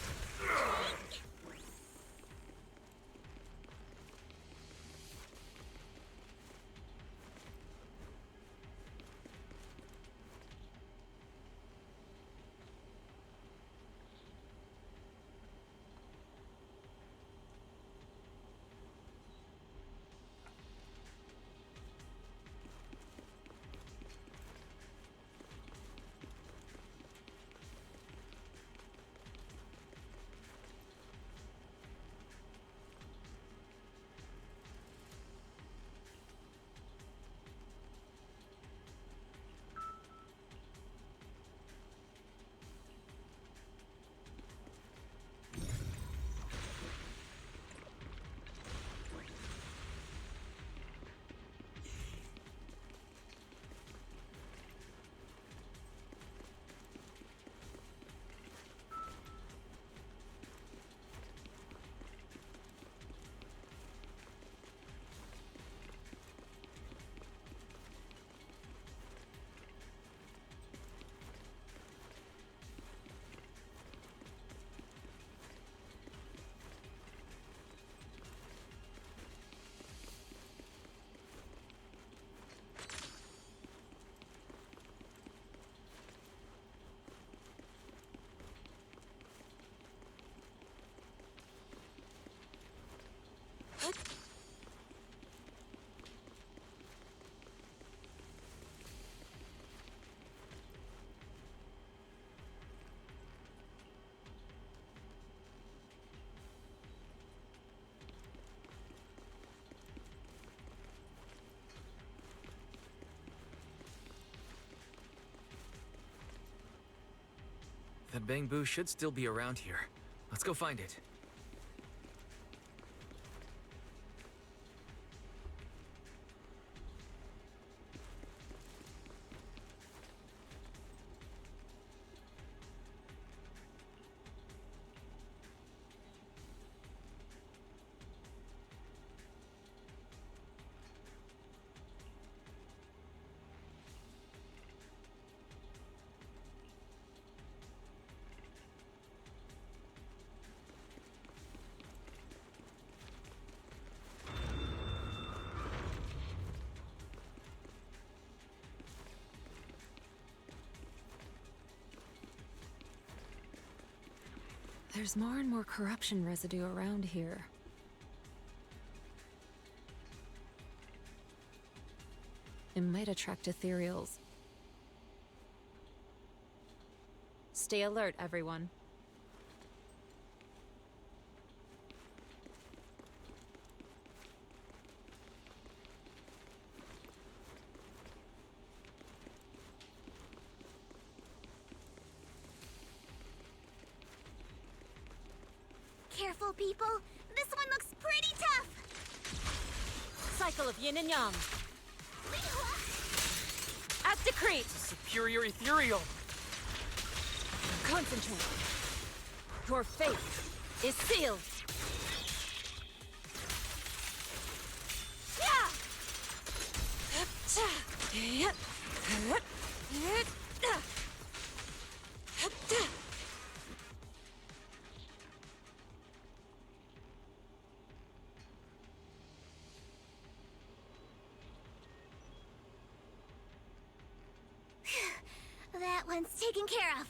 That bamboo should still be around here. Let's go find it. There's more and more corruption residue around here. It might attract ethereals. Stay alert, everyone. Careful, people. This one looks pretty tough. Cycle of yin and yang. As decreed. Superior ethereal. Concentrate. Your fate is sealed. That one's taken care of.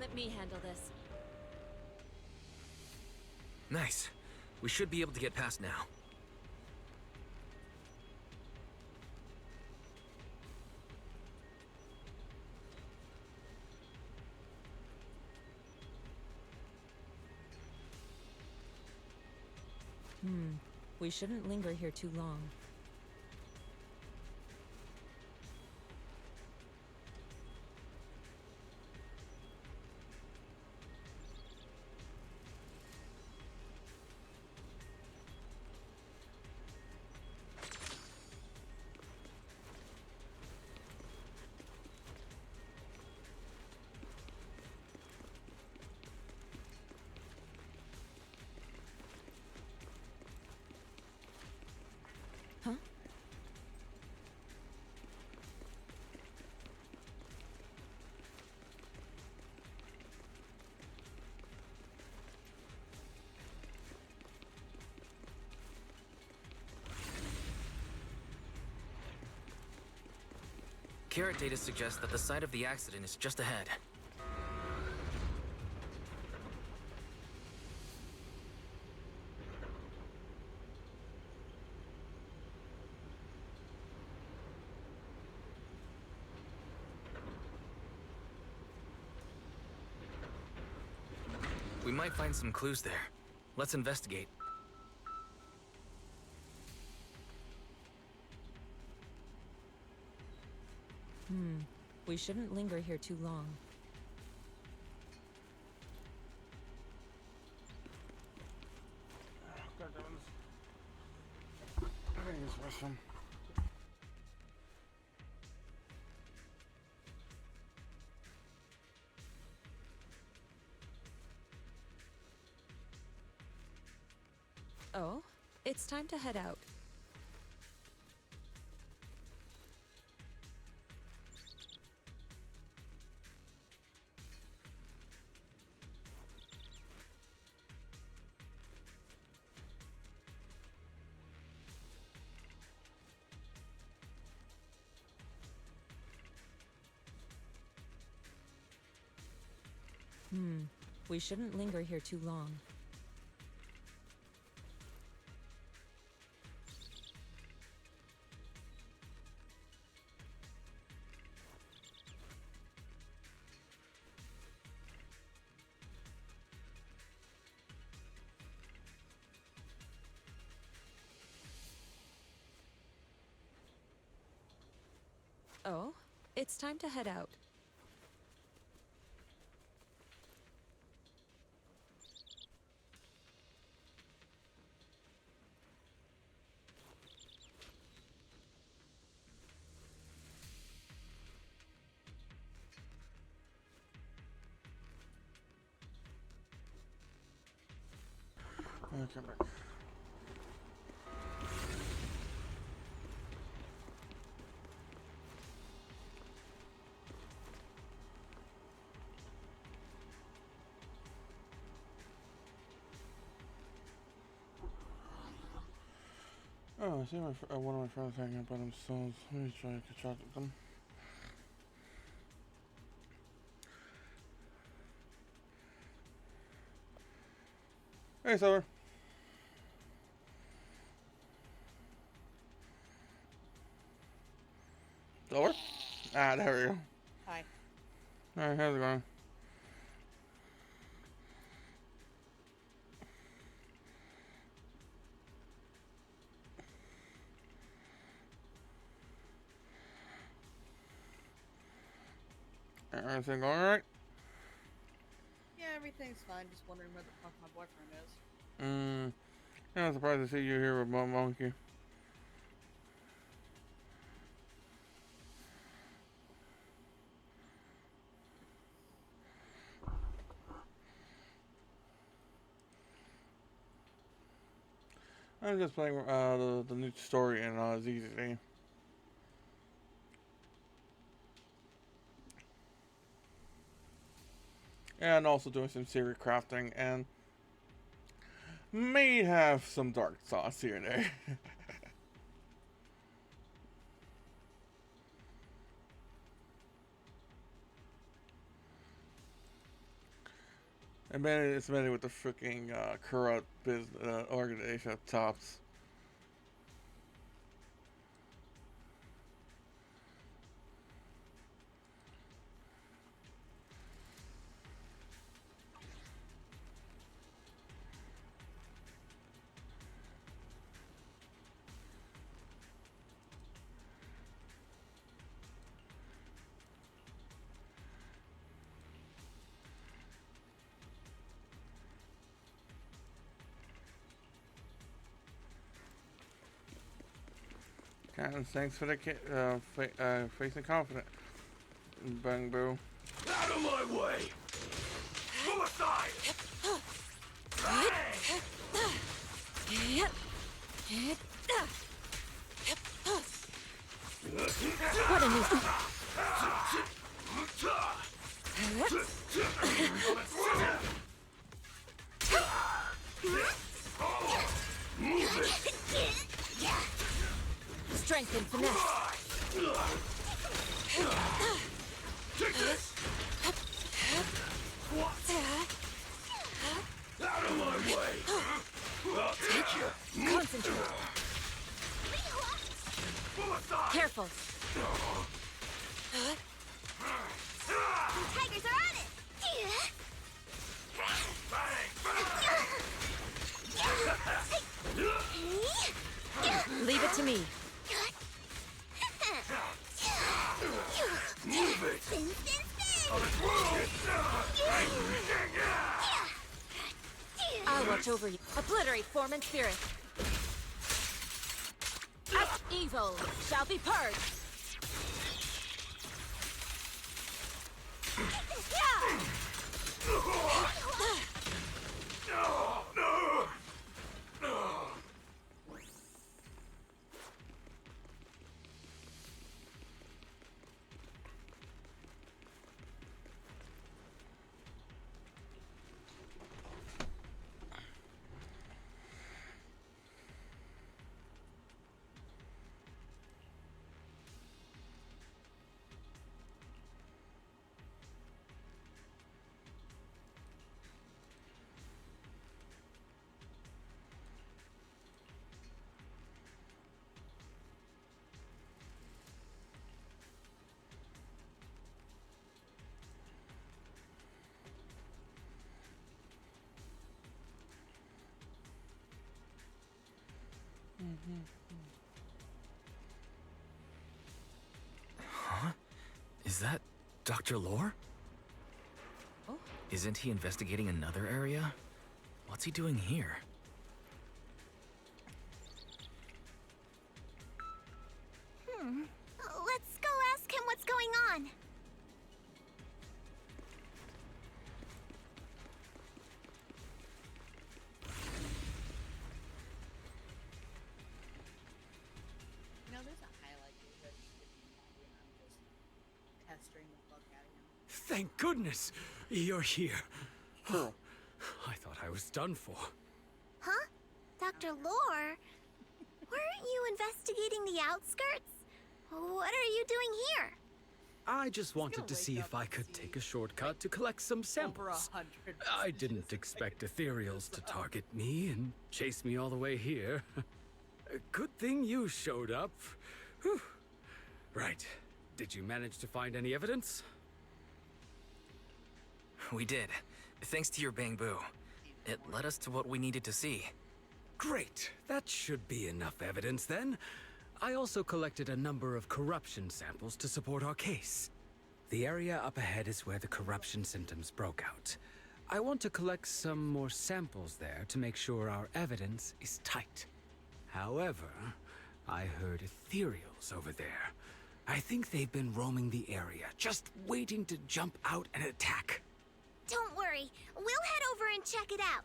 Let me handle this. Nice. We should be able to get past now. We shouldn't linger here too long. Carrot data suggests that the site of the accident is just ahead. We might find some clues there. Let's investigate. We shouldn't linger here too long. God damn it. I think it's worth them. Oh, it's time to head out. We shouldn't linger here too long. Oh, it's time to head out. Come back. Oh, I see one of my friends hanging up by themselves. Let me try to contract them. Hey, Silver. Silver? Ah, there we go. Hi. Alright, how's it going? Everything going alright? Yeah, everything's fine. Just wondering where the fuck my boyfriend is. Yeah, I'm surprised to see you here with Monkey. I'm just playing the new story in ZZ. And also doing some secret crafting and may have some dark sauce here and there. And man, it's mainly with the freaking corrupt business organization at tops. And thanks for the facing confident. Bang boo. Out of my way! Move aside! What a nuisance. Strength and finesse. Take this! Out of my way! I'll take you! Concentrate. Careful. The tigers are on it! Bang! it to me. Move it! Spin, spin, spin! I'll watch over you. Obliterate form and spirit. Evil shall be purged. Huh? Is that Dr. Lore? Oh. Isn't he investigating another area? What's he doing here? Let's go ask him what's going on. You know, there's a high likelihood he could be happy and I'm just pestering the fuck out of him. Thank goodness you're here. True. I thought I was done for. Huh? Dr. Lore? Weren't you investigating the outskirts? What are you doing here? I just wanted to see if I could take a shortcut to collect some samples. I didn't expect ethereals to target me and chase me all the way here. Good thing you showed up. Whew. Right. Did you manage to find any evidence? We did. Thanks to your bamboo. It led us to what we needed to see. Great. That should be enough evidence then. I also collected a number of corruption samples to support our case. The area up ahead is where the corruption symptoms broke out. I want to collect some more samples there to make sure our evidence is tight. However, I heard ethereals over there. I think they've been roaming the area, just waiting to jump out and attack. Don't worry, we'll head over and check it out.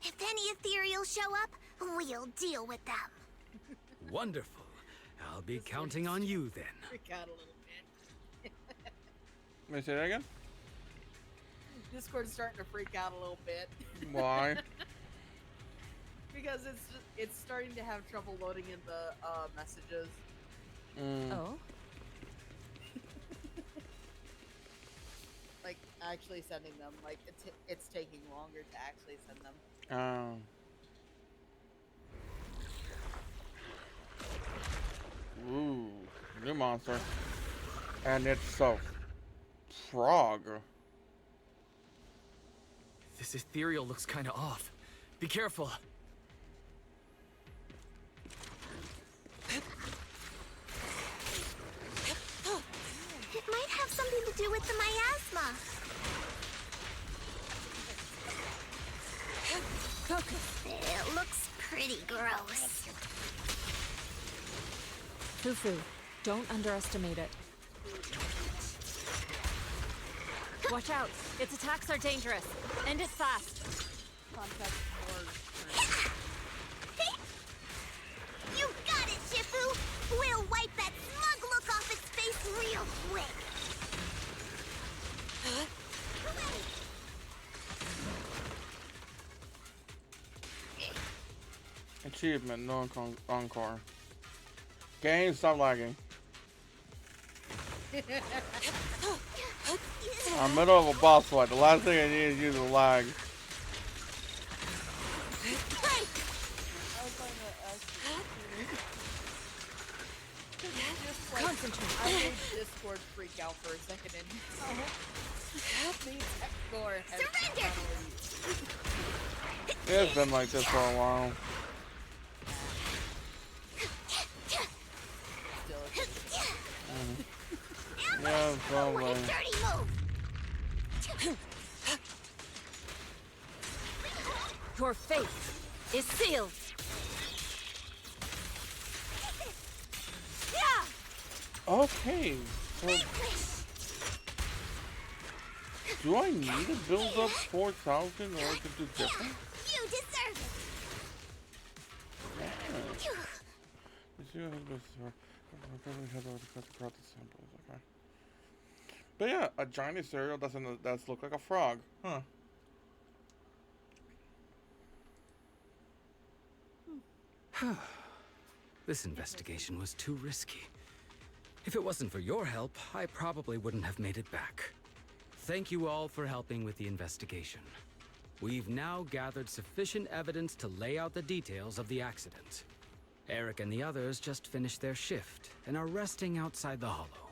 If any ethereals show up, we'll deal with them. Wonderful. I'll be counting on you then. Freak out a little bit. Let me say that again? Discord's starting to freak out a little bit. Why? Because it's starting to have trouble loading in the messages. Oh? Like actually sending them. Like it's taking longer to actually send them. Ooh, new monster. And it's a frog. This ethereal looks kinda off. Be careful. It might have something to do with the miasma. It looks pretty gross. Fufu, don't underestimate it. Watch out! Its attacks are dangerous. End it fast. You got it, Shifu! We'll wipe that smug look off its face real quick. Achievement, no encore. Game, stop lagging. I'm middle of a boss fight. The last thing I need is use a lag. Concentrate. I made Discord freak out for a second and Surrender! It's been like this for a while. Oh, what a my. dirty move! Your fate is sealed. Yeah! Okay. So, do I need to build up 4,000 in order to do different? You deserve it! Yeah. Let's see what happens. Probably has already cut across the samples. Okay. But yeah, a giant cereal does look like a frog. Huh. This investigation was too risky. If it wasn't for your help, I probably wouldn't have made it back. Thank you all for helping with the investigation. We've now gathered sufficient evidence to lay out the details of the accident. Eric and the others just finished their shift and are resting outside the hollow.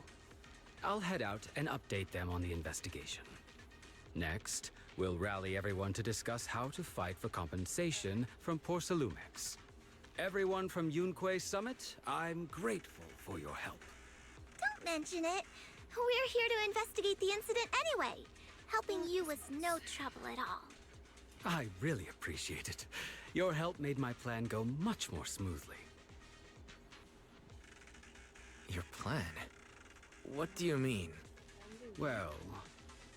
I'll head out and update them on the investigation. Next, we'll rally everyone to discuss how to fight for compensation from Porsalumex. Everyone from Yunquei Summit, I'm grateful for your help. Don't mention it. We're here to investigate the incident anyway. Helping you was no trouble at all. I really appreciate it. Your help made my plan go much more smoothly. Your plan? What do you mean? Well,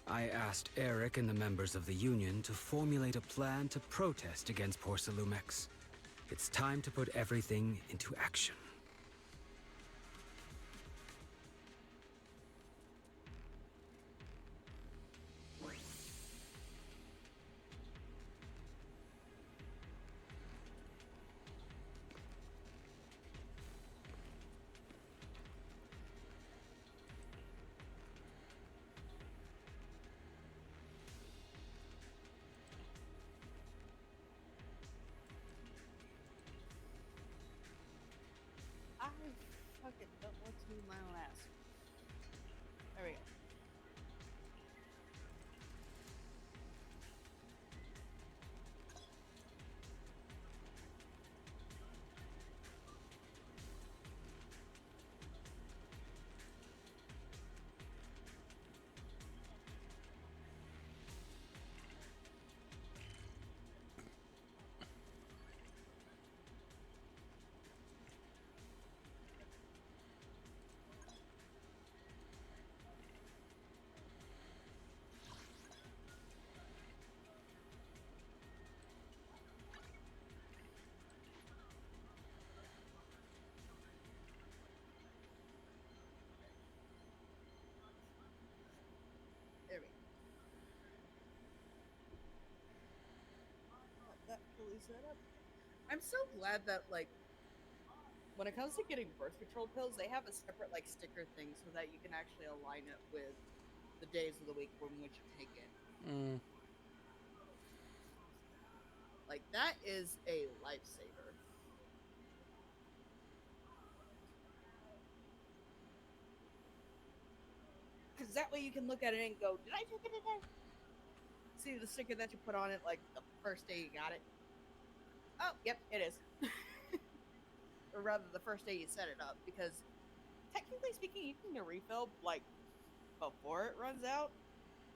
I asked Eric and the members of the Union to formulate a plan to protest against Porsalumex. It's time to put everything into action. I fucking don't want to move my own ass. There we go. There we go. That fully set up. I'm so glad that, like, when it comes to getting birth control pills, they have a separate, like, sticker thing so that you can actually align it with the days of the week from which you take it. Mm. Like, that is a lifesaver. Because that way you can look at it and go, did I take it today? See the sticker that you put on it, like, the first day you got it? Oh, yep, it is. Or rather, the first day you set it up. Because, technically speaking, you can get a refill, like, before it runs out.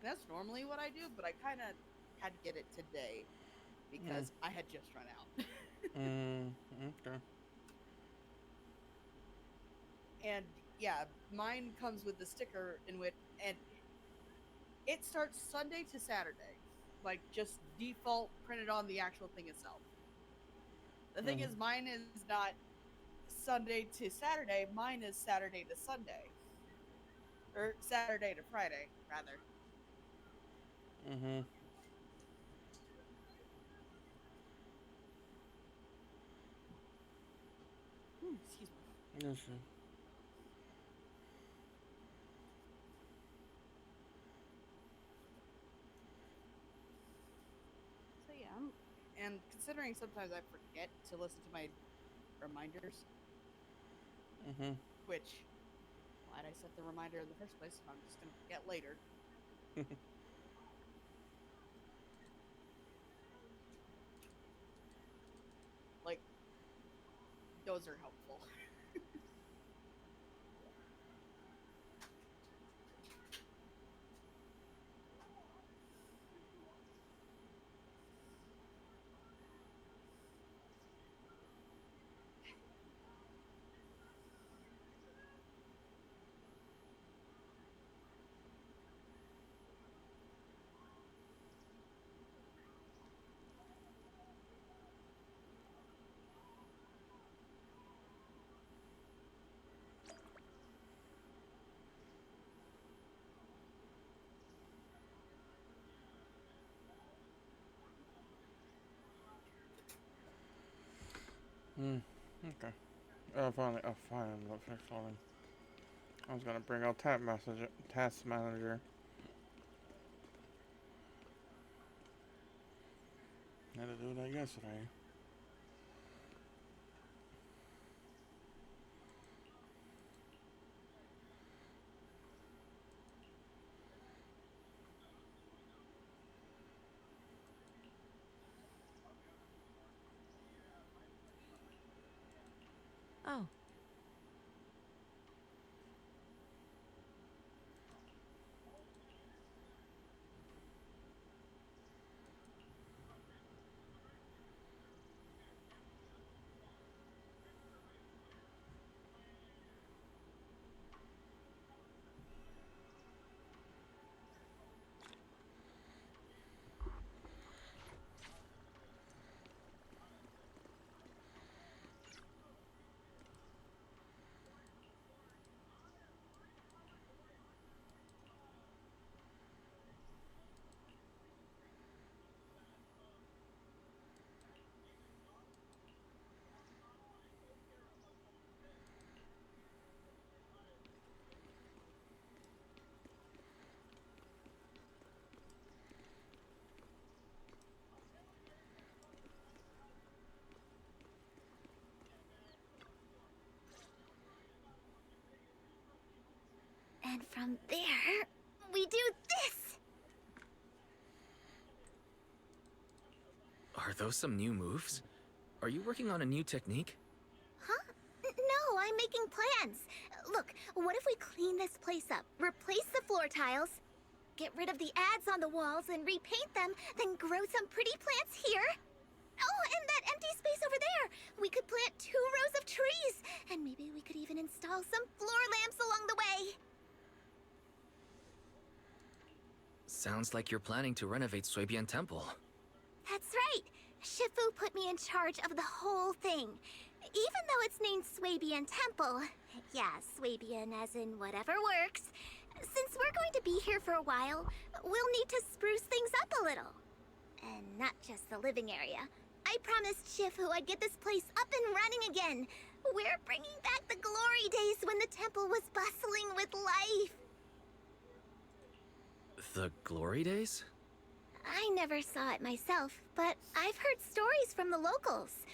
That's normally what I do, but I kind of had to get it today. Because I had just run out. Okay. And yeah, mine comes with the sticker in which, and it starts Sunday to Saturday, like just default printed on the actual thing itself. The thing is, mine is not Sunday to Saturday. Mine is Saturday to Sunday, or Saturday to Friday, rather. Mm-hmm. Excuse me. Yes, sir. So yeah, and considering sometimes I forget to listen to my reminders, which, why'd I set the reminder in the first place if I'm just gonna forget later? Like, those are helpful. Hmm. Okay. Finally, finally, the finish loading. I was gonna bring out task manager. Had to do that yesterday. Oh. And from there, we do this! Are those some new moves? Are you working on a new technique? Huh? No, I'm making plans. Look, what if we clean this place up, replace the floor tiles, get rid of the ads on the walls and repaint them, then grow some pretty plants here? Oh, and that empty space over there! We could plant 2 rows of trees, and maybe we could even install some floor lamps along the way. Sounds like you're planning to renovate Suebian Temple. That's right. Shifu put me in charge of the whole thing. Even though it's named Swabian Temple. Yeah, Swabian as in whatever works. Since we're going to be here for a while, we'll need to spruce things up a little. And not just the living area. I promised Shifu I'd get this place up and running again. We're bringing back the glory days when the temple was bustling with life. The glory days? I never saw it myself, but I've heard stories from the locals.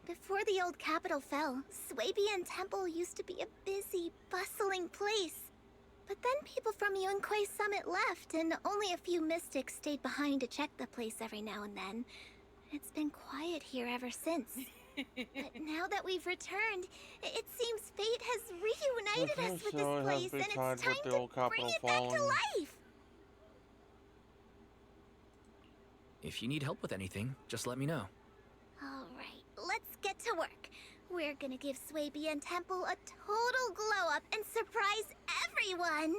Before the old capital fell, Swabian Temple used to be a busy, bustling place. But then people from Yunquei Summit left, and only a few mystics stayed behind to check the place every now and then. It's been quiet here ever since. But now that we've returned, it seems fate has reunited us with this place, and it's time to bring it back to life! If you need help with anything, just let me know. Alright, let's get to work. We're gonna give Swabian Temple a total glow-up and surprise everyone!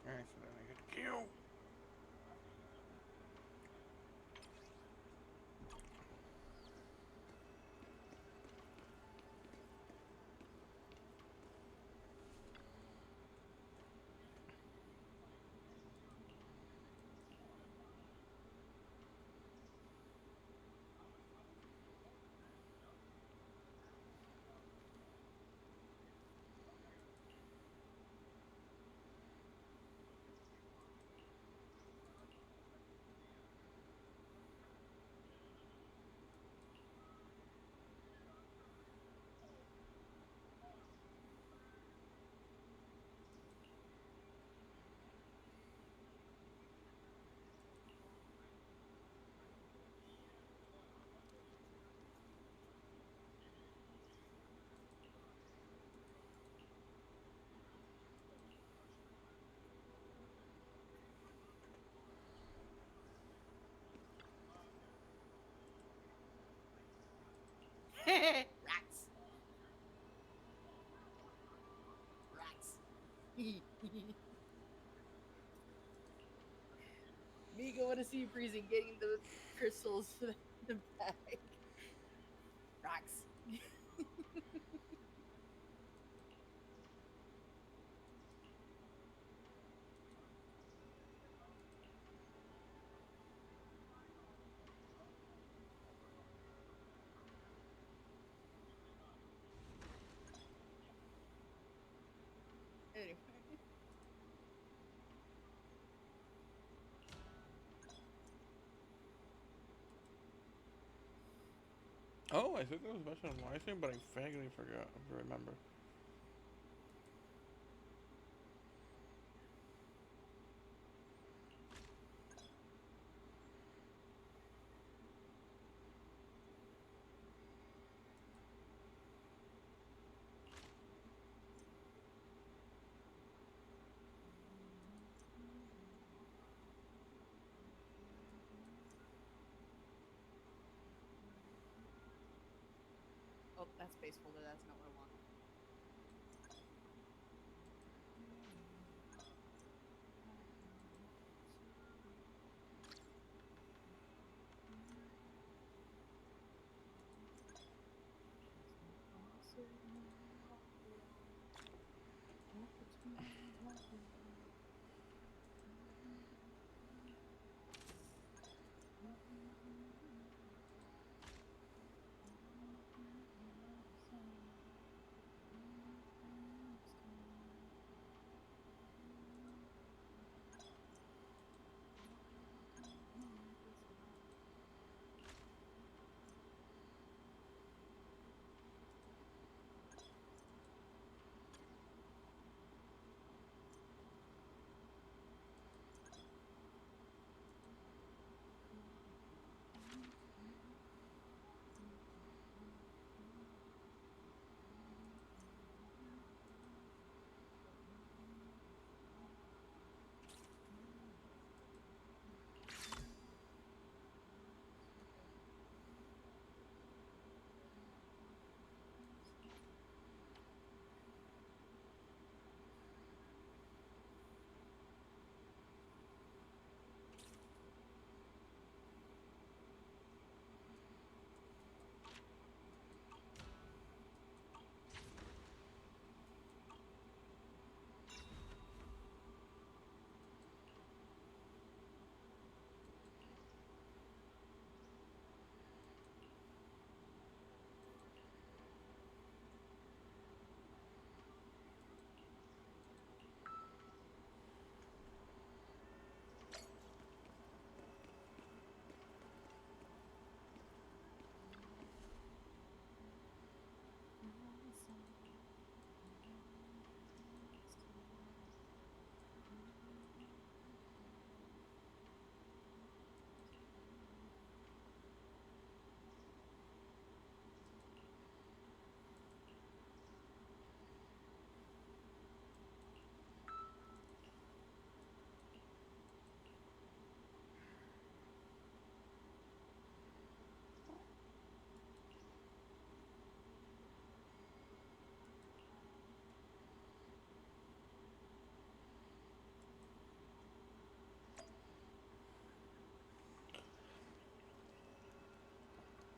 Alright, so then I get to kill. Rats. Rats. Me going to see freezing, getting the crystals for the bag. Rocks. Oh, I think that was mentioned on my stream, but I vaguely forgot. I remember. Oh, that's base folder. That's not what I want.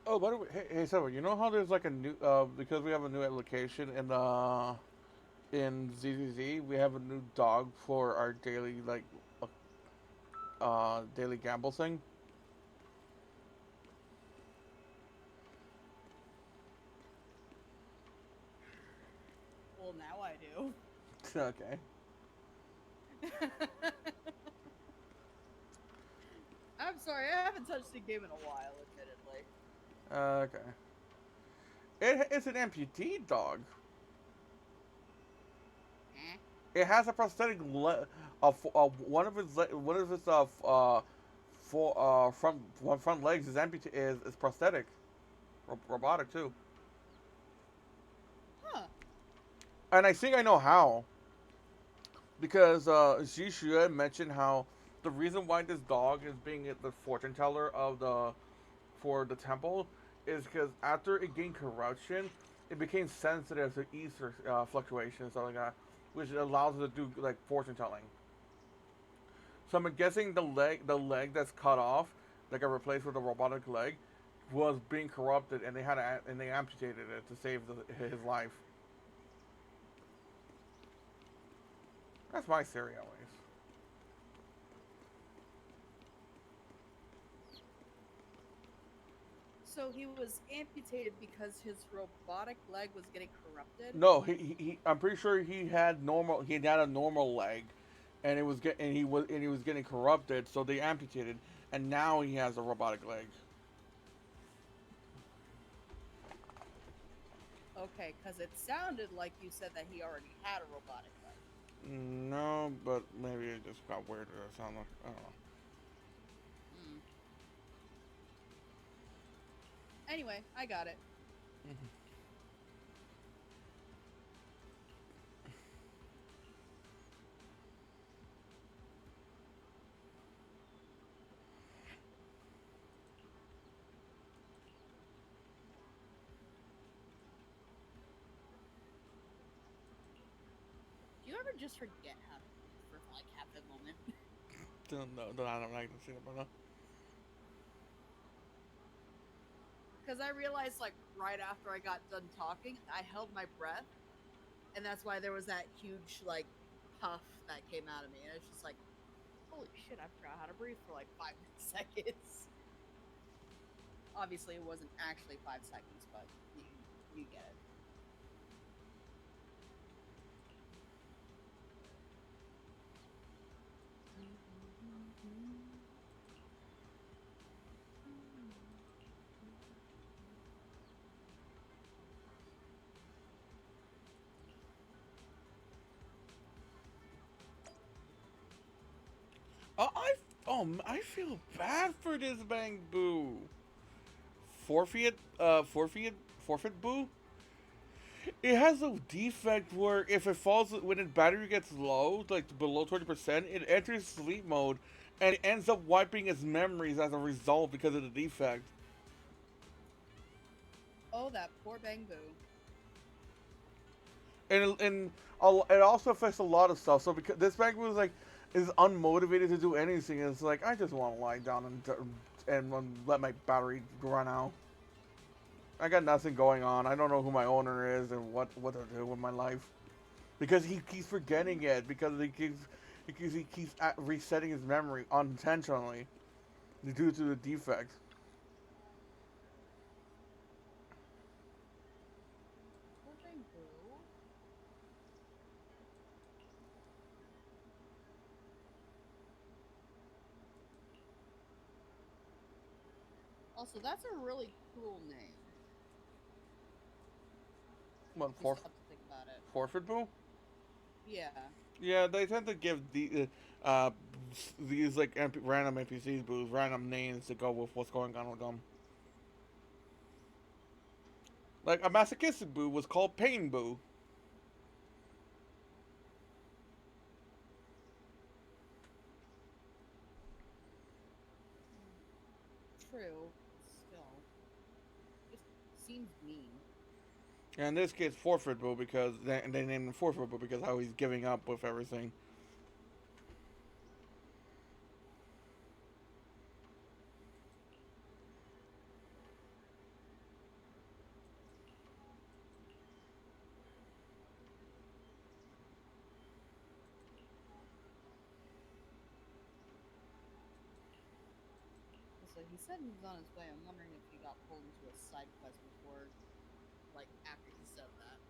Oh, by the way, hey, Silver, you know how there's like a new, because we have a new application in ZZZ, we have a new dog for our daily, like, daily gamble thing? Well, now I do. Okay. I'm sorry, I haven't touched the game in a while, admittedly. Okay. It's an amputee dog. It has a prosthetic one of its front legs is prosthetic, robotic too. Huh. And I think I know how. Because Zhishu had mentioned how the reason why this dog is being the fortune teller for the temple is because after it gained corruption, it became sensitive to ether fluctuations and stuff like that, which allows it to do like fortune telling. So I'm guessing the leg that's cut off, that got replaced with a robotic leg, was being corrupted, and they amputated it to save his life. That's my theory, anyways. So he was amputated because his robotic leg was getting corrupted? No, I'm pretty sure he had a normal leg, and he was getting corrupted, so they amputated, and now he has a robotic leg. Okay, because it sounded like you said that he already had a robotic leg. No, but maybe it just got weirder or something. I don't know. Hmm. Anyway, I got it. Do you ever just forget how to breathe for like half a moment? No, I don't like to see it, but no. Because I realized like right after I got done talking, I held my breath, and that's why there was that huge like puff that came out of me, and it's just like, holy shit, I forgot how to breathe for like 5 seconds. Obviously, it wasn't actually 5 seconds, but you get it. Oh, I feel bad for this Bang Boo. Forfeit Boo. It has a defect where if it falls when its battery gets low, like below 20%, it enters sleep mode, and it ends up wiping its memories as a result because of the defect. Oh, that poor Bang Boo. It also affects a lot of stuff. So because this Bang Boo is unmotivated to do anything, it's like I just want to lie down and let my battery run out. I got nothing going on. I don't know who my owner is and what to do with my life. Because he keeps forgetting it. Because he keeps resetting his memory unintentionally due to the defect. Poor Bang Boo. Also, that's a really cool name. What You still have to think about it. forfeit Boo? Yeah. Yeah, they tend to give these like random NPCs boos random names to go with what's going on with them. Like a masochistic boo was called Pain Boo. True. Still. Just seems mean. And in this case, Forfeit Boo because they named him Forfeit Boo because how he's giving up with everything. So he said he was on his way. I'm wondering if he got pulled into a side quest before, like, after he said that.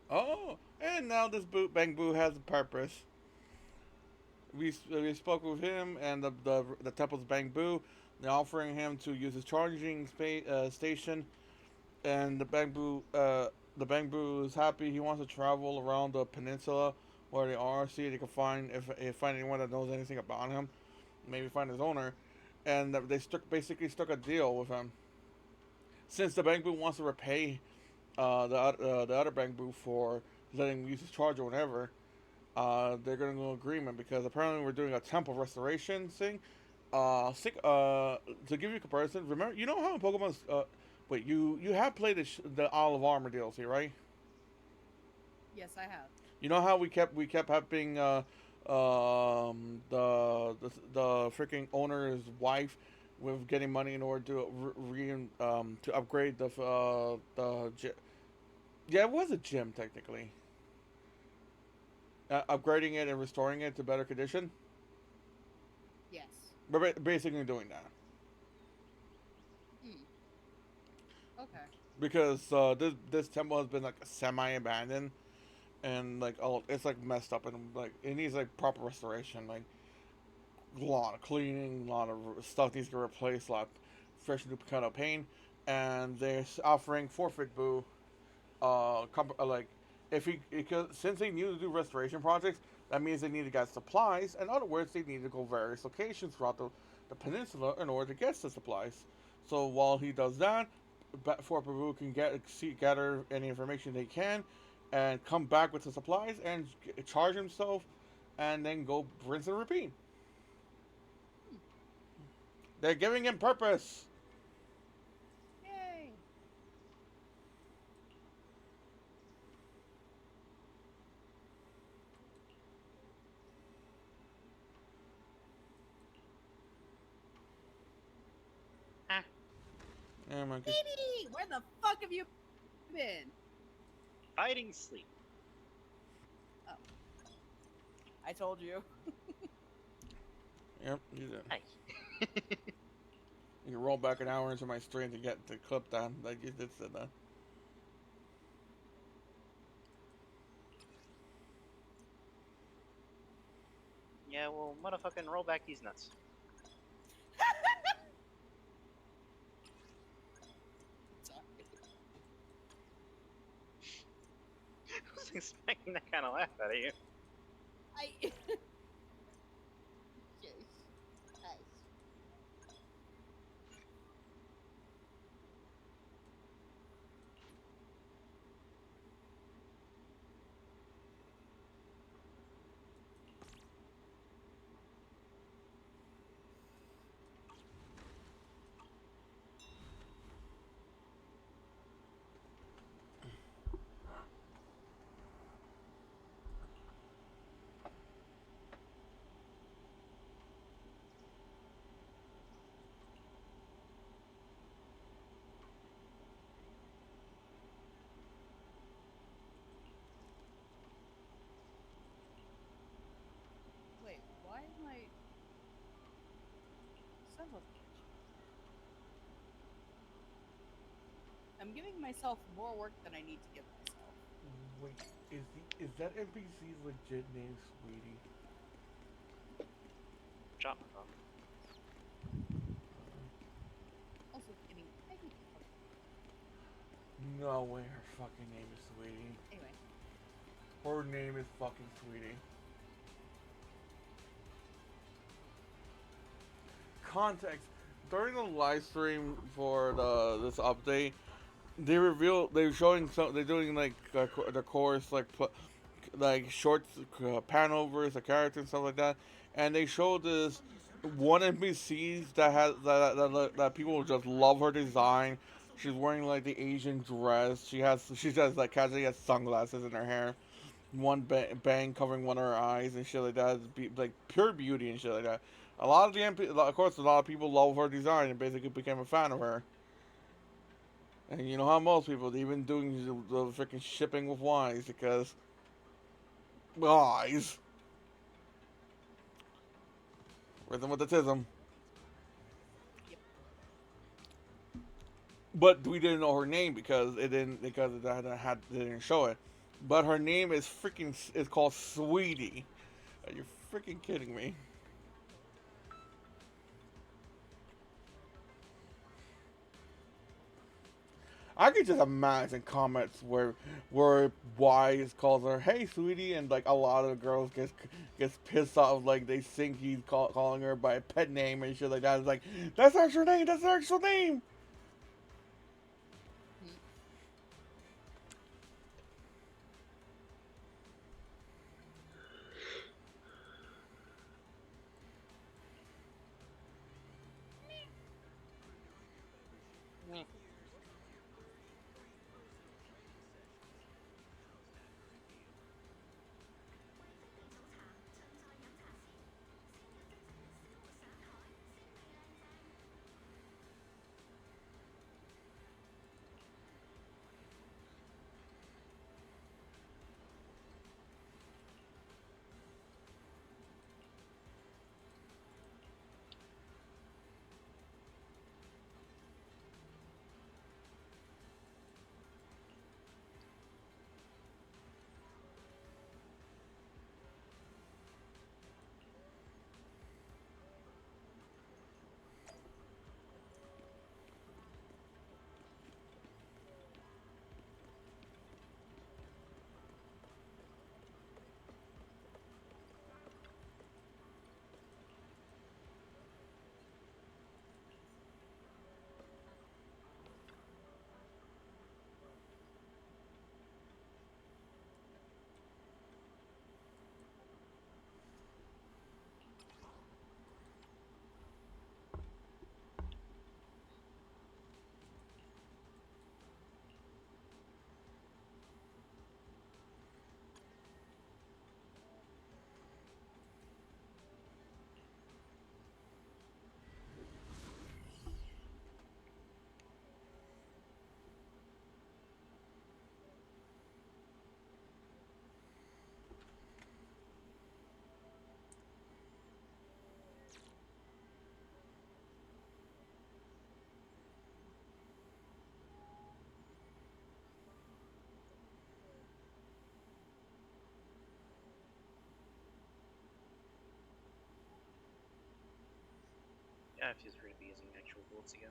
Oh, and now this Bang Boo has a purpose. We spoke with him and the temple's Bang Boo. They're offering him to use his charging station, and the Bang Boo is happy. He wants to travel around the peninsula where they are, see if they can find if find anyone that knows anything about him, maybe find his owner, and they basically struck a deal with him. Since the Bang Boo wants to repay the other Bang Boo for letting him use his charger whenever, they're going to go agreement because apparently we're doing a temple restoration thing. To give you a comparison, remember you know how in Pokemon's wait you have played the Olive Armor DLC, right? Yes, I have. You know how we kept having the freaking owner's wife with getting money in order to to upgrade yeah, it was a gym technically. Upgrading it and restoring it to better condition. Yes. We're basically doing that Okay. because this temple has been like semi abandoned and like all it's like messed up and like it needs like proper restoration. Like a lot of cleaning, a lot of stuff needs to get replaced, a lot of fresh new kind of paint, and they're offering forfeit boo. Like if he because since they need to do restoration projects, that means they need to get supplies. In other words, they need to go various locations throughout the peninsula in order to get the supplies. So while he does that, Fort Peru can gather any information they can, and come back with the supplies and charge himself, and then go rinse and repeat. They're giving him purpose. Yay. Yeah, man. Baby, where the fuck have you been? Hiding sleep. Oh. I told you. Yep, you did. Nice. You can roll back an hour into my stream to get the clip done. Like you did say that. Yeah, well, motherfucking roll back these nuts. I was expecting that kind of laugh out of you. I. Jeez. Nice. Wait, why am I... Son of a bitch. I'm giving myself more work than I need to give myself. Wait, is that NPC's legit name Sweetie? Drop my phone. Also kidding. No way her fucking name is Sweetie. Anyway. Her name is fucking Sweetie. Context. During the live stream for this update, they're showing they're doing like the course like short panovers, the characters and stuff like that, and they showed this one NPC that has that people just love her design. She's wearing like the Asian dress. She has like casually has sunglasses in her hair, one bang covering one of her eyes and shit like that. Like pure beauty and shit like that. A lot of of course, a lot of people love her design and basically became a fan of her. And you know how most people, they've been doing the freaking shipping with Wise because Wise. Rhythm with the tism. But we didn't know her name because they didn't show it. But her name is called Sweetie. Are you freaking kidding me? I could just imagine comments where Wise calls her "Hey, sweetie," and like a lot of the girls gets pissed off, like they think he's calling her by a pet name and shit like that. It's like that's not her name. That's her actual name. Kind of feels weird to be using actual bullets again.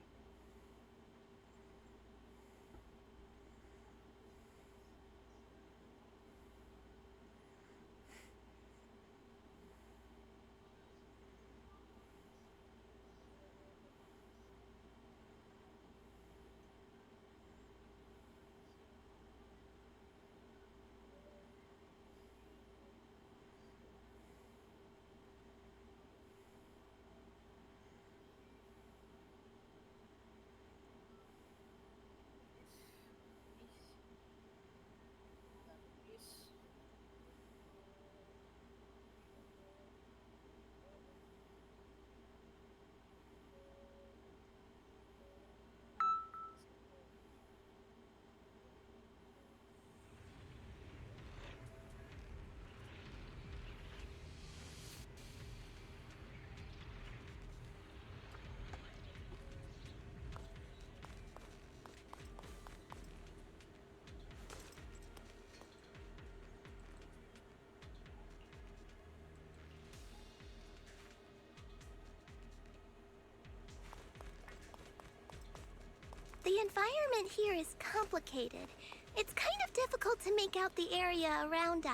The environment here is complicated. It's kind of difficult to make out the area around us.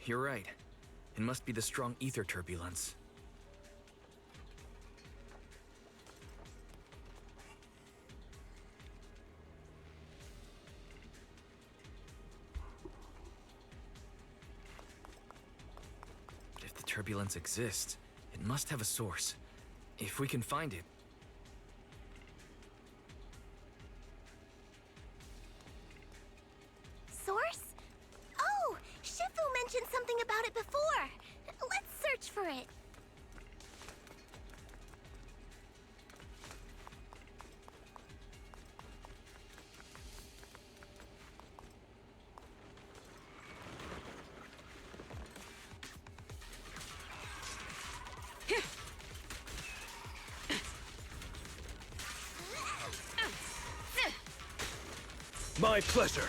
You're right. It must be the strong ether turbulence. But if the turbulence exists, it must have a source. If we can find it. Source? Oh, Shifu mentioned something about it before. Let's search for it. My pleasure.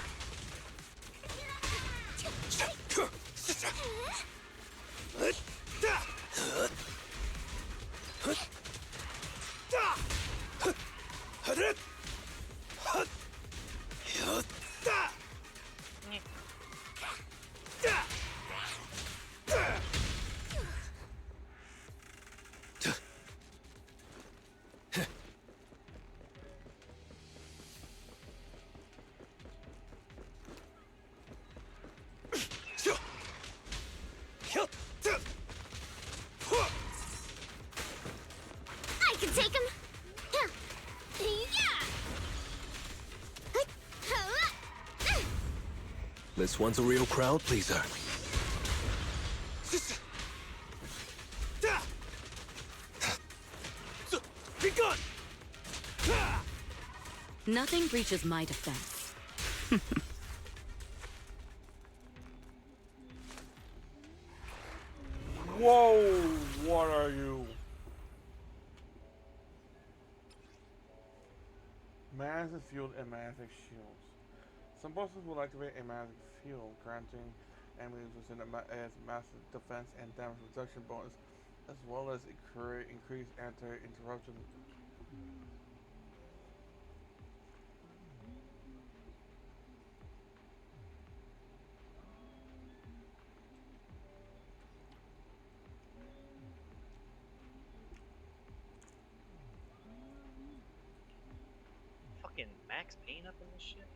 I can take him. This one's a real crowd pleaser. Be gone! Nothing breaches my defense. Whoa! What are you? Massive field and massive shields. Some bosses will activate a massive field, granting enemies within a massive defense and damage reduction bonus, as well as increased anti-interruption. Fucking Max Payne up in this shit.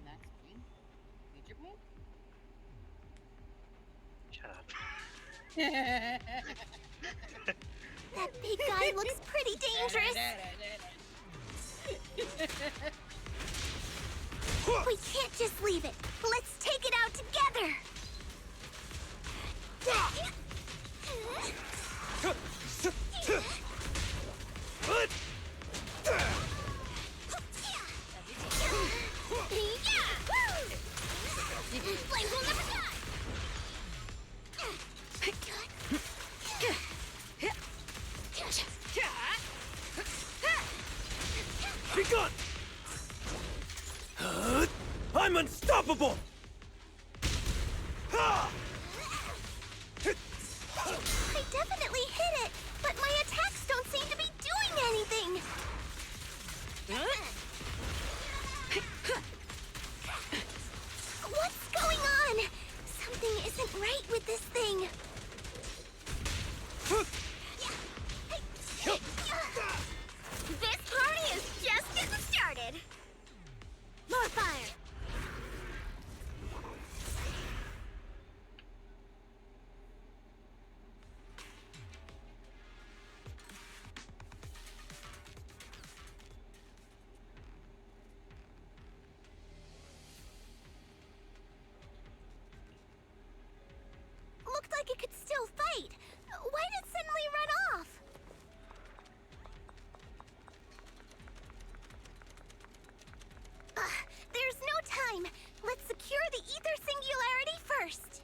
Max Payne? Major Payne? Shut up. That big guy looks pretty dangerous. We can't just leave it. Let's take it out together. Flames will never die. Begun! I'm unstoppable! I definitely hit it, but my attacks don't seem to be doing anything. What's going on? Something isn't right with this thing. This party is just getting started. More fire. Looked like it could still fight. Why did it suddenly run off? There's no time. Let's secure the ether singularity first.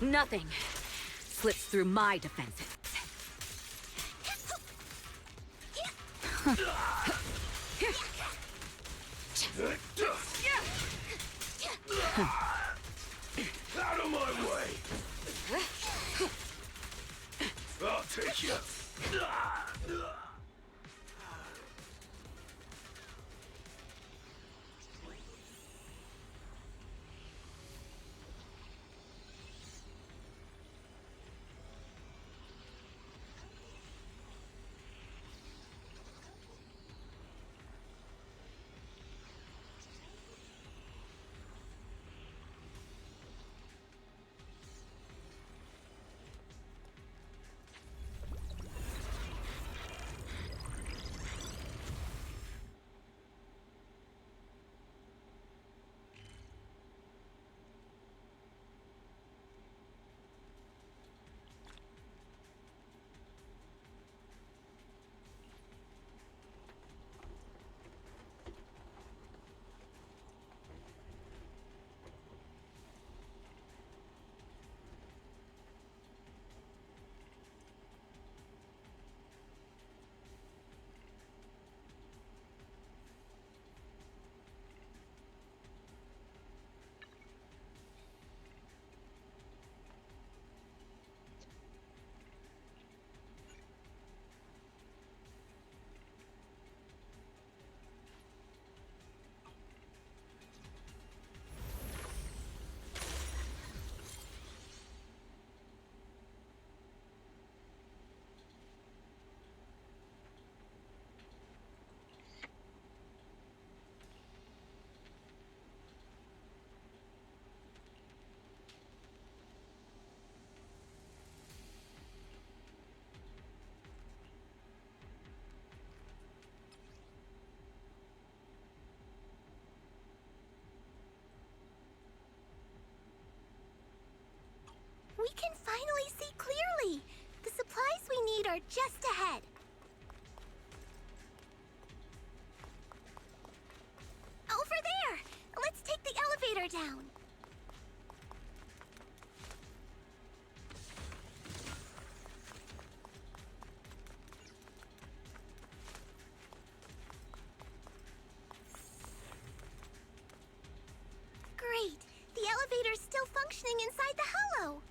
Nothing slips through my defenses. Out of my way! I'll take you! We can finally see clearly. The supplies we need are just ahead. Over there! Let's take the elevator down. Great! The elevator's still functioning inside the hollow.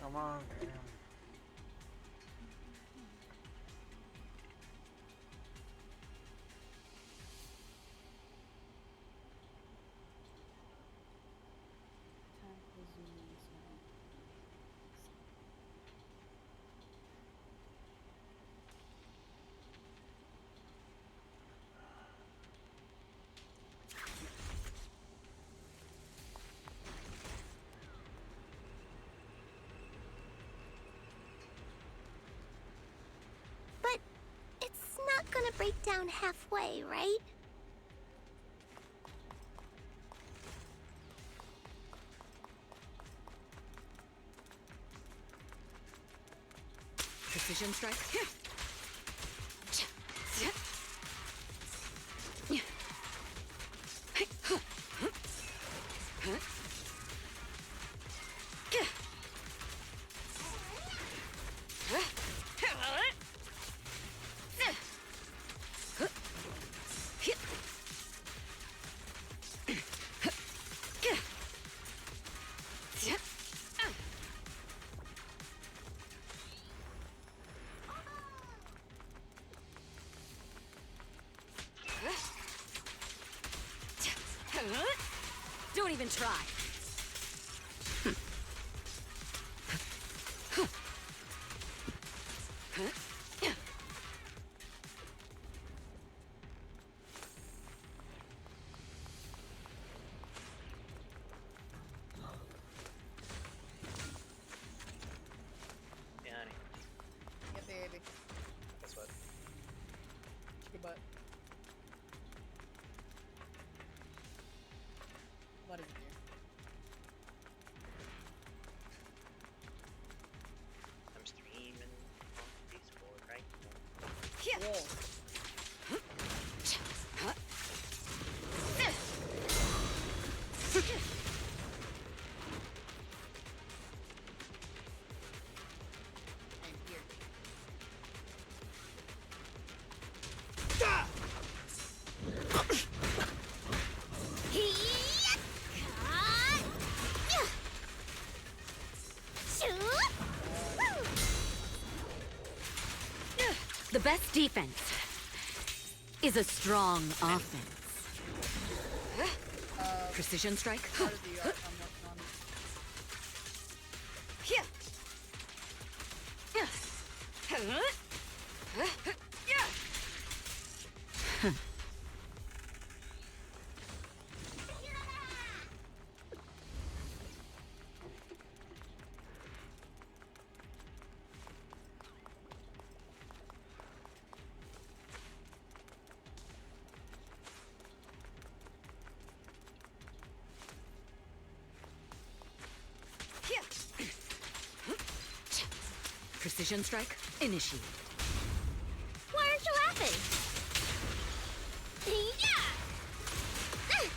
Come on. want to break down halfway, right? Precision strike. Don't even try. Yeah, honey. Yeah, baby. Guess what? Your butt. What is it, dear? I'm streaming on Discord right now. Whoa. And here. The best defense is a strong offense. Precision strike. Part of the art I'm working on. Precision strike. Initiate. Why aren't you laughing? Yeah! Yeah!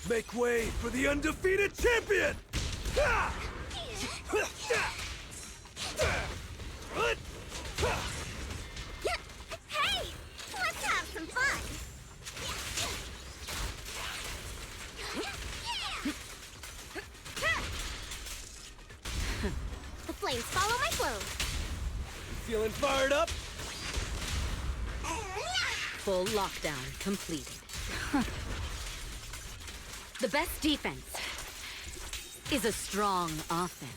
Make way for the undefeated champion! Hey! Let's have Feeling fired up? Full lockdown completed. The best defense is a strong offense.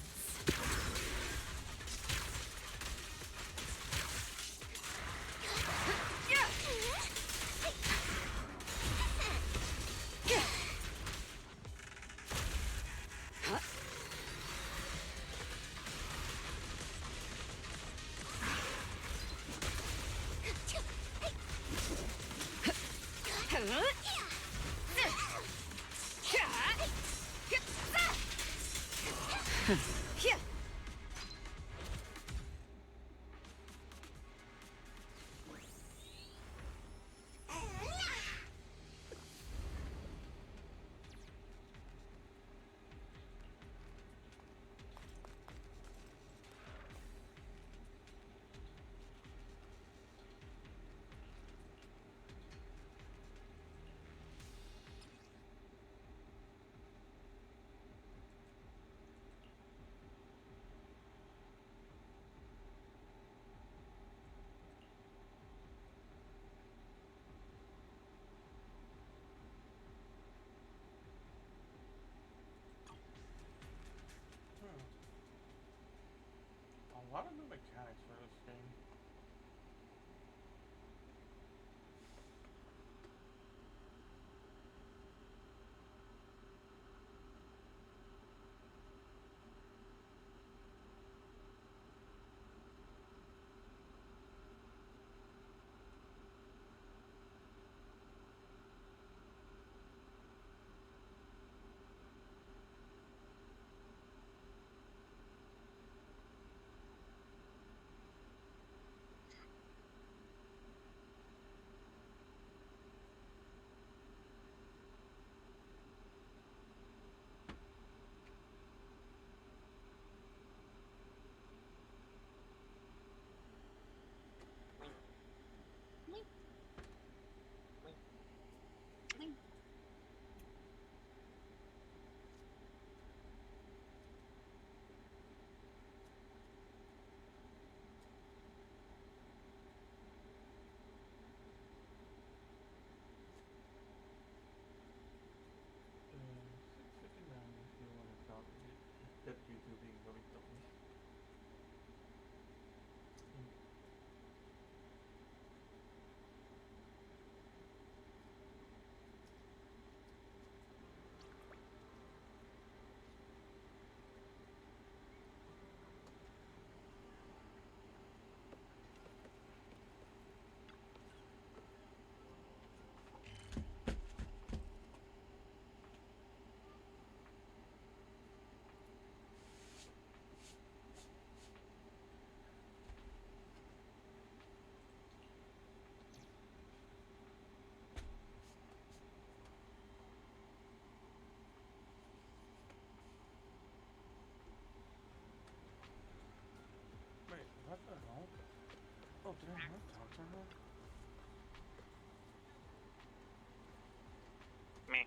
A lot of new mechanics for this game. Wait, what the hell? Oh, did I not talk to her? Meh.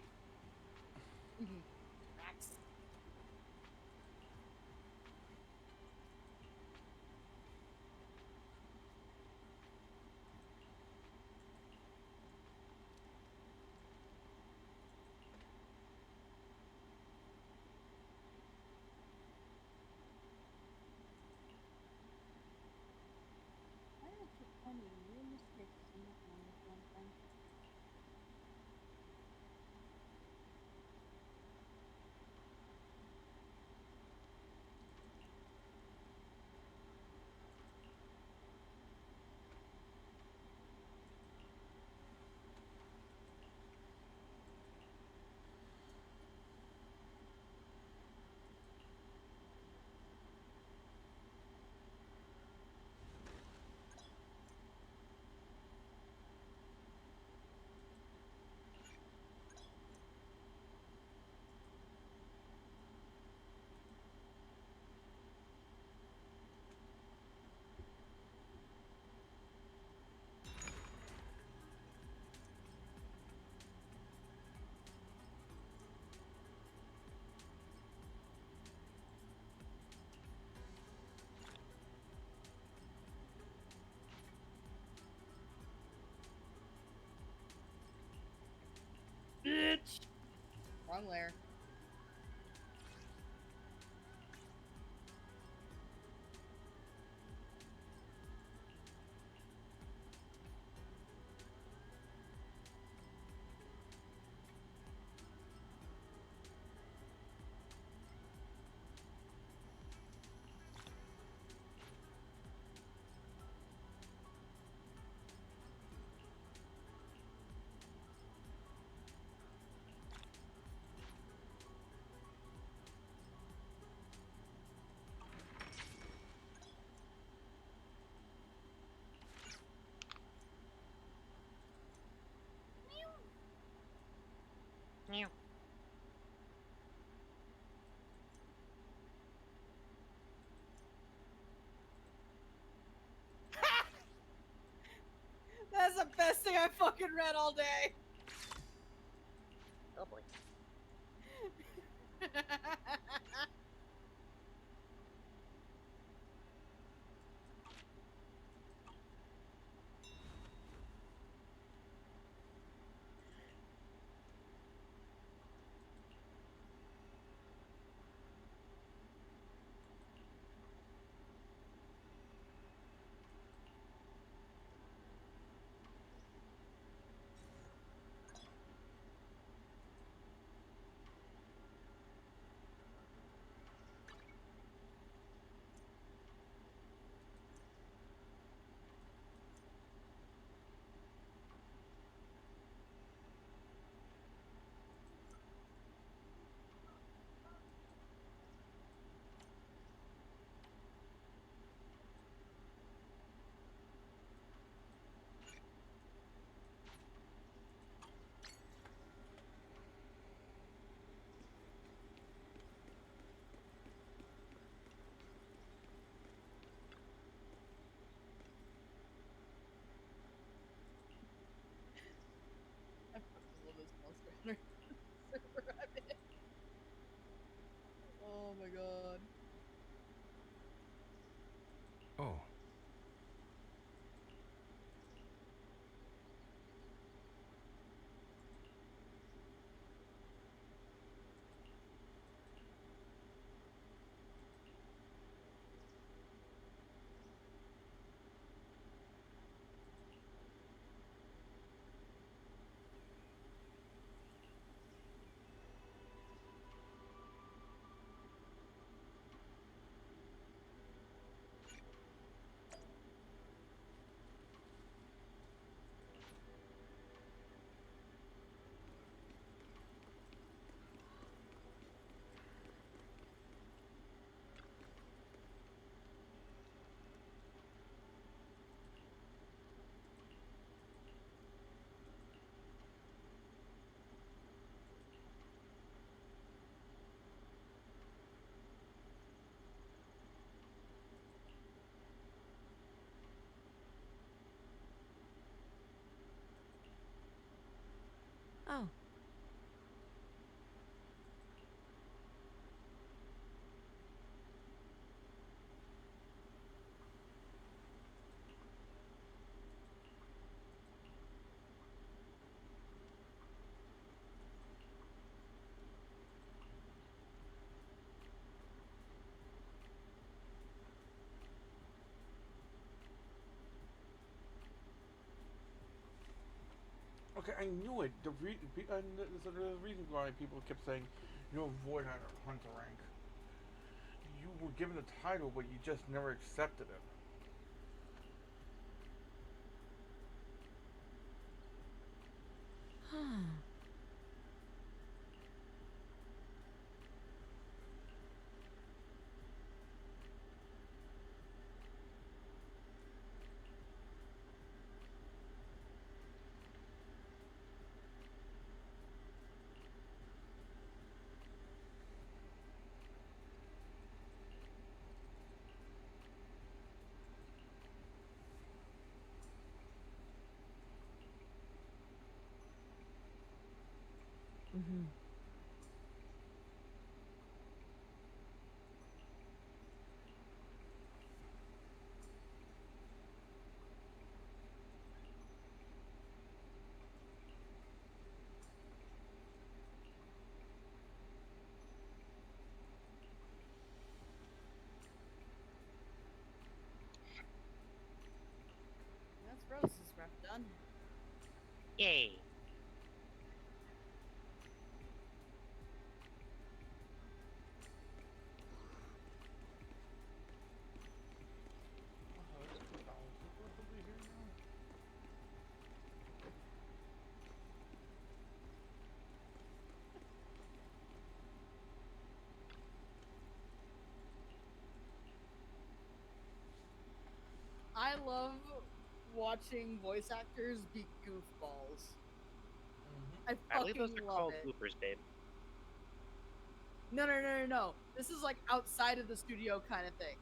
Why do I keep finding new mistakes? wrong layer. Meow. That's the best thing I fucking read all day. Oh boy. I fucking love this monster hunter. Super rabbit. Oh my god. Oh. Oh. Okay, I knew it. There's a reason why people kept saying, "You're a void hunter rank." You were given the title, but you just never accepted it. Huh. Mm-hmm. done. Yay. I love watching voice actors be goofballs. I I believe those fucking are love called it. bloopers, babe. No. This is like outside of the studio kind of thing.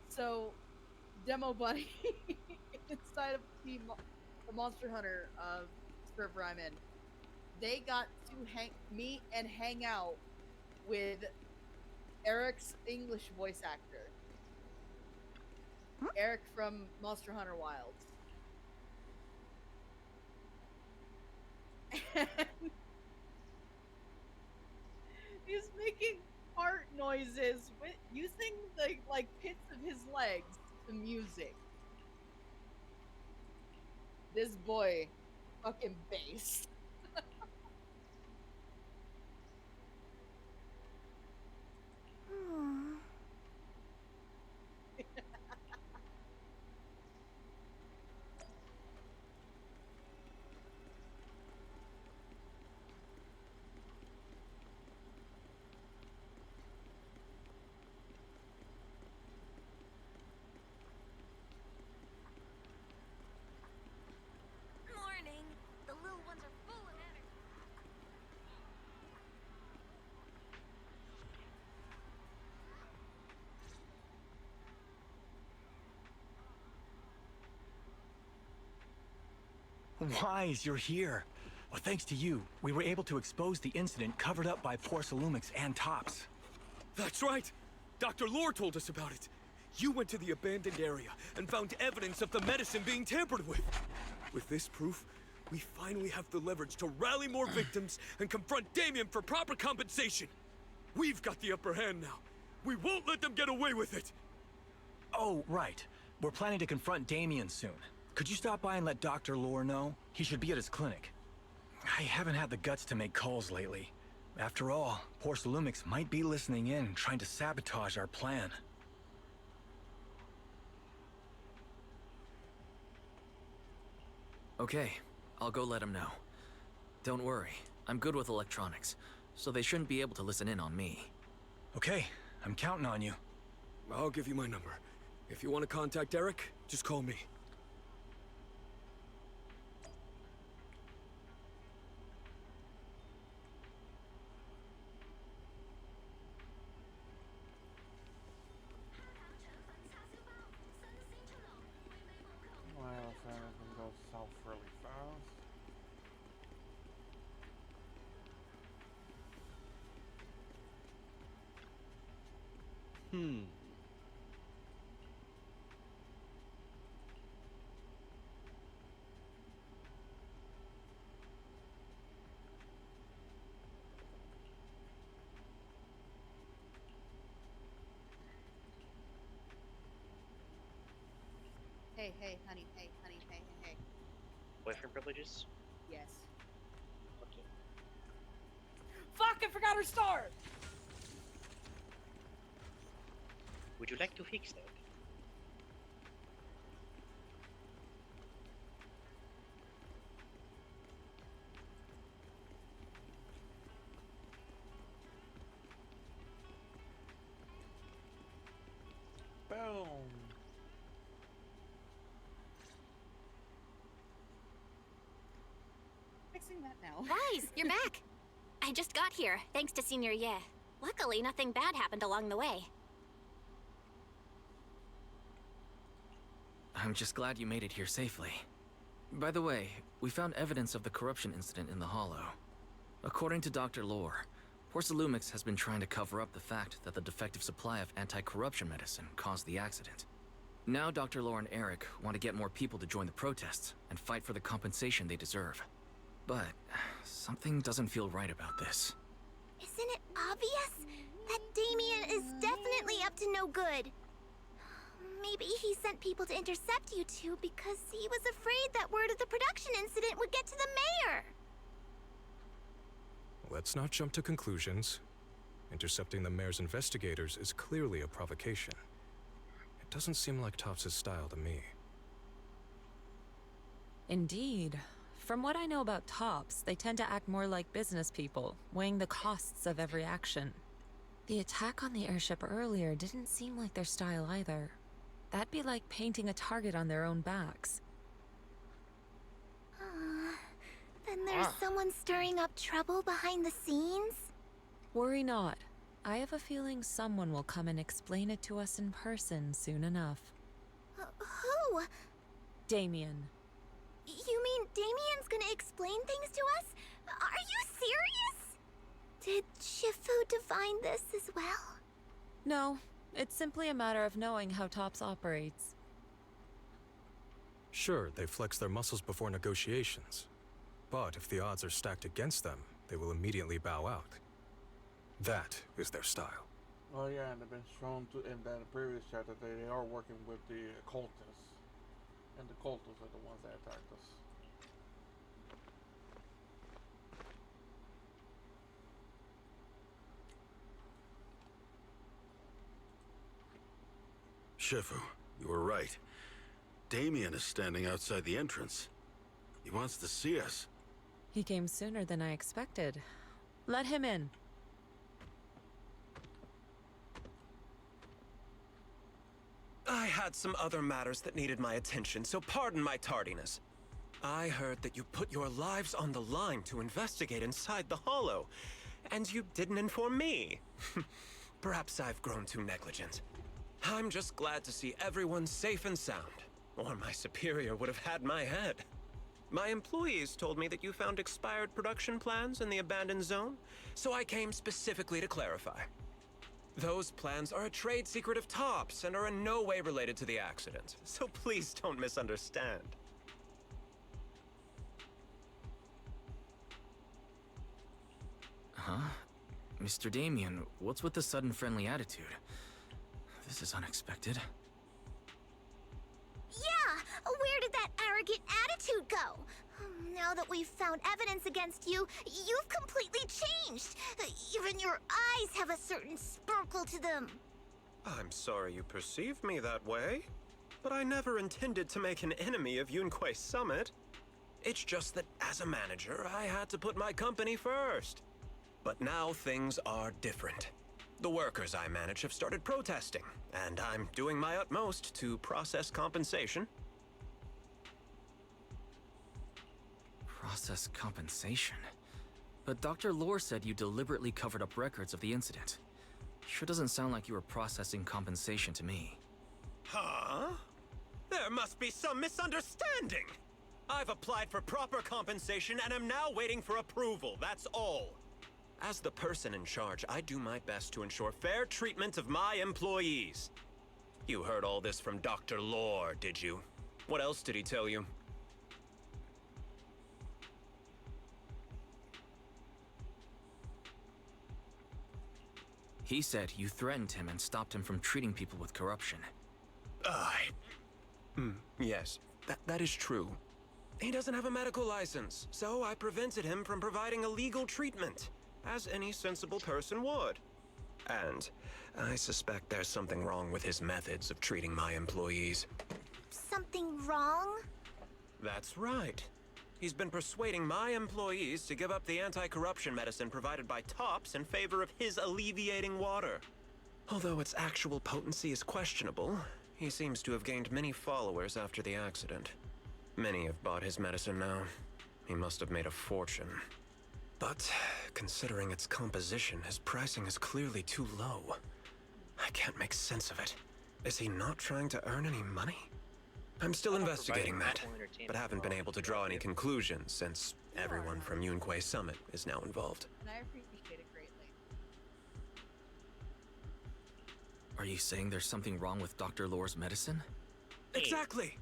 So, Demo Bunny inside of the Monster Hunter server I'm in, they got to meet and hang out with Eric's English voice actor. Eric from Monster Hunter Wilds. And he's making fart noises using the like pits of his legs to music. This boy, fucking bass. Morning. The little ones are full of energy. Wise, you're here. Well, thanks to you, we were able to expose the incident covered up by Porcelumix and Tops. That's right! Dr. Lore told us about it. You went to the abandoned area and found evidence of the medicine being tampered with. With this proof, we finally have the leverage to rally more victims and confront Damien for proper compensation. We've got the upper hand now. We won't let them get away with it. Oh, right. We're planning to confront Damien soon. Could you stop by and let Dr. Lore know? He should be at his clinic. I haven't had the guts to make calls lately. After all, Porcelumix might be listening in, trying to sabotage our plan. Okay, I'll go let him know. Don't worry, I'm good with electronics, so they shouldn't be able to listen in on me. Okay, I'm counting on you. I'll give you my number. If you want to contact Eric, just call me. Wow, so everything goes south really fast. Hey, honey, hey. Boyfriend privileges? Yes. Okay. Fuck, I forgot her star! Would you like to fix that? Boom. Fixing that now. Guys, you're back. I just got here, thanks to Senior Ye. Luckily, nothing bad happened along the way. I'm just glad you made it here safely. By the way, we found evidence of the corruption incident in the Hollow. According to Dr. Lore, Porcelumix has been trying to cover up the fact that the defective supply of anti-corruption medicine caused the accident. Now Dr. Lore and Eric want to get more people to join the protests and fight for the compensation they deserve. But something doesn't feel right about this. Isn't it obvious that Damien is definitely up to no good? Maybe he sent people to intercept you two because he was afraid that word of the production incident would get to the mayor. Let's not jump to conclusions. Intercepting the mayor's investigators is clearly a provocation. It doesn't seem like Topps' style to me. Indeed. From what I know about Topps, they tend to act more like business people, weighing the costs of every action. The attack on the airship earlier didn't seem like their style either. That'd be like painting a target on their own backs. Then there's someone stirring up trouble behind the scenes? Worry not. I have a feeling someone will come and explain it to us in person soon enough. Who? Damien. You mean Damien's gonna explain things to us? Are you serious? Did Shifu divine this as well? No, it's simply a matter of knowing how Topps operates. Sure, they flex their muscles before negotiations. But if the odds are stacked against them, they will immediately bow out. That is their style. Oh yeah, and they've been shown to in that previous chapter that they are working with the cultists. And the cultists are the ones that attacked us. Shifu, you were right. Damien is standing outside the entrance. He wants to see us. He came sooner than I expected. Let him in. I had some other matters that needed my attention, so pardon my tardiness. I heard that you put your lives on the line to investigate inside the Hollow, and you didn't inform me. Perhaps I've grown too negligent. I'm just glad to see everyone safe and sound, or my superior would have had my head. My employees told me that you found expired production plans in the abandoned zone, so I came specifically to clarify. Those plans are a trade secret of Topps and are in no way related to the accident, so please don't misunderstand. Huh? Mr. Damien, what's with the sudden friendly attitude? This is unexpected. Yeah! Where did that arrogant attitude go? Now that we've found evidence against you, you've completely changed. Even your eyes have a certain sparkle to them. I'm sorry you perceive me that way, but I never intended to make an enemy of Yunquei Summit. It's just that as a manager, I had to put my company first. But now things are different. The workers I manage have started protesting, and I'm doing my utmost to process compensation. Process compensation? But Dr. Lore said you deliberately covered up records of the incident. Sure doesn't sound like you were processing compensation to me. Huh? There must be some misunderstanding! I've applied for proper compensation and am now waiting for approval, that's all. As the person in charge, I do my best to ensure fair treatment of my employees. You heard all this from Dr. Lore, did you? What else did he tell you? He said you threatened him and stopped him from treating people with corruption. Yes, that is true. He doesn't have a medical license, so I prevented him from providing illegal treatment, as any sensible person would. And I suspect there's something wrong with his methods of treating my employees. Something wrong? That's right. He's been persuading my employees to give up the anti-corruption medicine provided by Topps in favor of his alleviating water. Although its actual potency is questionable, he seems to have gained many followers after the accident. Many have bought his medicine now. He must have made a fortune. But considering its composition, his pricing is clearly too low. I can't make sense of it. Is he not trying to earn any money? I'm still investigating that, but haven't been able to draw any conclusions since everyone from Yunquei Summit is now involved. And I appreciate it greatly. Are you saying there's something wrong with Dr. Lore's medicine? Exactly!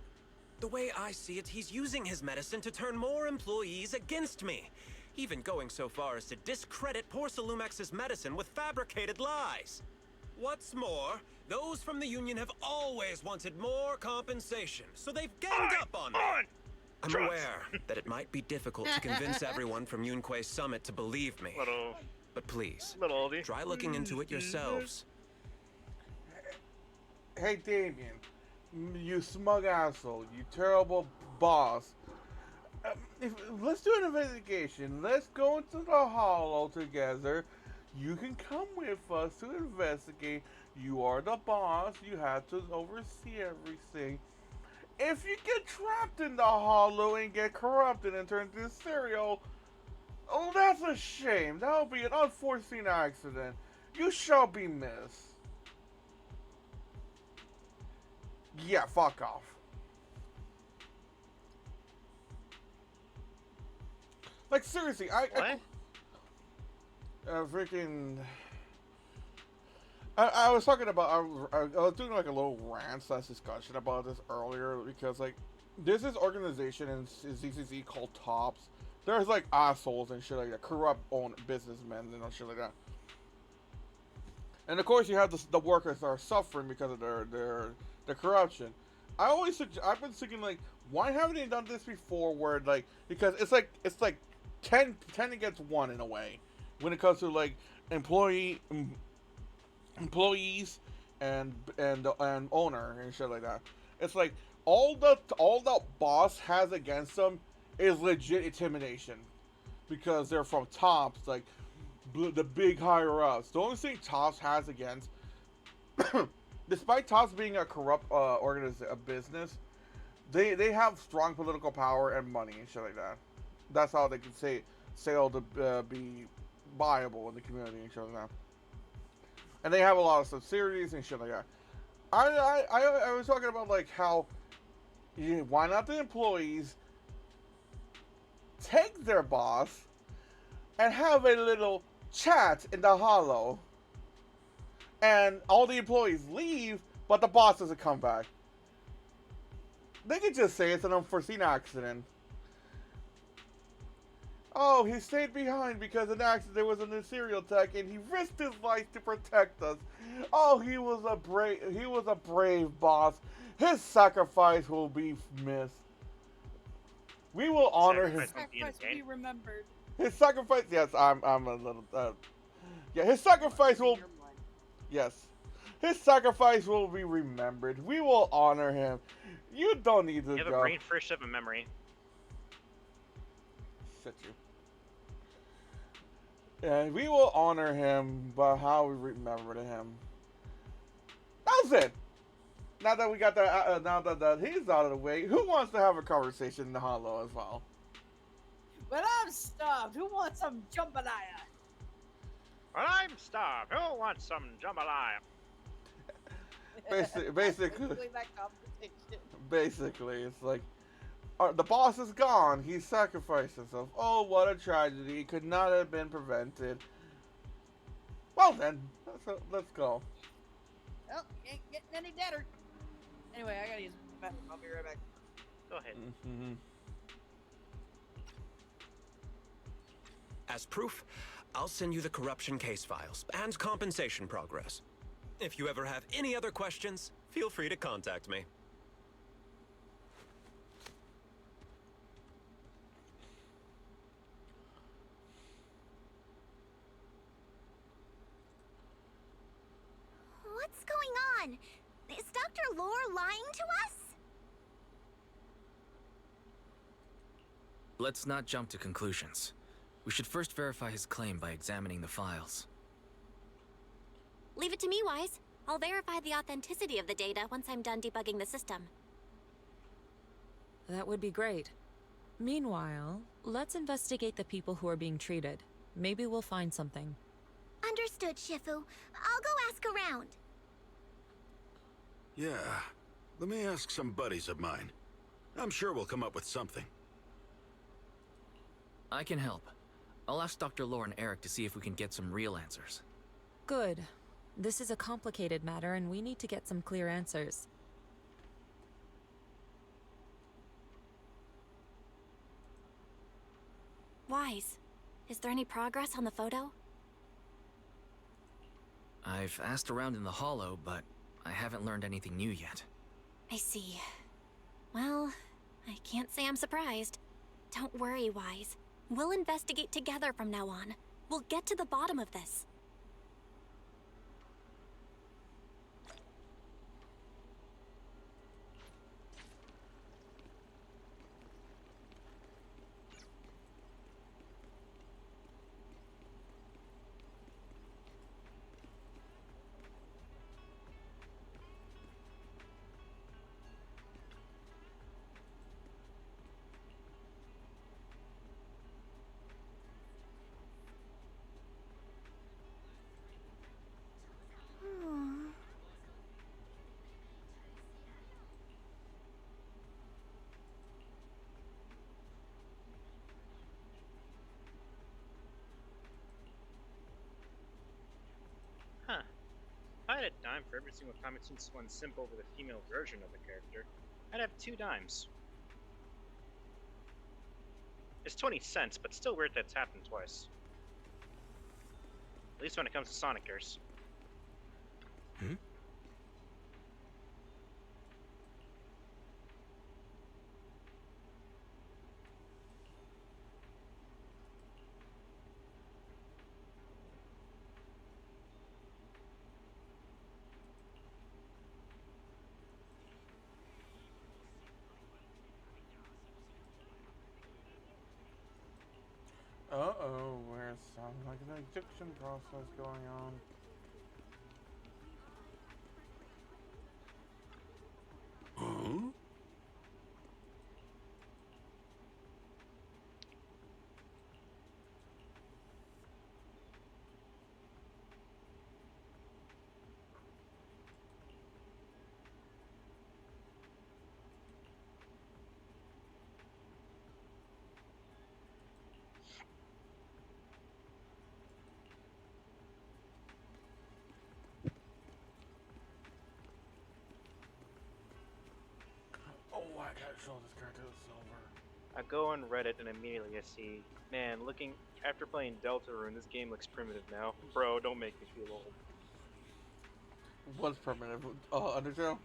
The way I see it, he's using his medicine to turn more employees against me, even going so far as to discredit Porcelumex's medicine with fabricated lies. What's more, those from the Union have always wanted more compensation, so they've ganged up on me. I'm aware that it might be difficult to convince everyone from Yunque's summit to believe me. But please, try looking into it yourselves. Hey, Damien, you smug asshole, you terrible boss. Let's do an investigation. Let's go into the Hollow together. You can come with us to investigate. You are the boss. You have to oversee everything. If you get trapped in the Hollow and get corrupted and turned into cereal, oh, that's a shame. That'll be an unforeseen accident. You shall be missed. Yeah, fuck off. Like, seriously, freaking... I was talking about, I was doing like a little rant / discussion about this earlier, because like, there's this organization in ZCZ called TOPS. There's like assholes and shit like that, corrupt own businessmen and shit like that. And of course you have the workers that are suffering because of their corruption. I've been thinking like, why haven't they done this before where like, because it's like 10 against 1 in a way, when it comes to like employees and owner and shit like that. It's like all the boss has against them is legit intimidation, because they're from TOPS, like the big higher ups. The only thing TOPS has against, despite TOPS being a corrupt a business, they have strong political power and money and shit like that. That's how they can sail to be viable in the community and shit like that. And they have a lot of subsidiaries and shit like that. I was talking about like how, why not the employees take their boss and have a little chat in the Hollow, and all the employees leave, but the boss doesn't come back. They could just say it's an unforeseen accident. Oh, he stayed behind because an accident. There was a serial attack, and he risked his life to protect us. Oh, he was a brave boss. His sacrifice will be missed. We will honor his sacrifice. Will be remembered. His sacrifice. Yes, I'm a little. Yeah, his sacrifice will. Yes, his sacrifice will be remembered. We will honor him. You don't need to go. You have a brain first of a memory. Shit you. Yeah, we will honor him by how we remember him. That's it. Now that we got that, now that he's out of the way, who wants to have a conversation in the Hollow as well? But I'm starved. Who wants some jambalaya? Well, I'm starved. Who wants some jambalaya? Basically, it's like, the boss is gone. He sacrificed himself. Oh, what a tragedy. It could not have been prevented. Well then, let's go. Well, ain't getting any better. Anyway, I gotta use the bathroom. I'll be right back. Go ahead. As proof, I'll send you the corruption case files and compensation progress. If you ever have any other questions, feel free to contact me. What's going on? Is Dr. Lore lying to us? Let's not jump to conclusions. We should first verify his claim by examining the files. Leave it to me, Wise. I'll verify the authenticity of the data once I'm done debugging the system. That would be great. Meanwhile, let's investigate the people who are being treated. Maybe we'll find something. Understood, Shifu. I'll go ask around. Yeah, let me ask some buddies of mine. I'm sure we'll come up with something. I can help. I'll ask Dr. Lore and Eric to see if we can get some real answers. Good. This is a complicated matter, and we need to get some clear answers. Wise, is there any progress on the photo? I've asked around in the Hollow, but I haven't learned anything new yet. I see. Well, I can't say I'm surprised. Don't worry, Wise. We'll investigate together from now on. We'll get to the bottom of this. Huh. If I had a dime for every single time it seems one simp over the female version of the character, I'd have 2 dimes. It's 20 cents, but still weird that's happened twice. At least when it comes to Sonicers. Hmm? Uh-oh, there's some like an addiction process going on. Huh? Oh, I gotta show this character the silver. I go on Reddit and immediately I see, man, after playing Deltarune, this game looks primitive now. Bro, don't make me feel old. What's primitive? Undertale?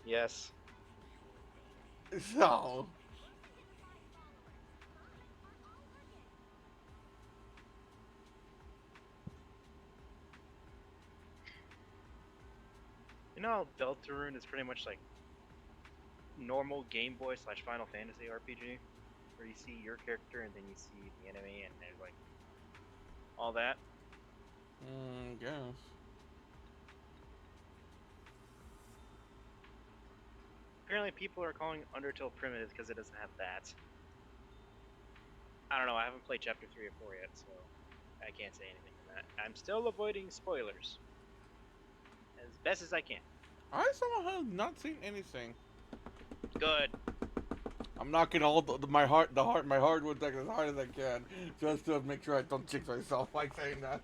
Yes. No. You know how Deltarune is pretty much like normal Game Boy / Final Fantasy RPG? Where you see your character and then you see the enemy and there's like all that? Guess. Apparently people are calling Undertale primitive because it doesn't have that. I don't know, I haven't played chapter 3 or 4 yet, so I can't say anything on that. I'm still avoiding spoilers. As best as I can. I somehow have not seen anything. Good. I'm knocking all my hardwood deck as hard as I can, just to make sure I don't jinx myself by saying that.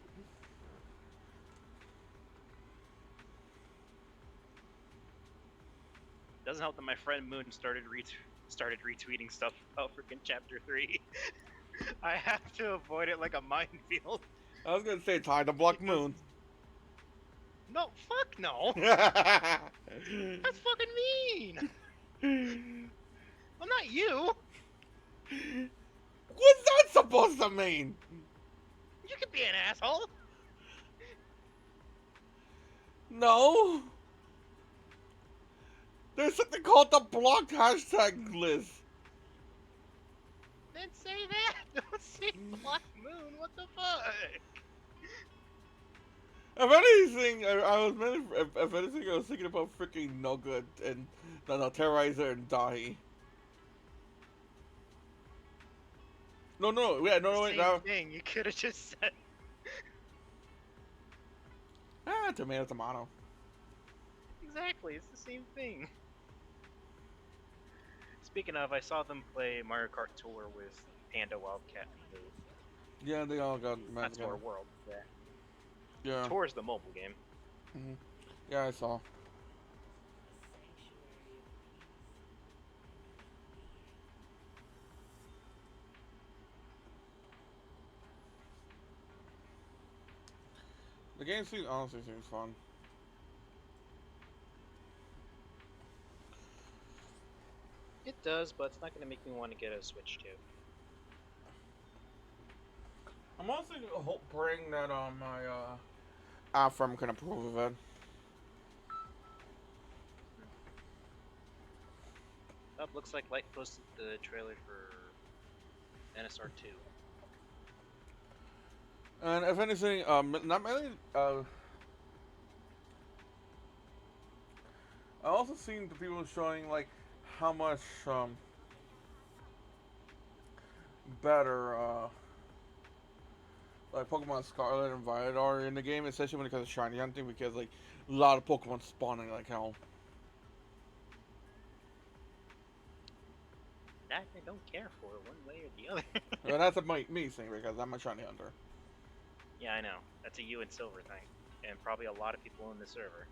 Doesn't help that my friend Moon started retweeting stuff about freaking chapter 3. I have to avoid it like a minefield. I was gonna say time to block Moon. No, fuck no. That's fucking mean. I'm not you. What's that supposed to mean? You could be an asshole. No. There's something called the blocked hashtag list. Then say that. Don't say Black Moon. What the fuck? If anything, if anything, I was thinking about freaking No Good and no, Terrorizer and Dahi. No, wait, wait, Same thing. You could have just said. Tomato. Exactly. It's the same thing. Speaking of, I saw them play Mario Kart Tour with Panda, Wildcat, and Boo. Yeah, they all got mad That's together. more World. Yeah. Yeah. Tour's the mobile game. Yeah, I saw. The game honestly seems fun. It does, but it's not going to make me want to get a Switch 2. I'm also praying that my Afram can approve of it. Oh, looks like Light posted the trailer for NSR 2. And if anything, not many. I also seen the people showing like how much better like Pokemon Scarlet and Violet are in the game, especially when it comes to shiny hunting, because like a lot of Pokemon spawning like hell. That I don't care for one way or the other. Well, that's a me thing because I'm a shiny hunter. Yeah, I know. That's a you and Silver thing, and probably a lot of people in the server.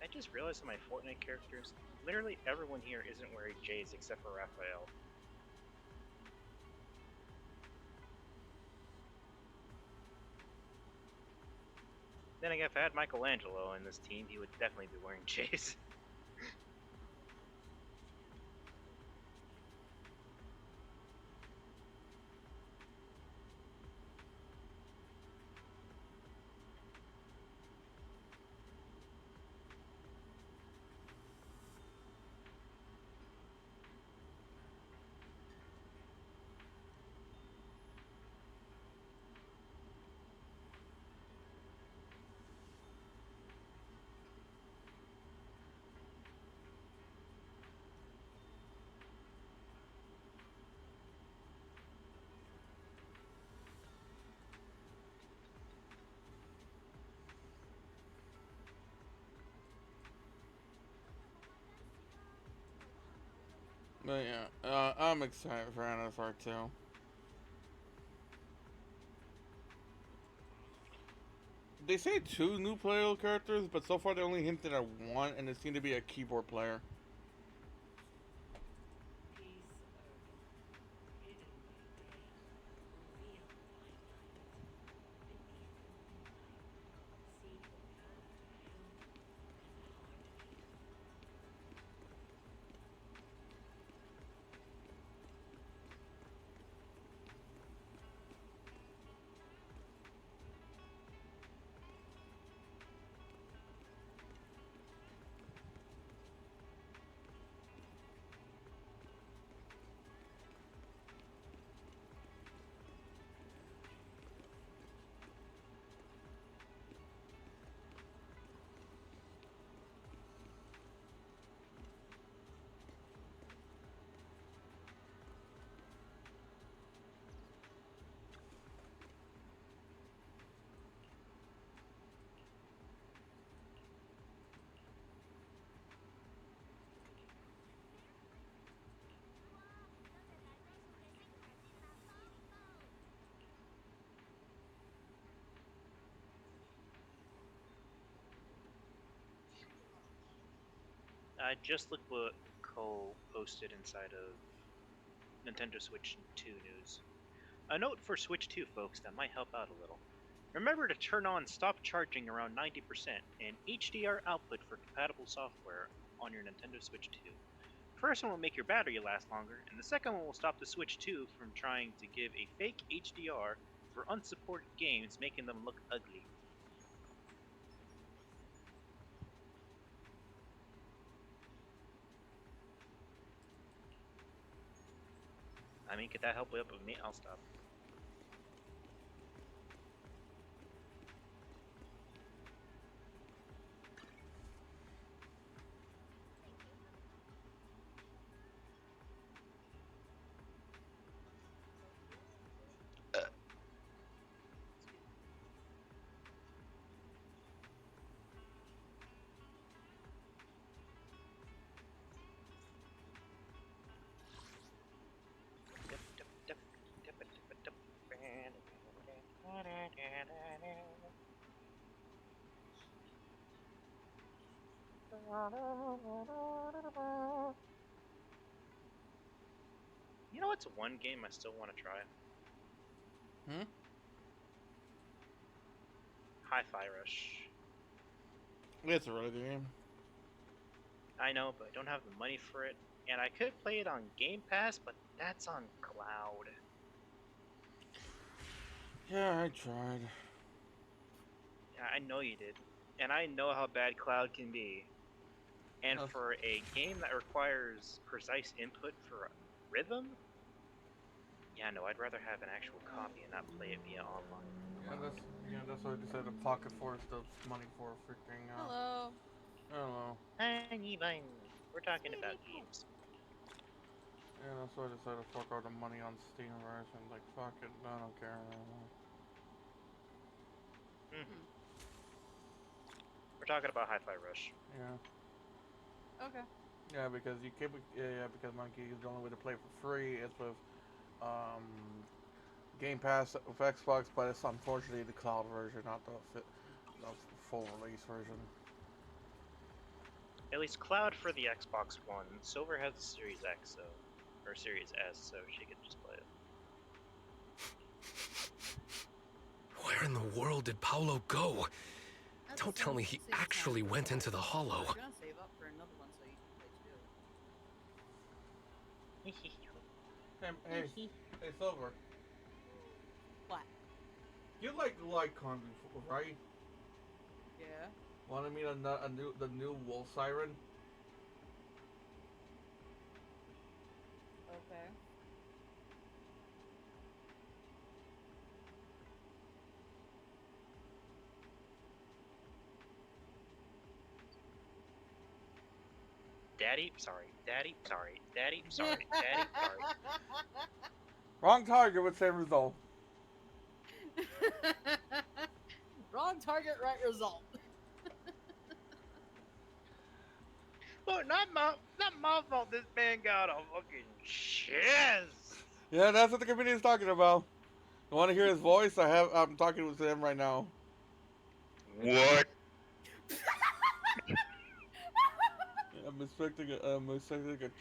I just realized that my Fortnite characters, literally everyone here isn't wearing J's except for Raphael. Then again, if I had Michelangelo in this team, he would definitely be wearing J's. But yeah, I'm excited for NSR 2. They say 2 new playable characters, but so far they only hinted at 1, and it seemed to be a keyboard player. I just looked what Cole posted inside of Nintendo Switch 2 news. A note for Switch 2 folks that might help out a little. Remember to turn on stop charging around 90% and HDR output for compatible software on your Nintendo Switch 2. First one will make your battery last longer, and the second one will stop the Switch 2 from trying to give a fake HDR for unsupported games, making them look ugly. I mean, could that help with me? I'll stop. You know what's one game I still want to try? Hi-Fi Rush. It's a really good game. I know, but I don't have the money for it. And I could play it on Game Pass, but that's on cloud. Yeah, I tried. Yeah, I know you did. And I know how bad cloud can be. And for a game that requires precise input for rhythm, yeah, no, I'd rather have an actual copy and not play it via online. That's what I decided to pocket force the money for freaking. Hello. Hello. Tiny bunny. We're talking about games. Yeah, that's why I decided to fork out the money on Steam version. Like, fuck it, I don't care anymore. We're talking about Hi-Fi Rush. Yeah. Okay. Yeah, because you keep because Monkey is the only way to play for free. It's with Game Pass with Xbox, but it's unfortunately the cloud version, not the full release version. At least cloud for the Xbox One. Silver has the Series X, or Series S, so she could just play it. Where in the world did Paolo go? Don't tell me he actually went into the hollow. I'm gonna save up for another one so you can play too. Hey, Silver. What? You like Kong before, right? Yeah. Want to meet the new Wolf Siren? Okay. Daddy, sorry. Daddy, sorry. Daddy, sorry. Daddy, sorry. Wrong target with same result. Wrong target, right result. Look, not my fault. This man got a fucking shiz. Yeah, that's what the comedian's talking about. You want to hear his voice? I'm talking with him right now. What? I'm expecting a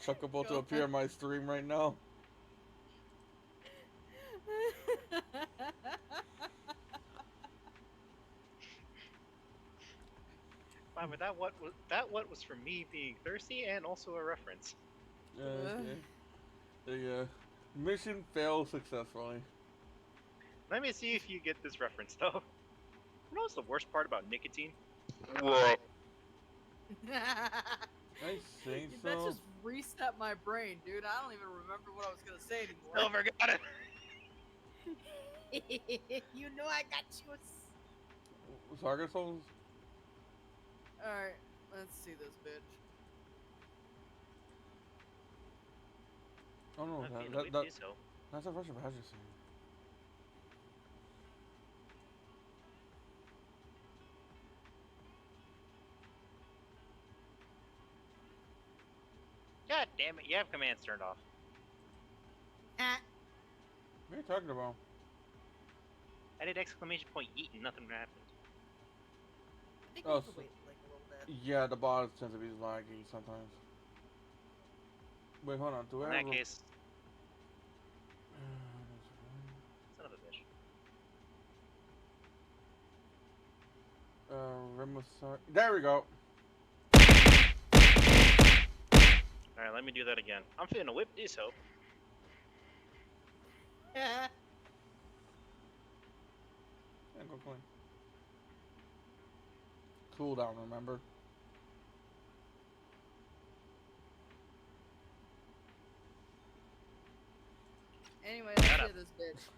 chocobo to appear in my stream right now. Wow, but that what was for me being thirsty and also a reference. The mission failed successfully. Let me see if you get this reference though. You know what's the worst part about nicotine? What? I think so. That just reset my brain, dude. I don't even remember what I was gonna say anymore. Silver got it. You know I got you. Target souls? Alright, let's see this bitch. Oh no, that's a Russian badger scene. God damn it, you have commands turned off. What are you talking about? I did exclamation point yeet and nothing happened. I think we have to wait like a little bit. Yeah, the bars tend to be laggy sometimes. Wait, hold on. Do I In have that case, son of a bitch. There we go. Alright, let me do that again. I'm finna whip this hoe. Yeah, go clean. Cool down, remember? Anyway, let's hear this bitch.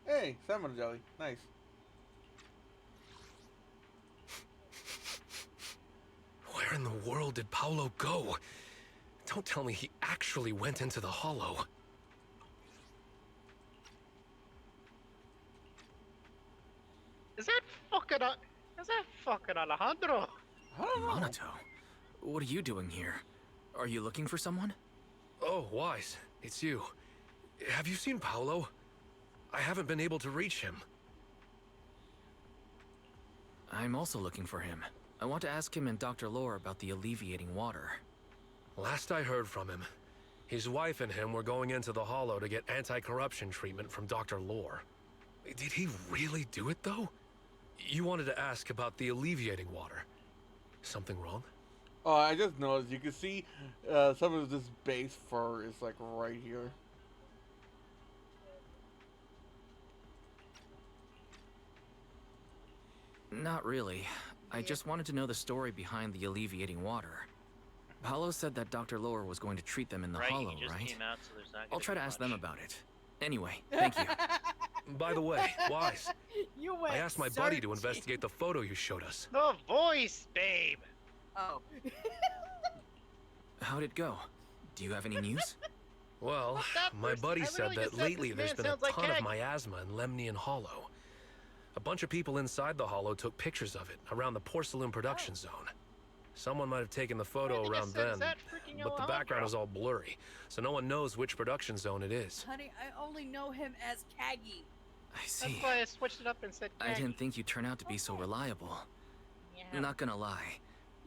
Hey, salmon jelly. Nice. Where in the world did Paolo go? Don't tell me he actually went into the hollow. Is that fucking Alejandro? Monato, what are you doing here? Are you looking for someone? Oh, Wise, it's you. Have you seen Paolo? I haven't been able to reach him. I'm also looking for him. I want to ask him and Dr. Lore about the alleviating water. Last I heard from him, his wife and him were going into the Hollow to get anti-corruption treatment from Dr. Lore. Did he really do it, though? You wanted to ask about the alleviating water. Something wrong? Oh, I just noticed. You can see some of this base fur is like right here. Not really. I just wanted to know the story behind the alleviating water. Paulo said that Dr. Lore was going to treat them in the Hollow, He just right? came out, so there's not I'll gonna try be to ask much. them about it. Anyway, thank you. By the way, Wise, You went I asked my buddy to searching. investigate the photo you showed us. The voice, babe. Oh. How'd it go? Do you have any news? Well, that my person? buddy I said literally that just said lately this there's man been a sounds like ton of Keg. miasma in Lemnian Hollow. A bunch of people inside the Hollow took pictures of it around the Porcelain production zone. Someone might have taken the photo around then, but the background is all blurry, so no one knows which production zone it is. Honey, I only know him as Kaggy. I see. That's why I switched it up and said I Keg. didn't think you'd turn out to be so reliable. Yeah. Not gonna lie,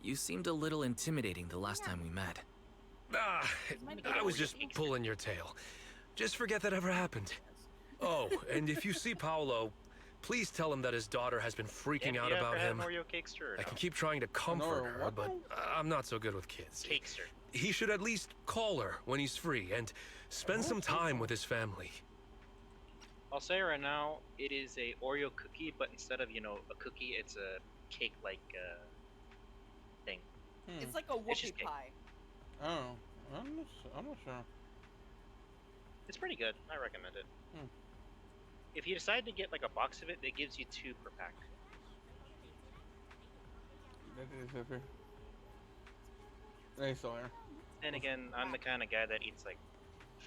you seemed a little intimidating the last time we met. Ah, I was just pulling your tail. Just forget that ever happened. Oh, and if you see Paolo, please tell him that his daughter has been freaking out about him. Oreo cakester. I can keep trying to comfort her, but I'm not so good with kids. Cakester. He should at least call her when he's free and spend some time with his family. I'll say right now, it is a Oreo cookie, but instead of a cookie, it's a cake-like thing. It's like a It's just whoopie cake. pie. Oh, I'm not sure. It's pretty good. I recommend it. Hmm. If you decide to get like a box of it, it gives you 2 per pack. That is here. They still here. And again, I'm the kind of guy that eats like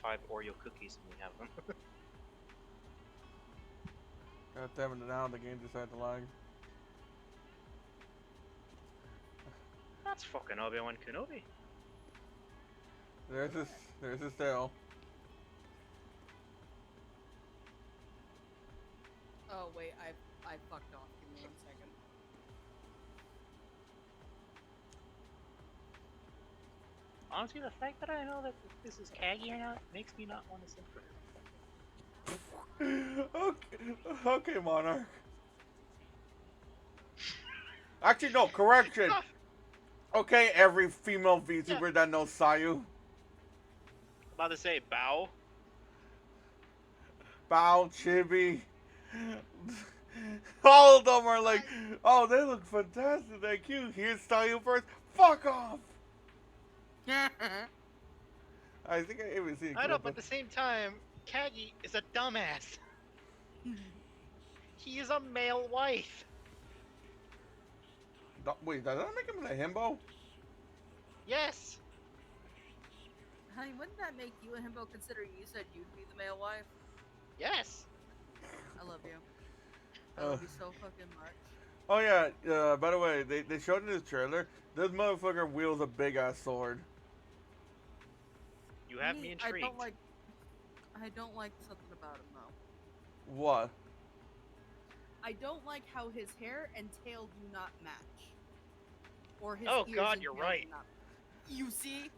5 Oreo cookies when we have them. God damn it! Now the game decided to lag. That's fucking Obi-Wan Kenobi. There's his tail. Oh wait, I fucked off. Give me 1 second. Honestly, the fact that I know that this is Kaggy or not makes me not want to sing for her. Okay, Monarch. Actually, no, correction. Okay, every female VTuber that knows Sayu. About to say Bao. Bao, Chibi. All of them are like, oh, they look fantastic, they're cute. Here's Sayu first. Fuck off. I think I even seen. I know, but at the same time, Kaggy is a dumbass. He is a male wife. Wait, does that make him a himbo? Yes. Honey, wouldn't that make you a himbo considering you said you'd be the male wife? Yes. I love you. I love you so fucking much. Oh yeah, by the way, they showed in this trailer, this motherfucker wields a big ass sword. You have me intrigued. I don't like something about him though. What? I don't like how his hair and tail do not match. Or his Oh ears God, and you're hair right. do not- You see?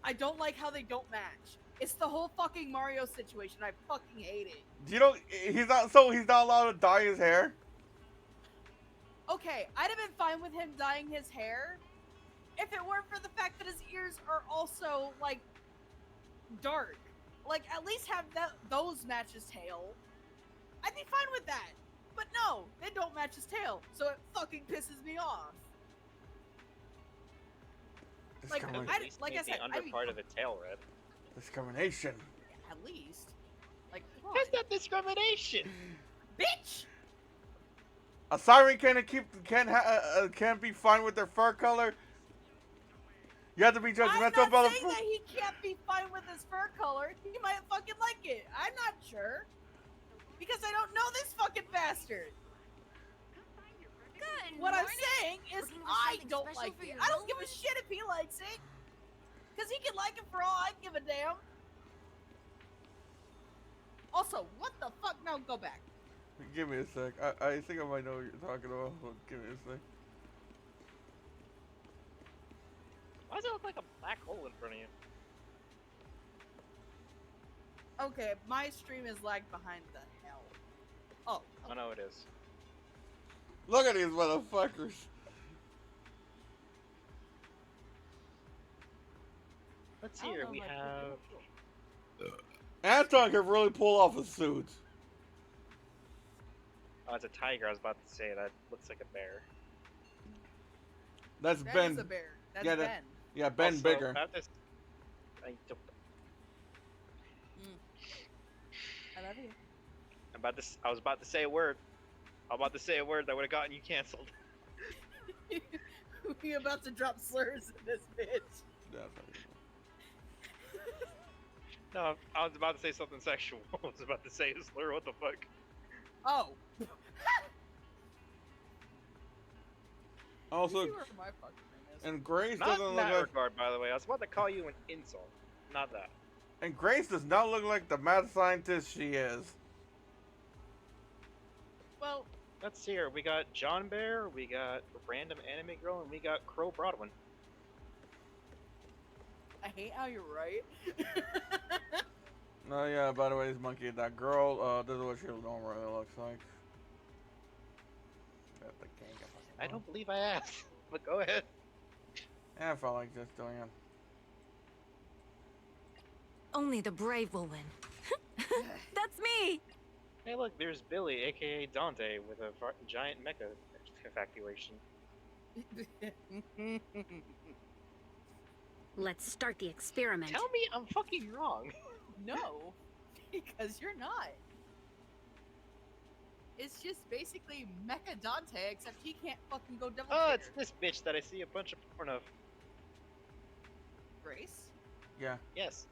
I don't like how they don't match. It's the whole fucking Mario situation. I fucking hate it. You know, he's not allowed to dye his hair? Okay, I'd have been fine with him dyeing his hair if it weren't for the fact that his ears are also, like, dark. Like, at least have those match his tail. I'd be fine with that. But no, they don't match his tail, so it fucking pisses me off. Like, like I said, the under part of the tail red. Discrimination. At least. Like, That's not discrimination. Bitch! A siren can't be fine with their fur color. You have to be judgmental I'm about not saying that he can't be fine with his fur color. He might fucking like it. I'm not sure. Because I don't know this fucking bastard. Good What I'm morning. saying is Looking for I something don't special like for it. your I don't give little a shit if he likes it. Because he can like it for all I give a damn. Also, what the fuck? No, go back. Give me a sec. I think I might know what you're talking about. Give me a sec. Why does it look like a black hole in front of you? Okay, my stream is lagged behind the hell. Oh. I know it is. Look at these motherfuckers. Let's see here. We have. Anton can really pull off a suit. Oh, it's a tiger. I was about to say that looks like a bear. That's That Ben. is a bear. That's yeah, Ben. Yeah, Ben Also, bigger. I have this. I don't- I love you. I was about to say a word. I was about to say a word that would have gotten you canceled. We about to drop slurs in this bitch. No, I was about to say something sexual. I was about to say a slur. What the fuck? Oh. Also, You see where my fucking name is. and Grace Not doesn't in look that like. regard, by the way. I was about to call you an insult. Not that. And Grace does not look like the mad scientist she is. Well, let's see here. We got John Bear, we got Random Anime Girl, and we got Crow Broadwin. I hate how you're right. Oh yeah, by the way, this monkey, that girl, this is what she normally looks like. I don't believe I asked, but go ahead. Yeah, I felt like just doing it. Only the brave will win. That's me! Hey look, there's Billy, aka Dante, with a giant mecha evacuation. Let's start the experiment. Tell me I'm fucking wrong. No, because you're not. It's just basically Mecha Dante, except he can't fucking go double. Oh, it's this bitch that I see a bunch of porn of. Grace? Yeah. Yes.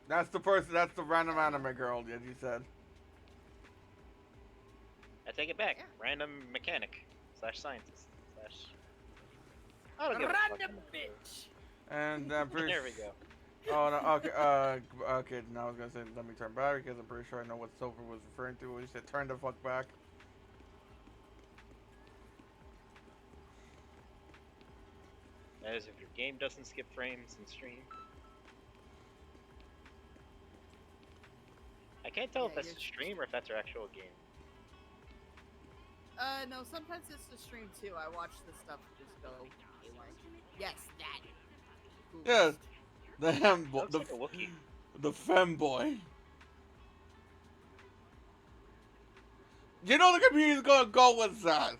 That's the person, that's the random anime girl, as you said. I take it back. Yeah. Random mechanic / scientist / I don't give a fuck. Random bitch. And I'm pretty There we go. Oh no, okay, okay, now I was gonna say let me turn back because I'm pretty sure I know what Sophie was referring to when he said turn the fuck back. That is if your game doesn't skip frames in stream. I can't tell if that's a stream or if that's our actual game. No, sometimes it's the stream too. I watch the stuff just go. Yes, that. Yeah, the Looks like a Wookiee. the femboy. You know the community's gonna go with that.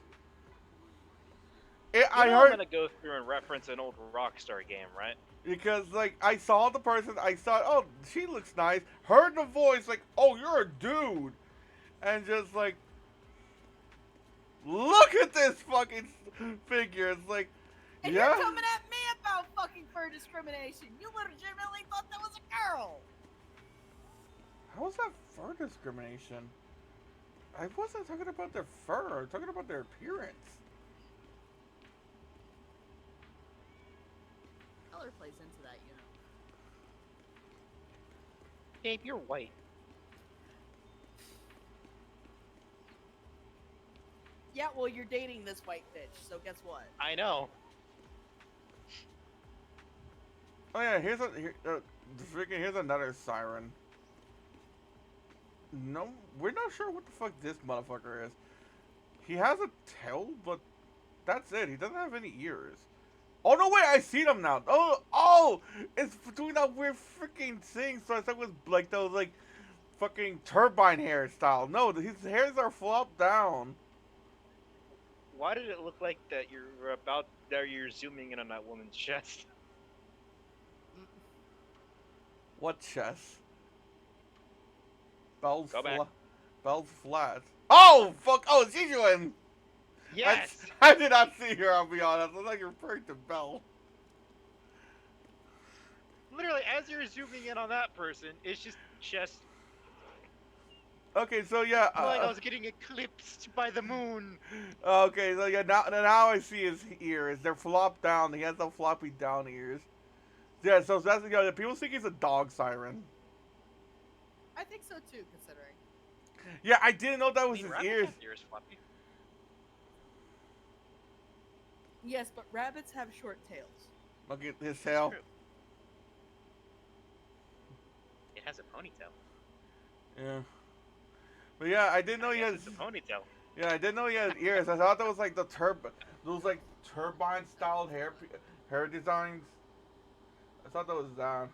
I I'm heard gonna go through and reference an old Rockstar game, right? because like I saw the person, I thought, oh, she looks nice. Heard the voice, like, oh, you're a dude, and just like, look at this fucking figure. It's like, And yeah. you're coming at me about fucking fur discrimination. You legitimately thought that was a girl. How is that fur discrimination? I wasn't talking about their fur. I was talking about their appearance. Color plays into that, you know. Babe, you're white. Yeah, well, you're dating this white bitch, so guess what? I know. Oh yeah, here's here's another siren. No, we're not sure what the fuck this motherfucker is. He has a tail, but that's it. He doesn't have any ears. Oh no, wait, I see them now. Oh, it's doing that weird freaking thing. So I thought it was like those like fucking turbine hairstyle. No, his hairs are flopped down. Why did it look like that you're zooming in on that woman's chest? What chest? Bells Go back. Bells flat. Oh fuck! Oh, it's Yijuan. Yes. I did not see her. I'll be honest. I thought you were referring to Belle. Literally, as you're zooming in on that person, it's just chest. Okay, so yeah. Like I was getting eclipsed by the moon. Okay, so yeah. Now I see his ears. They're flopped down. He has the floppy down ears. Yeah. So that's the people think he's a dog siren. I think so too, considering. Yeah, I didn't know that was his rabbits ears. have ears floppy. Yes, but rabbits have short tails. Look at his tail. True. It has a ponytail. Yeah. But yeah, I didn't know he has. It's a ponytail. Yeah, I didn't know he had ears. I thought that was like those like turbine styled hair designs. I thought that was that.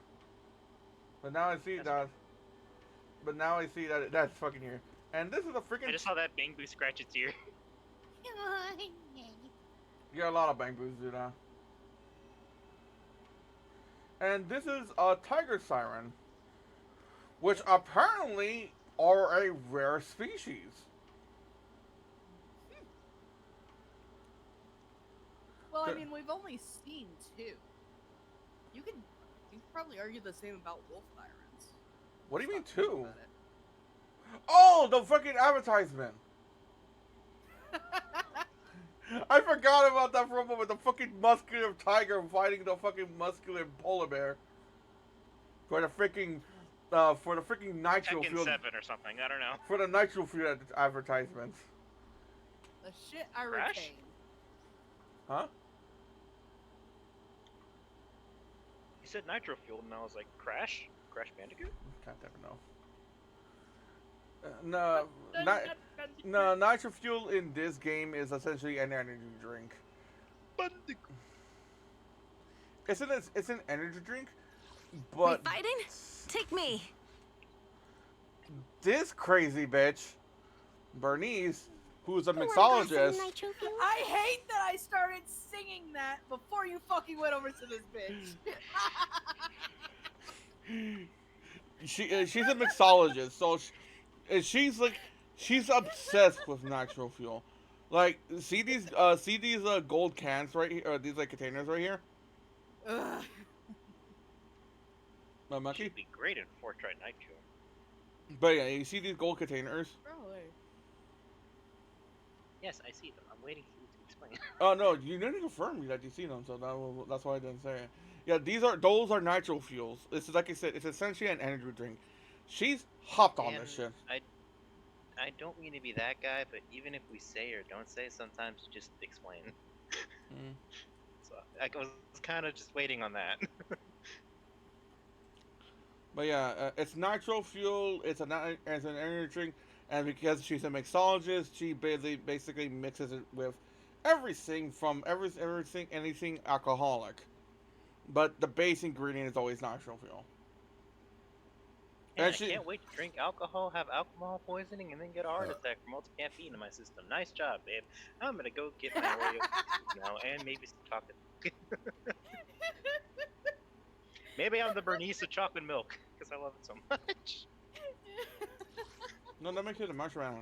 But now I see that. But now I see that that's fucking here. And this is a freaking. I just saw that Bang Boo scratch its ear. Yeah, a lot of Bang Boos do that. And this is a tiger siren, which apparently are a rare species. Well, I mean, we've only seen 2. You could probably argue the same about wolf sirens. What do you mean 2? Oh, the fucking advertisement. I forgot about that for a moment. The fucking muscular tiger fighting the fucking muscular polar bear for the freaking nitro Tekken fuel. 7 or something. I don't know. For the nitro fuel advertisements. The shit I Crash? retain. Huh? You said nitro fuel, and I was like, Crash? Crash Bandicoot? Can't ever know. No, nitro fuel in this game is essentially an energy drink. It's an energy drink, but We fighting? Take me. this crazy bitch, Bernice, who's a mixologist. I hate that I started singing that before you fucking went over to this bitch. She's a mixologist, so she's obsessed with nitro fuel. Like, see these gold cans right here, or these like containers right here. Ugh. Monkey? Should be great in Fortnite Nitro. But yeah, you see these gold containers? Probably. Yes, I see them. I'm waiting for you to explain. Oh no, you didn't confirm that you seen them, so that's why I didn't say it. Yeah, those are nitro fuels. This is like I said, it's essentially an energy drink. She's hopped on this shit. I don't mean to be that guy, but even if we say or don't say, sometimes just explain. So I was kind of just waiting on that. But yeah, it's nitro fuel. It's an energy drink, and because she's a mixologist, she basically mixes it with everything from anything alcoholic. But the base ingredient is always nitro fuel. Man, I can't wait to drink alcohol, have alcohol poisoning, and then get a heart attack from all the caffeine in my system. Nice job, babe. I'm gonna go get my Oreo now, and maybe some chocolate. Maybe I'm the Bernice of chocolate milk, because I love it so much. No, that makes it a mushroom.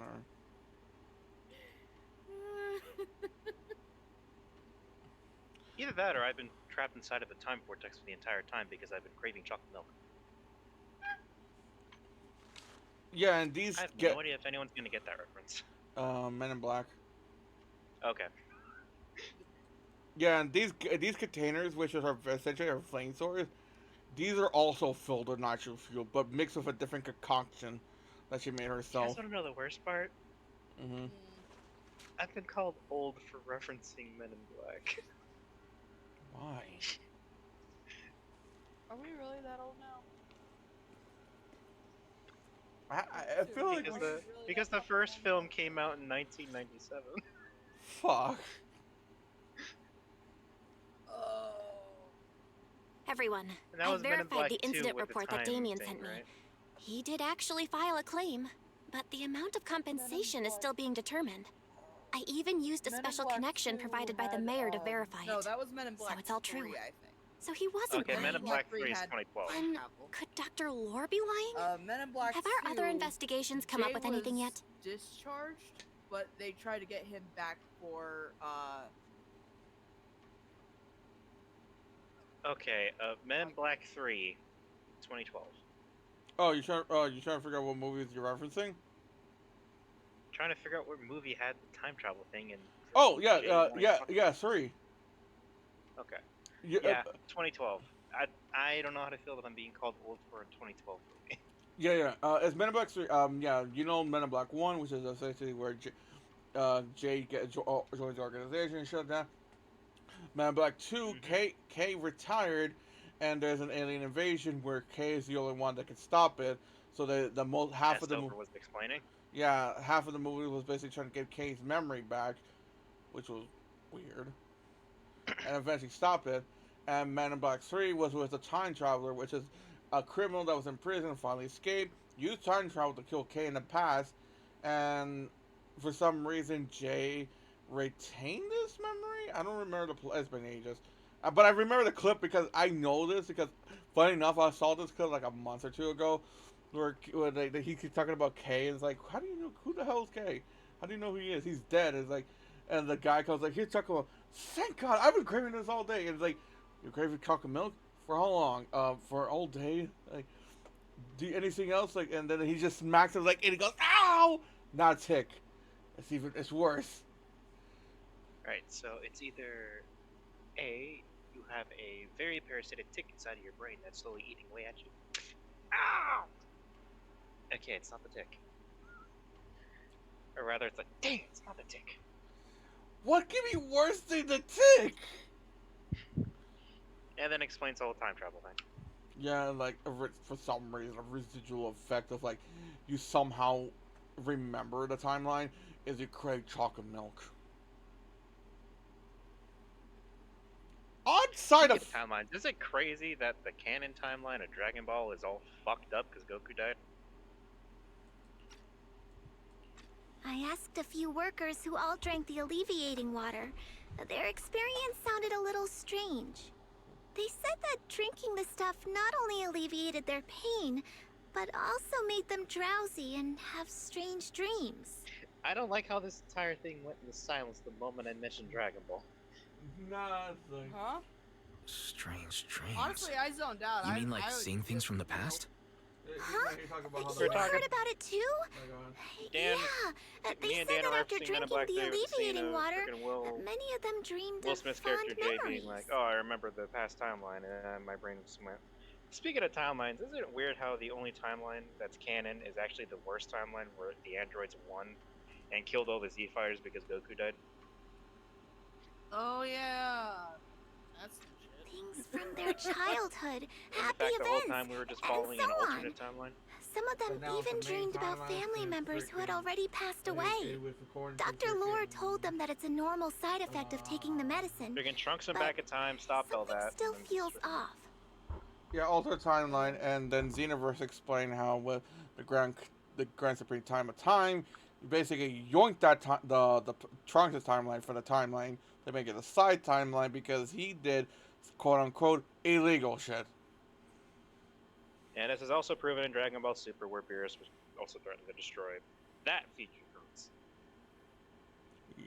Either that, or I've been trapped inside of a time vortex for the entire time because I've been craving chocolate milk. Yeah, and these I have no idea if anyone's gonna get that reference. Men in Black. Okay. Yeah, and these containers, which are essentially are flamethrowers, these are also filled with nitro fuel, but mixed with a different concoction that she made You herself. guys want to know the worst part? Mm-hmm. I've been called old for referencing Men in Black. Why? Are we really that old now? I feel like because the first film came out in 1997. Fuck. Everyone, And that I was Men in verified Black the 2 incident with the report that time Damien thing, sent me. right? He did actually file a claim, but the amount of compensation is still being determined. I even used a Men in special Black connection 2 provided by the mayor to verify No, it. that was Men in Black So it's all 3, true. I think. So he wasn't Okay, Men in lying. Black 3 is had 2012. Then could Dr. Lore be lying? Men in Black Have our 2, other investigations come up Jay with anything was yet? discharged, but they tried to get him back for, Okay, Men in Black 3, 2012. Oh, you trying to figure out what movies you're referencing? Trying to figure out what movie had the time travel thing and. Oh yeah, sorry. Okay. Yeah, Yeah, 2012. I don't know how to feel that I'm being called old for a 2012 movie. Yeah. It's Men in Black 3. Yeah, you know Men in Black 1, which is essentially where Jay joins the organization and shut down. Man in Black 2, K retired, and there's an alien invasion where K is the only one that can stop it. So the most half of the Silver was explaining. yeah, half of the movie was basically trying to get K's memory back, which was weird, and eventually stop it. And Man in Black 3 was with a time traveler, which is a criminal that was in prison and finally escaped, used time travel to kill K in the past, and for some reason Jay retained this memory. I don't remember it's been ages. But I remember the clip because I know this because, funny enough, I saw this clip like a month or two ago, where he keeps talking about K, and it's like, how do you know who the hell is K? How do you know who he is? He's dead. It's like, and the guy comes like, he's talking about, thank God, I've been craving this all day. And it's like, you're craving chocolate milk for how long? For all day. Like, do anything else? Like, and then he just smacks him like, and he goes, ow! Not a tick. It's worse. Right. So it's either A, you have a very parasitic tick inside of your brain that's slowly eating away at you. Ow! Okay, it's not the tick. Or rather, it's like, dang, it's not the tick. What could be worse than the tick? And then explains the whole time travel thing. Yeah, like, for some reason, a residual effect of, like, you somehow remember the timeline is you crave chocolate milk. Odd side of timelines. Is it crazy that the canon timeline of Dragon Ball is all fucked up because Goku died? I asked a few workers who all drank the alleviating water. Their experience sounded a little strange. They said that drinking the stuff not only alleviated their pain, but also made them drowsy and have strange dreams. I don't like how this entire thing went into silence the moment I mentioned Dragon Ball. Nothing. Huh? Strange dreams. Honestly, I zoned out. You mean like seeing things from the past? Huh? You heard about it too? Dan, They me and said Dan that are after referencing Men in drinking Black the 3 with the scene alleviating of water, frickin' Will many of them dreamed Will of Smith's fond character Jay memories. being like, oh, I remember the past timeline, and my brain just went. Speaking of timelines, isn't it weird how the only timeline that's canon is actually the worst timeline where the androids won and killed all the Z-Fighters because Goku died? Oh yeah, that's legit. Things from their childhood, In happy fact, the whole events, time we were just and following so an on. alternate timeline. Some of them But now even the main dreamed about timeline family is members who had freaking- already passed away. Dr. Lore told them that it's a normal side effect of taking the medicine. Freaking Trunks went but back in time, stopped all that. Still and then feels just- off. Yeah, alter timeline, and then Xenoverse explained how with the Grand Supreme Time of Time, you basically yoinked that the Trunks' timeline for the timeline to make it a side timeline because he did quote unquote illegal shit. And this is also proven in Dragon Ball Super, where Beerus was also threatening to destroy that feature Trunks.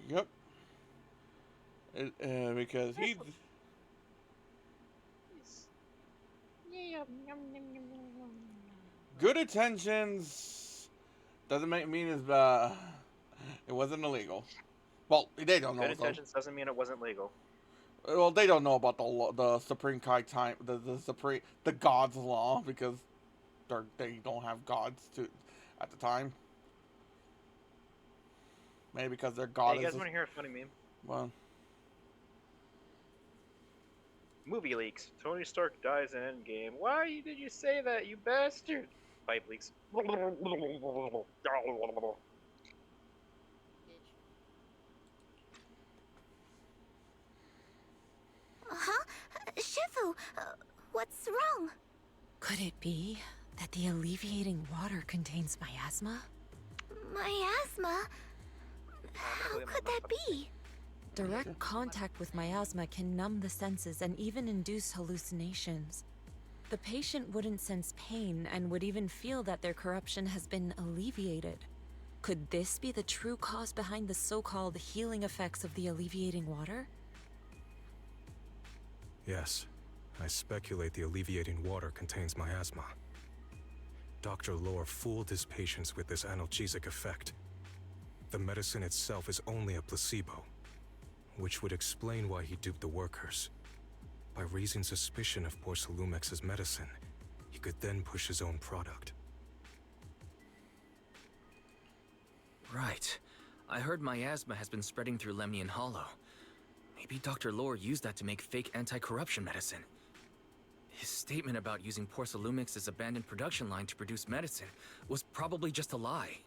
Yep. Because he. Good intentions doesn't mean it wasn't illegal. Well, they don't know. Good intentions doesn't mean it wasn't legal. Well, they don't know about the Supreme Kai time, the God's law because they don't have gods at the time. Maybe because their god Hey, you guys is. want to hear a funny meme? Well, Movie leaks. Tony Stark dies in Endgame. Why did you say that, you bastard? Pipe leaks. Huh? Shifu, what's wrong? Could it be that the alleviating water contains miasma? Miasma? How could that be? Direct contact with miasma can numb the senses and even induce hallucinations. The patient wouldn't sense pain and would even feel that their corruption has been alleviated. Could this be the true cause behind the so-called healing effects of the alleviating water? Yes, I speculate the alleviating water contains miasma. Dr. Lore fooled his patients with this analgesic effect. The medicine itself is only a placebo, which would explain why he duped the workers. By raising suspicion of Porcelumex's medicine, he could then push his own product. Right. I heard miasma has been spreading through Lemnian Hollow. Maybe Dr. Lore used that to make fake anti-corruption medicine. His statement about using Porcelumix's abandoned production line to produce medicine was probably just a lie.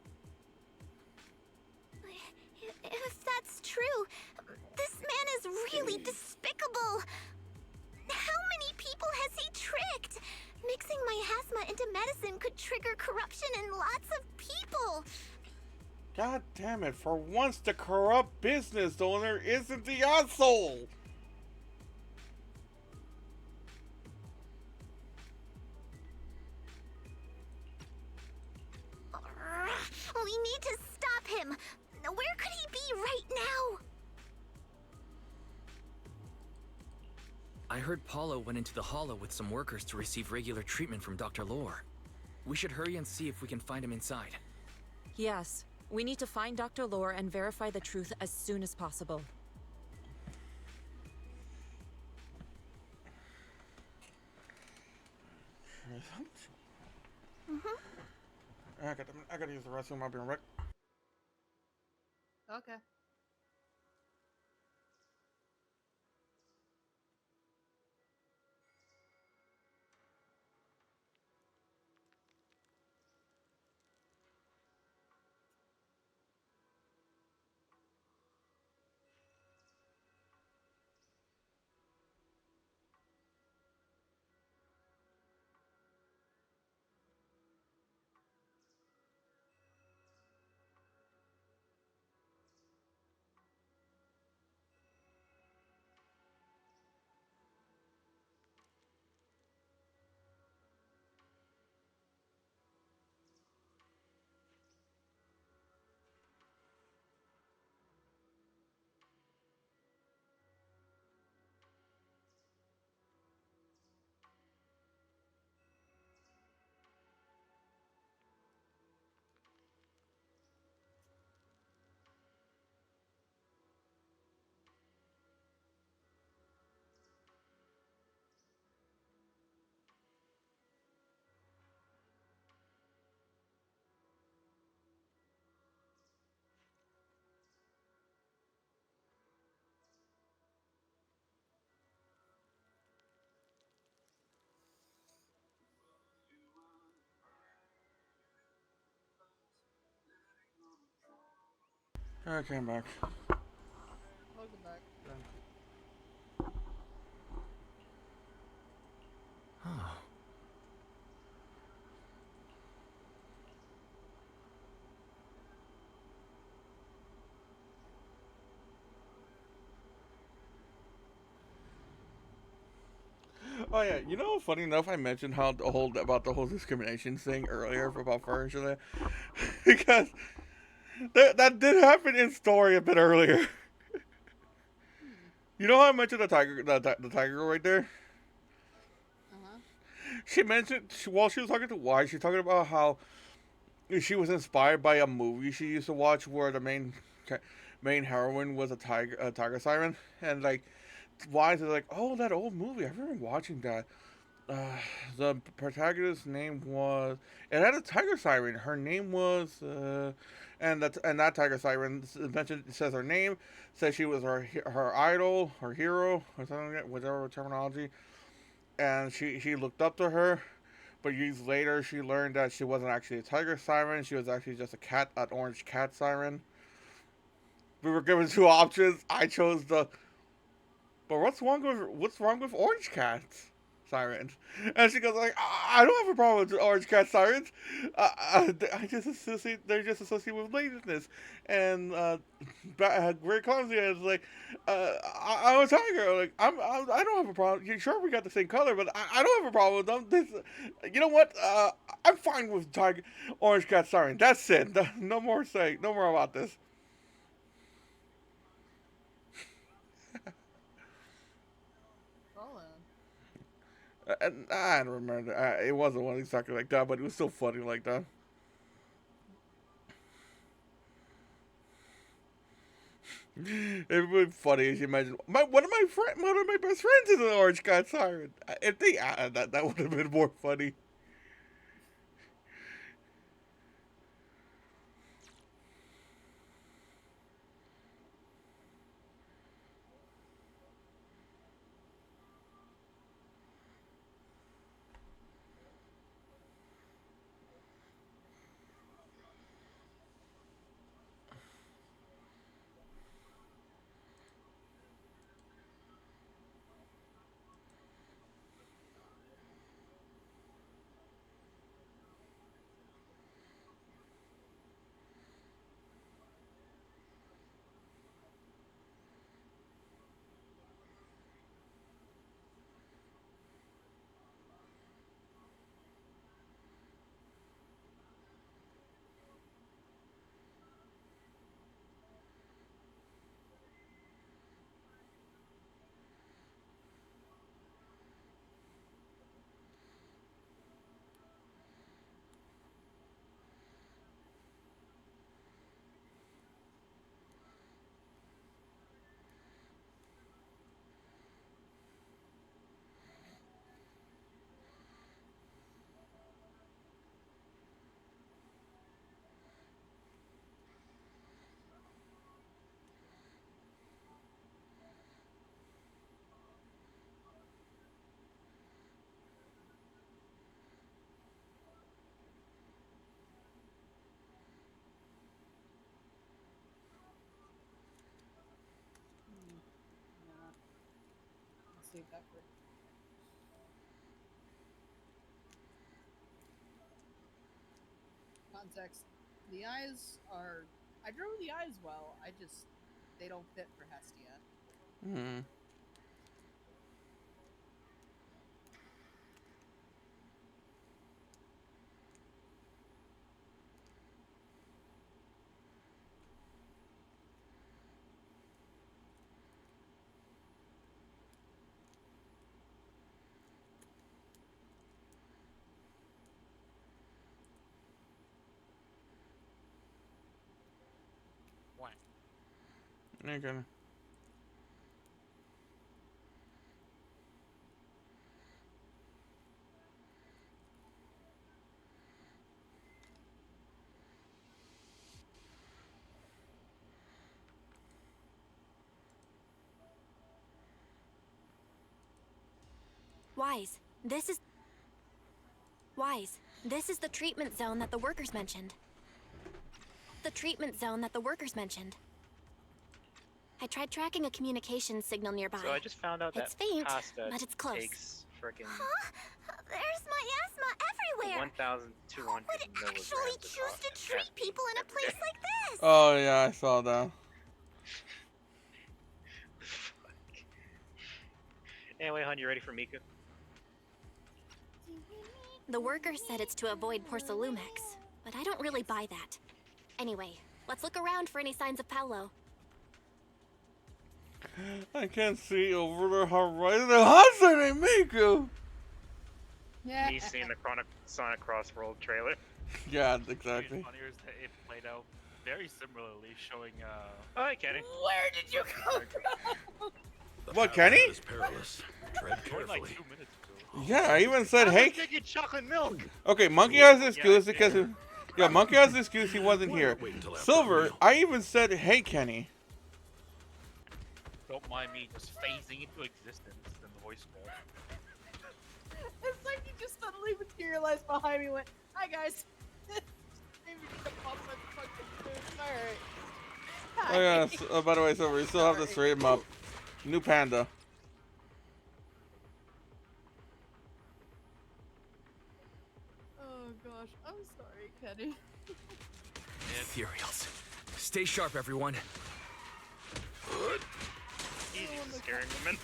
If that's true, this man is really despicable. How many people has he tricked? Mixing miasma into medicine could trigger corruption in lots of people. God damn it, for once the corrupt business owner isn't the asshole! We need to stop him. Where could he be right now? I heard Paulo went into the Hollow with some workers to receive regular treatment from Dr. Lore. We should hurry and see if we can find him inside. Yes, we need to find Dr. Lore and verify the truth as soon as possible. I gotta use the restroom, I'll be right back. Okay. Okay, I'm back. Welcome back. Oh yeah, you know, funny enough, I mentioned how the whole discrimination thing earlier about furniture there, because that did happen in story a bit earlier. You know how I mentioned the tiger girl right there? She mentioned while she was talking to Y, she was talking about how she was inspired by a movie she used to watch where the main heroine was a tiger siren, and like Y is like, oh, that old movie, I've been watching that. The protagonist's name was. It had a tiger siren. Her name was. And that tiger siren mentioned says her name, says she was her idol, her hero, or something like that, whatever terminology. And she looked up to her, but years later she learned that she wasn't actually a tiger siren. She was actually just an orange cat siren. We were given two options. I chose the. But what's wrong with orange cats? Sirens. And she goes like, I don't have a problem with orange cat sirens. I just associate they're just associated with laziness. And Great Clumsy is like, I'm a tiger. Like I don't have a problem. Yeah, sure, we got the same color, but I don't have a problem with them. You know what? I'm fine with tiger orange cat siren. That's it. No more say. No more about this. I don't remember. It wasn't one exactly like that, but it was still funny like that. It would be funny as you imagine. One of my best friends is an orange cat siren. If they added that, that would have been more funny. save that for. Context. The eyes are. I drew the eyes well. They don't fit for Hestia. Hmm. What? Okay. Wise, this is... Wise, this is the treatment zone that the workers mentioned. The treatment zone that the workers mentioned. I tried tracking a communications signal nearby. So I just found out It's that faint, pasta but it's close. takes frickin' Huh? There's miasma everywhere. 1,200 Who would actually choose to treat people in a place like this? Oh yeah, I saw that. Anyway, hon, you ready for Miku? The workers said it's to avoid Porcelumex, but I don't really buy that. Anyway, let's look around for any signs of Paolo. I can't see over the horizon. Hasan and Miku. Yeah. Me seeing the Sonic Crossworld trailer. Yeah, exactly. Funnier is that it played out very similarly, showing. Oh, hi, Kenny. Where did you come from? What, Kenny? Is perilous. Tread carefully. Like 2 minutes ago. Yeah, I even said, I hey. was drinking chocolate milk. Okay, Monkey has an excuse because yeah, Monkey has an excuse he wasn't here. Silver, I even said, hey, Kenny. Don't mind me just phasing into existence in the voice call. It's like you just suddenly materialized behind me and went, hi guys. Maybe just a pop like fucking food. Alright. Oh yeah, so, by the way, Silver, you still have to straighten him up. New panda. Oh gosh, I'm sorry, Kenny. Ethereals. Stay sharp, everyone. Easy for scaring women.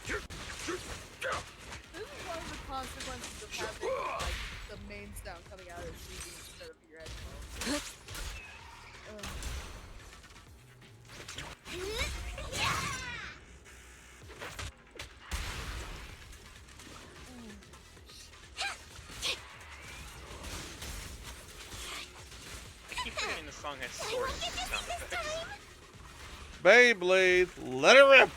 This is one of the consequences of having like the main sound coming out of the TV instead of your headphones. I keep forgetting the song has sword sound effects. Beyblade, let it rip.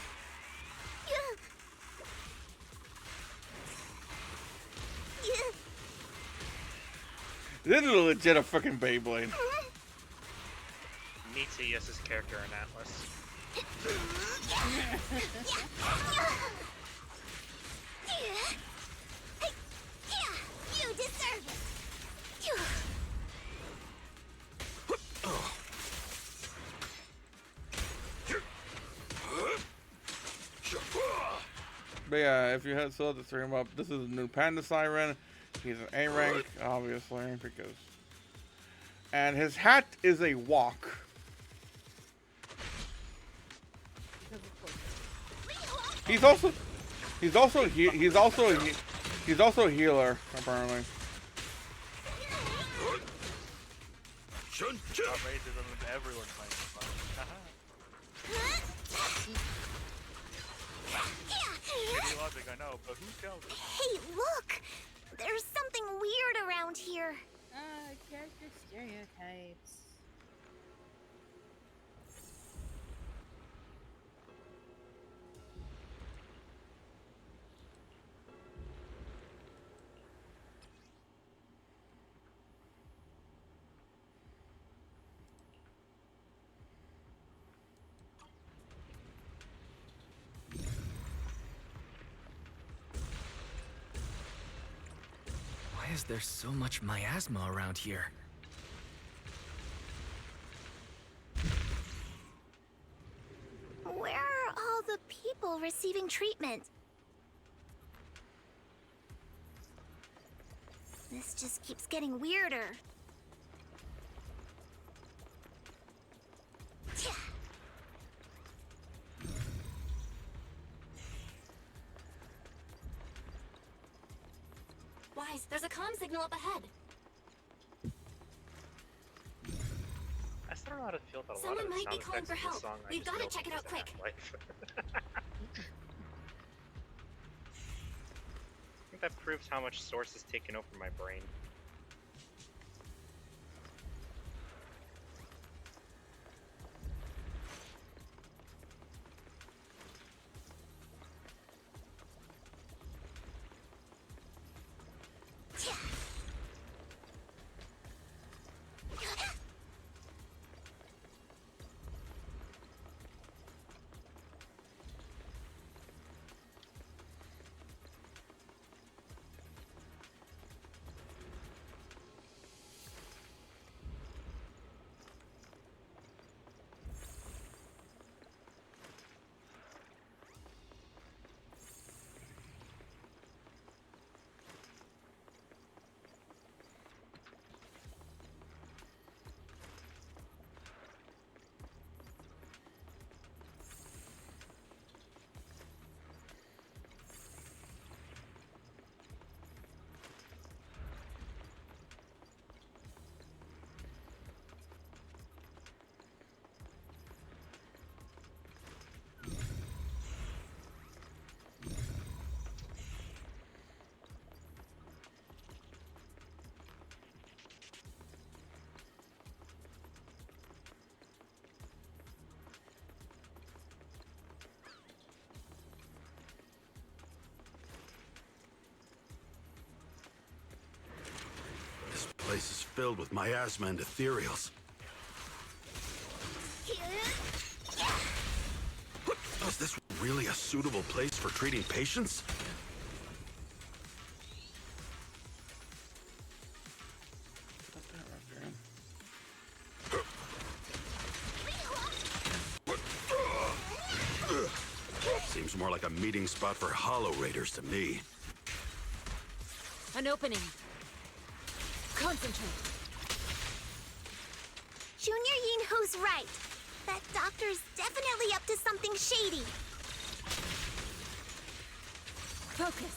This is legit a fucking Beyblade. Meet Yes' character in Atlas. You deserve it. But yeah, if you had still have to stream up, this is a new Panda Siren. He's an A rank, obviously, because. And his hat is a walk. He's also a healer apparently. Outrageous than everyone playing this song. Pretty logic, I know, but who tells us? Hey, look! There's something weird around here. Character stereotypes. Why is there so much miasma around here? Where are all the people receiving treatment? This just keeps getting weirder. Wise, there's a comm signal up ahead. I still don't know how to feel about a lot Someone of the might be sound calling effects for in this help. song. We've gotta check it out quick. I think that proves how much Source has taken over my brain. This place is filled with miasma and ethereals. Is this really a suitable place for treating patients? Seems more like a meeting spot for Hollow Raiders to me. An opening. Concentrate. Junior Yinho's right. That doctor's definitely up to something shady. Focus.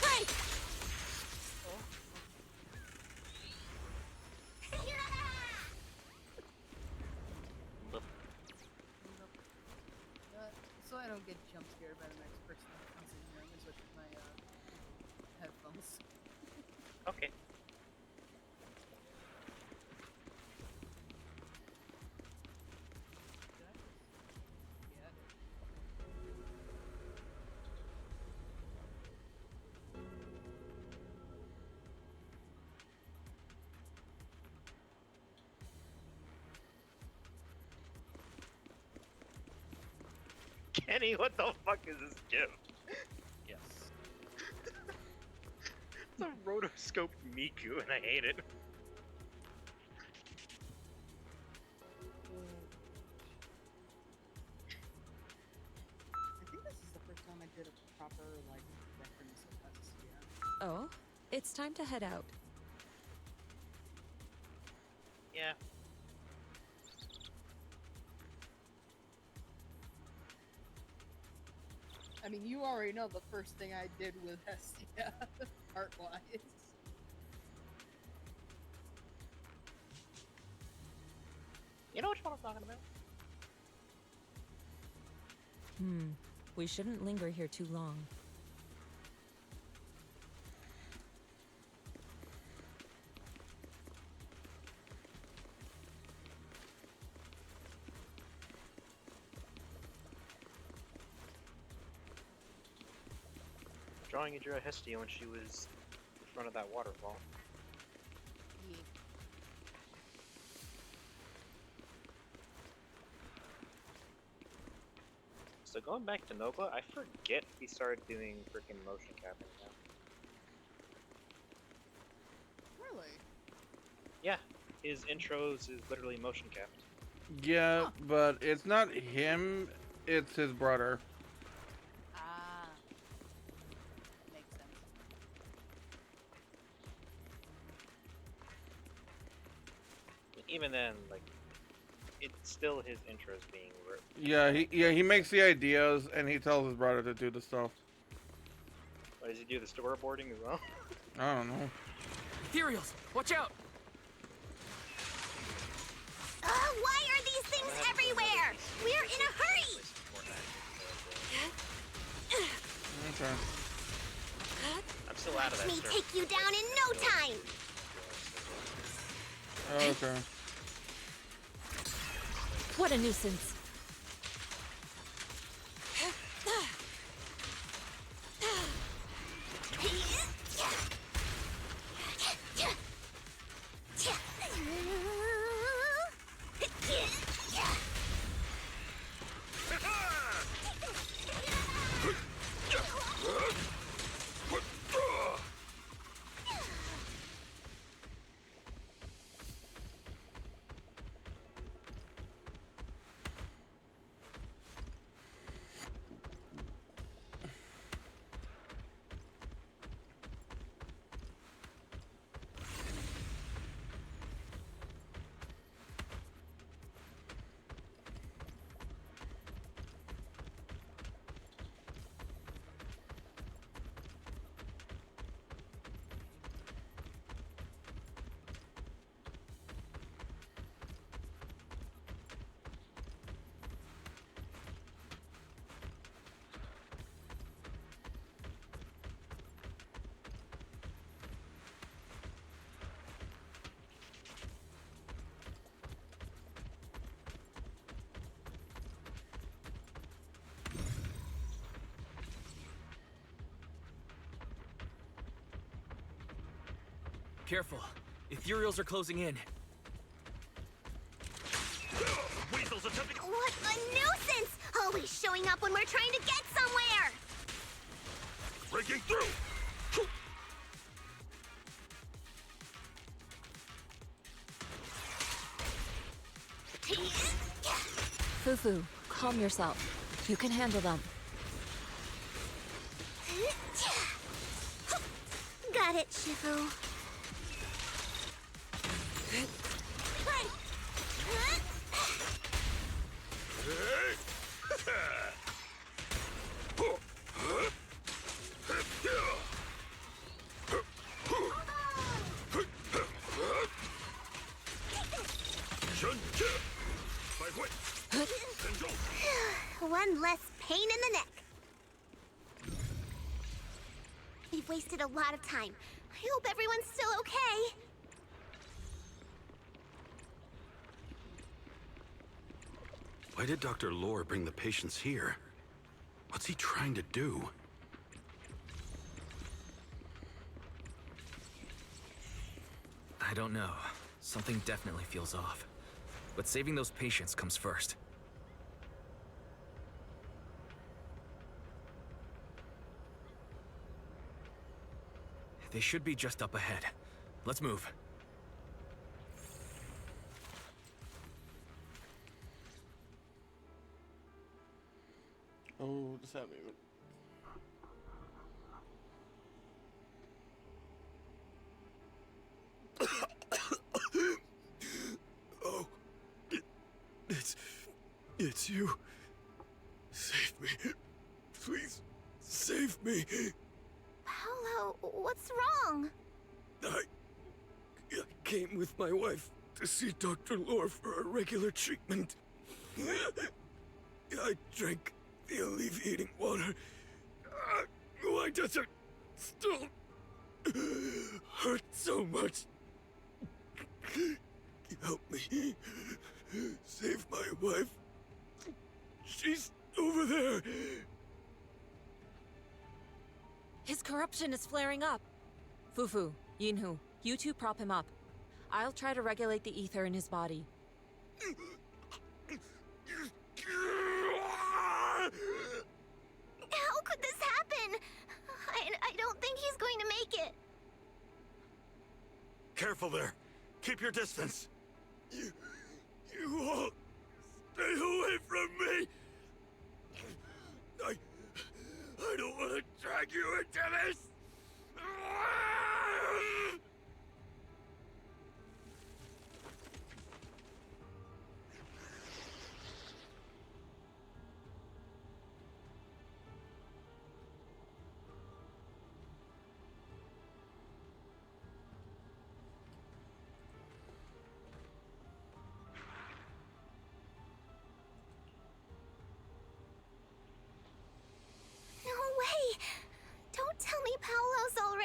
Hey! So I don't get jump scared by the next person that comes in here, I'm gonna switch my headphones. Okay. Kenny, what the fuck is this gift? Yes. It's a rotoscope Miku, and I hate it. I think this is the first time I did a proper, like, reference of Hestia. Oh, it's time to head out. Yeah. I mean, you already know the first thing I did with Hestia, art-wise. You know which one I'm talking about? We shouldn't linger here too long. Drawing you drew a Hestia when she was in front of that waterfall. Yeah. So going back to Nogla, I forget he started doing freaking motion capping now. Really? Yeah, his intros is literally motion capped. Yeah, but it's not him, it's his brother. Ah. even then, like, it's still his interest being. He makes the ideas and he tells his brother to do the stuff. Why does he do the storyboarding as well? I don't know. Ethereals, watch out! Why are these things everywhere? We're in a hurry! Okay. I'm still out of that. Let me take you down in no time! Okay. What a nuisance. Careful. Ethereals are closing in. What a nuisance! Always showing up when we're trying to get somewhere! Breaking through! Fufu, calm yourself. You can handle them. Got it, Shifu. One less pain in the neck. We've wasted a lot of time. I hope everyone's still okay. Why did Dr. Lore bring the patients here? What's he trying to do? I don't know. Something definitely feels off. But saving those patients comes first. They should be just up ahead. Let's move. Oh, does that mean? Oh, it's you. Save me. Please, save me. Paolo, what's wrong? I came with my wife to see Dr. Lore for a regular treatment. I drank the alleviating water. Why does it still hurt so much? Help me. Save my wife. She's over there. His corruption is flaring up. Fufu, Yinhu, you two prop him up. I'll try to regulate the ether in his body. How could this happen? I don't think he's going to make it. Careful there. Keep your distance. You all stay away from me. I don't want to drag you into this.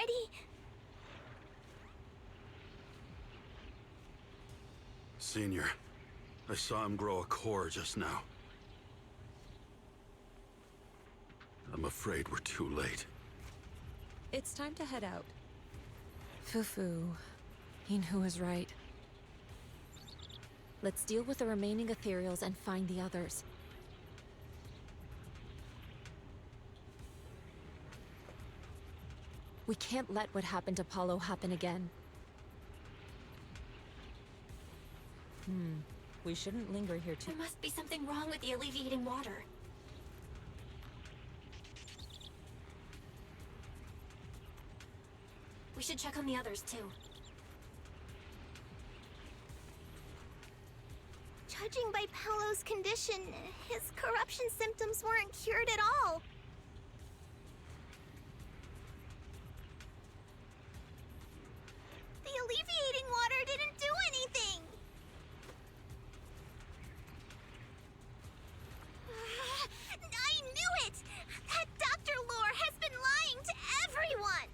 already? Senior, I saw him grow a core just now. I'm afraid we're too late. It's time to head out. Fufu. Yinhu is right. Let's deal with the remaining ethereals and find the others. We can't let what happened to Apollo happen again. We shouldn't linger here too. There must be something wrong with the alleviating water. We should check on the others too. Judging by Paolo's condition, his corruption symptoms weren't cured at all. The alleviating water didn't do anything! I knew it! That Dr. Lore has been lying to everyone!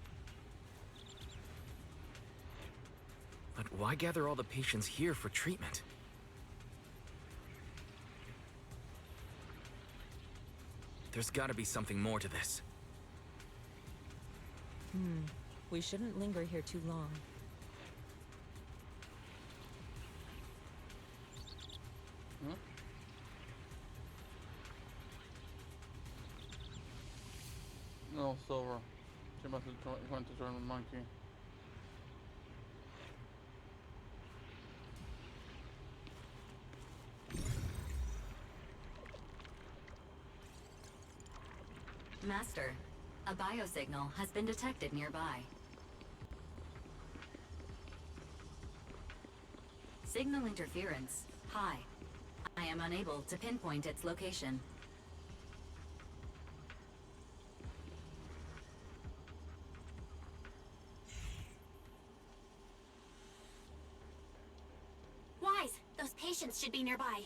But why gather all the patients here for treatment? There's gotta be something more to this. We shouldn't linger here too long. No, Silver. She must have went to join the monkey. Master, a biosignal has been detected nearby. Signal interference high. I am unable to pinpoint its location. Wise, those patients should be nearby.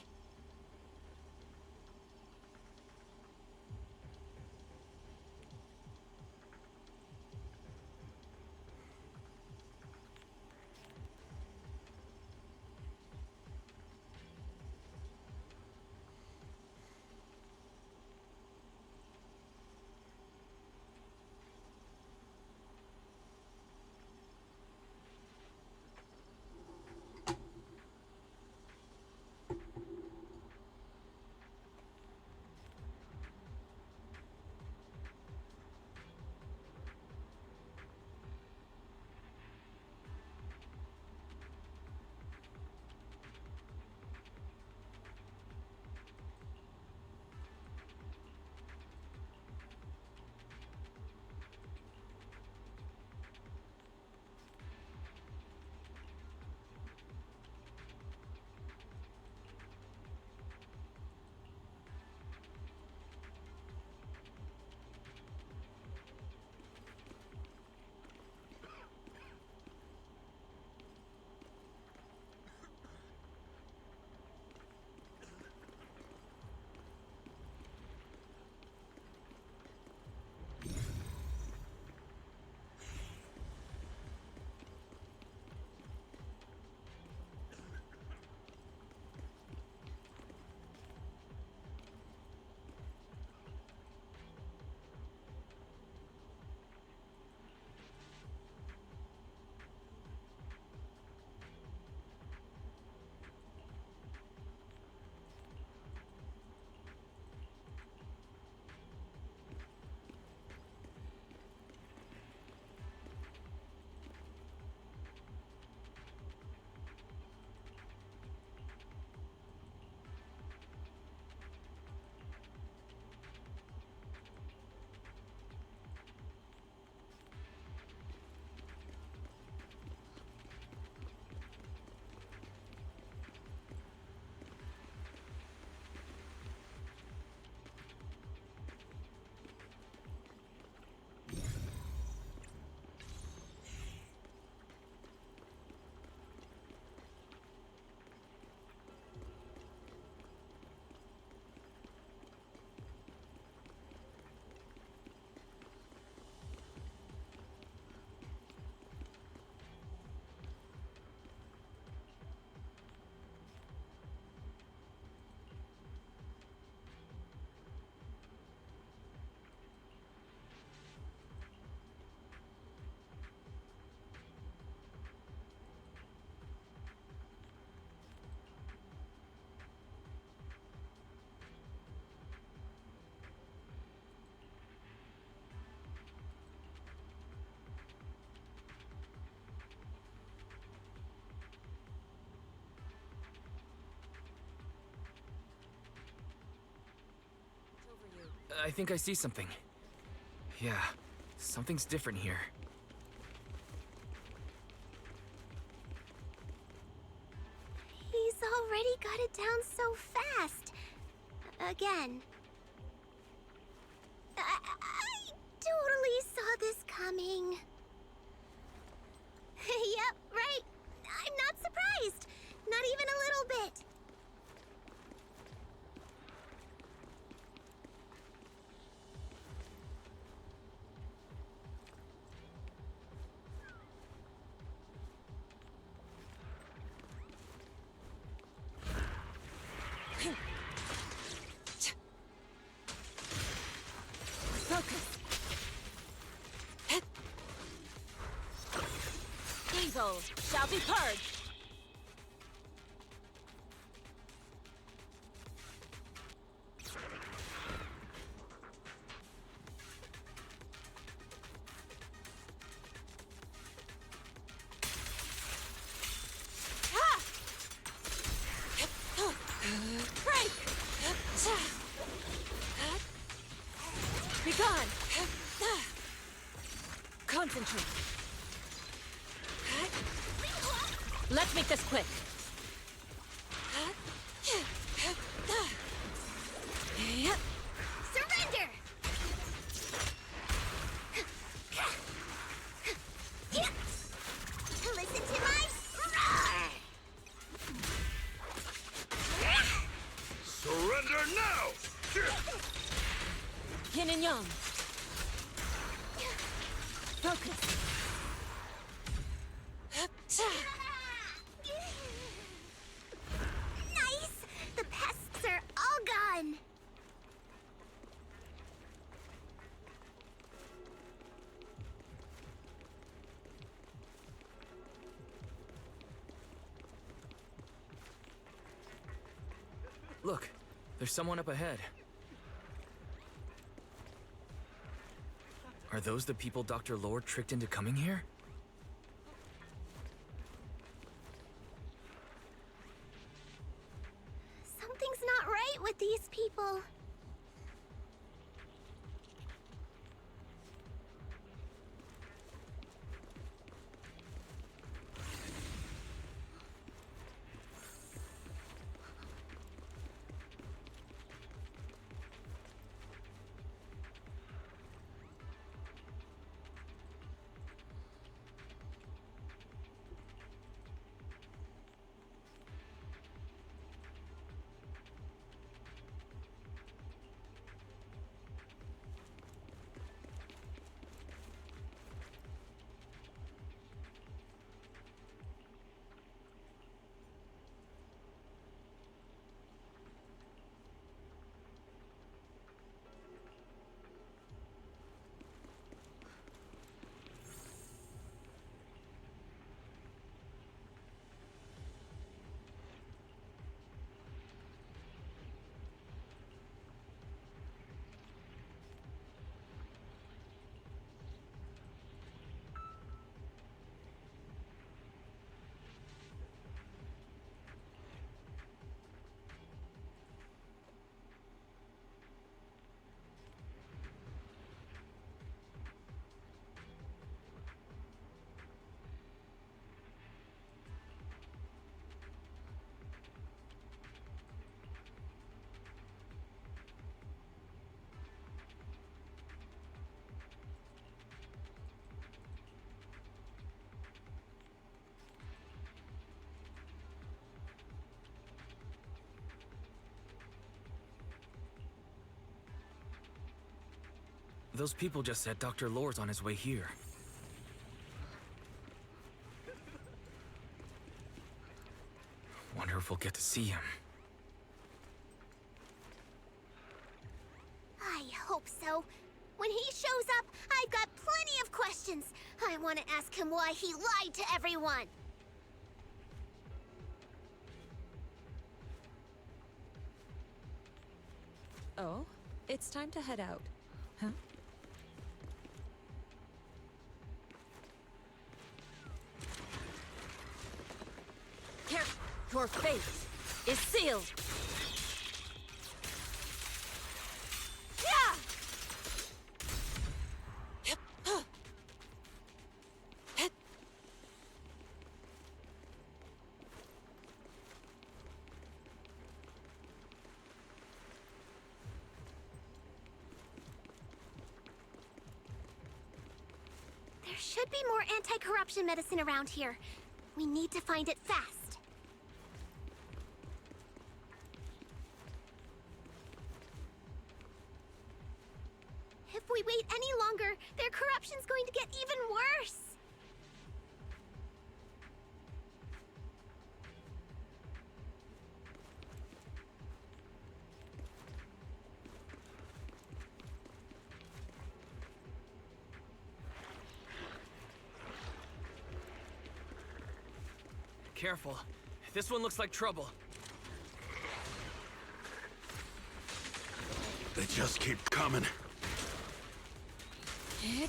I think I see something. Yeah, something's different here. He's already got it down so fast. Again. I totally saw this coming. Yep, right. I'm not surprised. Not even a little bit. Focus. Evil shall be purged. Break! Be gone! Concentrate. Let's make this quick. Surrender! Listen to my roar! Surrender now! Yin and yang. Focus. Nice! The pests are all gone. Look, there's someone up ahead. Are those the people Dr. Lord tricked into coming here? Something's not right with these people. Those people just said Dr. Lord's on his way here. Wonder if we'll get to see him. I hope so. When he shows up, I've got plenty of questions. I want to ask him why he lied to everyone. Oh, it's time to head out. Huh? Careful. Your fate is sealed. Yeah! should be more anti-corruption medicine around here. We need to find it fast. If we wait any longer, their corruption's going to get even worse. Careful. This one looks like trouble. They just keep coming. And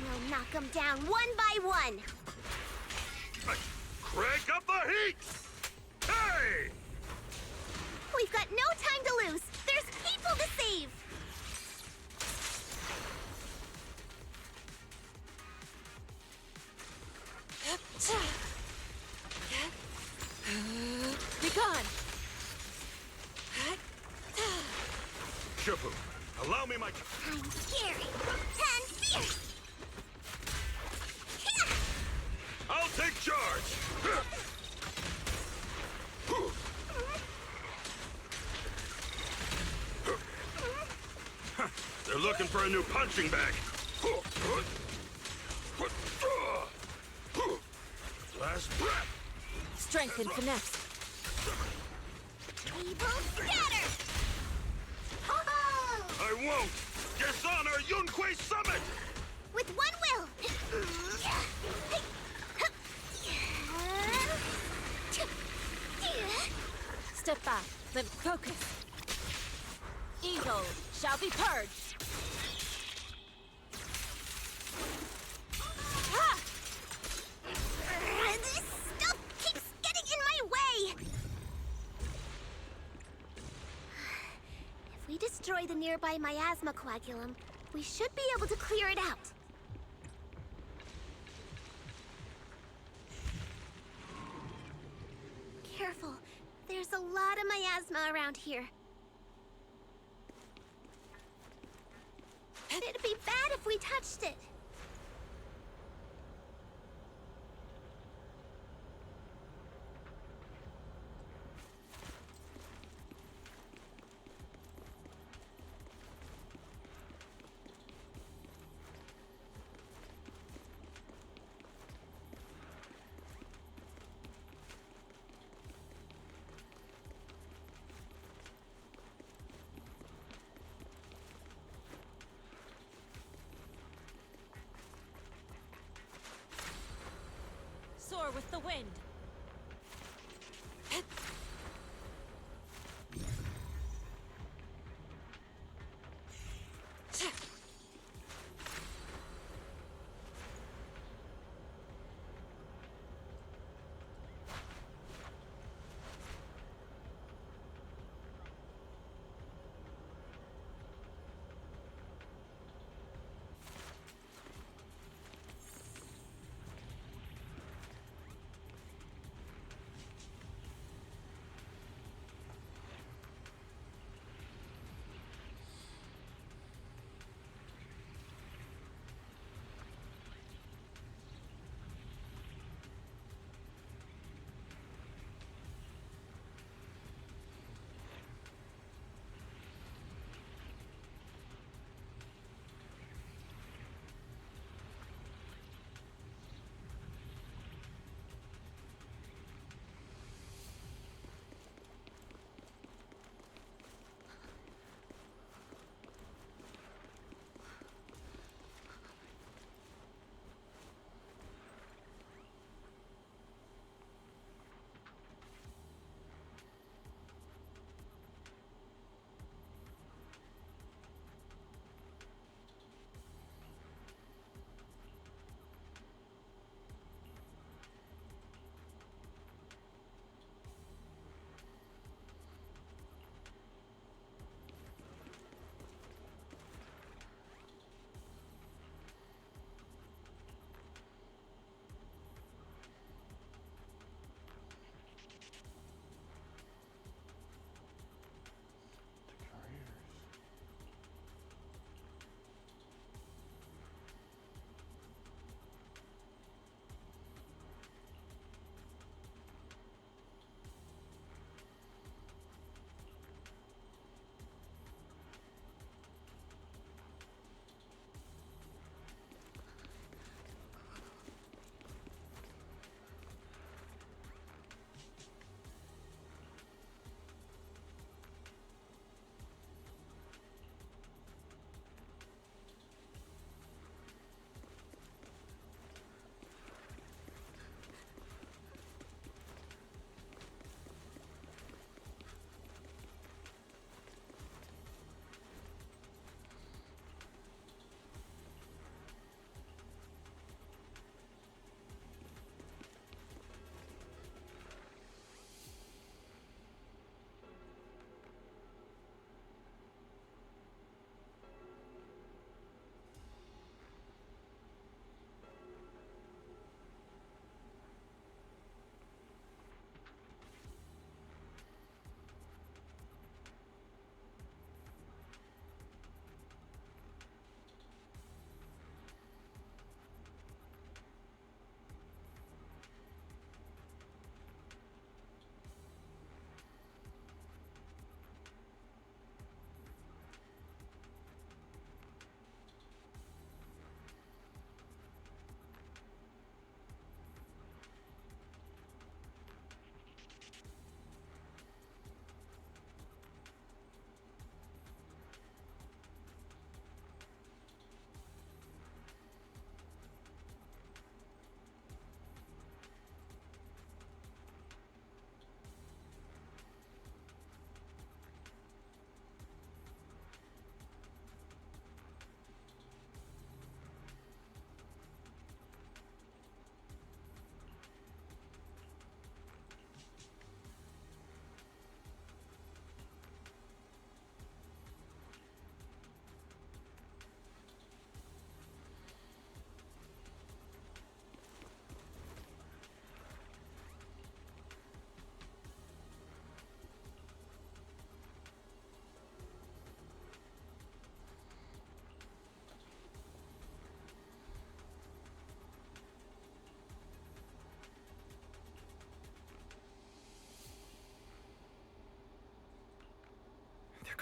we'll knock them down one by one. Crank up the heat! Hey! We've got no time to lose. There's people to save. Be gone! Shifu, allow me my... I'm scary and fierce. I'll take charge! They're looking for a new punching bag. Last breath. Strength and finesse. Evil scatter. Ho-ho! I won't! Dishonor Yunquei Summit! With one will. Step back, then focus. Evil shall be purged. Ah! This stuff keeps getting in my way. If we destroy the nearby miasma coagulum, we should be able to clear it out. Careful. There's a lot of miasma around here. It'd be bad if we touched it. Soar with the wind.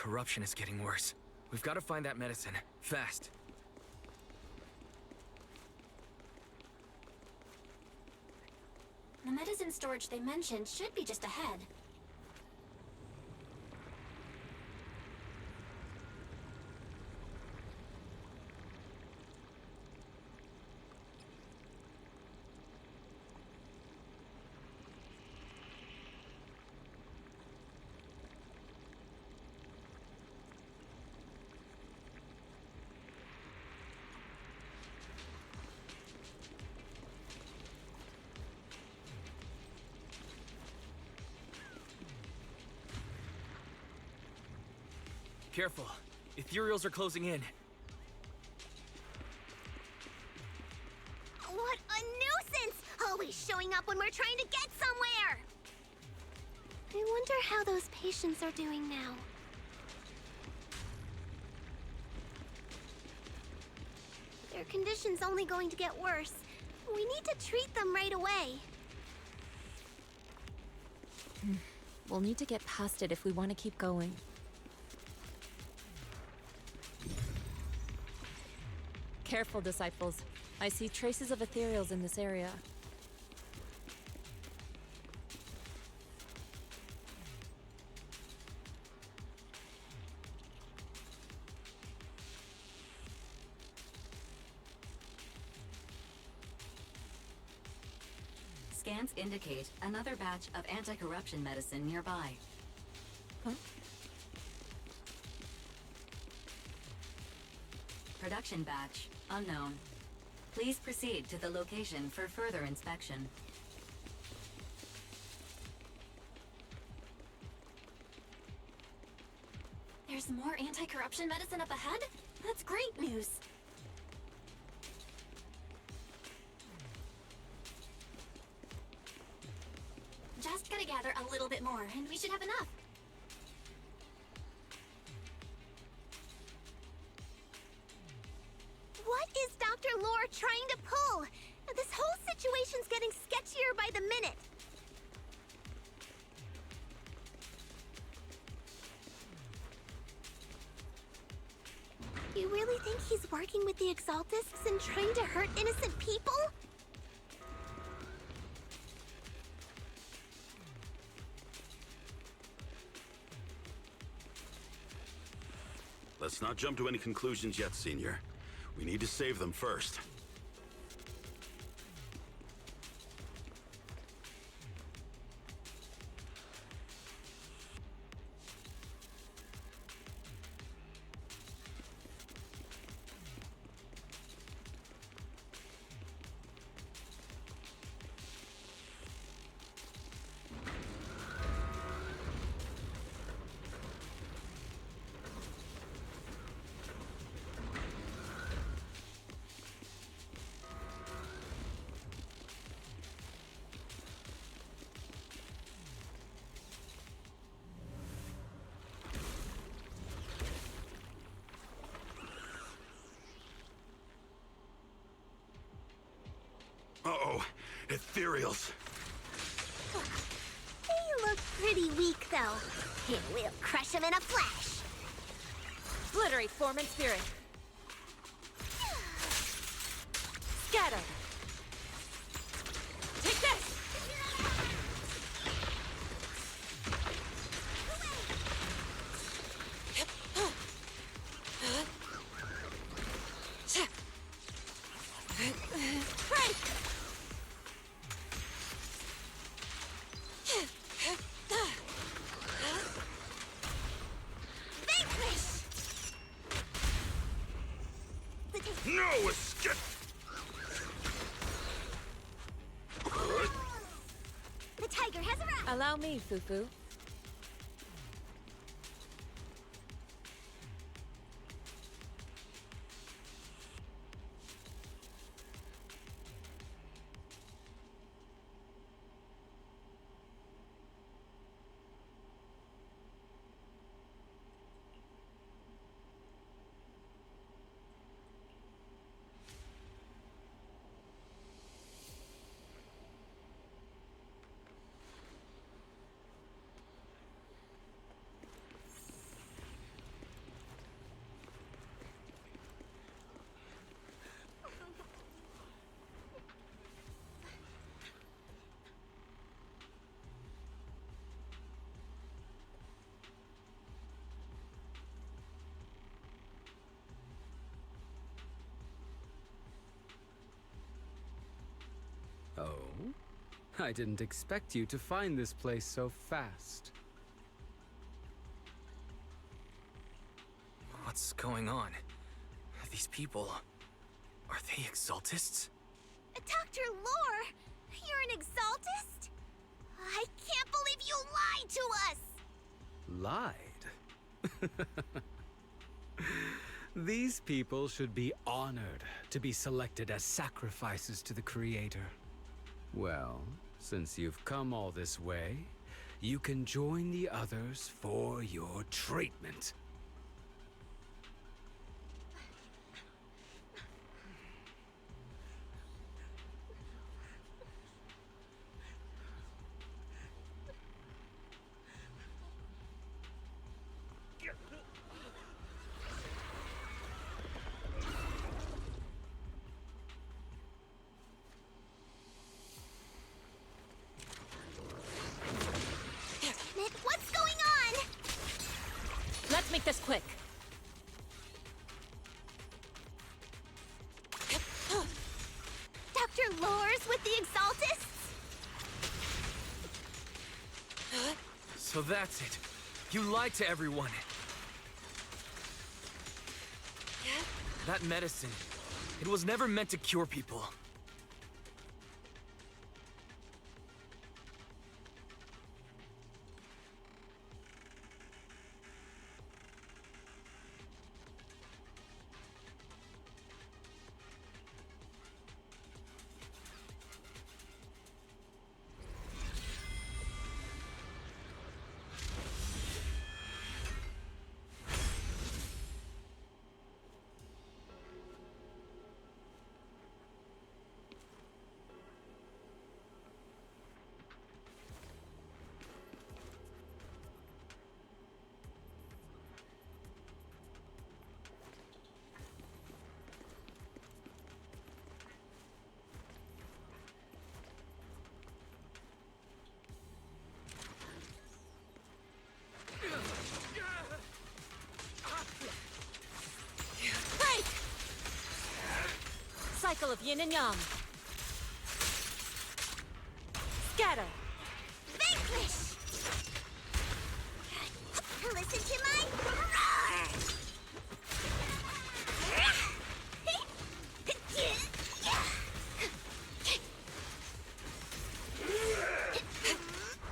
corruption is getting worse. We've got to find that medicine. Fast. The medicine storage they mentioned should be just ahead. Careful. Ethereals are closing in. What a nuisance! Always showing up when we're trying to get somewhere! I wonder how those patients are doing now. Their condition's only going to get worse. We need to treat them right away. We'll need to get past it if we want to keep going. Careful, disciples. I see traces of ethereals in this area. Scans indicate another batch of anti-corruption medicine nearby. Huh? Production batch unknown. Please proceed to the location for further inspection. There's more anti-corruption medicine up ahead? That's great news. Just gotta gather a little bit more, and we should have enough. What is Dr. Lore trying to pull? This whole situation's getting sketchier by the minute. You really think he's working with the Exaltists and trying to hurt innocent people? Let's not jump to any conclusions yet, Senior. We need to save them first. Uh-oh, ethereals. They look pretty weak, though. And we'll crush them in a flash. Obliterate form and spirit. Scatter. Take this! Break! No escape! The tiger has arrived! Allow me, Fufu. I didn't expect you to find this place so fast. What's going on? These people... Are they Exaltists? Dr. Lore, you're an Exaltist? I can't believe you lied to us! Lied? These people should be honored to be selected as sacrifices to the Creator. Well, since you've come all this way, you can join the others for your treatment. What's going on? Let's make this quick. Dr. Lore's with the Exaltists? So that's it. You lied to everyone. That medicine, it was never meant to cure people. Break! Cycle of yin and yang. Scatter. Vanquish! Listen to my roar!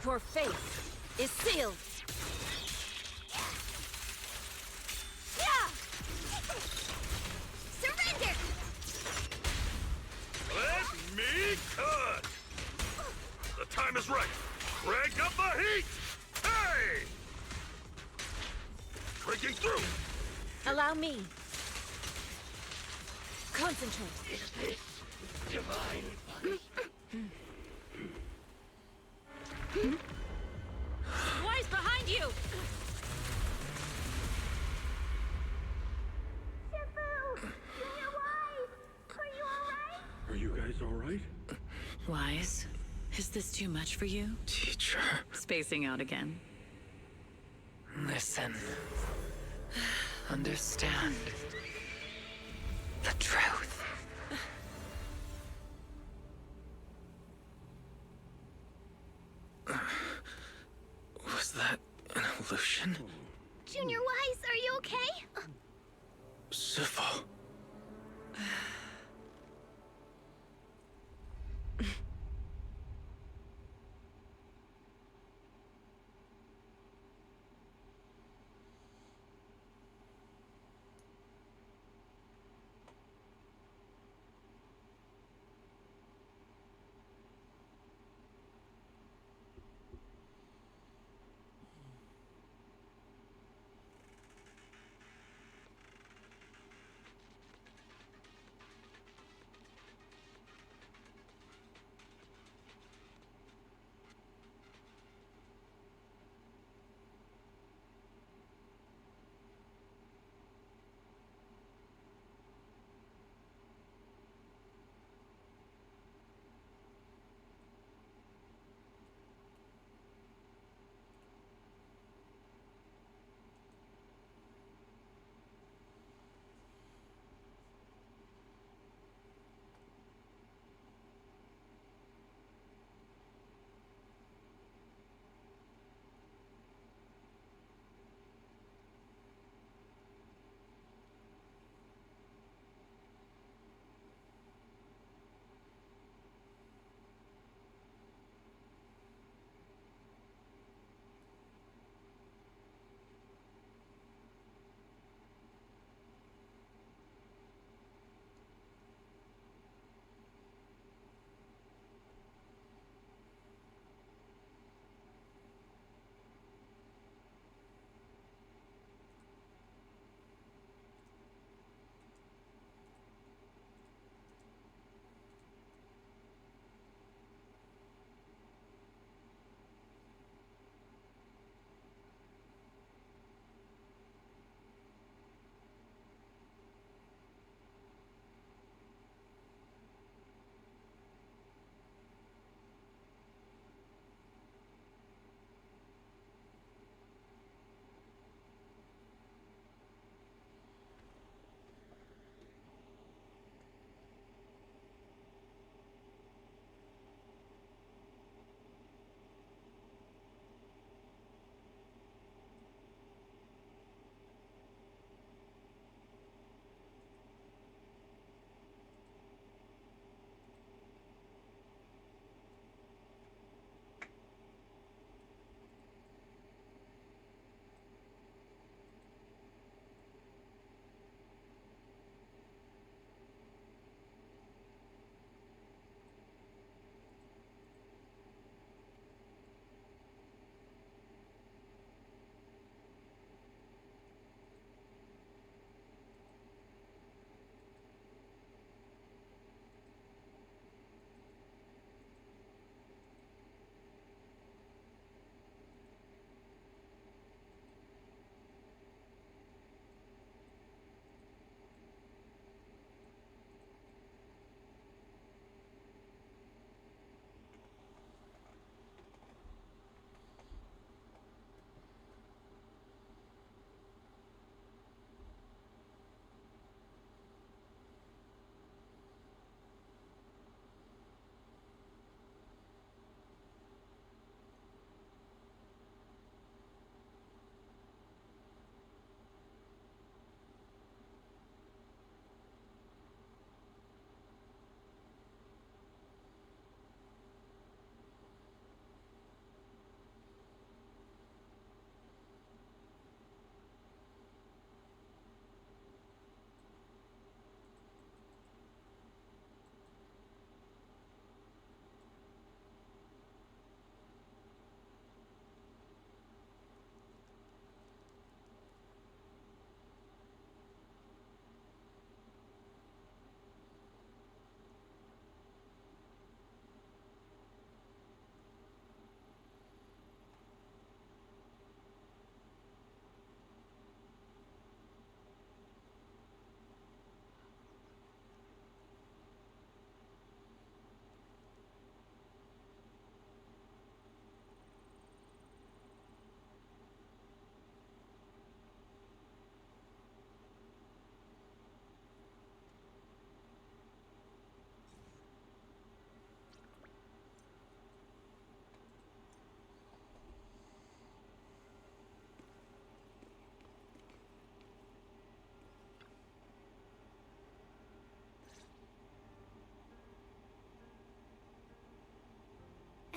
Your fate is sealed. Surrender! Let me cut! The time is right. Crank up the heat! Hey! Breaking through! Allow me. Concentrate. Divine Wise behind you! Are you guys alright? Wise, is this too much for you? Teacher. Spacing out again. Listen. Understand. The truth. Was that an illusion? Junior Wise, are you okay? Sifu.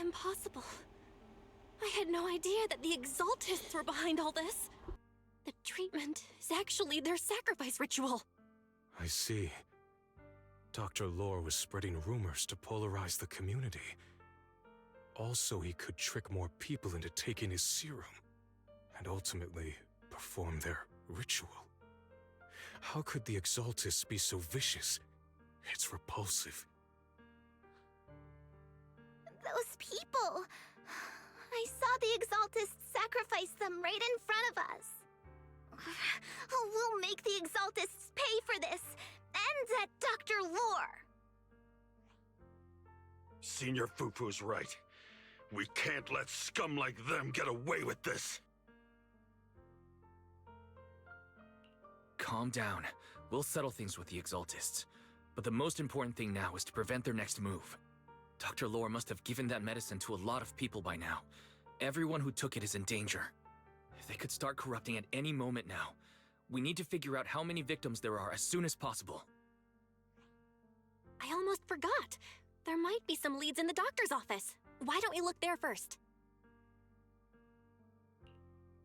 Impossible. I had no idea that the Exaltists were behind all this. The treatment is actually their sacrifice ritual. I see. Dr. Lore was spreading rumors to polarize the community. Also, he could trick more people into taking his serum, and ultimately perform their ritual. How could the Exaltists be so vicious? It's repulsive. Those people! I saw the Exaltists sacrifice them right in front of us. We'll make the Exaltists pay for this, and that Dr. Lore. Senior Fufu's right. We can't let scum like them get away with this. Calm down. We'll settle things with the Exaltists. But the most important thing now is to prevent their next move. Dr. Lore must have given that medicine to a lot of people by now. Everyone who took it is in danger. They could start corrupting at any moment now. We need to figure out how many victims there are as soon as possible. I almost forgot. There might be some leads in the doctor's office. Why don't we look there first?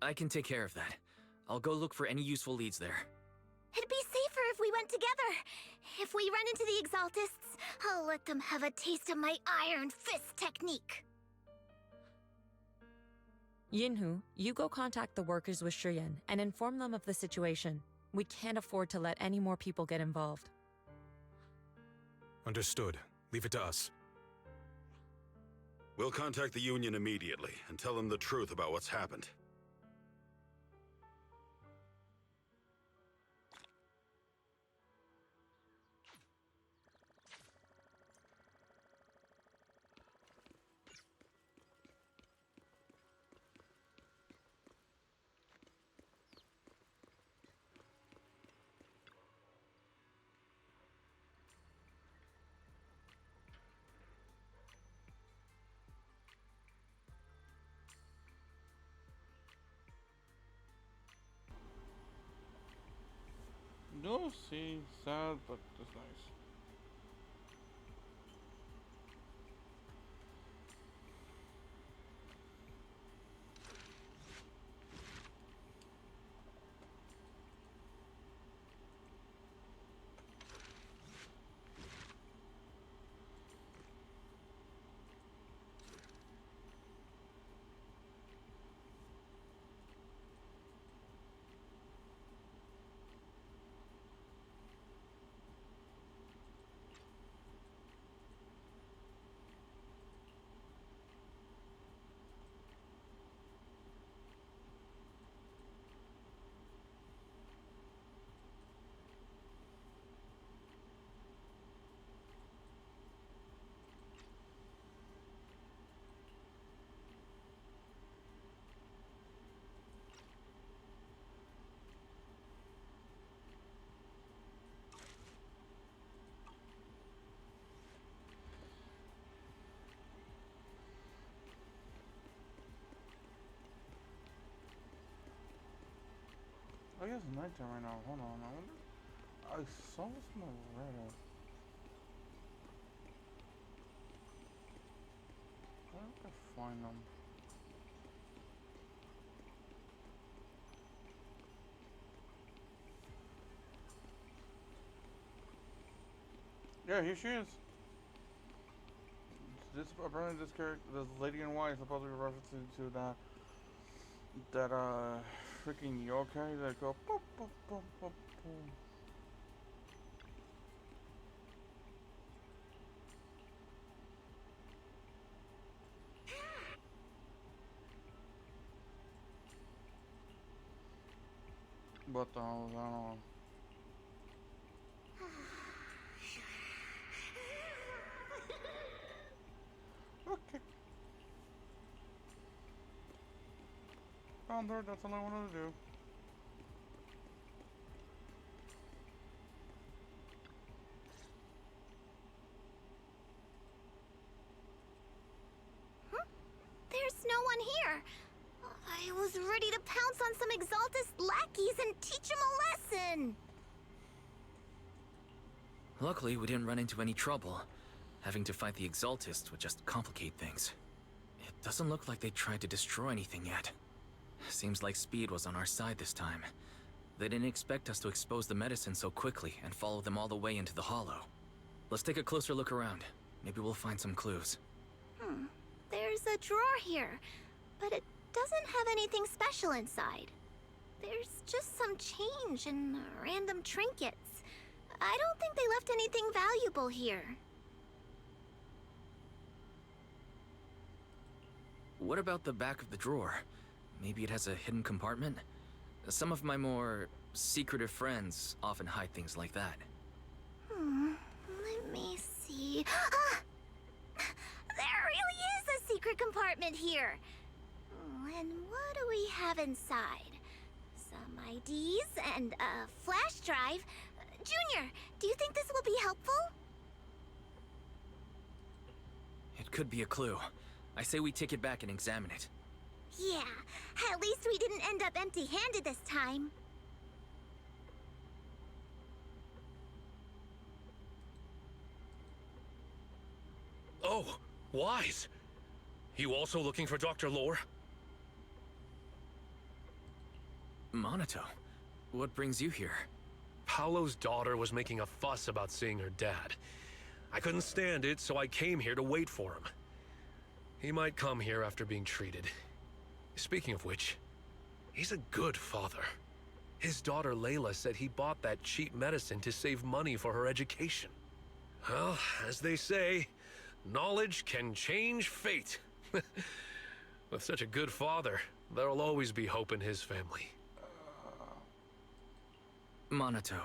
I can take care of that. I'll go look for any useful leads there. It'd be safer if we went together. If we run into the Exaltists, I'll let them have a taste of my Iron Fist technique. Yinhu, you go contact the workers with Shiyan and inform them of the situation. We can't afford to let any more people get involved. Understood. Leave it to us. We'll contact the Union immediately and tell them the truth about what's happened. No, see, sad, but it's nice. I guess it's nighttime right now. Hold on. I wonder. I saw this on the Reddit. Where did I find them? Yeah, here she is. This apparently this character, this lady in white, is supposedly referencing to that freaking yokai that go boop boop boop boop boop. What the hell is that on? Okay. Found her, that's all I wanted to do. There's no one here. I was ready to pounce on some Exaltist lackeys and teach them a lesson. Luckily, we didn't run into any trouble. Having to fight the Exaltists would just complicate things. Doesn't look like they tried to destroy anything yet. Seems like speed was on our side this time. They didn't expect us to expose the medicine so quickly and follow them all the way into the hollow. Let's take a closer look around. Maybe we'll find some clues. There's a drawer here, but it doesn't have anything special inside. There's just some change and random trinkets. I don't think they left anything valuable here. What about the back of the drawer? Maybe it has a hidden compartment? Some of my more secretive friends often hide things like that. Let me see. There really is a secret compartment here. And what do we have inside? Some IDs and a flash drive. Junior, do you think this will be helpful? It could be a clue. I say we take it back and examine it. Yeah, at least we didn't end up empty-handed this time. Oh, Wise! You also looking for Dr. Lore? Monato, what brings you here? Paolo's daughter was making a fuss about seeing her dad. I couldn't stand it, so I came here to wait for him. He might come here after being treated. Speaking of which, he's a good father. His daughter Layla said he bought that cheap medicine to save money for her education. Well, as they say, knowledge can change fate. With such a good father, there'll always be hope in his family. Monato,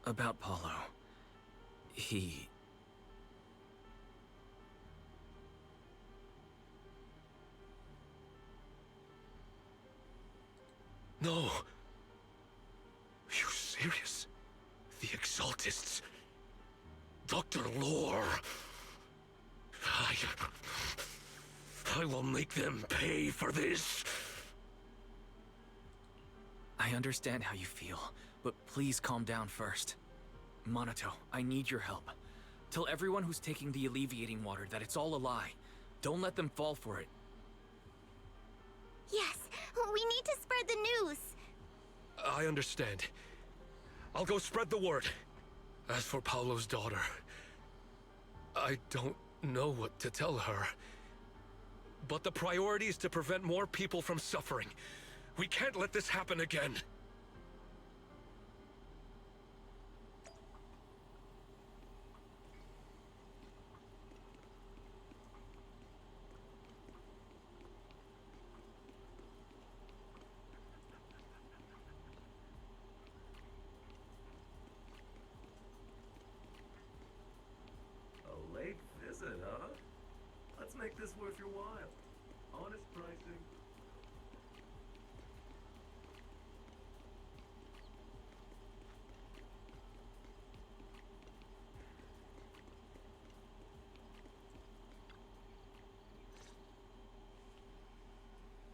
about Paulo. He... No. You serious? The Exaltists. Dr. Lore. I will make them pay for this. I understand how you feel, but please calm down first. Monato, I need your help. Tell everyone who's taking the alleviating water that it's all a lie. Don't let them fall for it. Yes, we need to spread the news. I understand. I'll go spread the word. As for Paolo's daughter, I don't know what to tell her. But the priority is to prevent more people from suffering. We can't let this happen again. A late visit, huh? Let's make this worth your while. Honest pricing.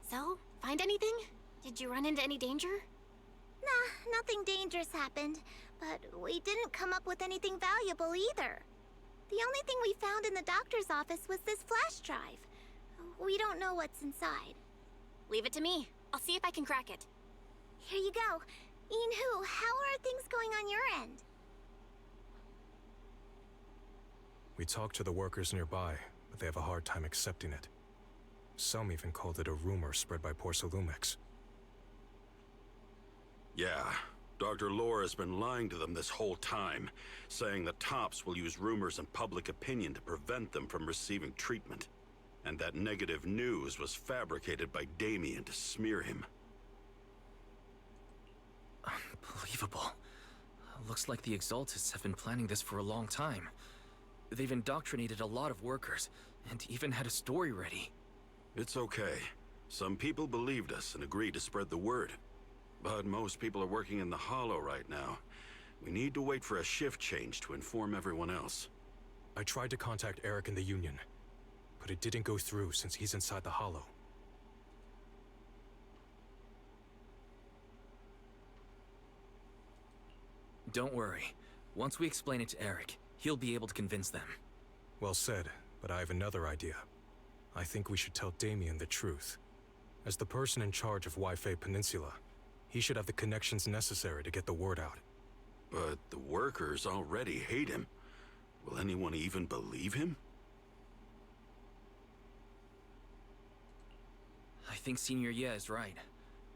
So, find anything? Did you run into any danger? Nah, nothing dangerous happened, but we didn't come up with anything valuable either. The only thing we found in the doctor's office was this flash drive. We don't know what's inside. Leave it to me. I'll see if I can crack it. Here you go. Inhu, how are things going on your end? We talked to the workers nearby, but they have a hard time accepting it. Some even called it a rumor spread by Porsalumex. Yeah, Dr. Lore has been lying to them this whole time, saying the Tops will use rumors and public opinion to prevent them from receiving treatment. And that negative news was fabricated by Damien to smear him. Unbelievable. Looks like the Exaltists have been planning this for a long time. They've indoctrinated a lot of workers, and even had a story ready. It's okay. Some people believed us and agreed to spread the word. But most people are working in the Hollow right now. We need to wait for a shift change to inform everyone else. I tried to contact Eric in the Union, but it didn't go through since he's inside the Hollow. Don't worry. Once we explain it to Eric, he'll be able to convince them. Well said, but I have another idea. I think we should tell Damien the truth. As the person in charge of Wi-Fi Peninsula, he should have the connections necessary to get the word out. But the workers already hate him. Will anyone even believe him? I think Senior Ye is right.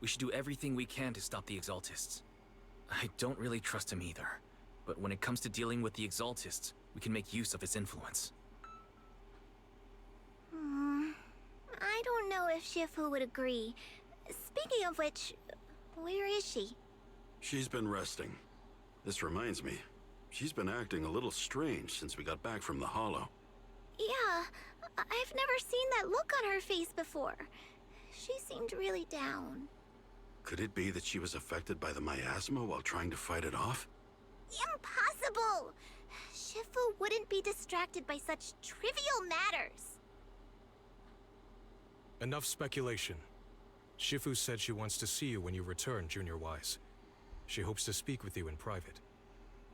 We should do everything we can to stop the Exaltists. I don't really trust him either. But when it comes to dealing with the Exaltists, we can make use of his influence. I don't know if Shifu would agree. Speaking of which, where is she? She's been resting. This reminds me, she's been acting a little strange since we got back from the Hollow. Yeah, I've never seen that look on her face before. She seemed really down. Could it be that she was affected by the miasma while trying to fight it off? Impossible! Shifu wouldn't be distracted by such trivial matters. Enough speculation. Shifu said she wants to see you when you return, Junior Wise. She hopes to speak with you in private.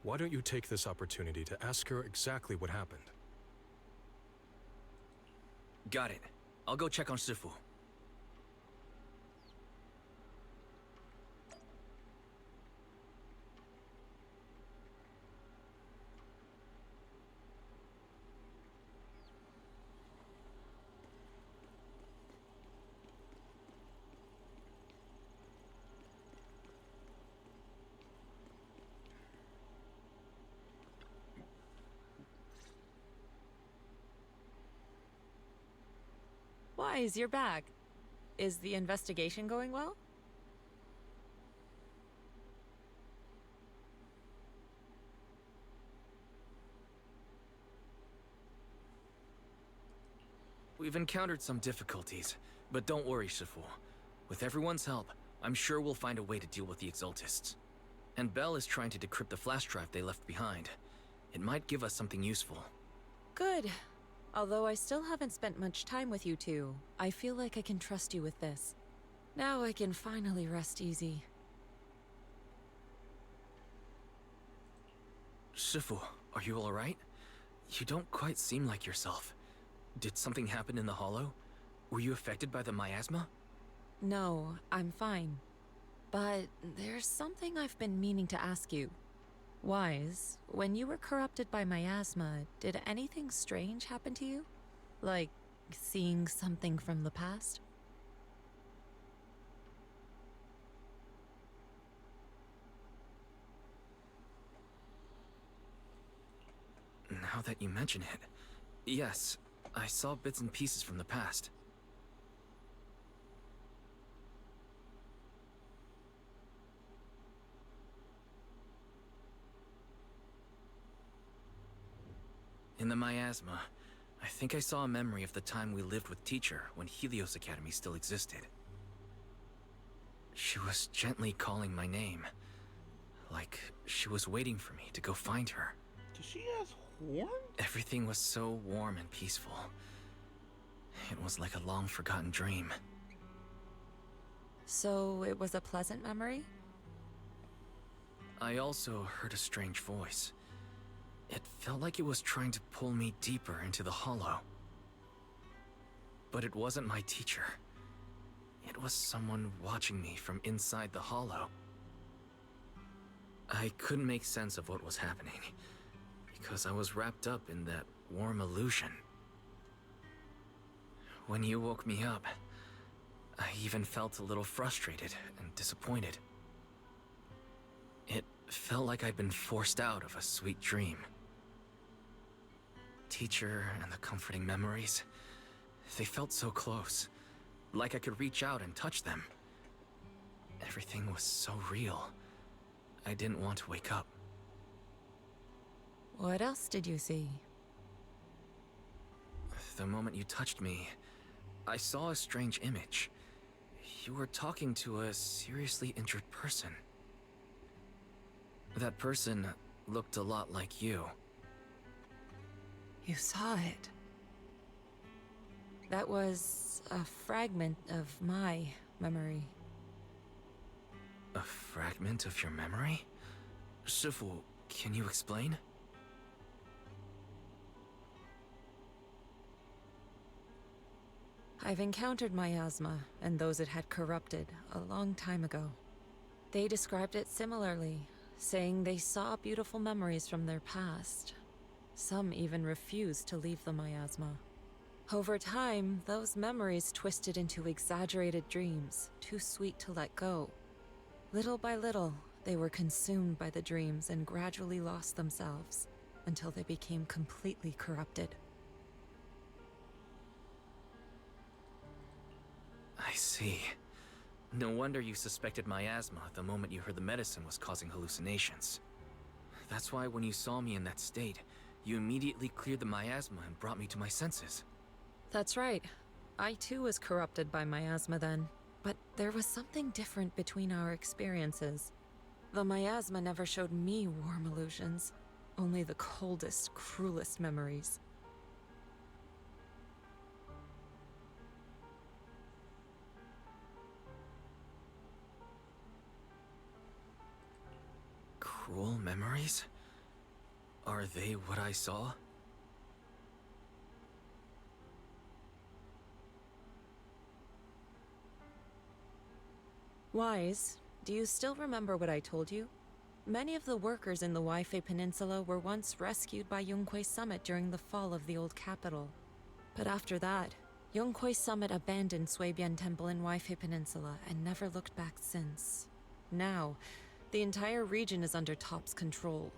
Why don't you take this opportunity to ask her exactly what happened? Got it. I'll go check on Shifu. Wise, you're back. Is the investigation going well? We've encountered some difficulties, but don't worry, Shifu. With everyone's help, I'm sure we'll find a way to deal with the Exaltists. And Belle is trying to decrypt the flash drive they left behind. It might give us something useful. Good. Although I still haven't spent much time with you two, I feel like I can trust you with this. Now I can finally rest easy. Shifu, are you alright? You don't quite seem like yourself. Did something happen in the Hollow? Were you affected by the miasma? No, I'm fine. But there's something I've been meaning to ask you. Wise, when you were corrupted by miasma, did anything strange happen to you? Like, seeing something from the past? Now that you mention it, yes, I saw bits and pieces from the past. In the miasma, I think I saw a memory of the time we lived with Teacher when Helios Academy still existed. She was gently calling my name, like she was waiting for me to go find her. Does she have horns? Everything was so warm and peaceful. It was like a long-forgotten dream. So it was a pleasant memory? I also heard a strange voice. It felt like it was trying to pull me deeper into the Hollow. But it wasn't my teacher. It was someone watching me from inside the Hollow. I couldn't make sense of what was happening, because I was wrapped up in that warm illusion. When you woke me up, I even felt a little frustrated and disappointed. It felt like I'd been forced out of a sweet dream. Teacher and the comforting memories, they felt so close, like I could reach out and touch them. Everything was so real. I didn't want to wake up. What else did you see? The moment you touched me, I saw a strange image. You were talking to a seriously injured person. That person looked a lot like you. You saw it. That was a fragment of my memory. A fragment of your memory? Shifu, can you explain? I've encountered miasma and those it had corrupted a long time ago. They described it similarly, saying they saw beautiful memories from their past. Some even refused to leave the miasma. Over time, those memories twisted into exaggerated dreams, too sweet to let go. Little by little, they were consumed by the dreams and gradually lost themselves, until they became completely corrupted. I see. No wonder you suspected miasma the moment you heard the medicine was causing hallucinations. That's why when you saw me in that state, you immediately cleared the miasma and brought me to my senses. That's right. I too was corrupted by miasma then, but there was something different between our experiences. The miasma never showed me warm illusions, only the coldest, cruelest memories. Cruel memories? Are they what I saw? Wise, do you still remember what I told you? Many of the workers in the Waifei Peninsula were once rescued by Yunquei Summit during the fall of the old capital. But after that, Yunquei Summit abandoned Suibian Temple in Waifei Peninsula and never looked back since. Now, the entire region is under Top's control.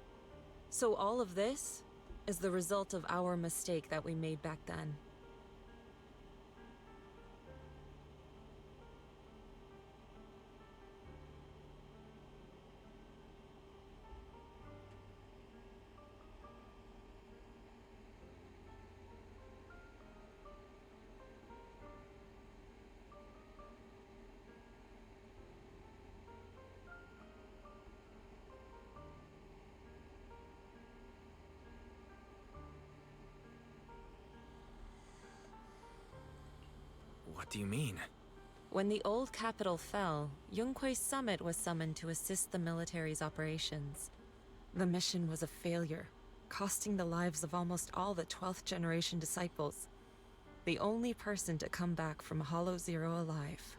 So all of this is the result of our mistake that we made back then. What do you mean? When the old capital fell, Yunquei Summit was summoned to assist the military's operations. The mission was a failure, costing the lives of almost all the 12th generation disciples. The only person to come back from Hollow Zero alive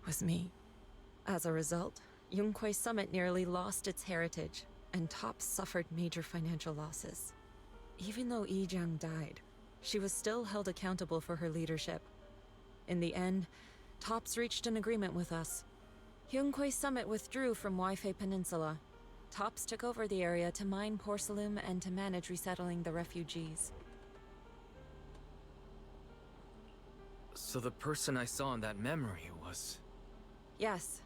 was me. As a result, Yunquei Summit nearly lost its heritage, and Top suffered major financial losses. Even though Yijiang died, she was still held accountable for her leadership. In the end, Tops reached an agreement with us. Yunquei Summit withdrew from Waifei Peninsula. Tops took over the area to mine porcelain and to manage resettling the refugees. So the person I saw in that memory was... Yes,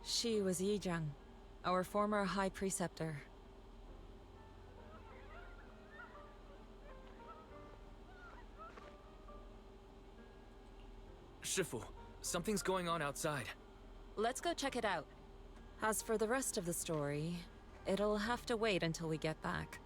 she was Yijiang, our former High Preceptor. Shifu, something's going on outside. Let's go check it out. As for the rest of the story, it'll have to wait until we get back.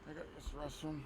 I got this restroom.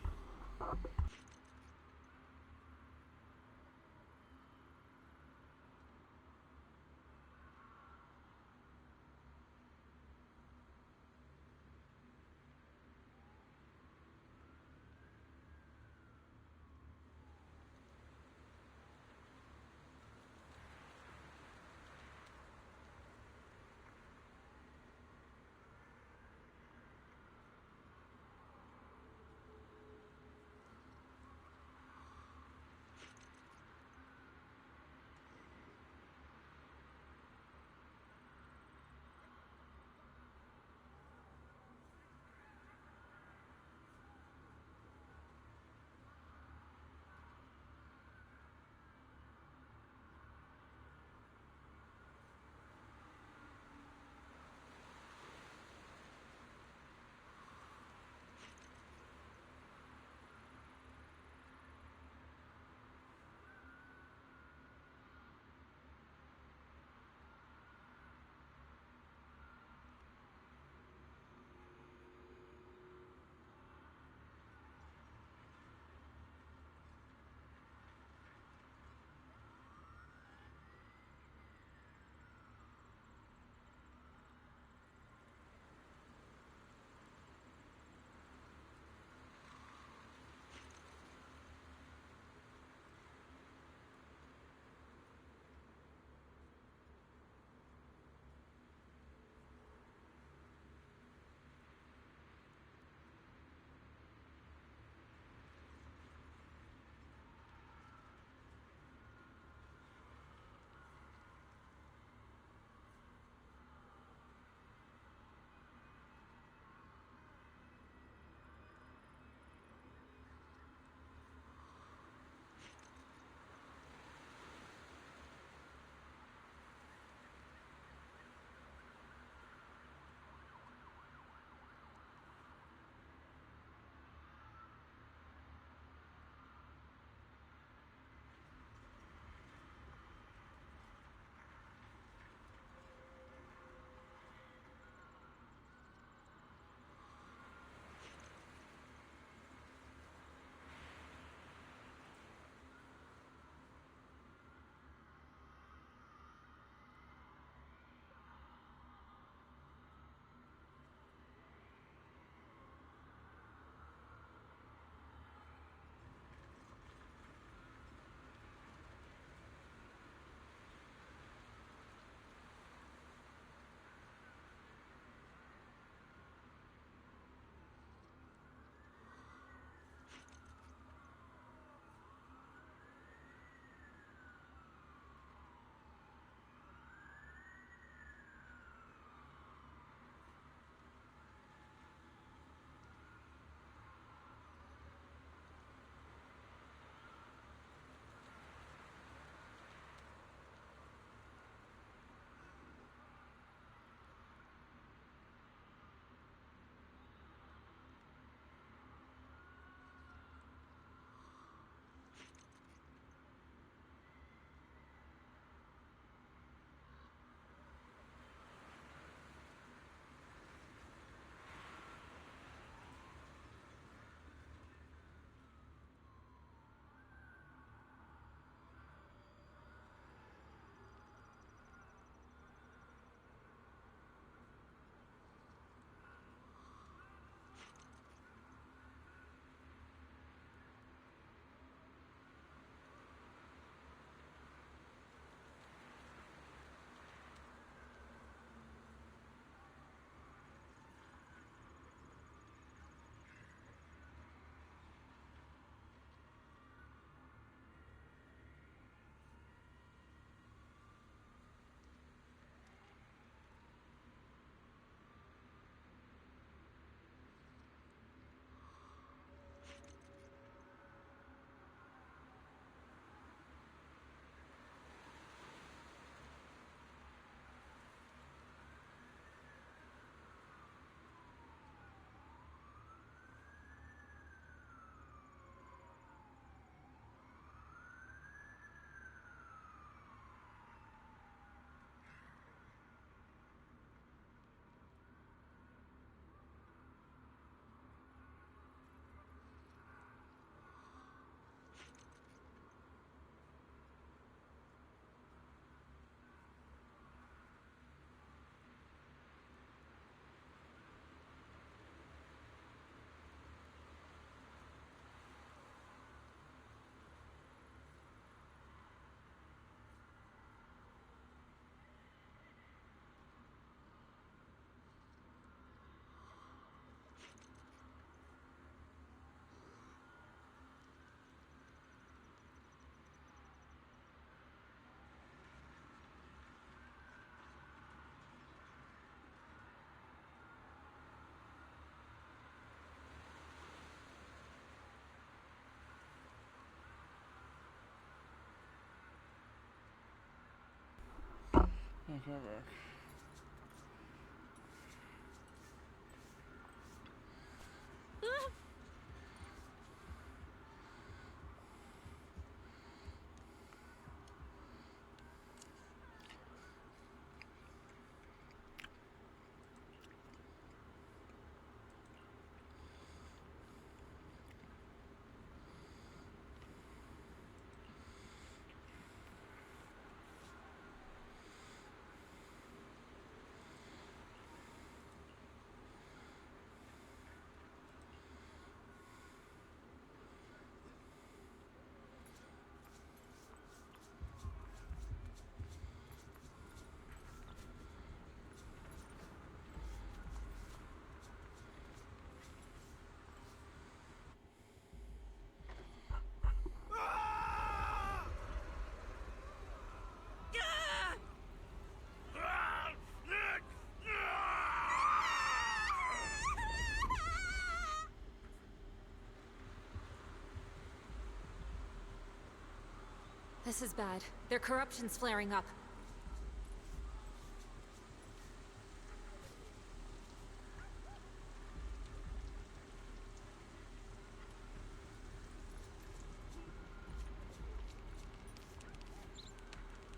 This is bad. Their corruption's flaring up.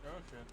Okay.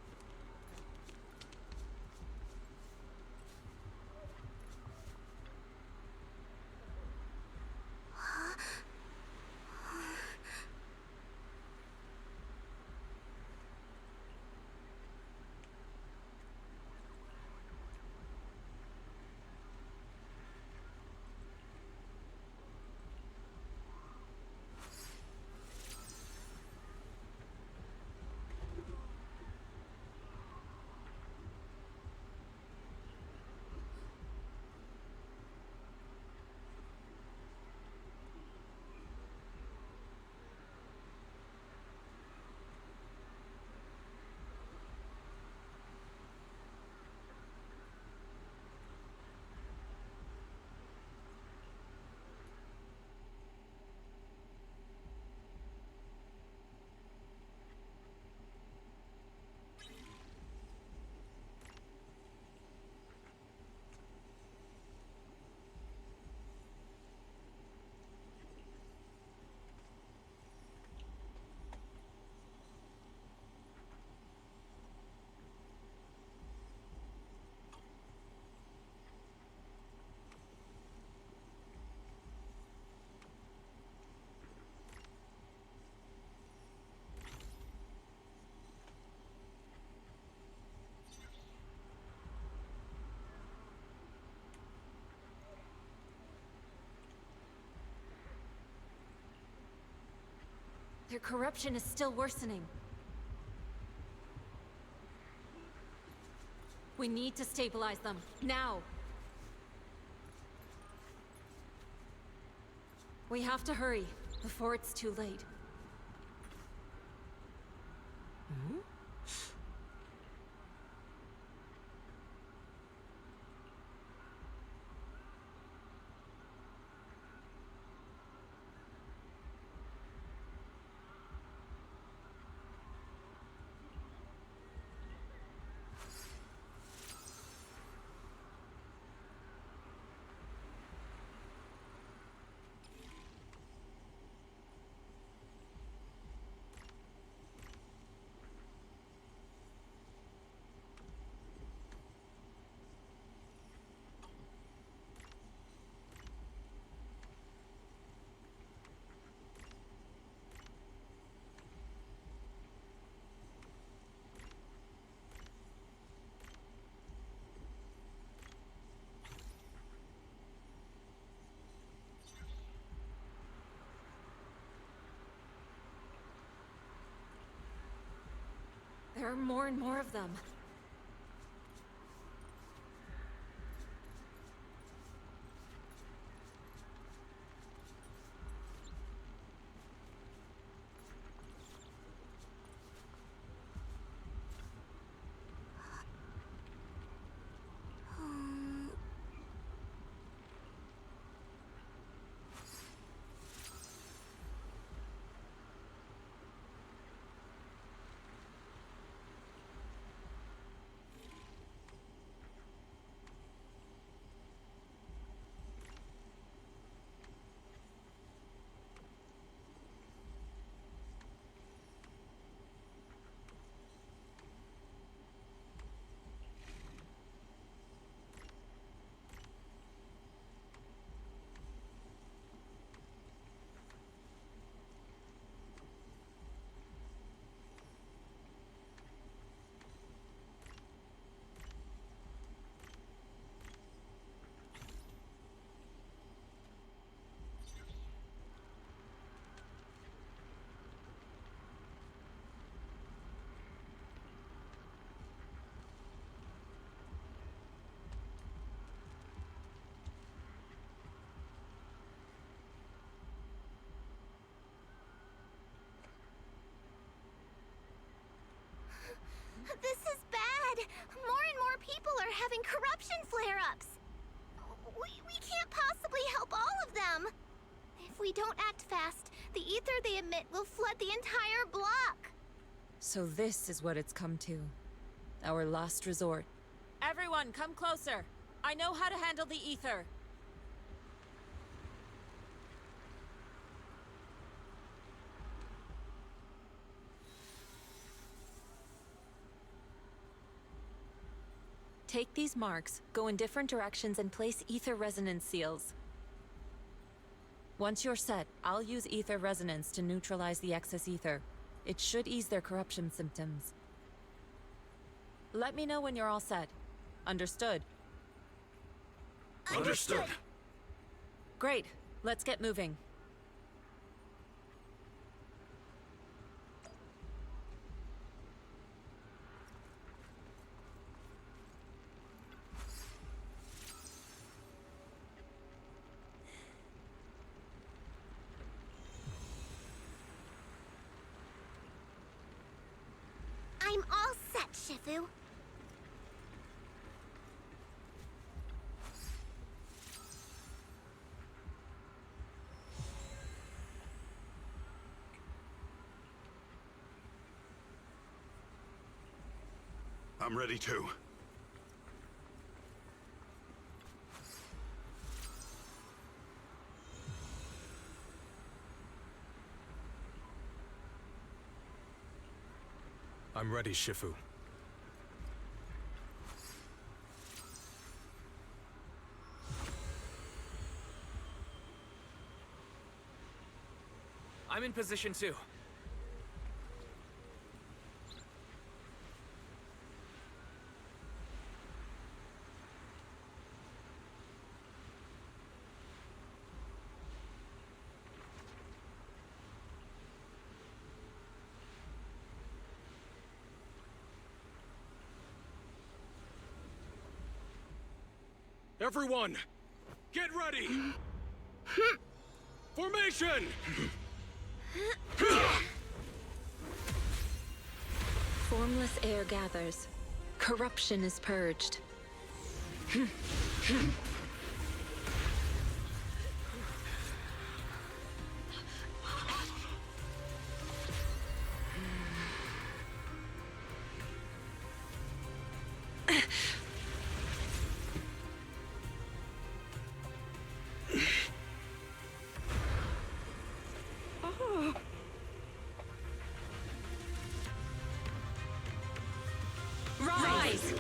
Their corruption is still worsening. We need to stabilize them, now! We have to hurry, before it's too late. Hmm? There are more and more of them. So this is what it's come to. Our last resort. Everyone, come closer. I know how to handle the ether. Take these marks, go in different directions, and place ether resonance seals. Once you're set, I'll use ether resonance to neutralize the excess ether. It should ease their corruption symptoms. Let me know when you're all set. Understood? Understood. Great. Let's get moving. I'm all set, Shifu. I'm ready too. I'm ready, Shifu. I'm in position too. Everyone, get ready! Formation! Formless air gathers. Corruption is purged. Rise!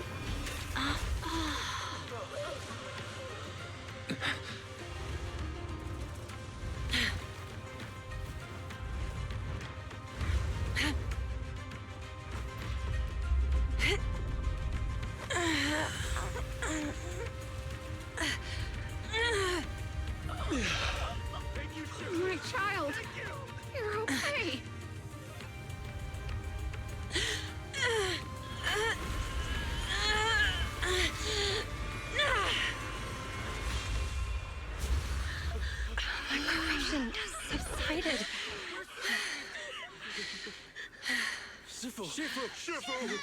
My child, you're okay. The corruption has subsided. Shifu! Shifu! Shifu!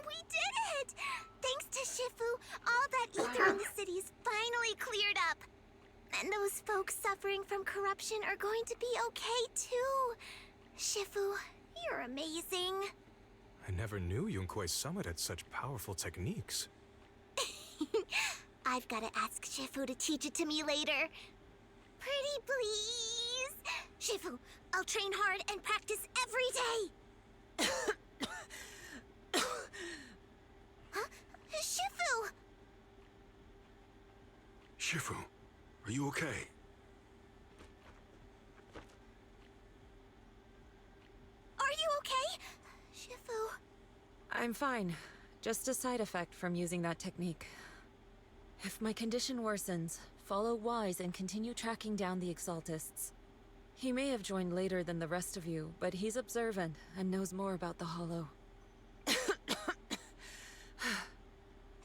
We did it! Thanks to Shifu, all that ether in the city's finally cleared up. And those folks suffering from corruption are going to be okay too. Shifu, you're amazing. I never knew Yunque's summit had such powerful techniques. I've got to ask Shifu to teach it to me later. Pretty please. Shifu, I'll train hard and practice every day. Huh? Shifu! Shifu, are you okay? Are you okay? Shifu. I'm fine. Just a side effect from using that technique. If my condition worsens, follow Wise and continue tracking down the Exaltists. He may have joined later than the rest of you, but he's observant and knows more about the Hollow.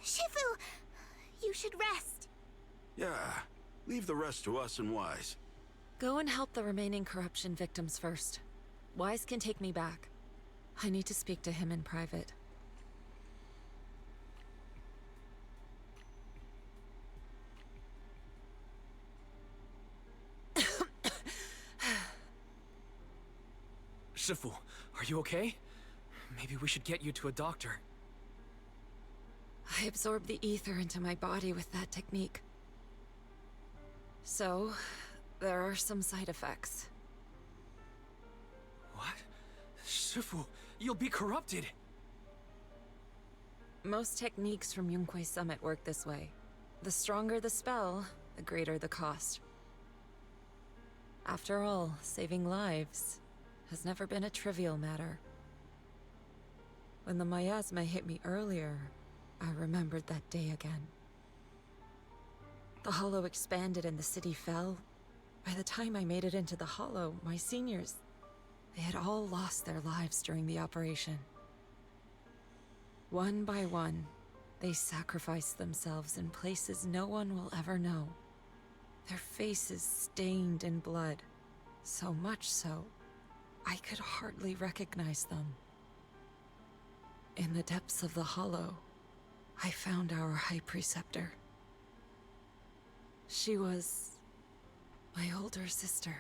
Shifu, you should rest. Yeah, leave the rest to us and Wise. Go and help the remaining corruption victims first. Wise can take me back. I need to speak to him in private. Shifu, are you okay? Maybe we should get you to a doctor. I absorbed the ether into my body with that technique. So, there are some side effects. What? Shifu, you'll be corrupted! Most techniques from Yunquei Summit work this way. The stronger the spell, the greater the cost. After all, saving lives has never been a trivial matter. When the miasma hit me earlier, I remembered that day again. The Hollow expanded and the city fell. By the time I made it into the Hollow, my seniors, they had all lost their lives during the operation. One by one, they sacrificed themselves in places no one will ever know. Their faces stained in blood, so much so, I could hardly recognize them. In the depths of the Hollow, I found our High Preceptor. She was my older sister.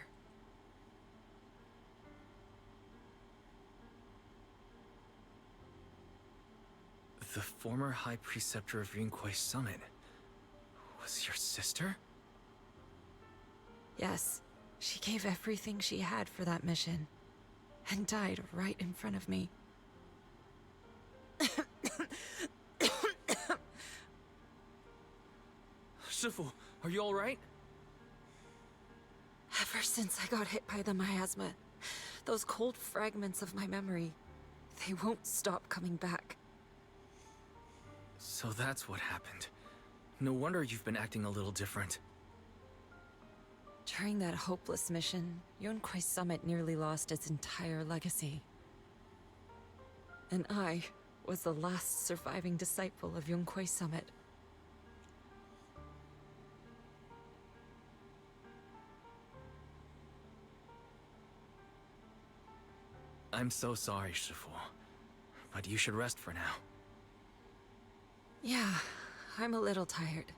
The former High Preceptor of Yunquei Summit was your sister? Yes, she gave everything she had for that mission, and died right in front of me. Shifu, are you alright? Ever since I got hit by the miasma, those cold fragments of my memory, they won't stop coming back. So that's what happened. No wonder you've been acting a little different. During that hopeless mission, Yunquei Summit nearly lost its entire legacy. And I was the last surviving disciple of Yunquei Summit. I'm so sorry, Shifu. But you should rest for now. Yeah, I'm a little tired.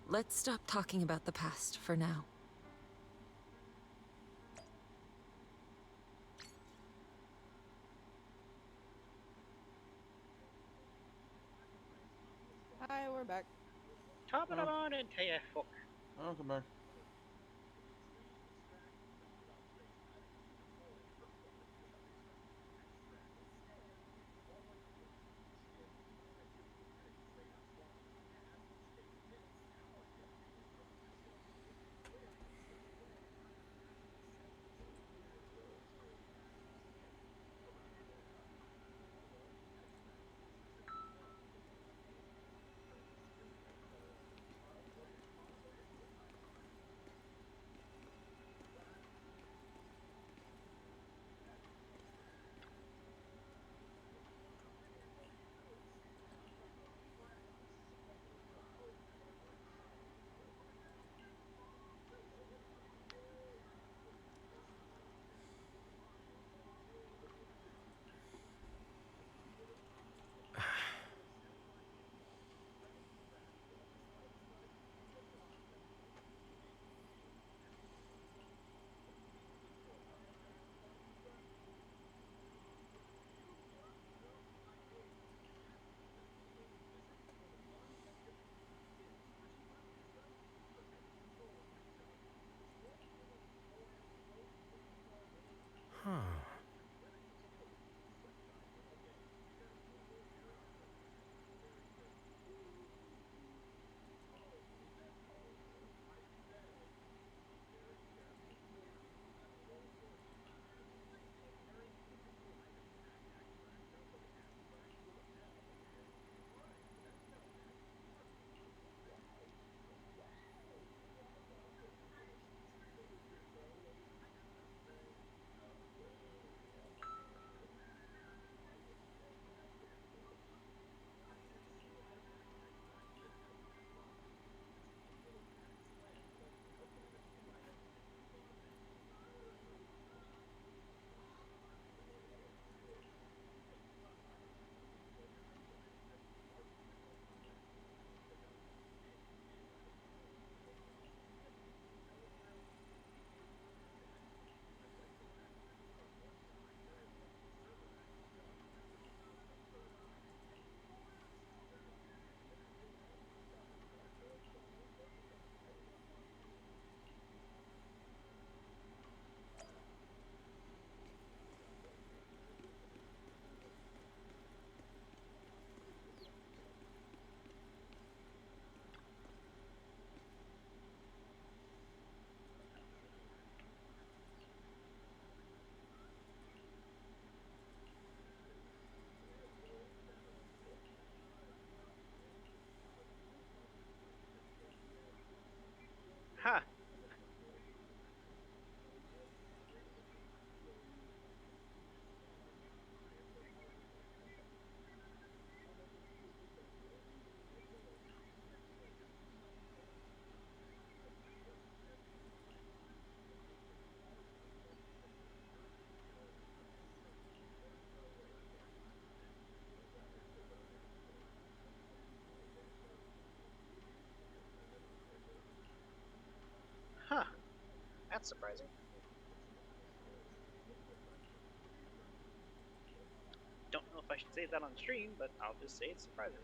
Let's stop talking about the past for now. Hi, we're back. Top of the morning to you, fuck. Oh, come back. That's surprising. Don't know if I should say that on stream, but I'll just say it's surprising.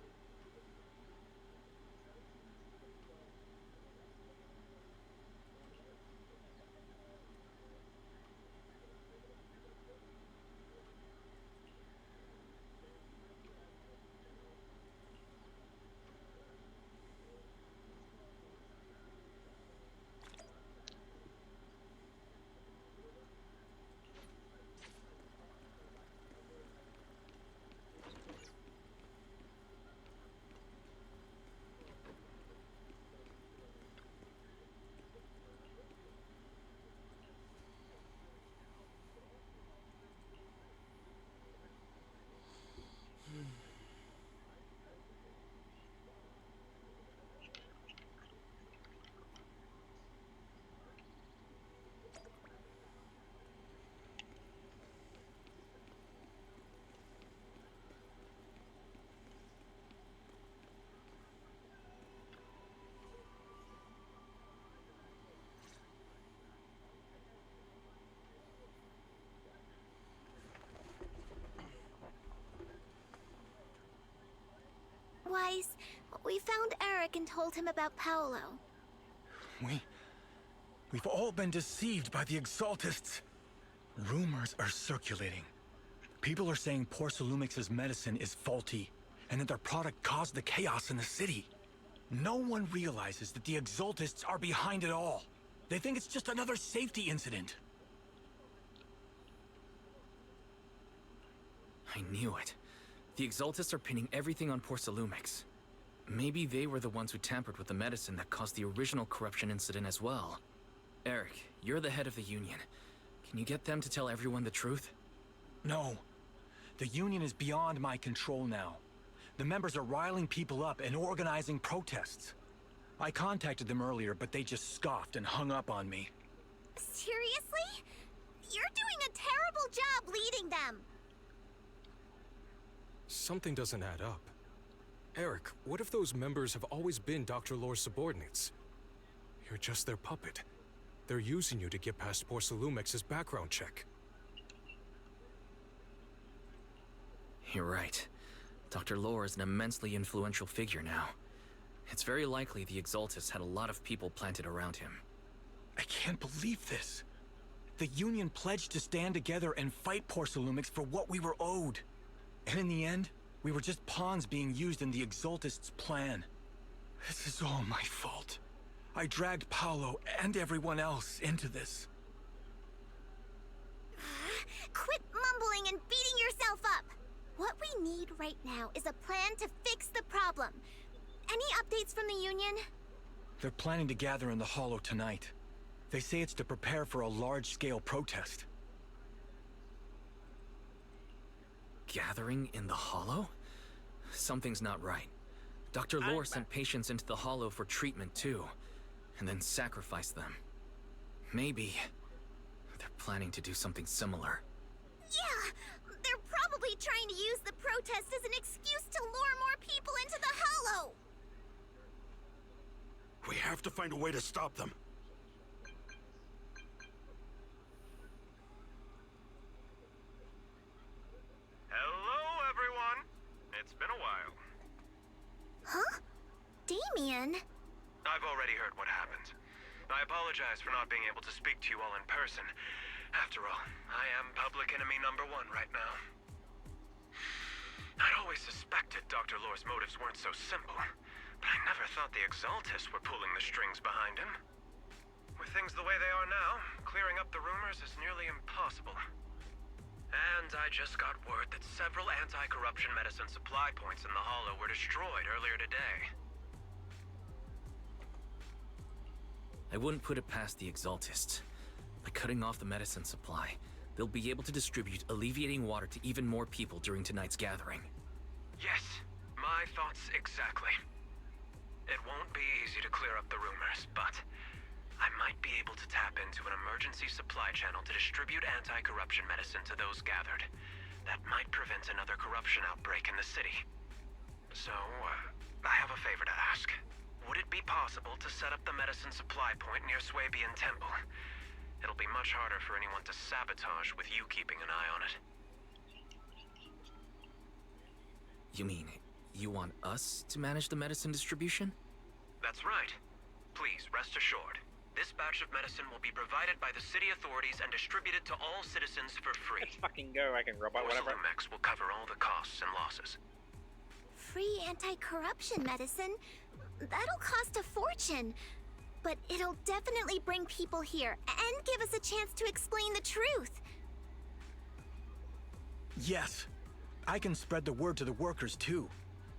Wise, we found Eric and told him about Paolo. We've all been deceived by the Exaltists. Rumors are circulating. People are saying Porcelumix's medicine is faulty, and that their product caused the chaos in the city. No one realizes that the Exaltists are behind it all. They think it's just another safety incident. I knew it. The Exaltists are pinning everything on Porcelumix. Maybe they were the ones who tampered with the medicine that caused the original corruption incident as well. Eric, you're the head of the Union. Can you get them to tell everyone the truth? No. The Union is beyond my control now. The members are riling people up and organizing protests. I contacted them earlier, but they just scoffed and hung up on me. Seriously? You're doing a terrible job leading them. Something doesn't add up. Eric, what if those members have always been Dr. Lore's subordinates? You're just their puppet. They're using you to get past Porcelumix's background check. You're right. Dr. Lore is an immensely influential figure now. It's very likely the Exaltists had a lot of people planted around him. I can't believe this. The Union pledged to stand together and fight Porcelumix for what we were owed. And in the end, we were just pawns being used in the Exaltists' plan. This is all my fault. I dragged Paolo and everyone else into this. Quit mumbling and beating yourself up. What we need right now is a plan to fix the problem. Any updates from the Union? They're planning to gather in the Hollow tonight. They say it's to prepare for a large-scale protest. Gathering in the Hollow? Something's not right. Dr. Lore sent patients into the Hollow for treatment too, and then sacrificed them. Maybe they're planning to do something similar. Yeah, they're probably trying to use the protest as an excuse to lure more people into the Hollow. We have to find a way to stop them. Hello, everyone. It's been a while. Huh? Damien? I've already heard what happened. I apologize for not being able to speak to you all in person. After all, I am public enemy #1 right now. I'd always suspected Dr. Lore's motives weren't so simple, but I never thought the Exaltists were pulling the strings behind him. With things the way they are now, clearing up the rumors is nearly impossible. And I just got word that several anti-corruption medicine supply points in the Hollow were destroyed earlier today. I wouldn't put it past the Exaltists. By cutting off the medicine supply, they'll be able to distribute alleviating water to even more people during tonight's gathering. Yes, my thoughts exactly. It won't be easy to clear up the rumors, but I might be able to tap into an emergency supply channel to distribute anti-corruption medicine to those gathered. That might prevent another corruption outbreak in the city. So, I have a favor to ask. Would it be possible to set up the medicine supply point near Swabian Temple? it'll be much harder for anyone to sabotage with you keeping an eye on it. You mean, you want us to manage the medicine distribution? That's right. Please, rest assured. This batch of medicine will be provided by the city authorities and distributed to all citizens for free. Let's fucking go, I can robot whatever. Porcelumex will cover all the costs and losses. Free anti-corruption medicine? That'll cost a fortune. But it'll definitely bring people here and give us a chance to explain the truth. Yes. I can spread the word to the workers too.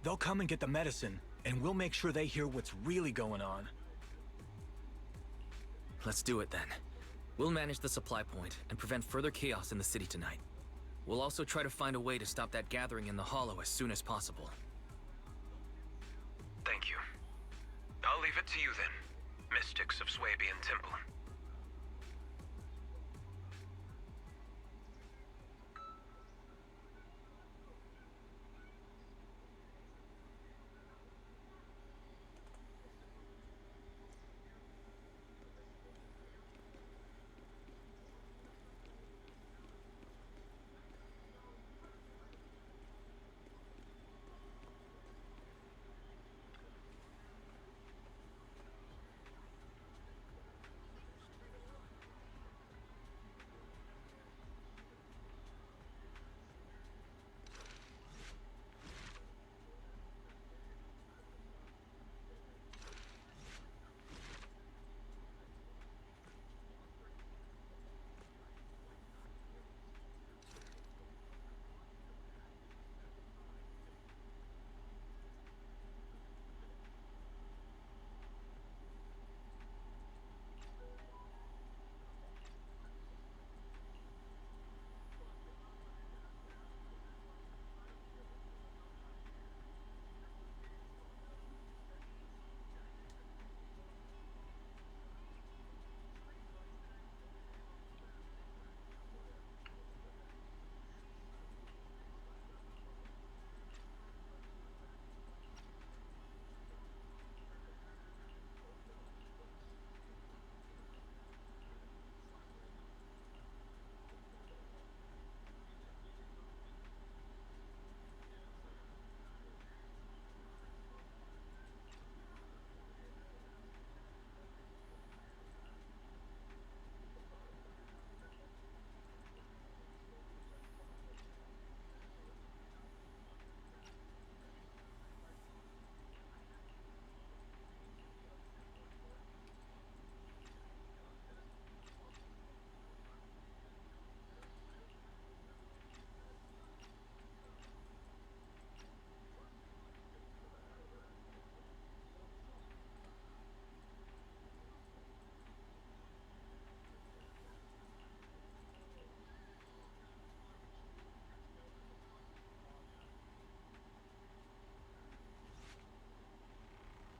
They'll come and get the medicine, and we'll make sure they hear what's really going on. Let's do it then. We'll manage the supply point and prevent further chaos in the city tonight. We'll also try to find a way to stop that gathering in the Hollow as soon as possible. Thank you. I'll leave it to you then, mystics of Swabian Temple.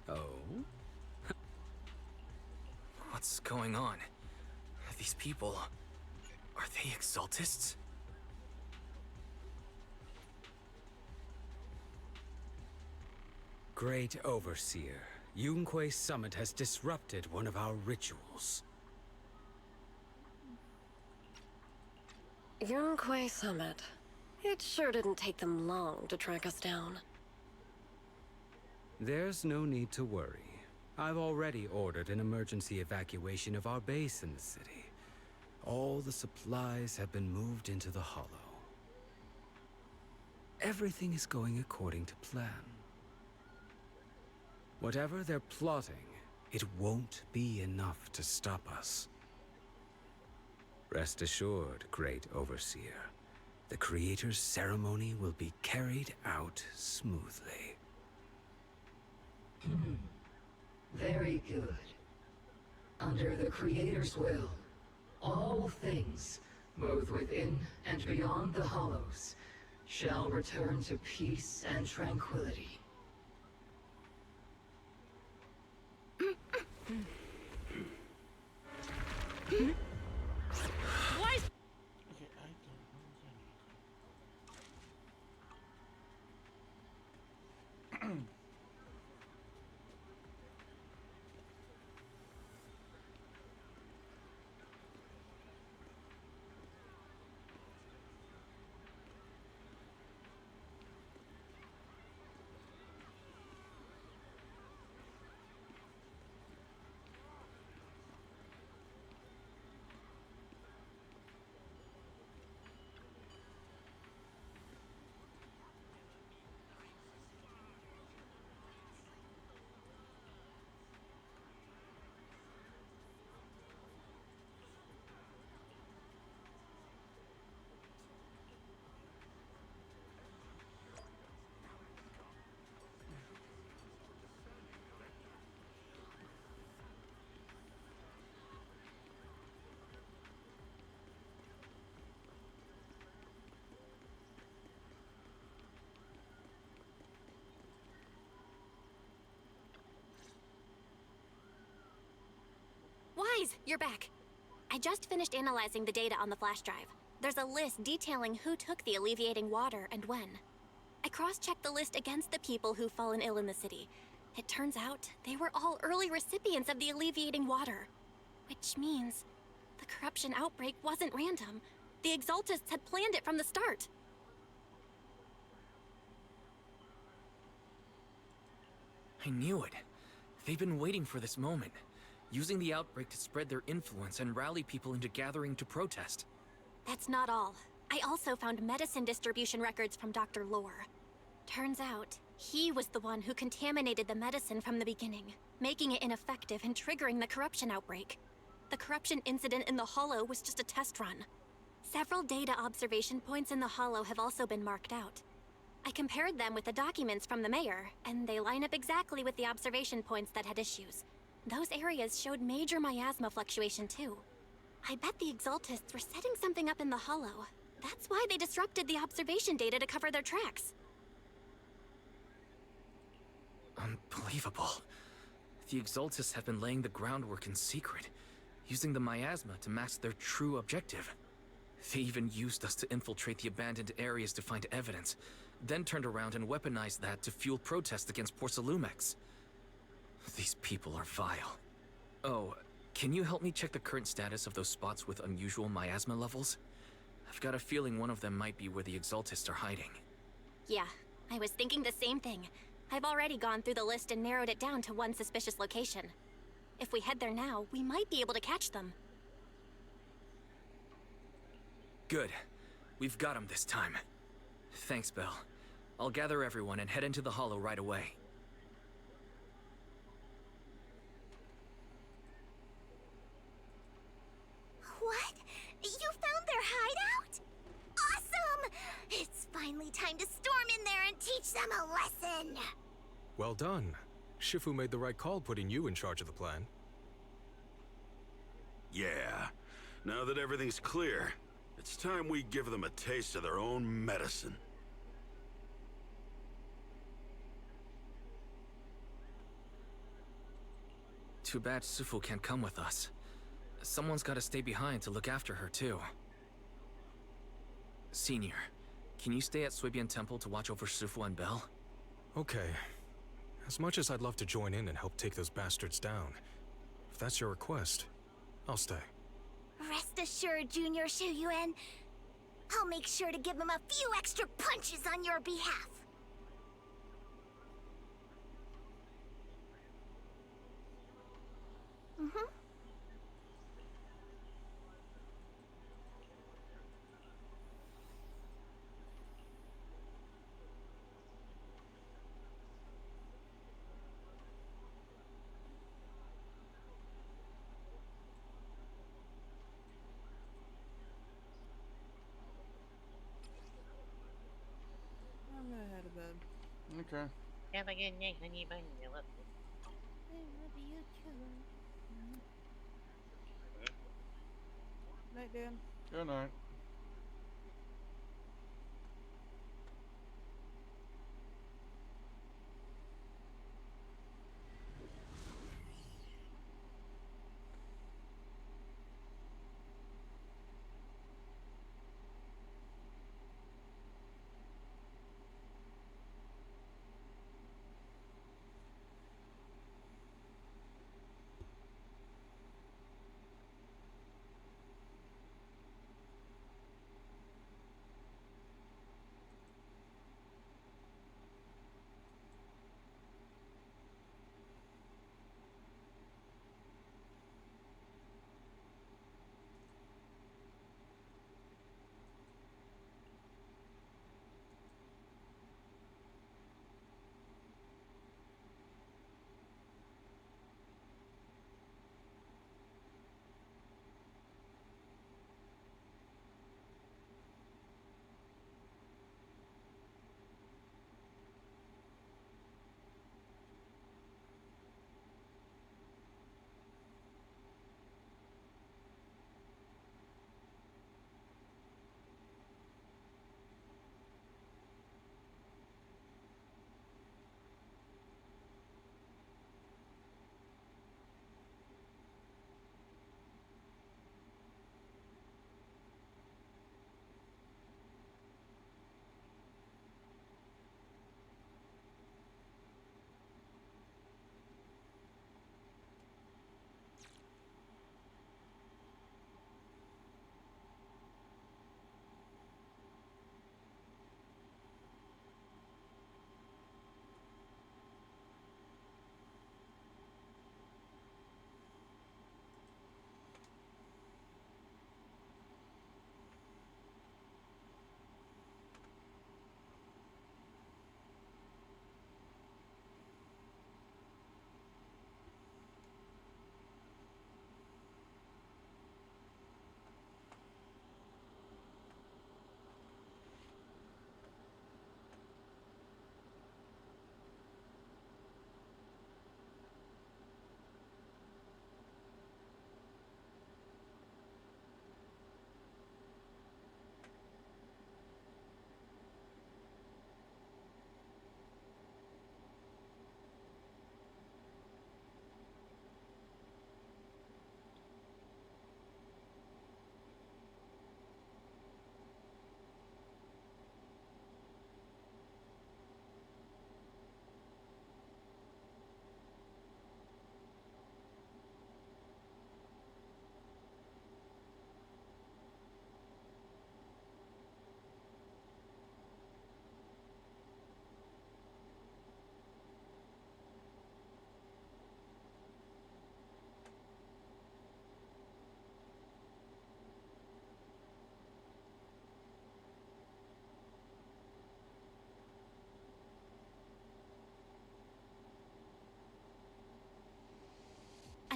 Oh? What's going on? These people... are they Exaltists? Great Overseer, Yunque's summit has disrupted one of our rituals. Yunque Summit. It sure didn't take them long to track us down. There's no need to worry. I've already ordered an emergency evacuation of our base in the city. All the supplies have been moved into the Hollow. Everything is going according to plan. Whatever they're plotting, it won't be enough to stop us. Rest assured, Great Overseer. The Creator's ceremony will be carried out smoothly. Very good. Under the Creator's will, all things, both within and beyond the Hollows, shall return to peace and tranquility. Why? you're back. I just finished analyzing the data on the flash drive. There's a list detailing who took the alleviating water and when. I cross-checked the list against the people who've fallen ill in the city. It turns out they were all early recipients of the alleviating water. Which means the corruption outbreak wasn't random. The Exaltists had planned it from the start. I knew it. They've been waiting for this moment, using the outbreak to spread their influence and rally people into gathering to protest. That's not all. I also found medicine distribution records from Dr. Lore. Turns out, he was the one who contaminated the medicine from the beginning, making it ineffective and triggering the corruption outbreak. The corruption incident in the Hollow was just a test run. Several data observation points in the Hollow have also been marked out. I compared them with the documents from the mayor, and they line up exactly with the observation points that had issues. Those areas showed major miasma fluctuation too. I bet the Exaltists were setting something up in the Hollow. That's why they disrupted the observation data to cover their tracks. Unbelievable. The Exaltists have been laying the groundwork in secret, using the miasma to mask their true objective. They even used us to infiltrate the abandoned areas to find evidence, then turned around and weaponized that to fuel protests against Porcelumex. These people are vile. Oh, can you help me check the current status of those spots with unusual miasma levels? I've got a feeling one of them might be where the Exaltists are hiding. Yeah, I was thinking the same thing. I've already gone through the list and narrowed it down to one suspicious location. If we head there now, we might be able to catch them. Good. We've got them this time. Thanks, Belle. I'll gather everyone and head into the Hollow right away. What? You found their hideout? Awesome! It's finally time to storm in there and teach them a lesson! Well done. Shifu made the right call putting you in charge of the plan. Yeah. Now that everything's clear, it's time we give them a taste of their own medicine. Too bad Sufu can't come with us. Someone's gotta stay behind to look after her, too. Senior, can you stay at Suibian Temple to watch over Sufu and Belle? Okay. As much as I'd love to join in and help take those bastards down, if that's your request, I'll stay. Rest assured, Junior Shuyuan. I'll make sure to give them a few extra punches on your behalf. Mm-hmm. I'm gonna head to bed. Okay. Have a good night, honey bun. I love you. I love you too. Night, Dan. Good night.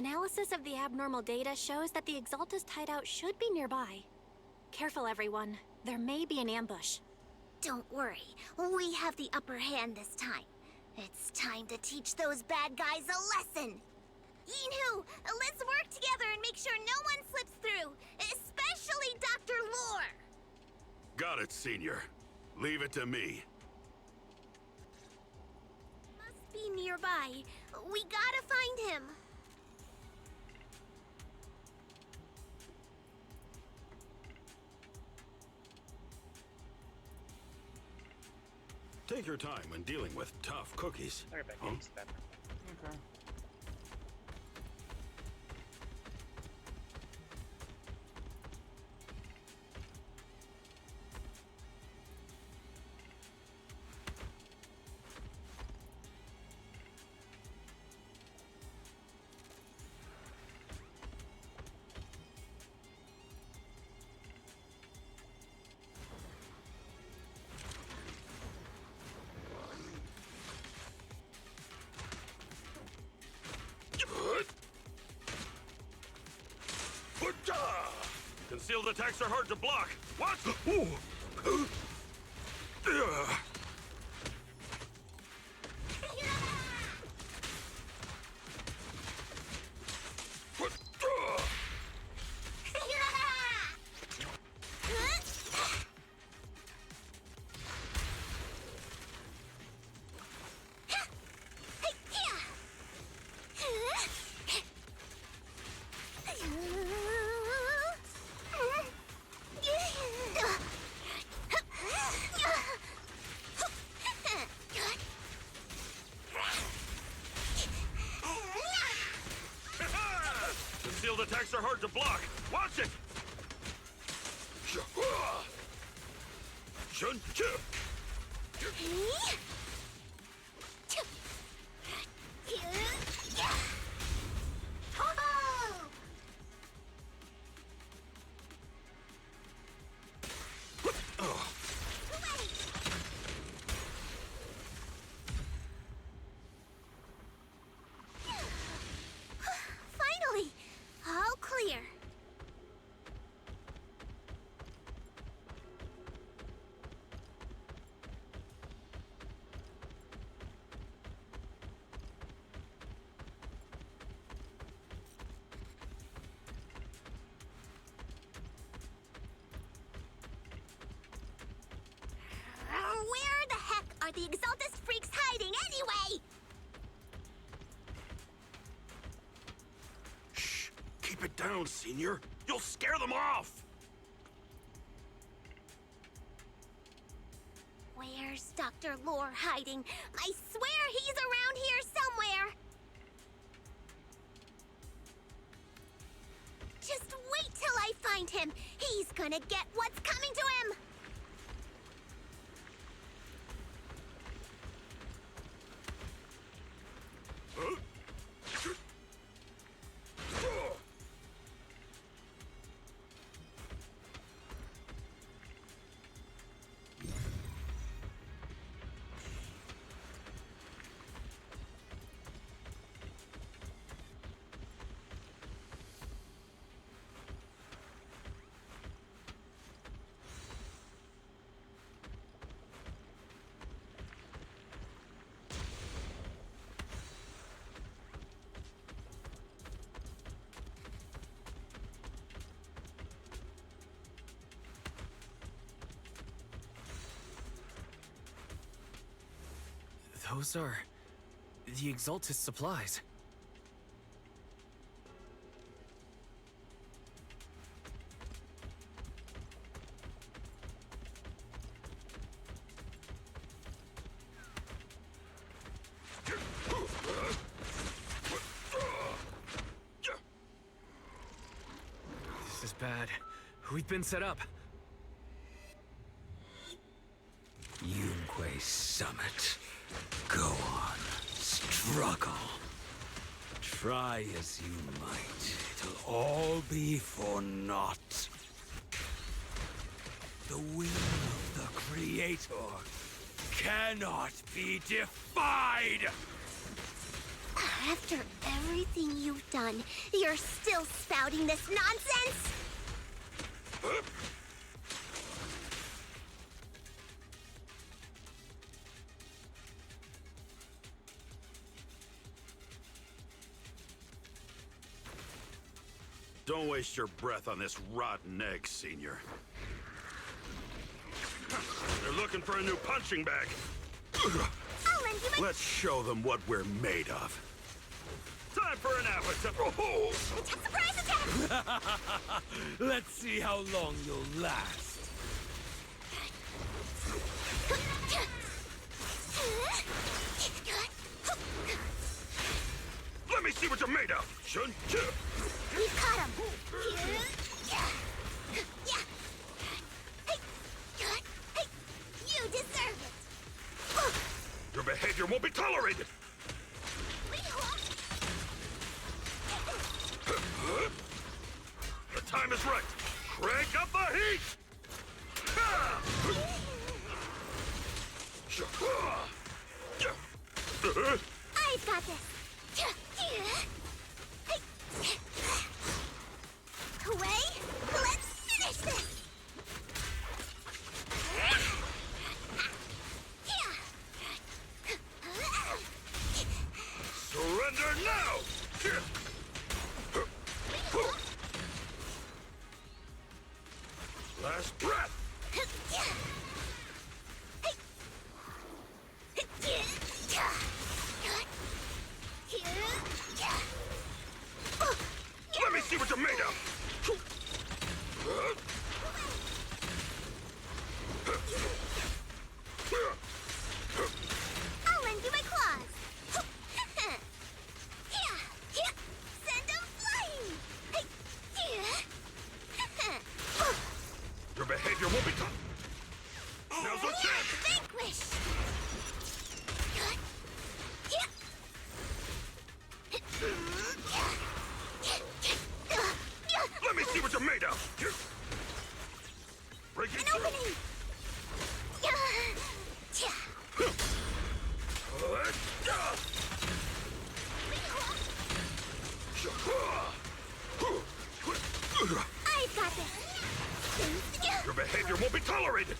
Analysis of the abnormal data shows that the Exaltus hideout should be nearby. Careful, everyone. There may be an ambush. Don't worry. We have the upper hand this time. It's time to teach those bad guys a lesson. Yinhu, let's work together and make sure no one slips through, especially Dr. Lore. Got it, Senior. Leave it to me. Must be nearby. We gotta find him. Take your time when dealing with tough cookies. Sorry about Huh? that. Okay. Concealed attacks are hard to block. What? Concealed attacks are hard to block. Watch it! Shun chip. Finally! All clear. Where the heck are the Exaltus freaks hiding anyway? Shh! Keep it down, Senior. You'll scare them off. Where's Dr. Lore hiding? I swear he's around here somewhere. Just wait till I find him. He's gonna get what's coming to him. Those are the Exaltus supplies. This is bad. We've been set up. Yunque Summit. Go on, struggle. Try as you might, it'll all be for naught. The will of the Creator cannot be defied! After everything you've done, you're still spouting this nonsense? Don't waste your breath on this rotten egg, Senior. They're looking for a new punching bag. I'll lend you my... Let's show them what we're made of. Time for an appetite. Oh. Surprise attack! Let's see how long you'll last. Let me see what you're made of. Shun. We've caught him. You deserve it. Your behavior won't be tolerated. The time is right. Crank up the heat. I've got this. Away. Let's finish this. Surrender now. Last breath. Let me see what you're made of. I'll lend you my claws. Send them flying. Your behavior won't be done. Now's the chance. Vanquish. Let me see what you're made of. Break it An opening. I've got this. Your behavior won't be tolerated.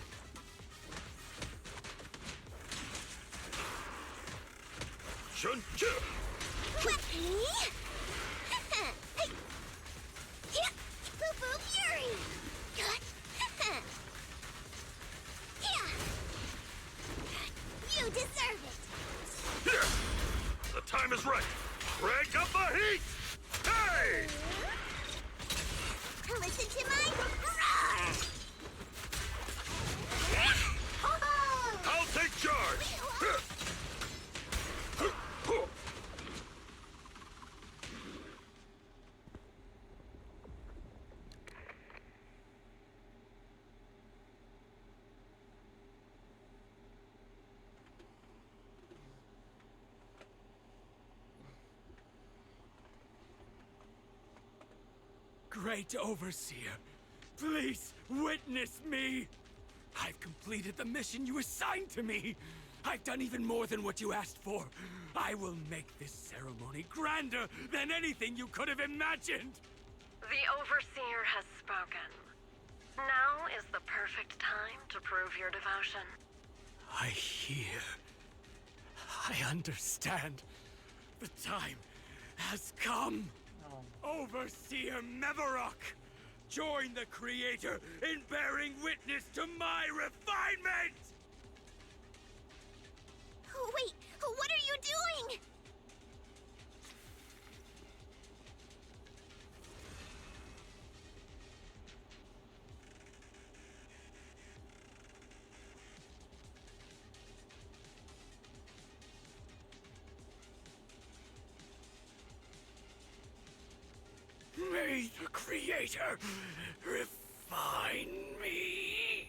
Shun. Boo-boo fury. You deserve it. Here. The time is right. Crank up the heat. Hey! Listen to my roar. I'll take charge. Great Overseer, please witness me! I've completed the mission you assigned to me! I've done even more than what you asked for! I will make this ceremony grander than anything you could have imagined! The Overseer has spoken. Now is the perfect time to prove your devotion. I hear. I understand. The time has come. Overseer Mevarok, join the Creator in bearing witness to my refinement! Wait, what are you doing? May the Creator refine me.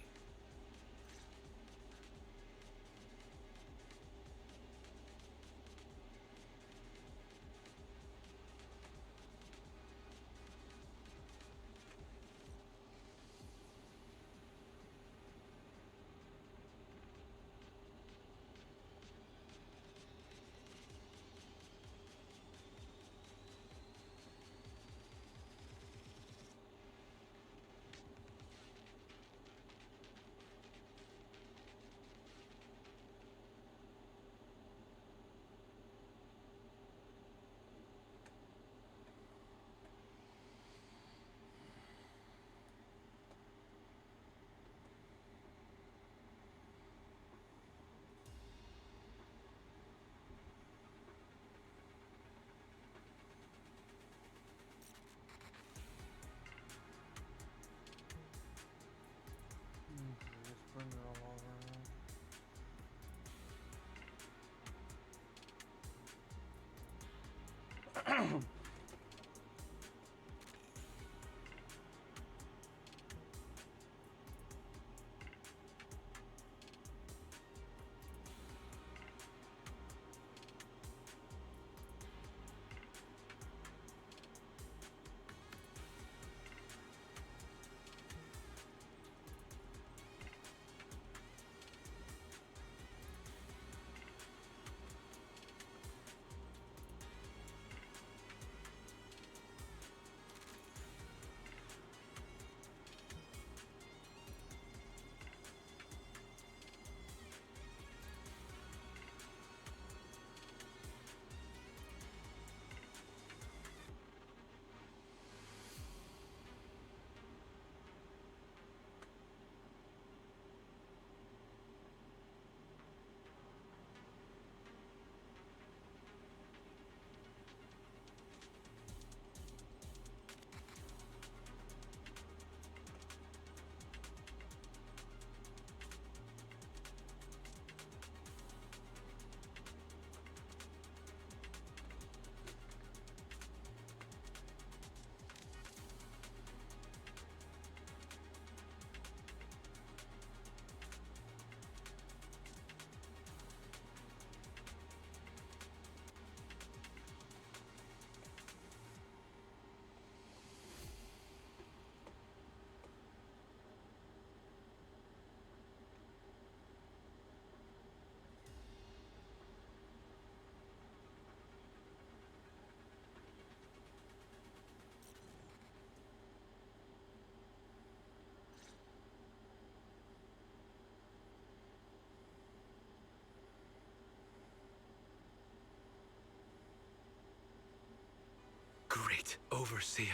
Great Overseer.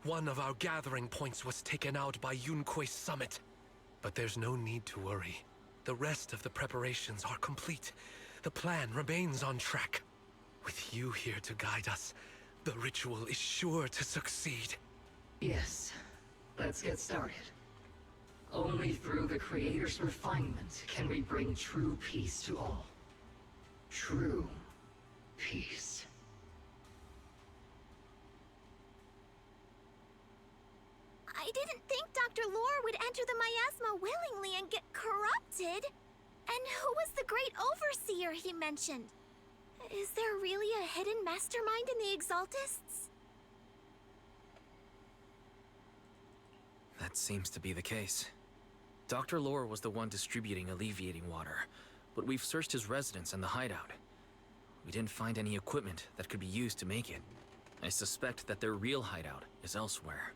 One of our gathering points was taken out by Yunque's summit. But there's no need to worry. The rest of the preparations are complete. The plan remains on track. With you here to guide us, the ritual is sure to succeed. Yes. Let's get started. Only through the Creator's refinement can we bring true peace to all. True peace. I didn't think Dr. Lore would enter the miasma willingly and get corrupted. And who was the great overseer he mentioned? Is there really a hidden mastermind in the Exaltists? That seems to be the case. Dr. Lore was the one distributing alleviating water, but we've searched his residence and the hideout. We didn't find any equipment that could be used to make it. I suspect that their real hideout is elsewhere.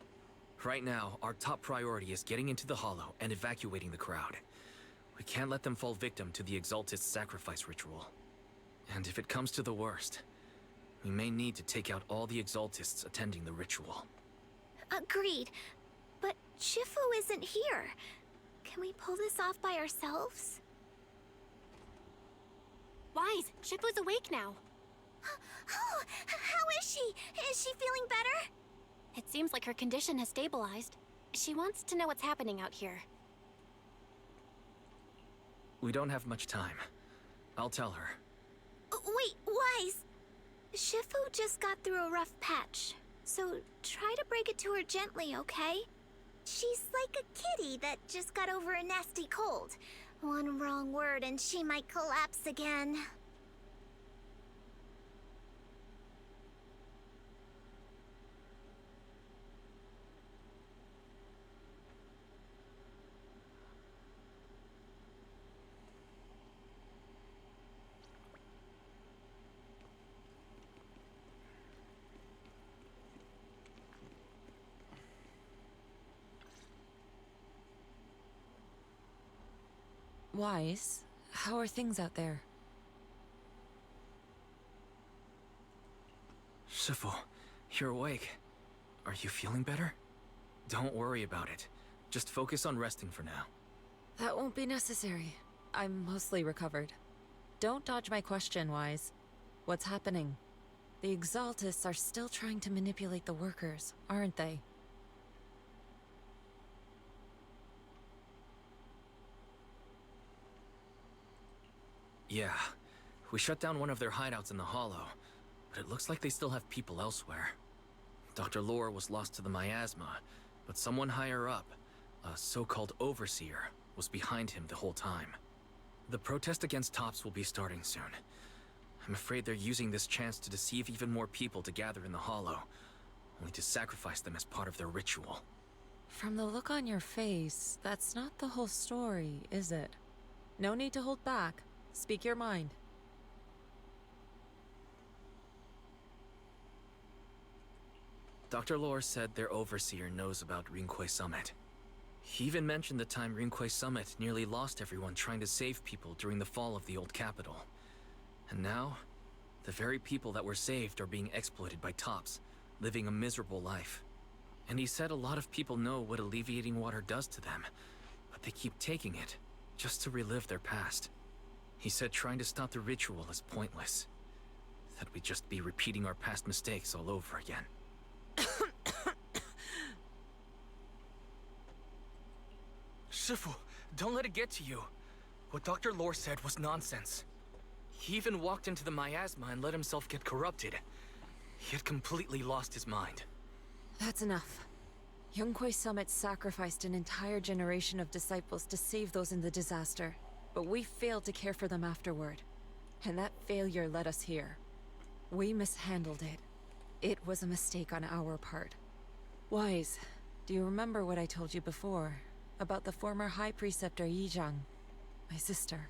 Right now, our top priority is getting into the Hollow and evacuating the crowd. We can't let them fall victim to the Exaltist sacrifice ritual. And if it comes to the worst, we may need to take out all the Exaltists attending the ritual. Agreed. But Shifu isn't here. Can we pull this off by ourselves? Wise, Shifu's awake now. Oh, how is she? Is she feeling better? It seems like her condition has stabilized. She wants to know what's happening out here. We don't have much time. I'll tell her. Wait, Wise! Shifu just got through a rough patch, so try to break it to her gently, okay? She's like a kitty that just got over a nasty cold. One wrong word and she might collapse again. Wise, how are things out there? Shifu, you're awake. Are you feeling better? Don't worry about it. Just focus on resting for now. That won't be necessary. I'm mostly recovered. Don't dodge my question, Wise. What's happening? The Exaltists are still trying to manipulate the workers, aren't they? Yeah. We shut down one of their hideouts in the Hollow. but it looks like they still have people elsewhere. Dr. Lore was lost to the miasma, but someone higher up, a so-called overseer, was behind him the whole time. The protest against Tops will be starting soon. I'm afraid they're using this chance to deceive even more people to gather in the Hollow, only to sacrifice them as part of their ritual. From the look on your face, that's not the whole story, is it? No need to hold back. Speak your mind. Dr. Lore said their overseer knows about Rinqué Summit. He even mentioned the time Rinqué Summit nearly lost everyone trying to save people during the fall of the old capital. And now, the very people that were saved are being exploited by Tops, living a miserable life. And he said a lot of people know what alleviating water does to them, but they keep taking it, just to relive their past. He said trying to stop the ritual is pointless. That we'd just be repeating our past mistakes all over again. Shifu, don't let it get to you. What Dr. Lore said was nonsense. He even walked into the miasma and let himself get corrupted. He had completely lost his mind. That's enough. Yunquei Summit sacrificed an entire generation of disciples to save those in the disaster, but we failed to care for them afterward. And that failure led us here. We mishandled it. It was a mistake on our part. Wise, do you remember what I told you before? About the former High Preceptor Yizhang, my sister.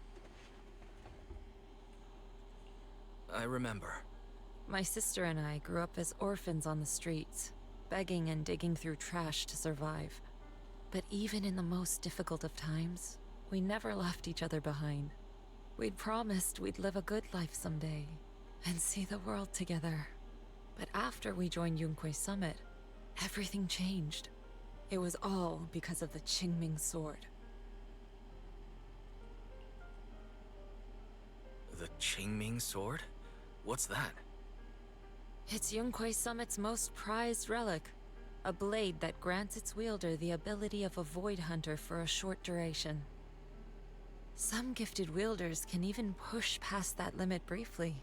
I remember. My sister and I grew up as orphans on the streets, begging and digging through trash to survive. But even in the most difficult of times, we never left each other behind. We'd promised we'd live a good life someday, and see the world together. But after we joined Yunquei Summit, everything changed. It was all because of the Qingming sword. The Qingming sword? What's that? It's Yunquei Summit's most prized relic. A blade that grants its wielder the ability of a void hunter for a short duration. Some gifted wielders can even push past that limit briefly.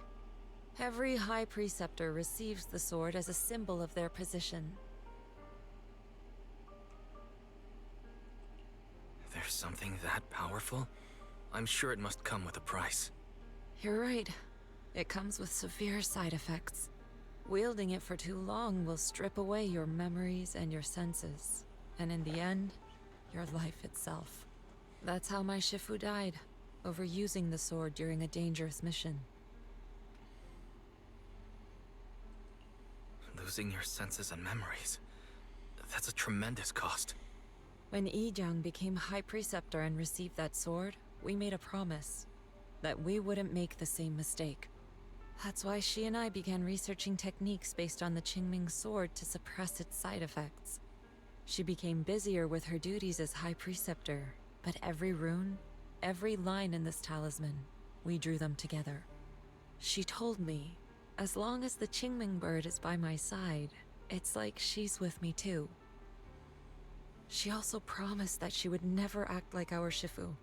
Every High Preceptor receives the sword as a symbol of their position. There's something that powerful? I'm sure it must come with a price. You're right. It comes with severe side effects. Wielding it for too long will strip away your memories and your senses. And in the end, your life itself. That's how my Shifu died, overusing the sword during a dangerous mission. Losing your senses and memories. That's a tremendous cost. When Yizhang became High Preceptor and received that sword, we made a promise that we wouldn't make the same mistake. That's why she and I began researching techniques based on the Qingming sword to suppress its side effects. She became busier with her duties as High Preceptor, but every rune, every line in this talisman, we drew them together. She told me, as long as the Qingming bird is by my side, it's like she's with me too. She also promised that she would never act like our Shifu.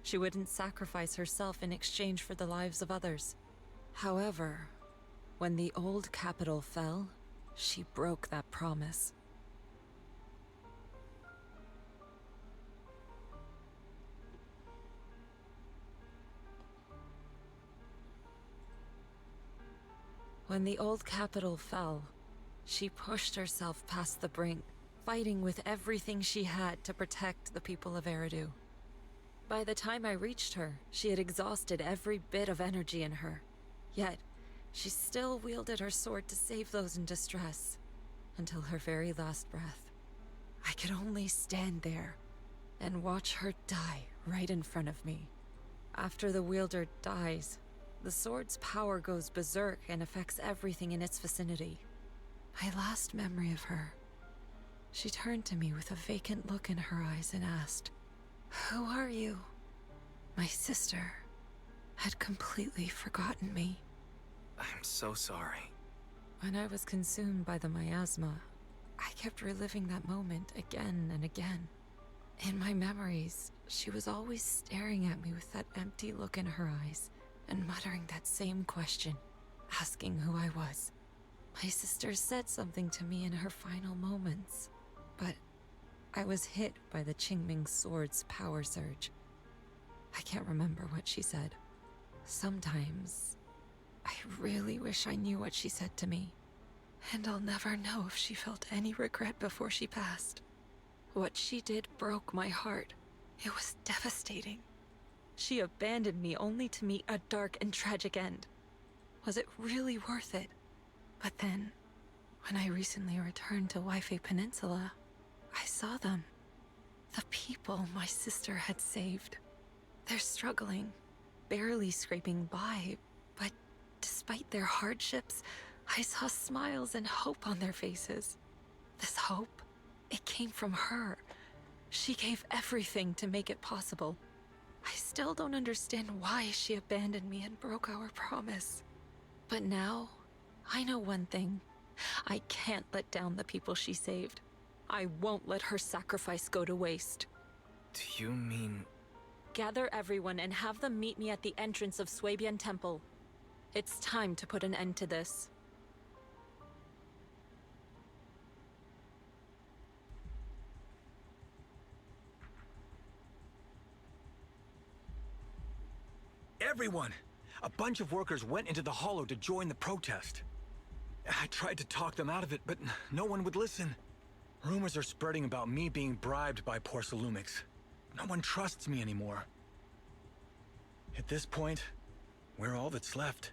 She wouldn't sacrifice herself in exchange for the lives of others. However, when the old capital fell, she broke that promise. When the old capital fell, she pushed herself past the brink, fighting with everything she had to protect the people of Eridu. By the time I reached her, she had exhausted every bit of energy in her. Yet, she still wielded her sword to save those in distress, until her very last breath. I could only stand there and watch her die right in front of me. After the wielder dies, the sword's power goes berserk and affects everything in its vicinity. My last memory of her, she turned to me with a vacant look in her eyes and asked, "Who are you?" My sister had completely forgotten me. I'm so sorry. When I was consumed by the miasma, I kept reliving that moment again and again. In my memories, she was always staring at me with that empty look in her eyes and muttering that same question. asking who I was. My sister said something to me in her final moments, but I was hit by the Qingming sword's power surge. I can't remember what she said. Sometimes, I really wish I knew what she said to me. And I'll never know if she felt any regret before she passed. What she did broke my heart. It was devastating. She abandoned me only to meet a dark and tragic end. Was it really worth it? But then, when I recently returned to Waifei Peninsula, I saw them. The people my sister had saved. They're struggling, barely scraping by, but despite their hardships, I saw smiles and hope on their faces. This hope, it came from her. She gave everything to make it possible. I still don't understand why she abandoned me and broke our promise. But now, I know one thing. I can't let down the people she saved. I won't let her sacrifice go to waste. Do you mean... Gather everyone and have them meet me at the entrance of Swabian Temple. It's time to put an end to this. Everyone! A bunch of workers went into the hollow to join the protest. I tried to talk them out of it, but no one would listen. Rumors are spreading about me being bribed by Porcelumix. No one trusts me anymore. At this point, we're all that's left.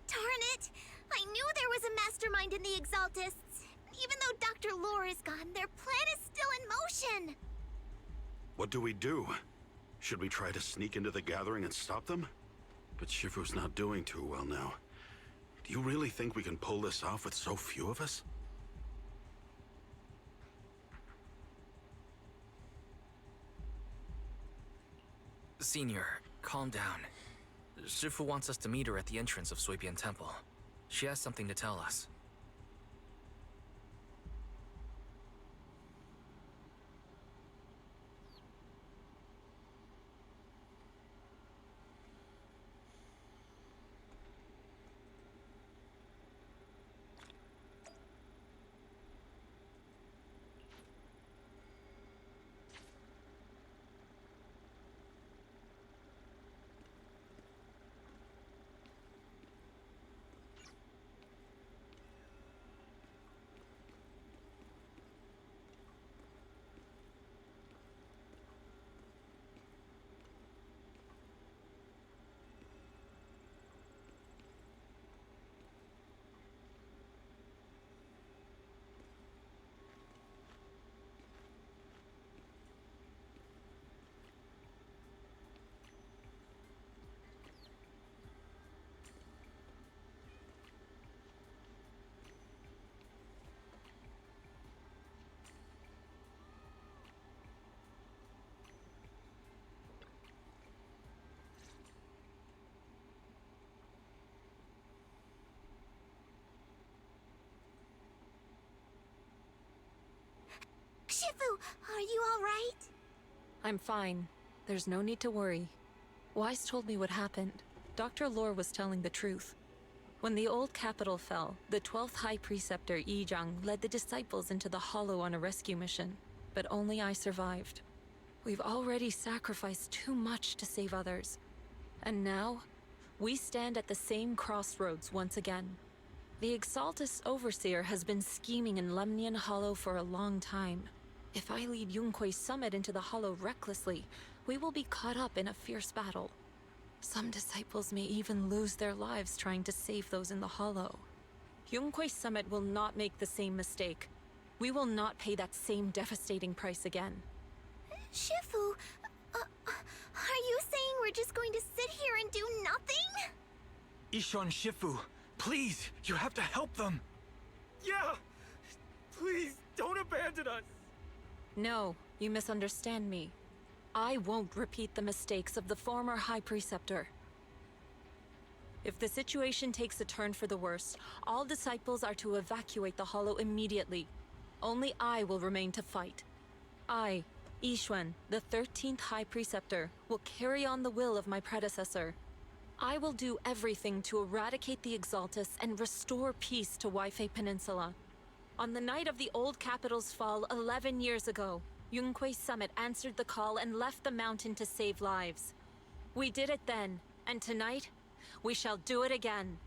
Darn it! I knew there was a mastermind in the Exaltists. Even though Dr. Lore is gone, their plan is still in motion. What do we do? Should we try to sneak into the gathering and stop them? But Shifu's not doing too well now. Do you really think we can pull this off with so few of us? Senior, calm down. Shifu wants us to meet her at the entrance of Swabian Temple. She has something to tell us. Shifu, are you all right? I'm fine. There's no need to worry. Wise told me what happened. Dr. Lore was telling the truth. When the old capital fell, the 12th High Preceptor Yi Zhang led the disciples into the Hollow on a rescue mission, but only I survived. We've already sacrificed too much to save others. And now, we stand at the same crossroads once again. The Exaltus Overseer has been scheming in Lemnian Hollow for a long time. If I lead Yunque's summit into the Hollow recklessly, we will be caught up in a fierce battle. Some disciples may even lose their lives trying to save those in the Hollow. Yunque's summit will not make the same mistake. We will not pay that same devastating price again. Shifu, are you saying we're just going to sit here and do nothing? Ishan Shifu, please, you have to help them. Yeah! Please, don't abandon us! No, you misunderstand me. I won't repeat the mistakes of the former High Preceptor. If the situation takes a turn for the worse, all disciples are to evacuate the Hollow immediately. Only I will remain to fight. I, Yixuan, the 13th High Preceptor, will carry on the will of my predecessor. I will do everything to eradicate the Exaltus and restore peace to Waifei Peninsula. On the night of the old capital's fall 11 years ago, Yunquei Summit answered the call and left the mountain to save lives. We did it then, and tonight, we shall do it again.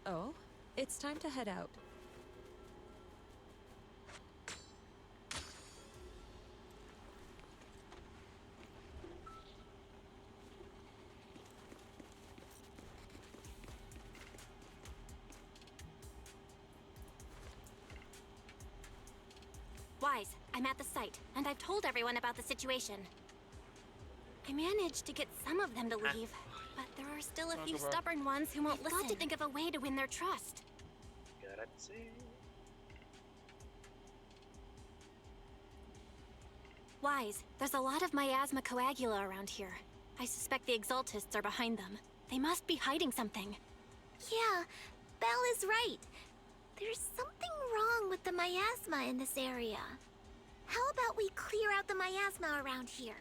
Oh, it's time to head out. Wise, I'm at the site, and I've told everyone about the situation. I managed to get some of them to leave, but there are still a few stubborn ones who won't listen. We've got to think of a way to win their trust. Gotta see. Wise, there's a lot of miasma coagula around here. I suspect the Exaltists are behind them. They must be hiding something. Yeah, Belle is right. There's something wrong with the miasma in this area. How about we clear out the miasma around here?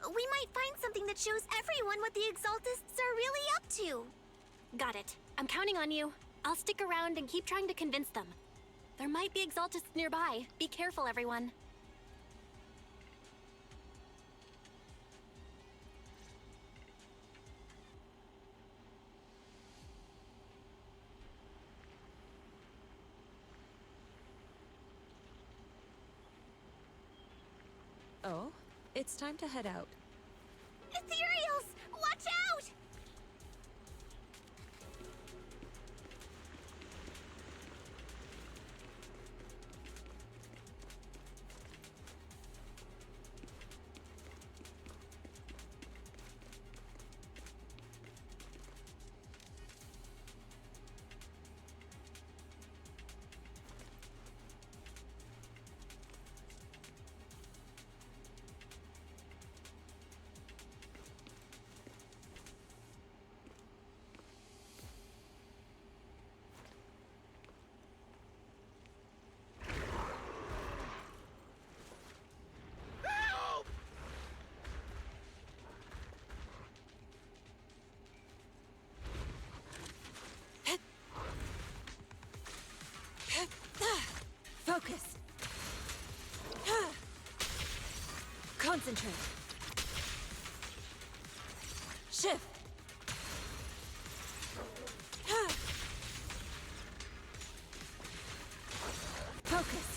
We might find something that shows everyone what the Exaltists are really up to. Got it. I'm counting on you. I'll stick around and keep trying to convince them. There might be Exaltists nearby. Be careful, everyone. Oh, it's time to head out. Ethereals! Watch out! Focus. Concentrate. Shift. Focus.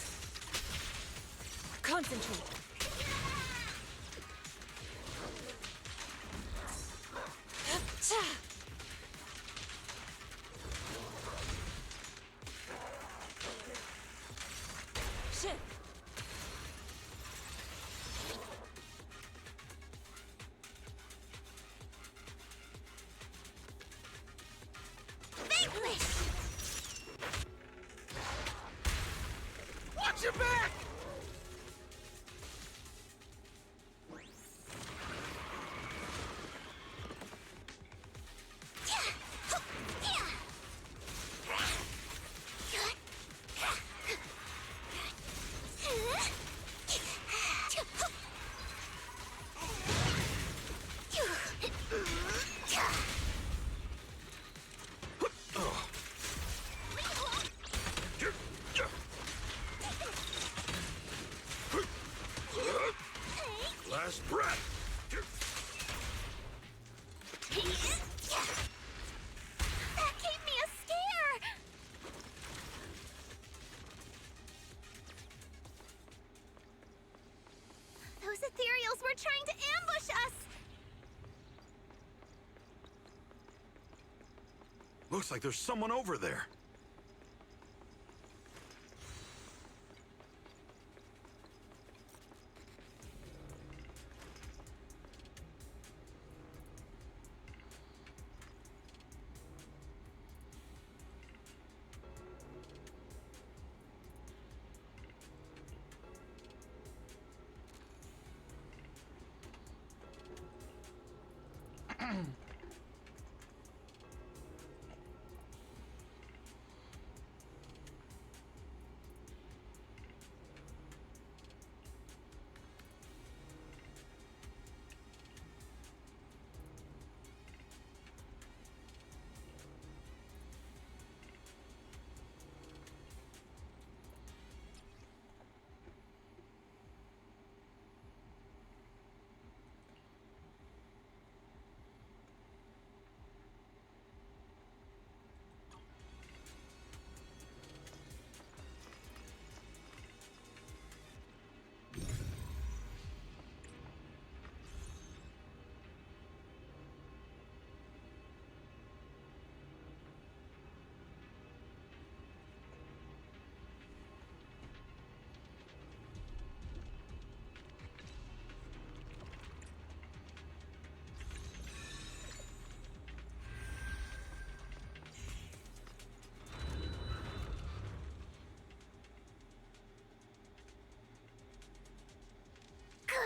Concentrate. Shift. Vanquish! Watch your back! Last breath! That gave me a scare! Those ethereals were trying to ambush us! Looks like there's someone over there.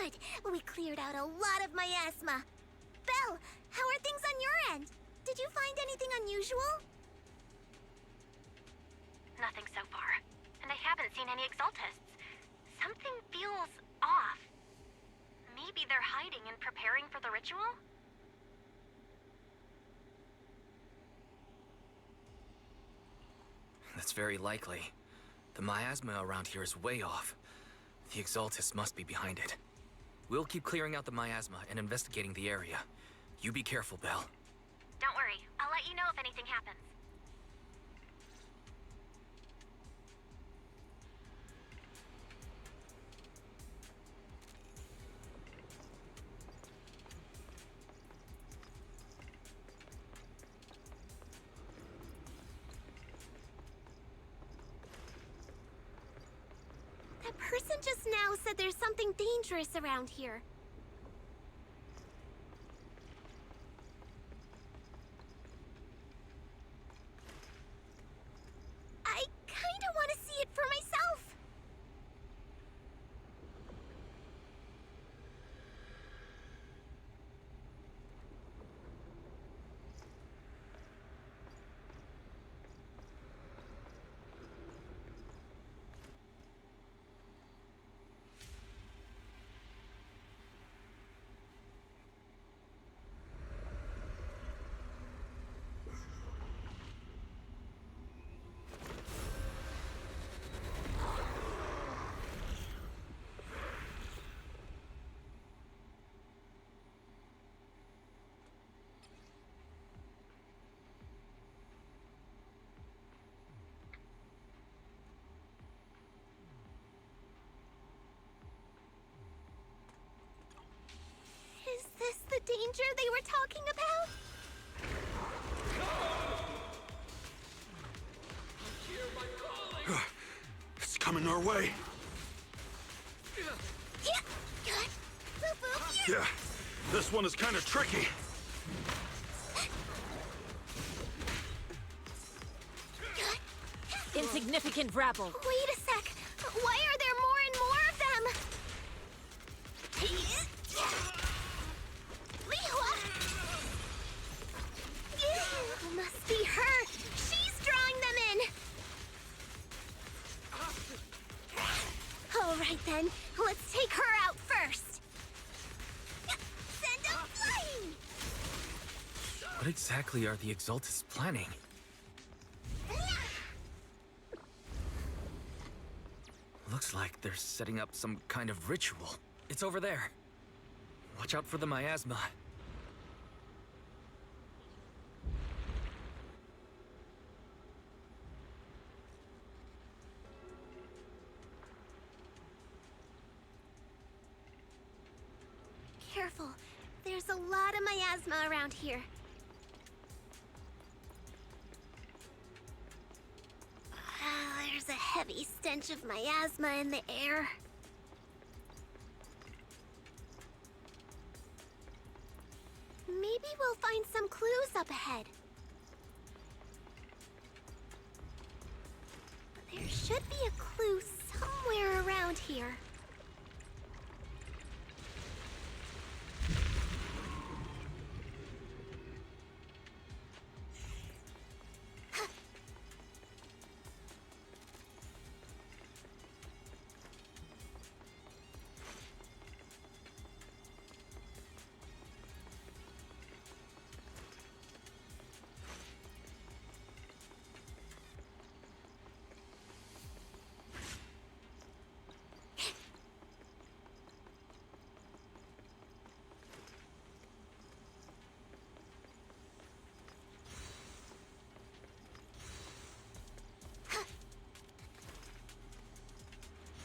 Good. We cleared out a lot of miasma. Belle, how are things on your end? Did you find anything unusual? Nothing so far. And I haven't seen any Exaltists. Something feels off. Maybe they're hiding and preparing for the ritual? That's very likely. The miasma around here is way off. The Exaltists must be behind it. We'll keep clearing out the miasma and investigating the area. You be careful, Belle. Don't worry, I'll let you know if anything happens. That person just now said there's something dangerous around here. I kinda want to see it for myself. Is this the danger they were talking about? It's coming our way. Yeah, this one is kind of tricky. Insignificant rabble. Wait a sec. Why are there more and more of them? Must be her. She's drawing them in. All right then, let's take her out first. Send them flying. What exactly are the Exaltists planning? Looks like they're setting up some kind of ritual. It's over there. Watch out for the miasma. Careful. There's a lot of miasma around here. There's a heavy stench of miasma in the air. Maybe we'll find some clues up ahead. There should be a clue somewhere around here.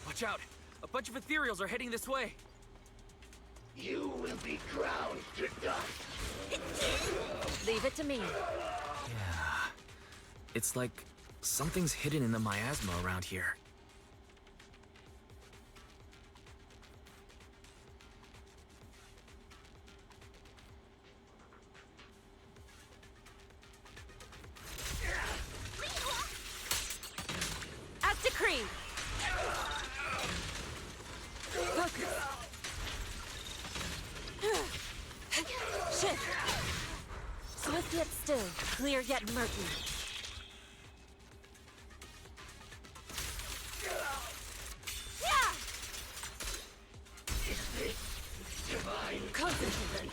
Watch out! A bunch of ethereals are heading this way. You will be ground to dust. Leave it to me. Yeah. It's like something's hidden in the miasma around here. As decreed. Shift. Swift yet still, clear yet murky. Concentrate.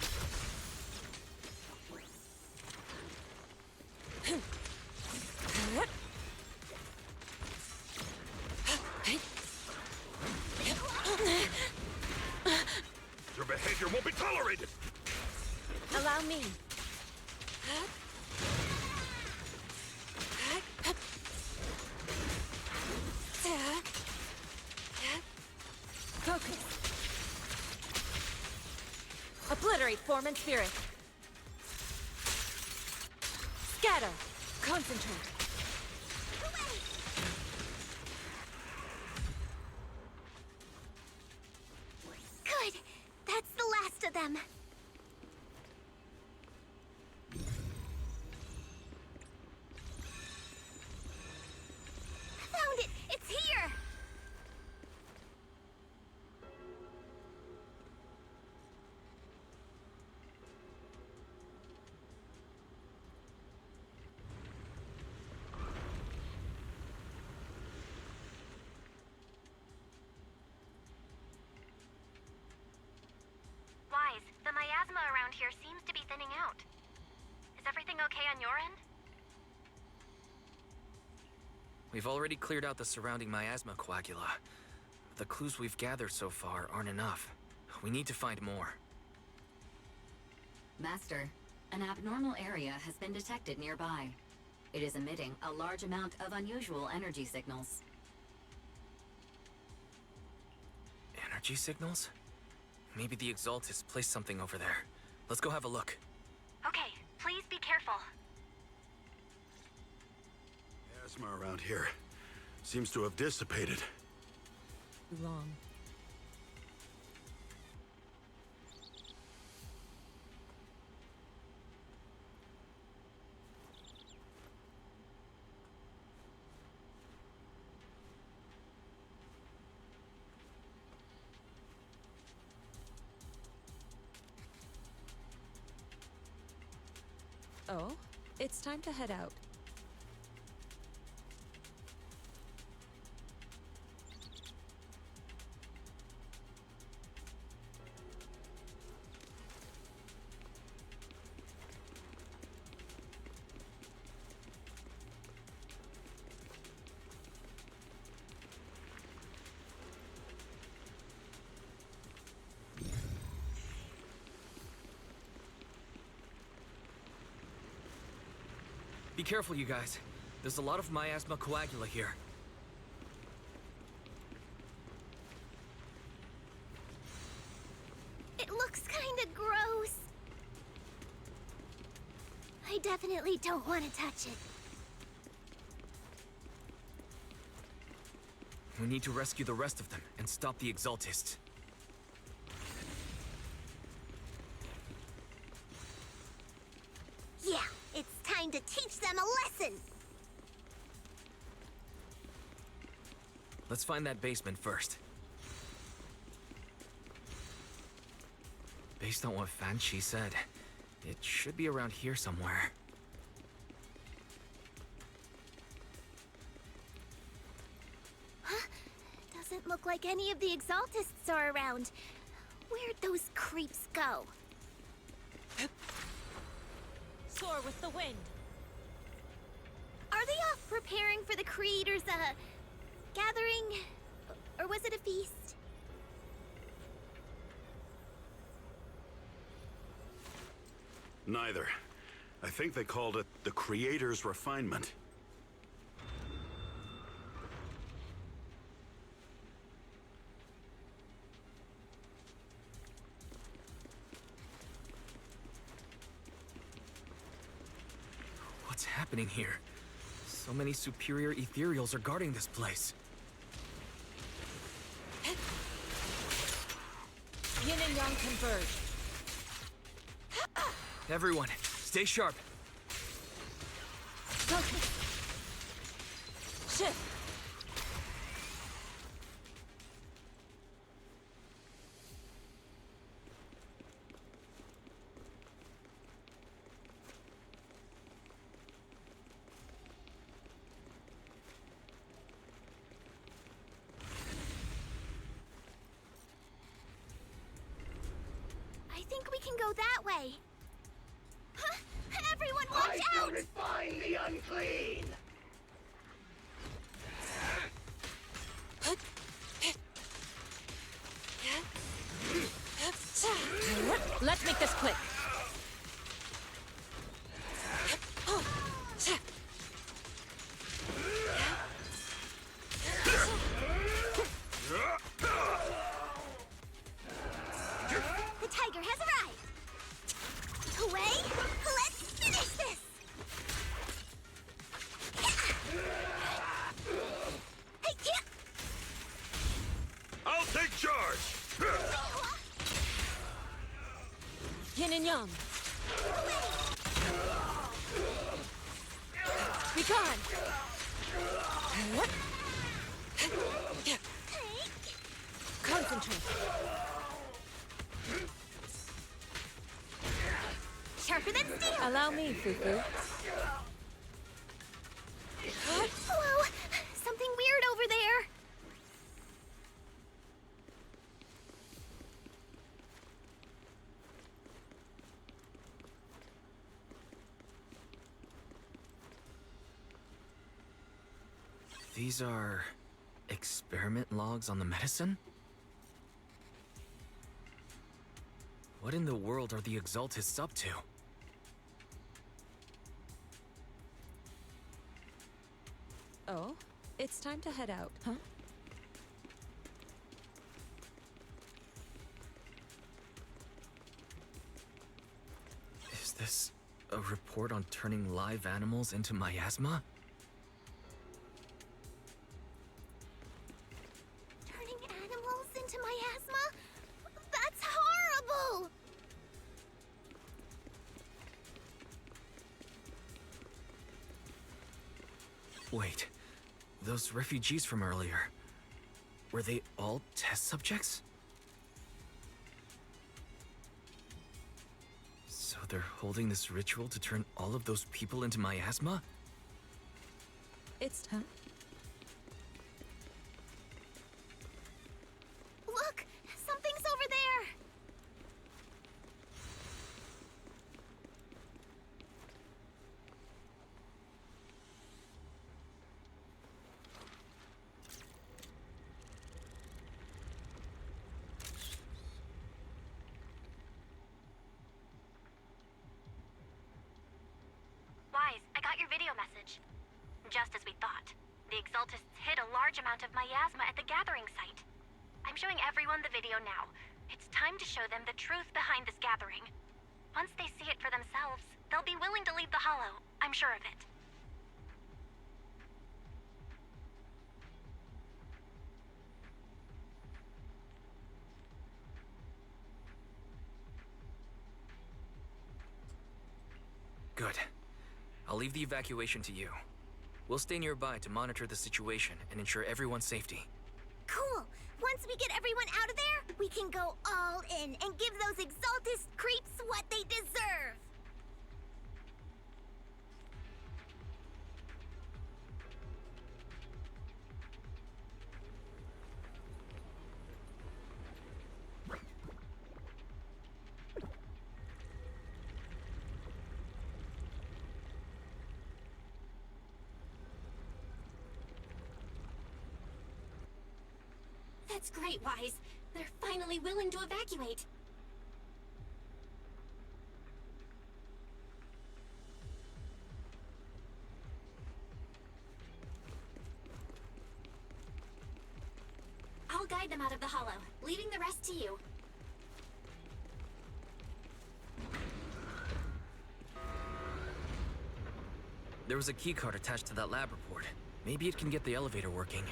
Regenerate form and spirit. Scatter. Concentrate. Good. That's the last of them. Found it! It's here! Wise, the miasma around here seems to be thinning out. Is everything okay on your end? We've already cleared out the surrounding miasma coagula. The clues we've gathered so far aren't enough. We need to find more. Master, an abnormal area has been detected nearby. It is emitting a large amount of unusual energy signals. Energy signals? Maybe the Exaltists placed something over there. Let's go have a look. Okay, please be careful. Miasma around here seems to have dissipated. Wrong. Oh, it's time to head out. Be careful, you guys. There's a lot of miasma coagula here. It looks kinda gross. I definitely don't want to touch it. We need to rescue the rest of them and stop the Exaltists. Yeah, it's time to teach them a lesson. Let's find that basement first. Based on what Fan Chi said, it should be around here somewhere. Huh? Doesn't look like any of the Exaltists are around. Where'd those creeps go? Soar with the wind. Are they off preparing for the Creator's, gathering? Or was it a feast? Neither. I think they called it the Creator's Refinement. What's happening here? So many superior ethereals are guarding this place. Yin and Yang converge. Everyone, stay sharp. Focus. Shift. I think we can go that way. Huh? Everyone watch out! I find the unclean! Let's make this quick. The tiger has arrived! and yang. Be gone. Concentrate. Sharper than steel! Allow me, Fufu. Whoa! Something weird over there! These are experiment logs on the medicine? What in the world are the Exaltists up to? Oh, it's time to head out, huh? Is this a report on turning live animals into miasma? Turning animals into miasma? That's horrible! Wait, those refugees from earlier, were they all test subjects? So they're holding this ritual to turn all of those people into miasma? It's time. Look! Something's over there! Wise, I got your video message. Just as we thought, the Exaltists hid a large amount of miasma at the gathering site. I'm showing everyone the video now. It's time to show them the truth behind this gathering. Once they see it for themselves, they'll be willing to leave the Hollow. I'm sure of it. Good. I'll leave the evacuation to you. We'll stay nearby to monitor the situation and ensure everyone's safety. Cool! Once we get everyone out of there, we can go all in and give those Exaltist creeps what they deserve! That's great, Wise. They're finally willing to evacuate. I'll guide them out of the Hollow, leaving the rest to you. There was a keycard attached to that lab report. Maybe it can get the elevator working.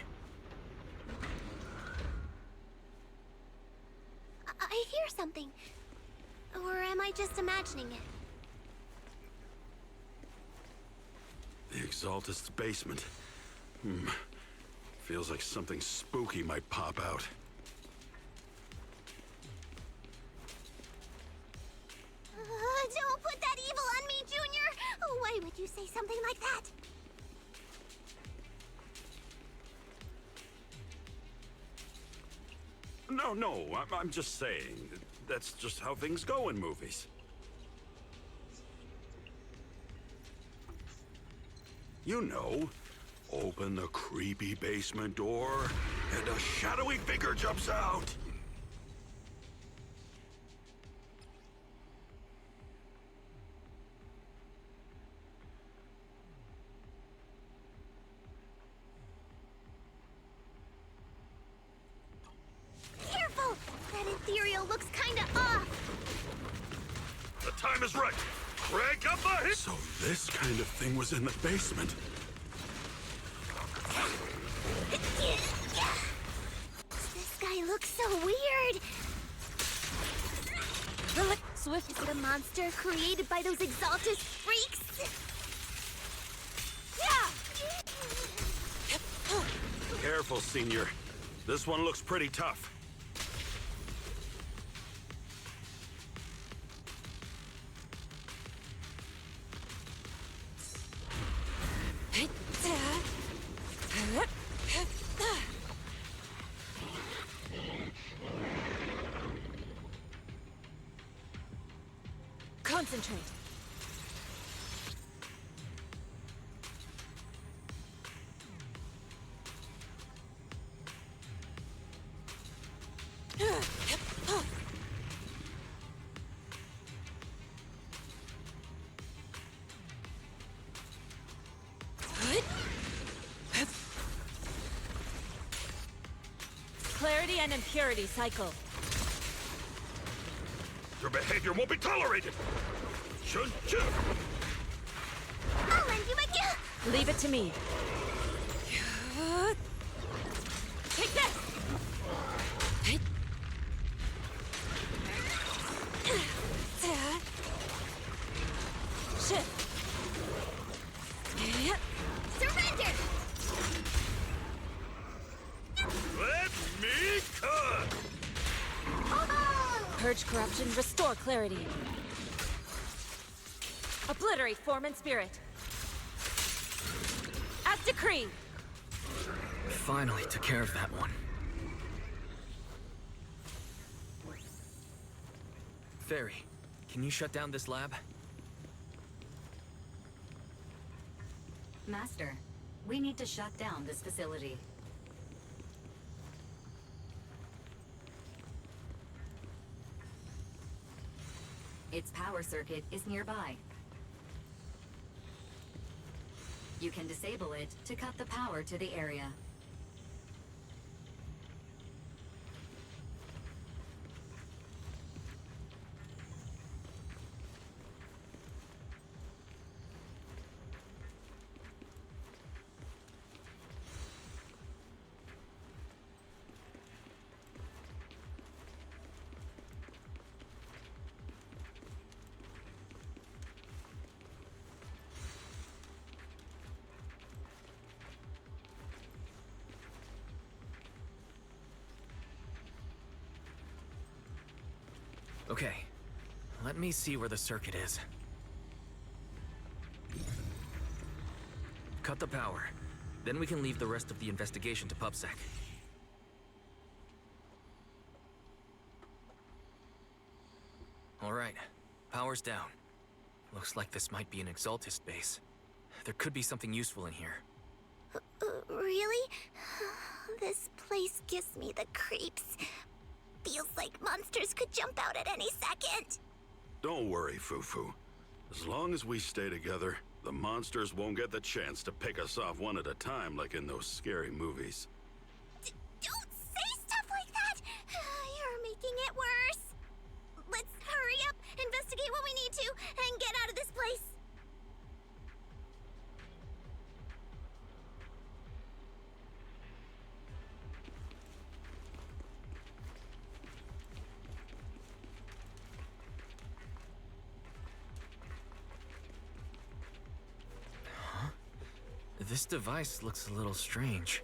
I hear something. Or am I just imagining it? The Exaltist's basement. Feels like something spooky might pop out. Don't put that evil on me, Junior! Why would you say something like that? No, I'm just saying. That's just how things go in movies. You know, open the creepy basement door, and a shadowy figure jumps out. Careful! That ethereal looks kinda off! The time is right. Crank up the heat. So this kind of thing was in the basement. This guy looks so weird! Swift. The monster created by those Exaltus freaks? Careful, Senior. This one looks pretty tough. Concentrate. Clarity and impurity cycle. Your behavior won't be tolerated! Chun-chun! I'll lend you my gift! Leave it to me. Take this! Shift. Surrender! Let me cut! Purge corruption, restore clarity. Obliterate form and spirit. As decreed. Finally took care of that one. Fairy, can you shut down this lab? Master, we need to shut down this facility. Its power circuit is nearby. You can disable it to cut the power to the area. Okay, let me see where the circuit is. Cut the power. Then we can leave the rest of the investigation to PubSec. Alright, power's down. Looks like this might be an Exaltist base. There could be something useful in here. Really? This place gives me the creeps. Feels like monsters could jump out at any second. Don't worry, Fufu. As long as we stay together, the monsters won't get the chance to pick us off one at a time like in those scary movies. Don't say stuff like that! You're making it worse. Let's hurry up, investigate what we need to, and get out of this place. This device looks a little strange.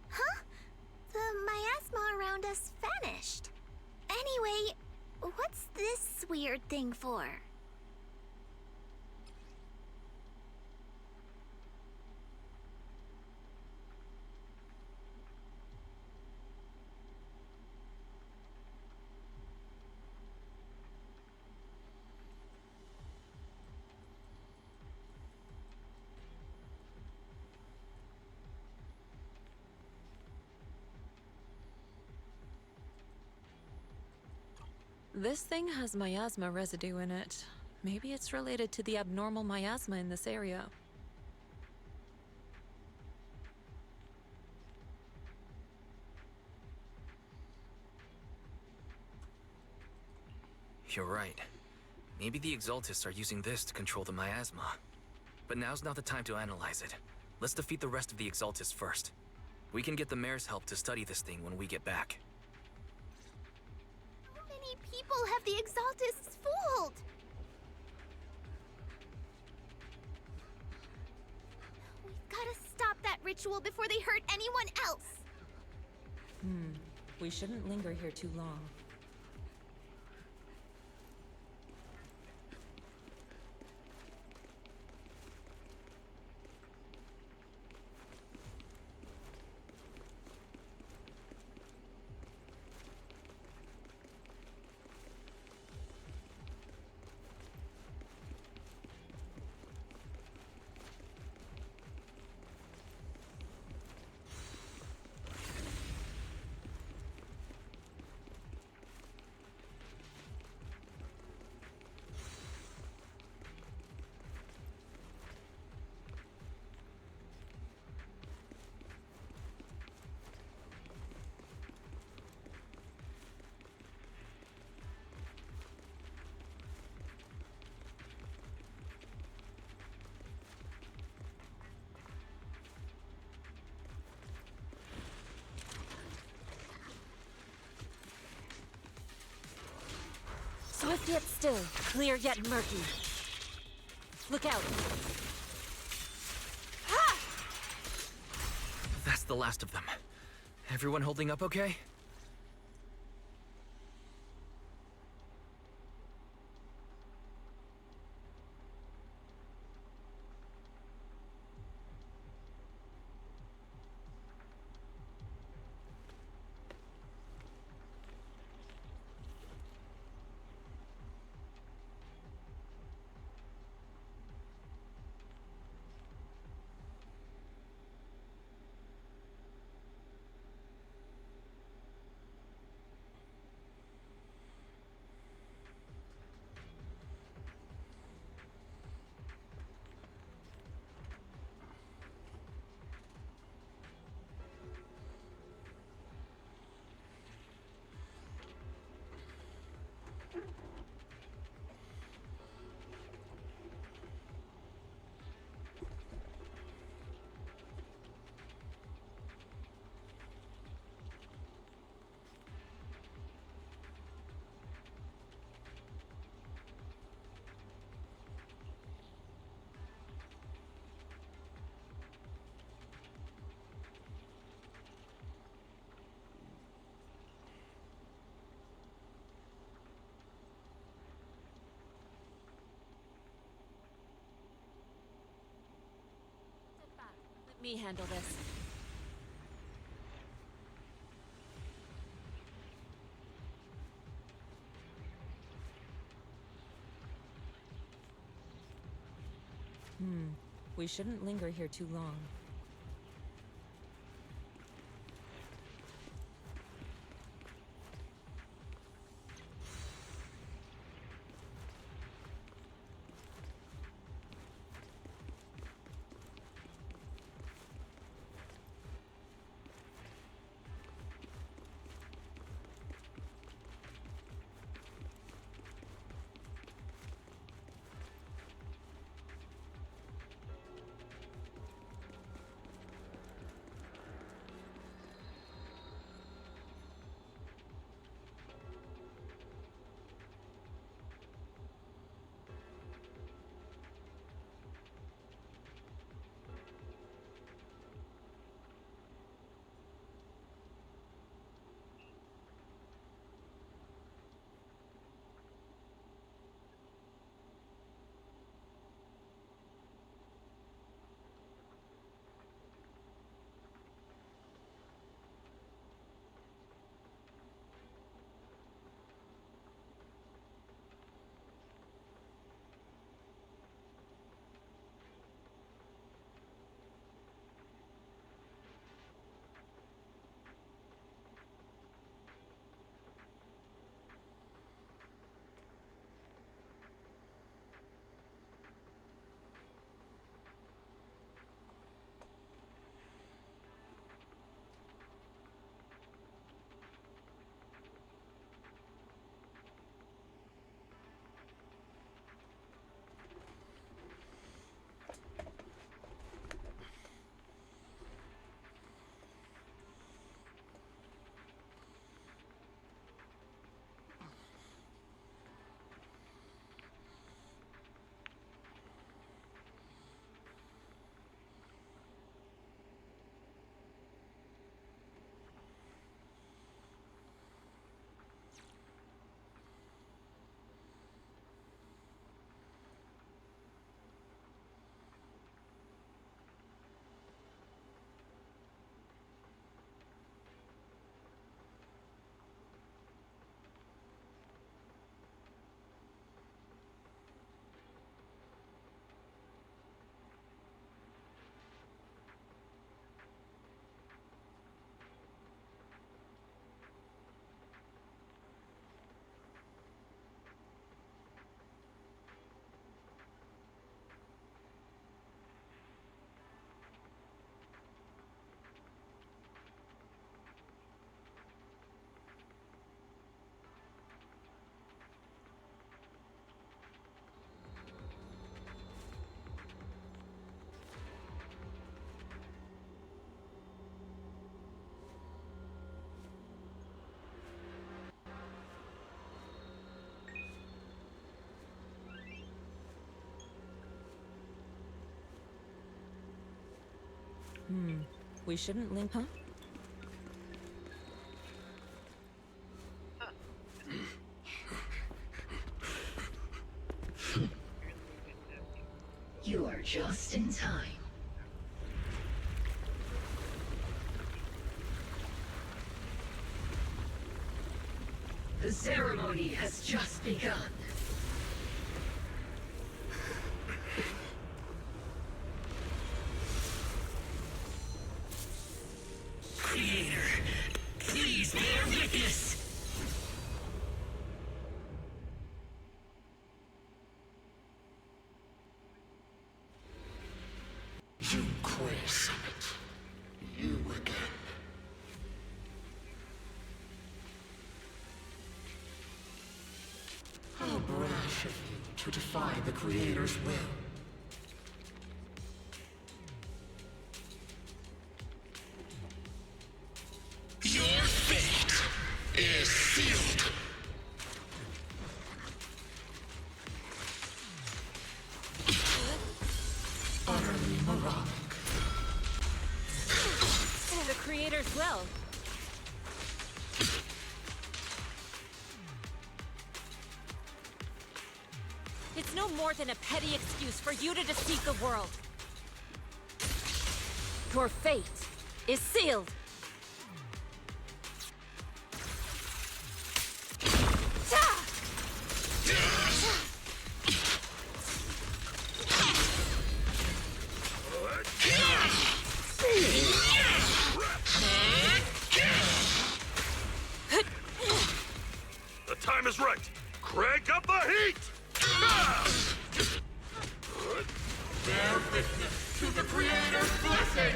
Huh? The miasma around us vanished. Anyway, what's this weird thing for? This thing has miasma residue in it. Maybe it's related to the abnormal miasma in this area. You're right. Maybe the Exaltists are using this to control the miasma. But now's not the time to analyze it. Let's defeat the rest of the Exaltists first. We can get the mayor's help to study this thing when we get back. How many people have the Exaltists fooled? We've gotta stop that ritual before they hurt anyone else. We shouldn't linger here too long. Swift yet still, clear yet murky. Look out. That's the last of them. Everyone holding up okay? Let me handle this. We shouldn't linger here too long. We shouldn't link, huh? You are just in time. The ceremony has just begun. Creator, please bear witness. Yunquay Summit. You again. How brash of you to defy the Creator's will. Your fate is sealed. Utterly moronic. The Creator's will. It's no more than a petty excuse for you to deceive the world. Your fate is sealed. The time is right. Crank up the heat! Bear witness to the Creator's blessing!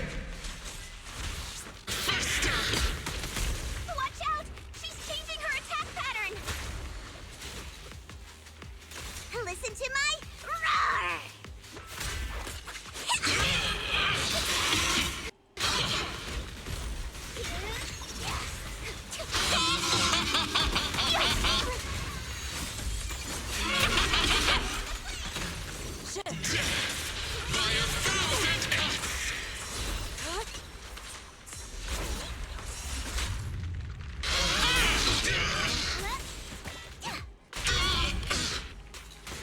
Watch out! She's changing her attack pattern! Listen to my roar!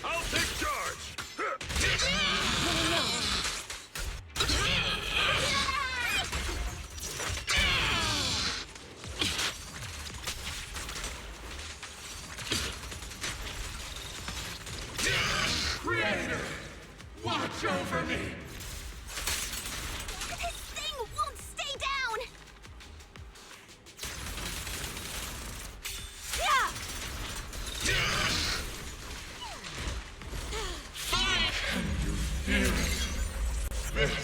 I'll take charge! Creator, watch over me! This thing won't stay down! Can you feel it? This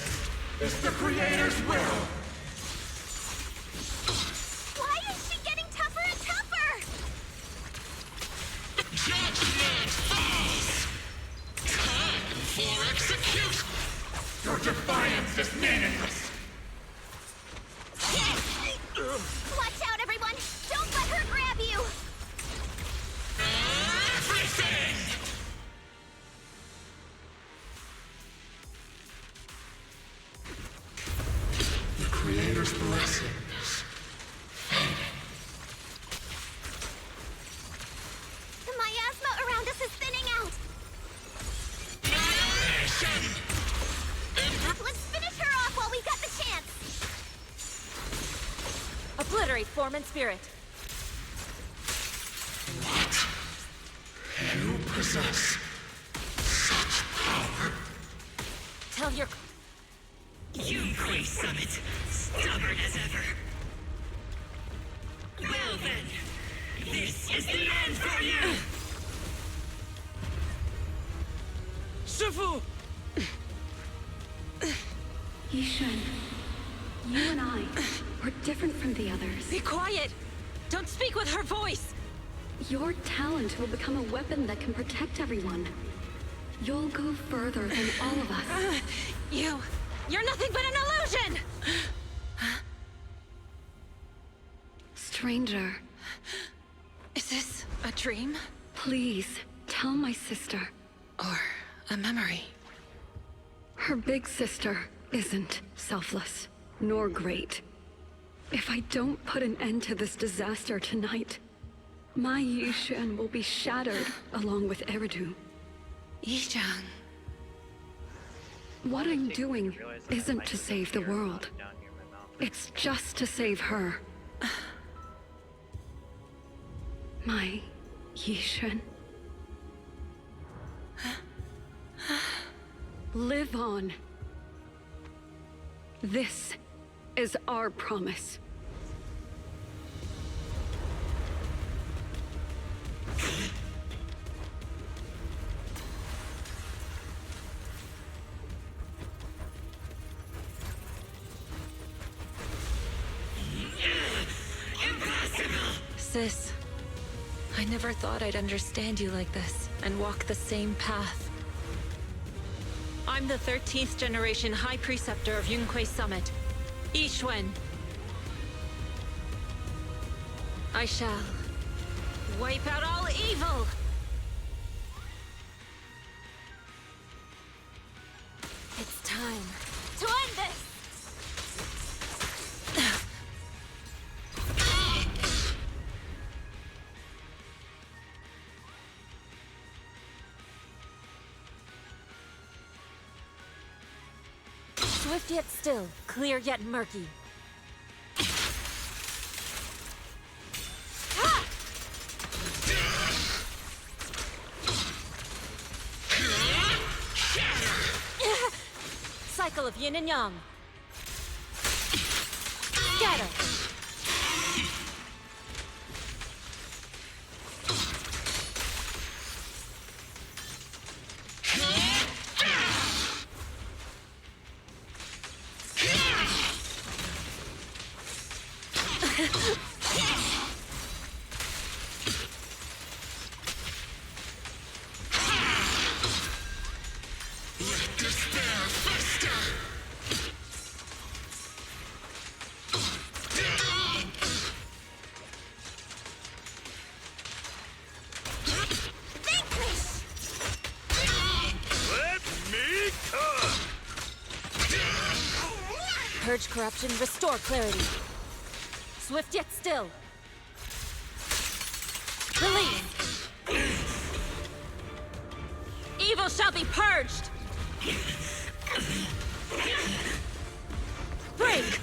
is the Creator's will! Why is she getting tougher and tougher? Judgment falls! Time for execution! Your defiance is meaningless! Watch out, everyone! Don't let her grab you! Everything! The Creator's blessing is fading. The miasma around us is thinning out! Annihilation! Let's finish her off while we've got the chance! Obliterate form and spirit. What? You possess such power? Tell your... Yunquay Summit, stubborn as ever. Well then, this is the end for you! Shifu! Yishen, you and I are different from the others. Be quiet! Don't speak with her voice! Your talent will become a weapon that can protect everyone. You'll go further than all of us. You're nothing but an illusion! Stranger. Is this a dream? Please, tell my sister. Or a memory? Her big sister isn't selfless. nor great. If I don't put an end to this disaster tonight, my Yishan will be shattered along with Eridu. Yishang. What I'm doing isn't to save the world. It's just to save her. My Yishan. Live on. This is our promise. Sis, I never thought I'd understand you like this and walk the same path. I'm the 13th generation High Preceptor of Yunquei Summit, Yixuan. I shall wipe out all evil! It's time to end this! Swift yet still, clear yet murky. Cycle of yin and yang. Scatter. Purge corruption, restore clarity. Swift yet still. Release! Evil shall be purged! Break!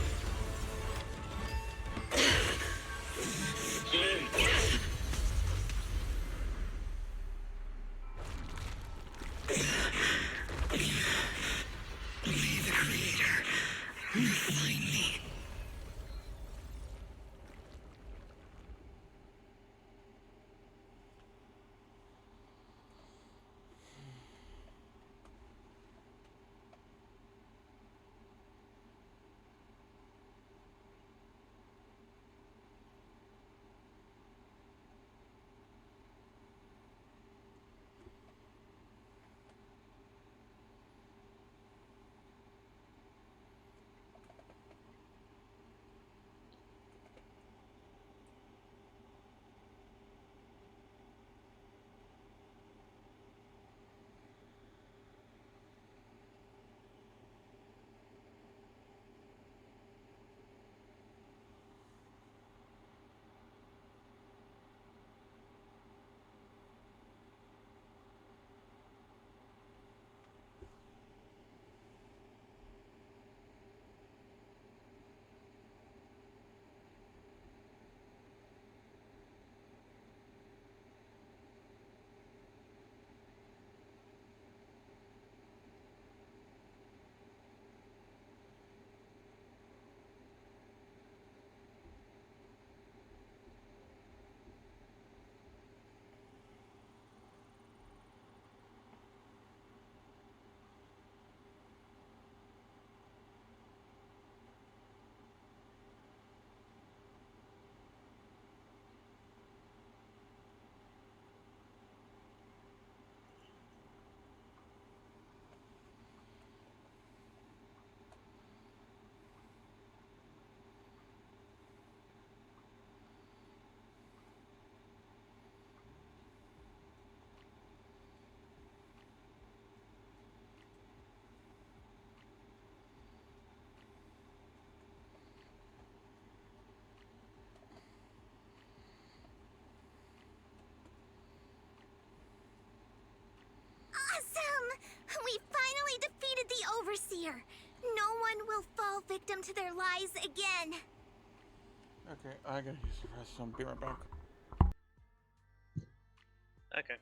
here. No one will fall victim to their lies again. Okay, I gotta use the restroom. Be right back. Okay.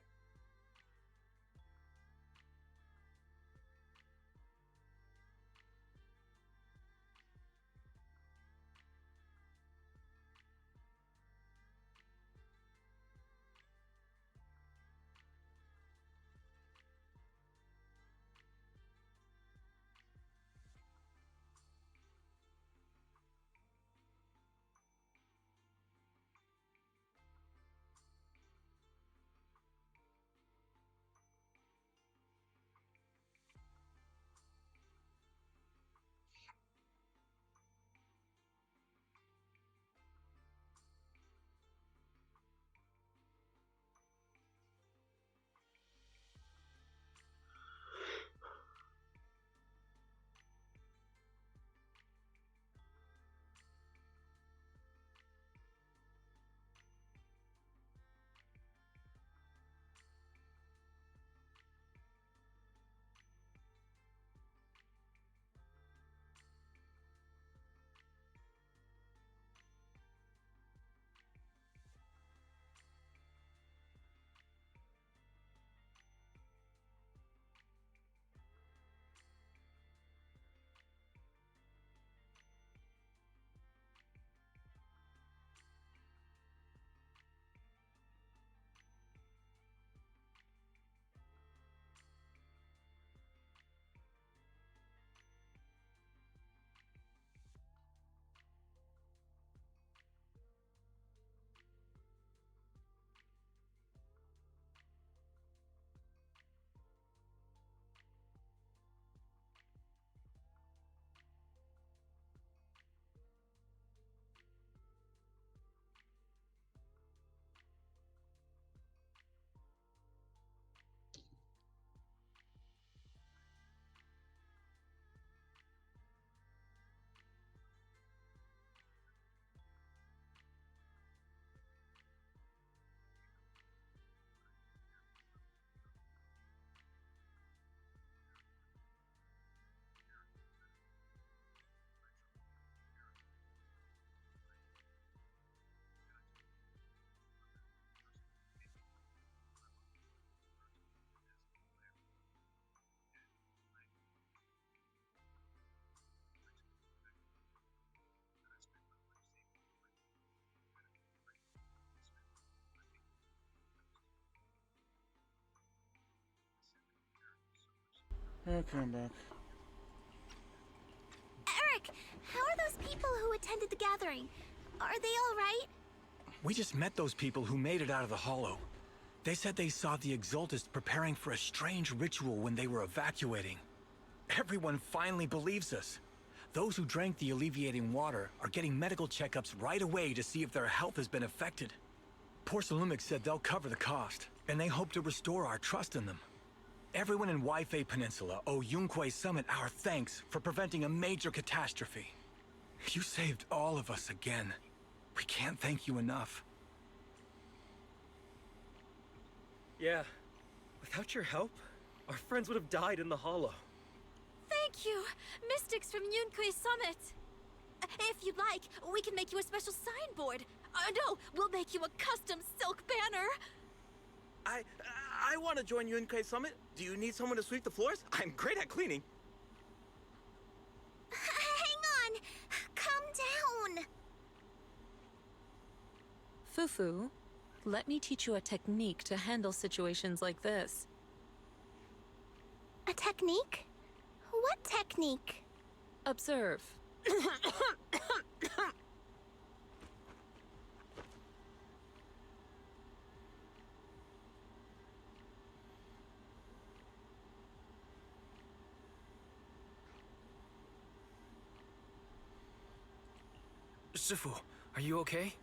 Okay, I'm back. Eric, how are those people who attended the gathering? Are they all right? We just met those people who made it out of the hollow. They said they saw the Exaltists preparing for a strange ritual when they were evacuating. Everyone finally believes us. Those who drank the alleviating water are getting medical checkups right away to see if their health has been affected. Porcelumix said they'll cover the cost, and they hope to restore our trust in them. Everyone in Waifei Peninsula owe Yunquei Summit our thanks for preventing a major catastrophe. You saved all of us again. We can't thank you enough. Yeah. Without your help, our friends would have died in the hollow. Thank you, Mystics from Yunquei Summit. If you'd like, we can make you a special signboard. No, we'll make you a custom silk banner. I want to join Yunquei Summit. Do you need someone to sweep the floors? I'm great at cleaning. Hang on. Calm down. Fufu, let me teach you a technique to handle situations like this. A technique? What technique? Observe. Shifu, are you okay?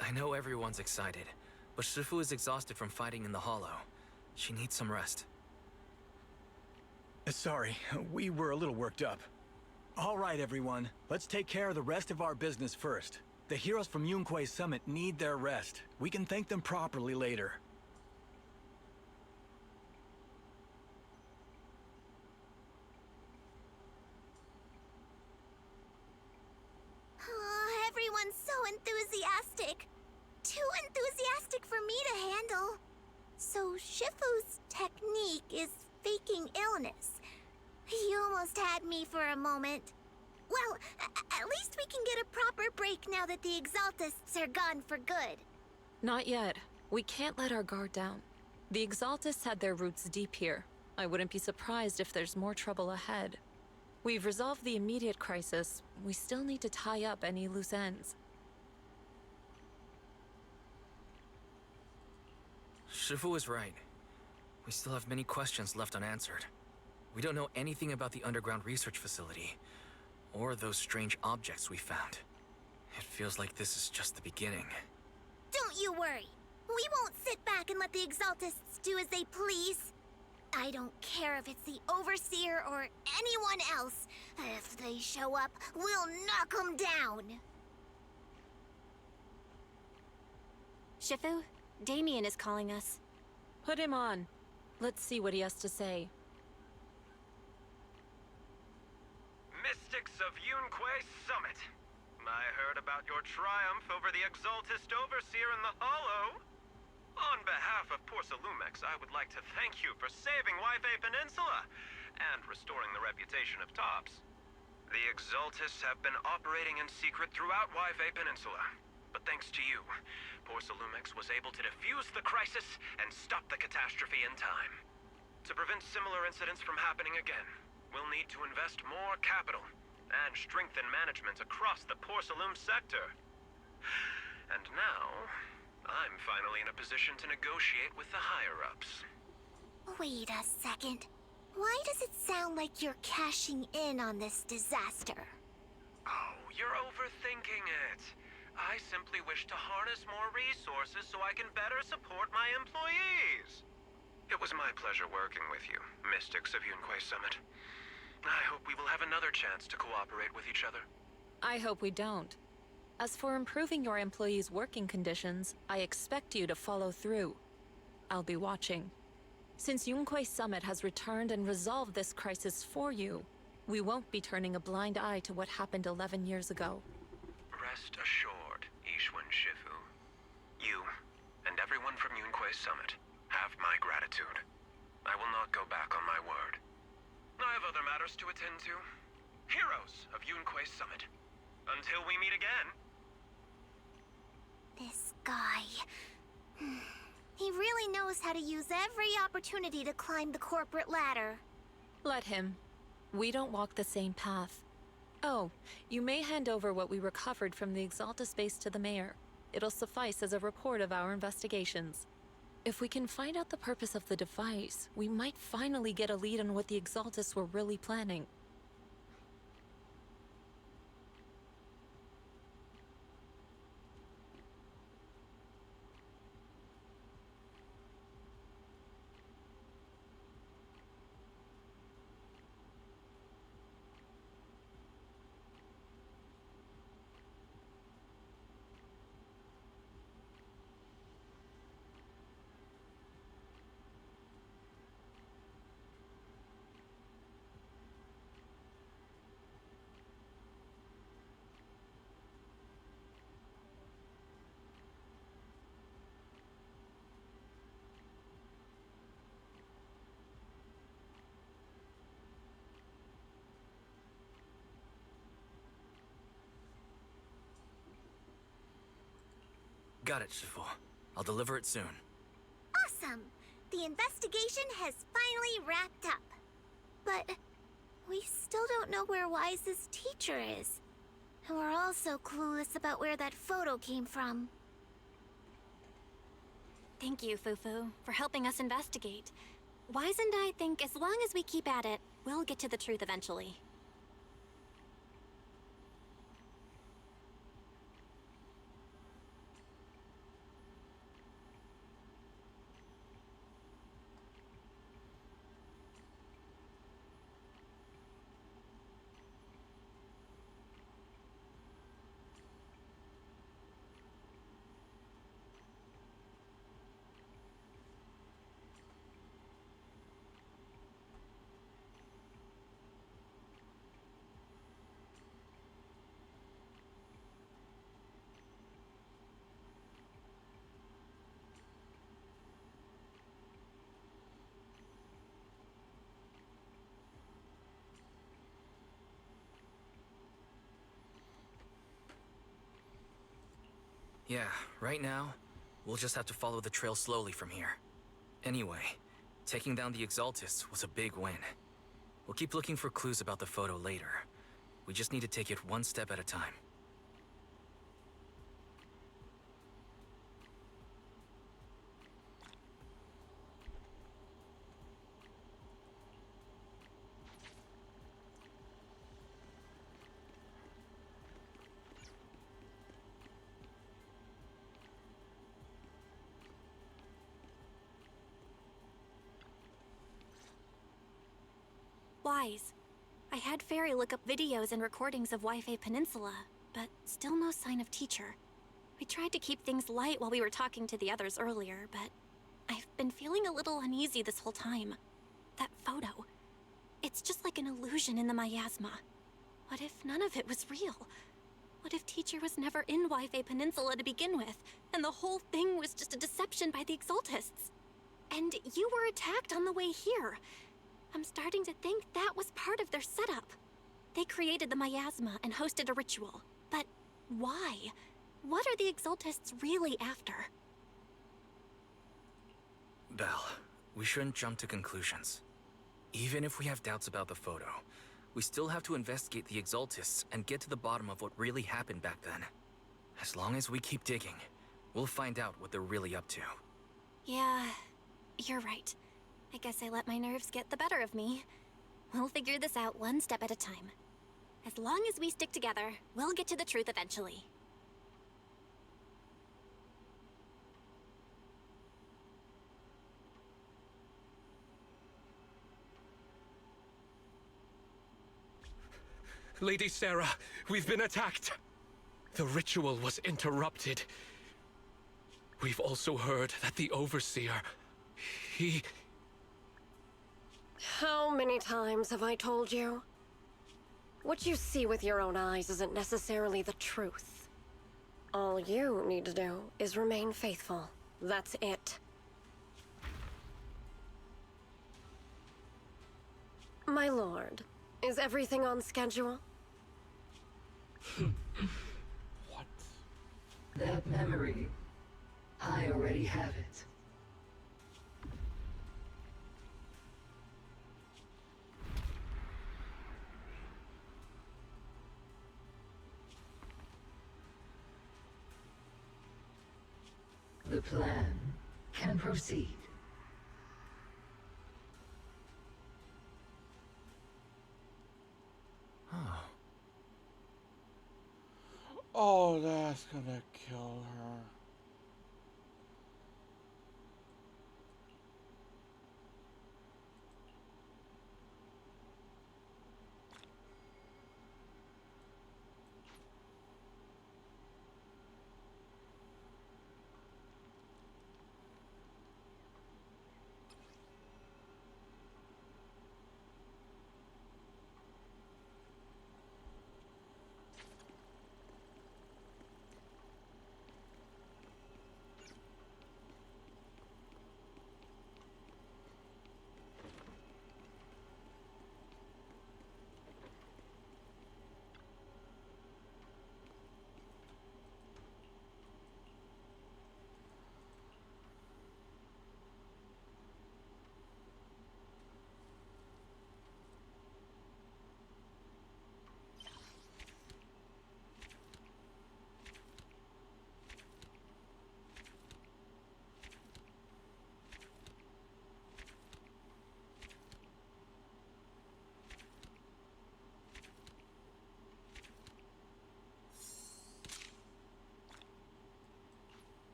I know everyone's excited, but Shifu is exhausted from fighting in the hollow. She needs some rest. Sorry, we were a little worked up. All right, everyone. Let's take care of the rest of our business first. The heroes from Yunquei Summit need their rest. We can thank them properly later. Shifu's technique is faking illness. You almost had me for a moment. Well, at least we can get a proper break now that the Exaltists are gone for good. Not yet. We can't let our guard down. The Exaltists had their roots deep here. I wouldn't be surprised if there's more trouble ahead. We've resolved the immediate crisis. We still need to tie up any loose ends. Shifu is right. We still have many questions left unanswered. We don't know anything about the underground research facility, or those strange objects we found. It feels like this is just the beginning. Don't you worry. We won't sit back and let the Exaltists do as they please. I don't care if it's the Overseer or anyone else. If they show up, we'll knock them down. Shifu, Damien is calling us. Put him on. Let's see what he has to say. Mystics of Yunquei Summit. I heard about your triumph over the Exaltist Overseer in the Hollow. On behalf of Porcelumex, I would like to thank you for saving Waifei Peninsula and restoring the reputation of Tops. The Exaltists have been operating in secret throughout Waifei Peninsula, but thanks to you, Porcelumex was able to defuse the crisis and stop the catastrophe in time. To prevent similar incidents from happening again, we'll need to invest more capital and strengthen management across the Porcelume sector. And now, I'm finally in a position to negotiate with the higher-ups. Wait a second. Why does it sound like you're cashing in on this disaster? Oh, you're overthinking it. I simply wish to harness more resources so I can better support my employees. It was my pleasure working with you, Mystics of Yunquei Summit. I hope we will have another chance to cooperate with each other. I hope we don't. As for improving your employees' working conditions, I expect you to follow through. I'll be watching. Since Yunquei Summit has returned and resolved this crisis for you, we won't be turning a blind eye to what happened 11 years ago. Rest assured, Ishwan Shifu. You, and everyone from Yunquei Summit, have my gratitude. I will not go back on my word. I have other matters to attend to. Heroes of Yunquei Summit. Until we meet again. This guy... He really knows how to use every opportunity to climb the corporate ladder. Let him. We don't walk the same path. Oh, you may hand over what we recovered from the Exaltus base to the mayor. It'll suffice as a report of our investigations. If we can find out the purpose of the device, we might finally get a lead on what the Exaltus were really planning. Got it, Shifu. I'll deliver it soon. Awesome! The investigation has finally wrapped up. But we still don't know where Wise's teacher is. And we're also clueless about where that photo came from. Thank you, Fufu, for helping us investigate. Wise and I think as long as we keep at it, we'll get to the truth eventually. Yeah, right now, we'll just have to follow the trail slowly from here. Anyway, taking down the Exaltists was a big win. We'll keep looking for clues about the photo later. We just need to take it one step at a time. Wise. I had Fairy look up videos and recordings of Wi-Fi Peninsula, but still no sign of teacher. We tried to keep things light while we were talking to the others earlier, but I've been feeling a little uneasy this whole time. That photo. It's just like an illusion in the miasma. What if none of it was real? What if teacher was never in Wi-Fi Peninsula to begin with, and the whole thing was just a deception by the Exaltists? And you were attacked on the way here. I'm starting to think that was part of their setup. They created the miasma and hosted a ritual. But why? What are the Exaltists really after? Belle, we shouldn't jump to conclusions. Even if we have doubts about the photo, we still have to investigate the Exaltists and get to the bottom of what really happened back then. As long as we keep digging, we'll find out what they're really up to. Yeah, you're right. I guess I let my nerves get the better of me. We'll figure this out one step at a time. As long as we stick together, we'll get to the truth eventually. Lady Sarah, we've been attacked. The ritual was interrupted. We've also heard that the Overseer, he... How many times have I told you? What you see with your own eyes isn't necessarily the truth. All you need to do is remain faithful. That's it. My lord, is everything on schedule? What? That memory, I already have it. The plan can proceed. Oh, that's gonna kill her.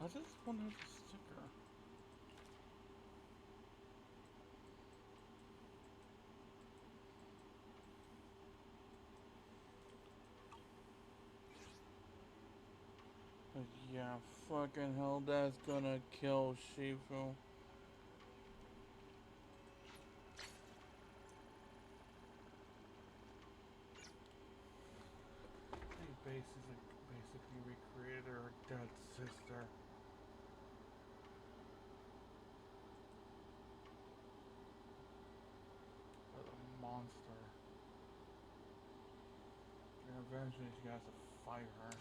does this one have a sticker? But yeah, fucking hell, that's gonna kill Shifu. They basically recreated her dead sister. As a monster. And eventually she has to fight her.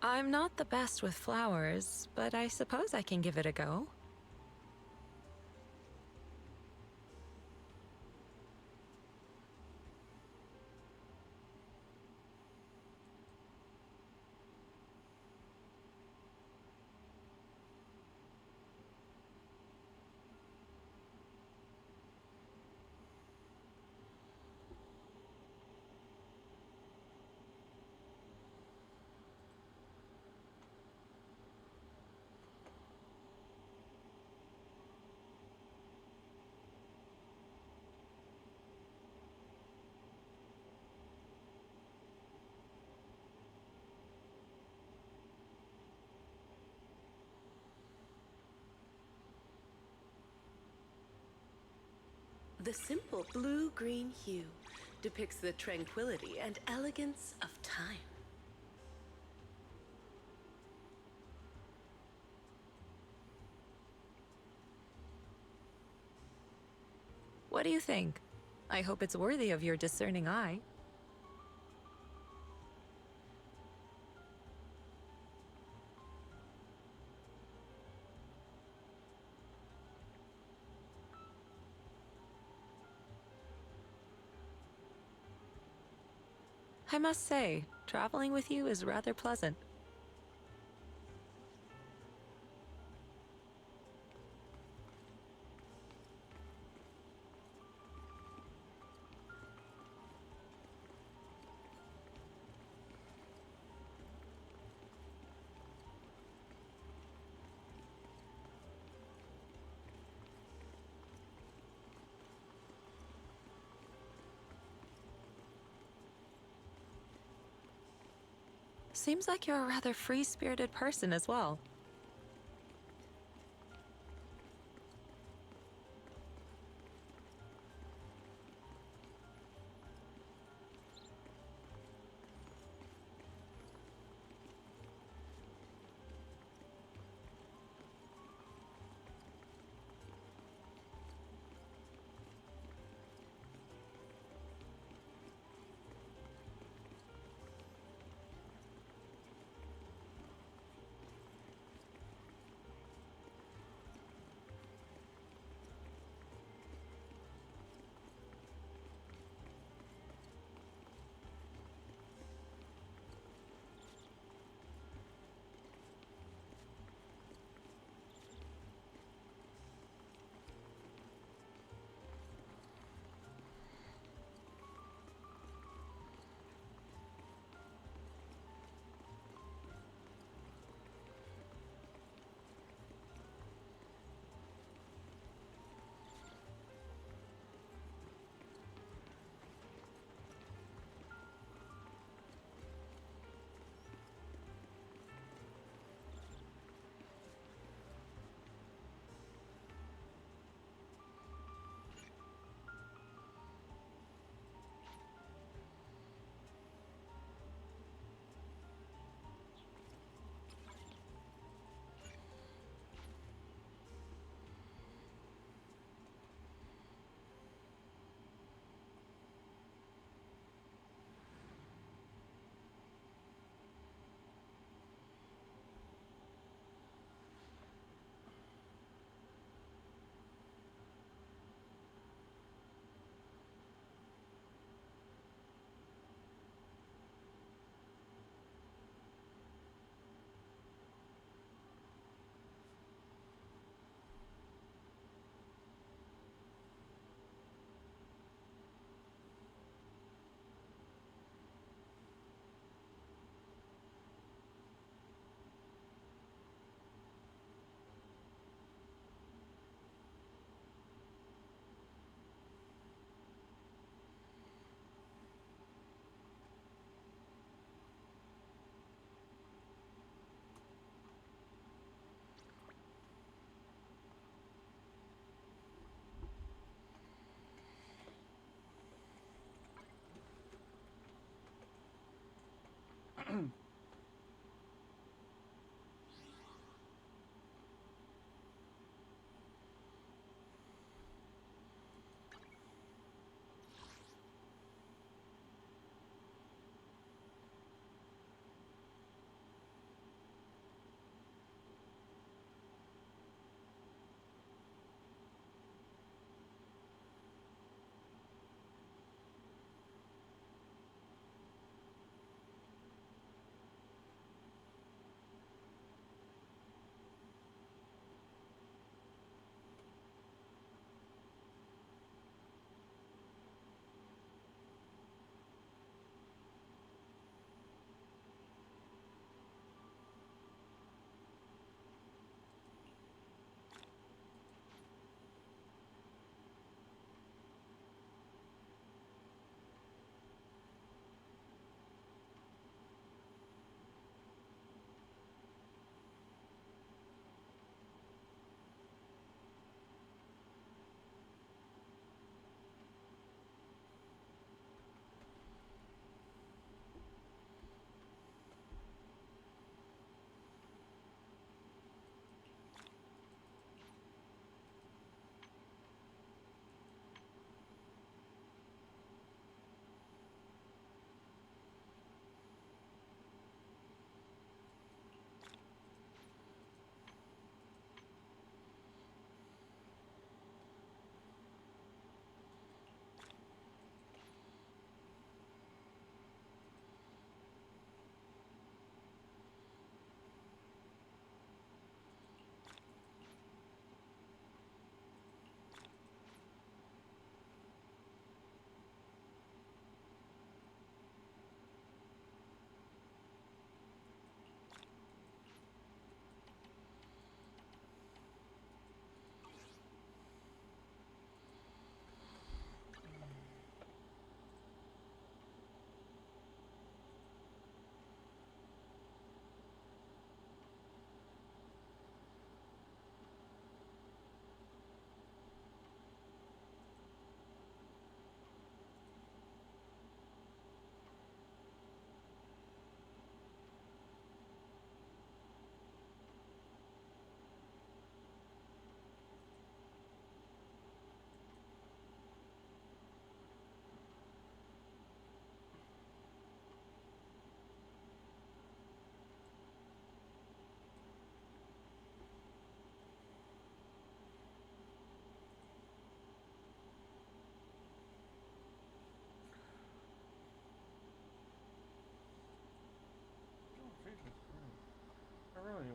I'm not the best with flowers, but I suppose I can give it a go. The simple blue-green hue depicts the tranquility and elegance of time. What do you think? I hope it's worthy of your discerning eye. I must say, traveling with you is rather pleasant. Seems like you're a rather free-spirited person as well.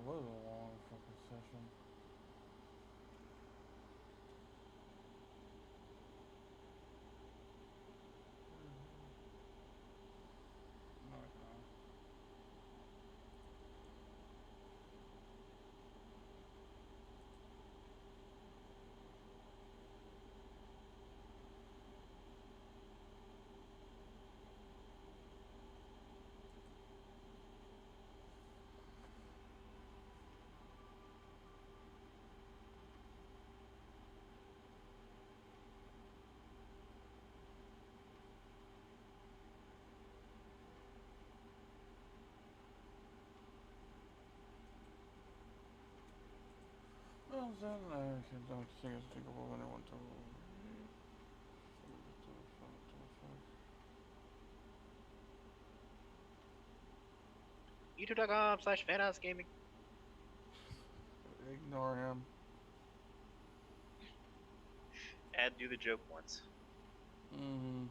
was a long fucking session. No, it's not. Well, then I don't think it's thinkable when I want to. YouTube.com/fanhousegaming. Ignore him. Do the joke once. Mm-hmm.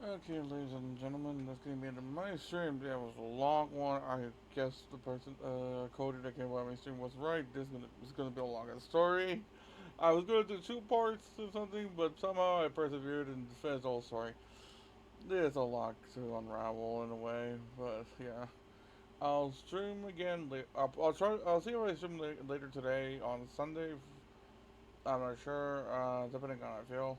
Okay, ladies and gentlemen, that's gonna be the my stream. That was a long one. I guess the person, Cody that came by my stream was right. This is gonna be a longer story. I was gonna do two parts or something, but somehow I persevered and finished the whole story. There's a lot to unravel in a way, but yeah. I'll stream again. I'll try. I'll see if I stream later today on Sunday. I'm not sure. Depending on how I feel.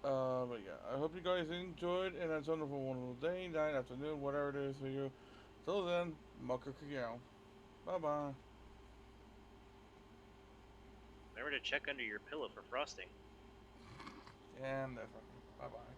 But yeah, I hope you guys enjoyed, and it's a wonderful day, night, afternoon, whatever it is for you. Till then, Mocha Kikyo. Bye bye. Remember to check under your pillow for frosting. And that's bye bye.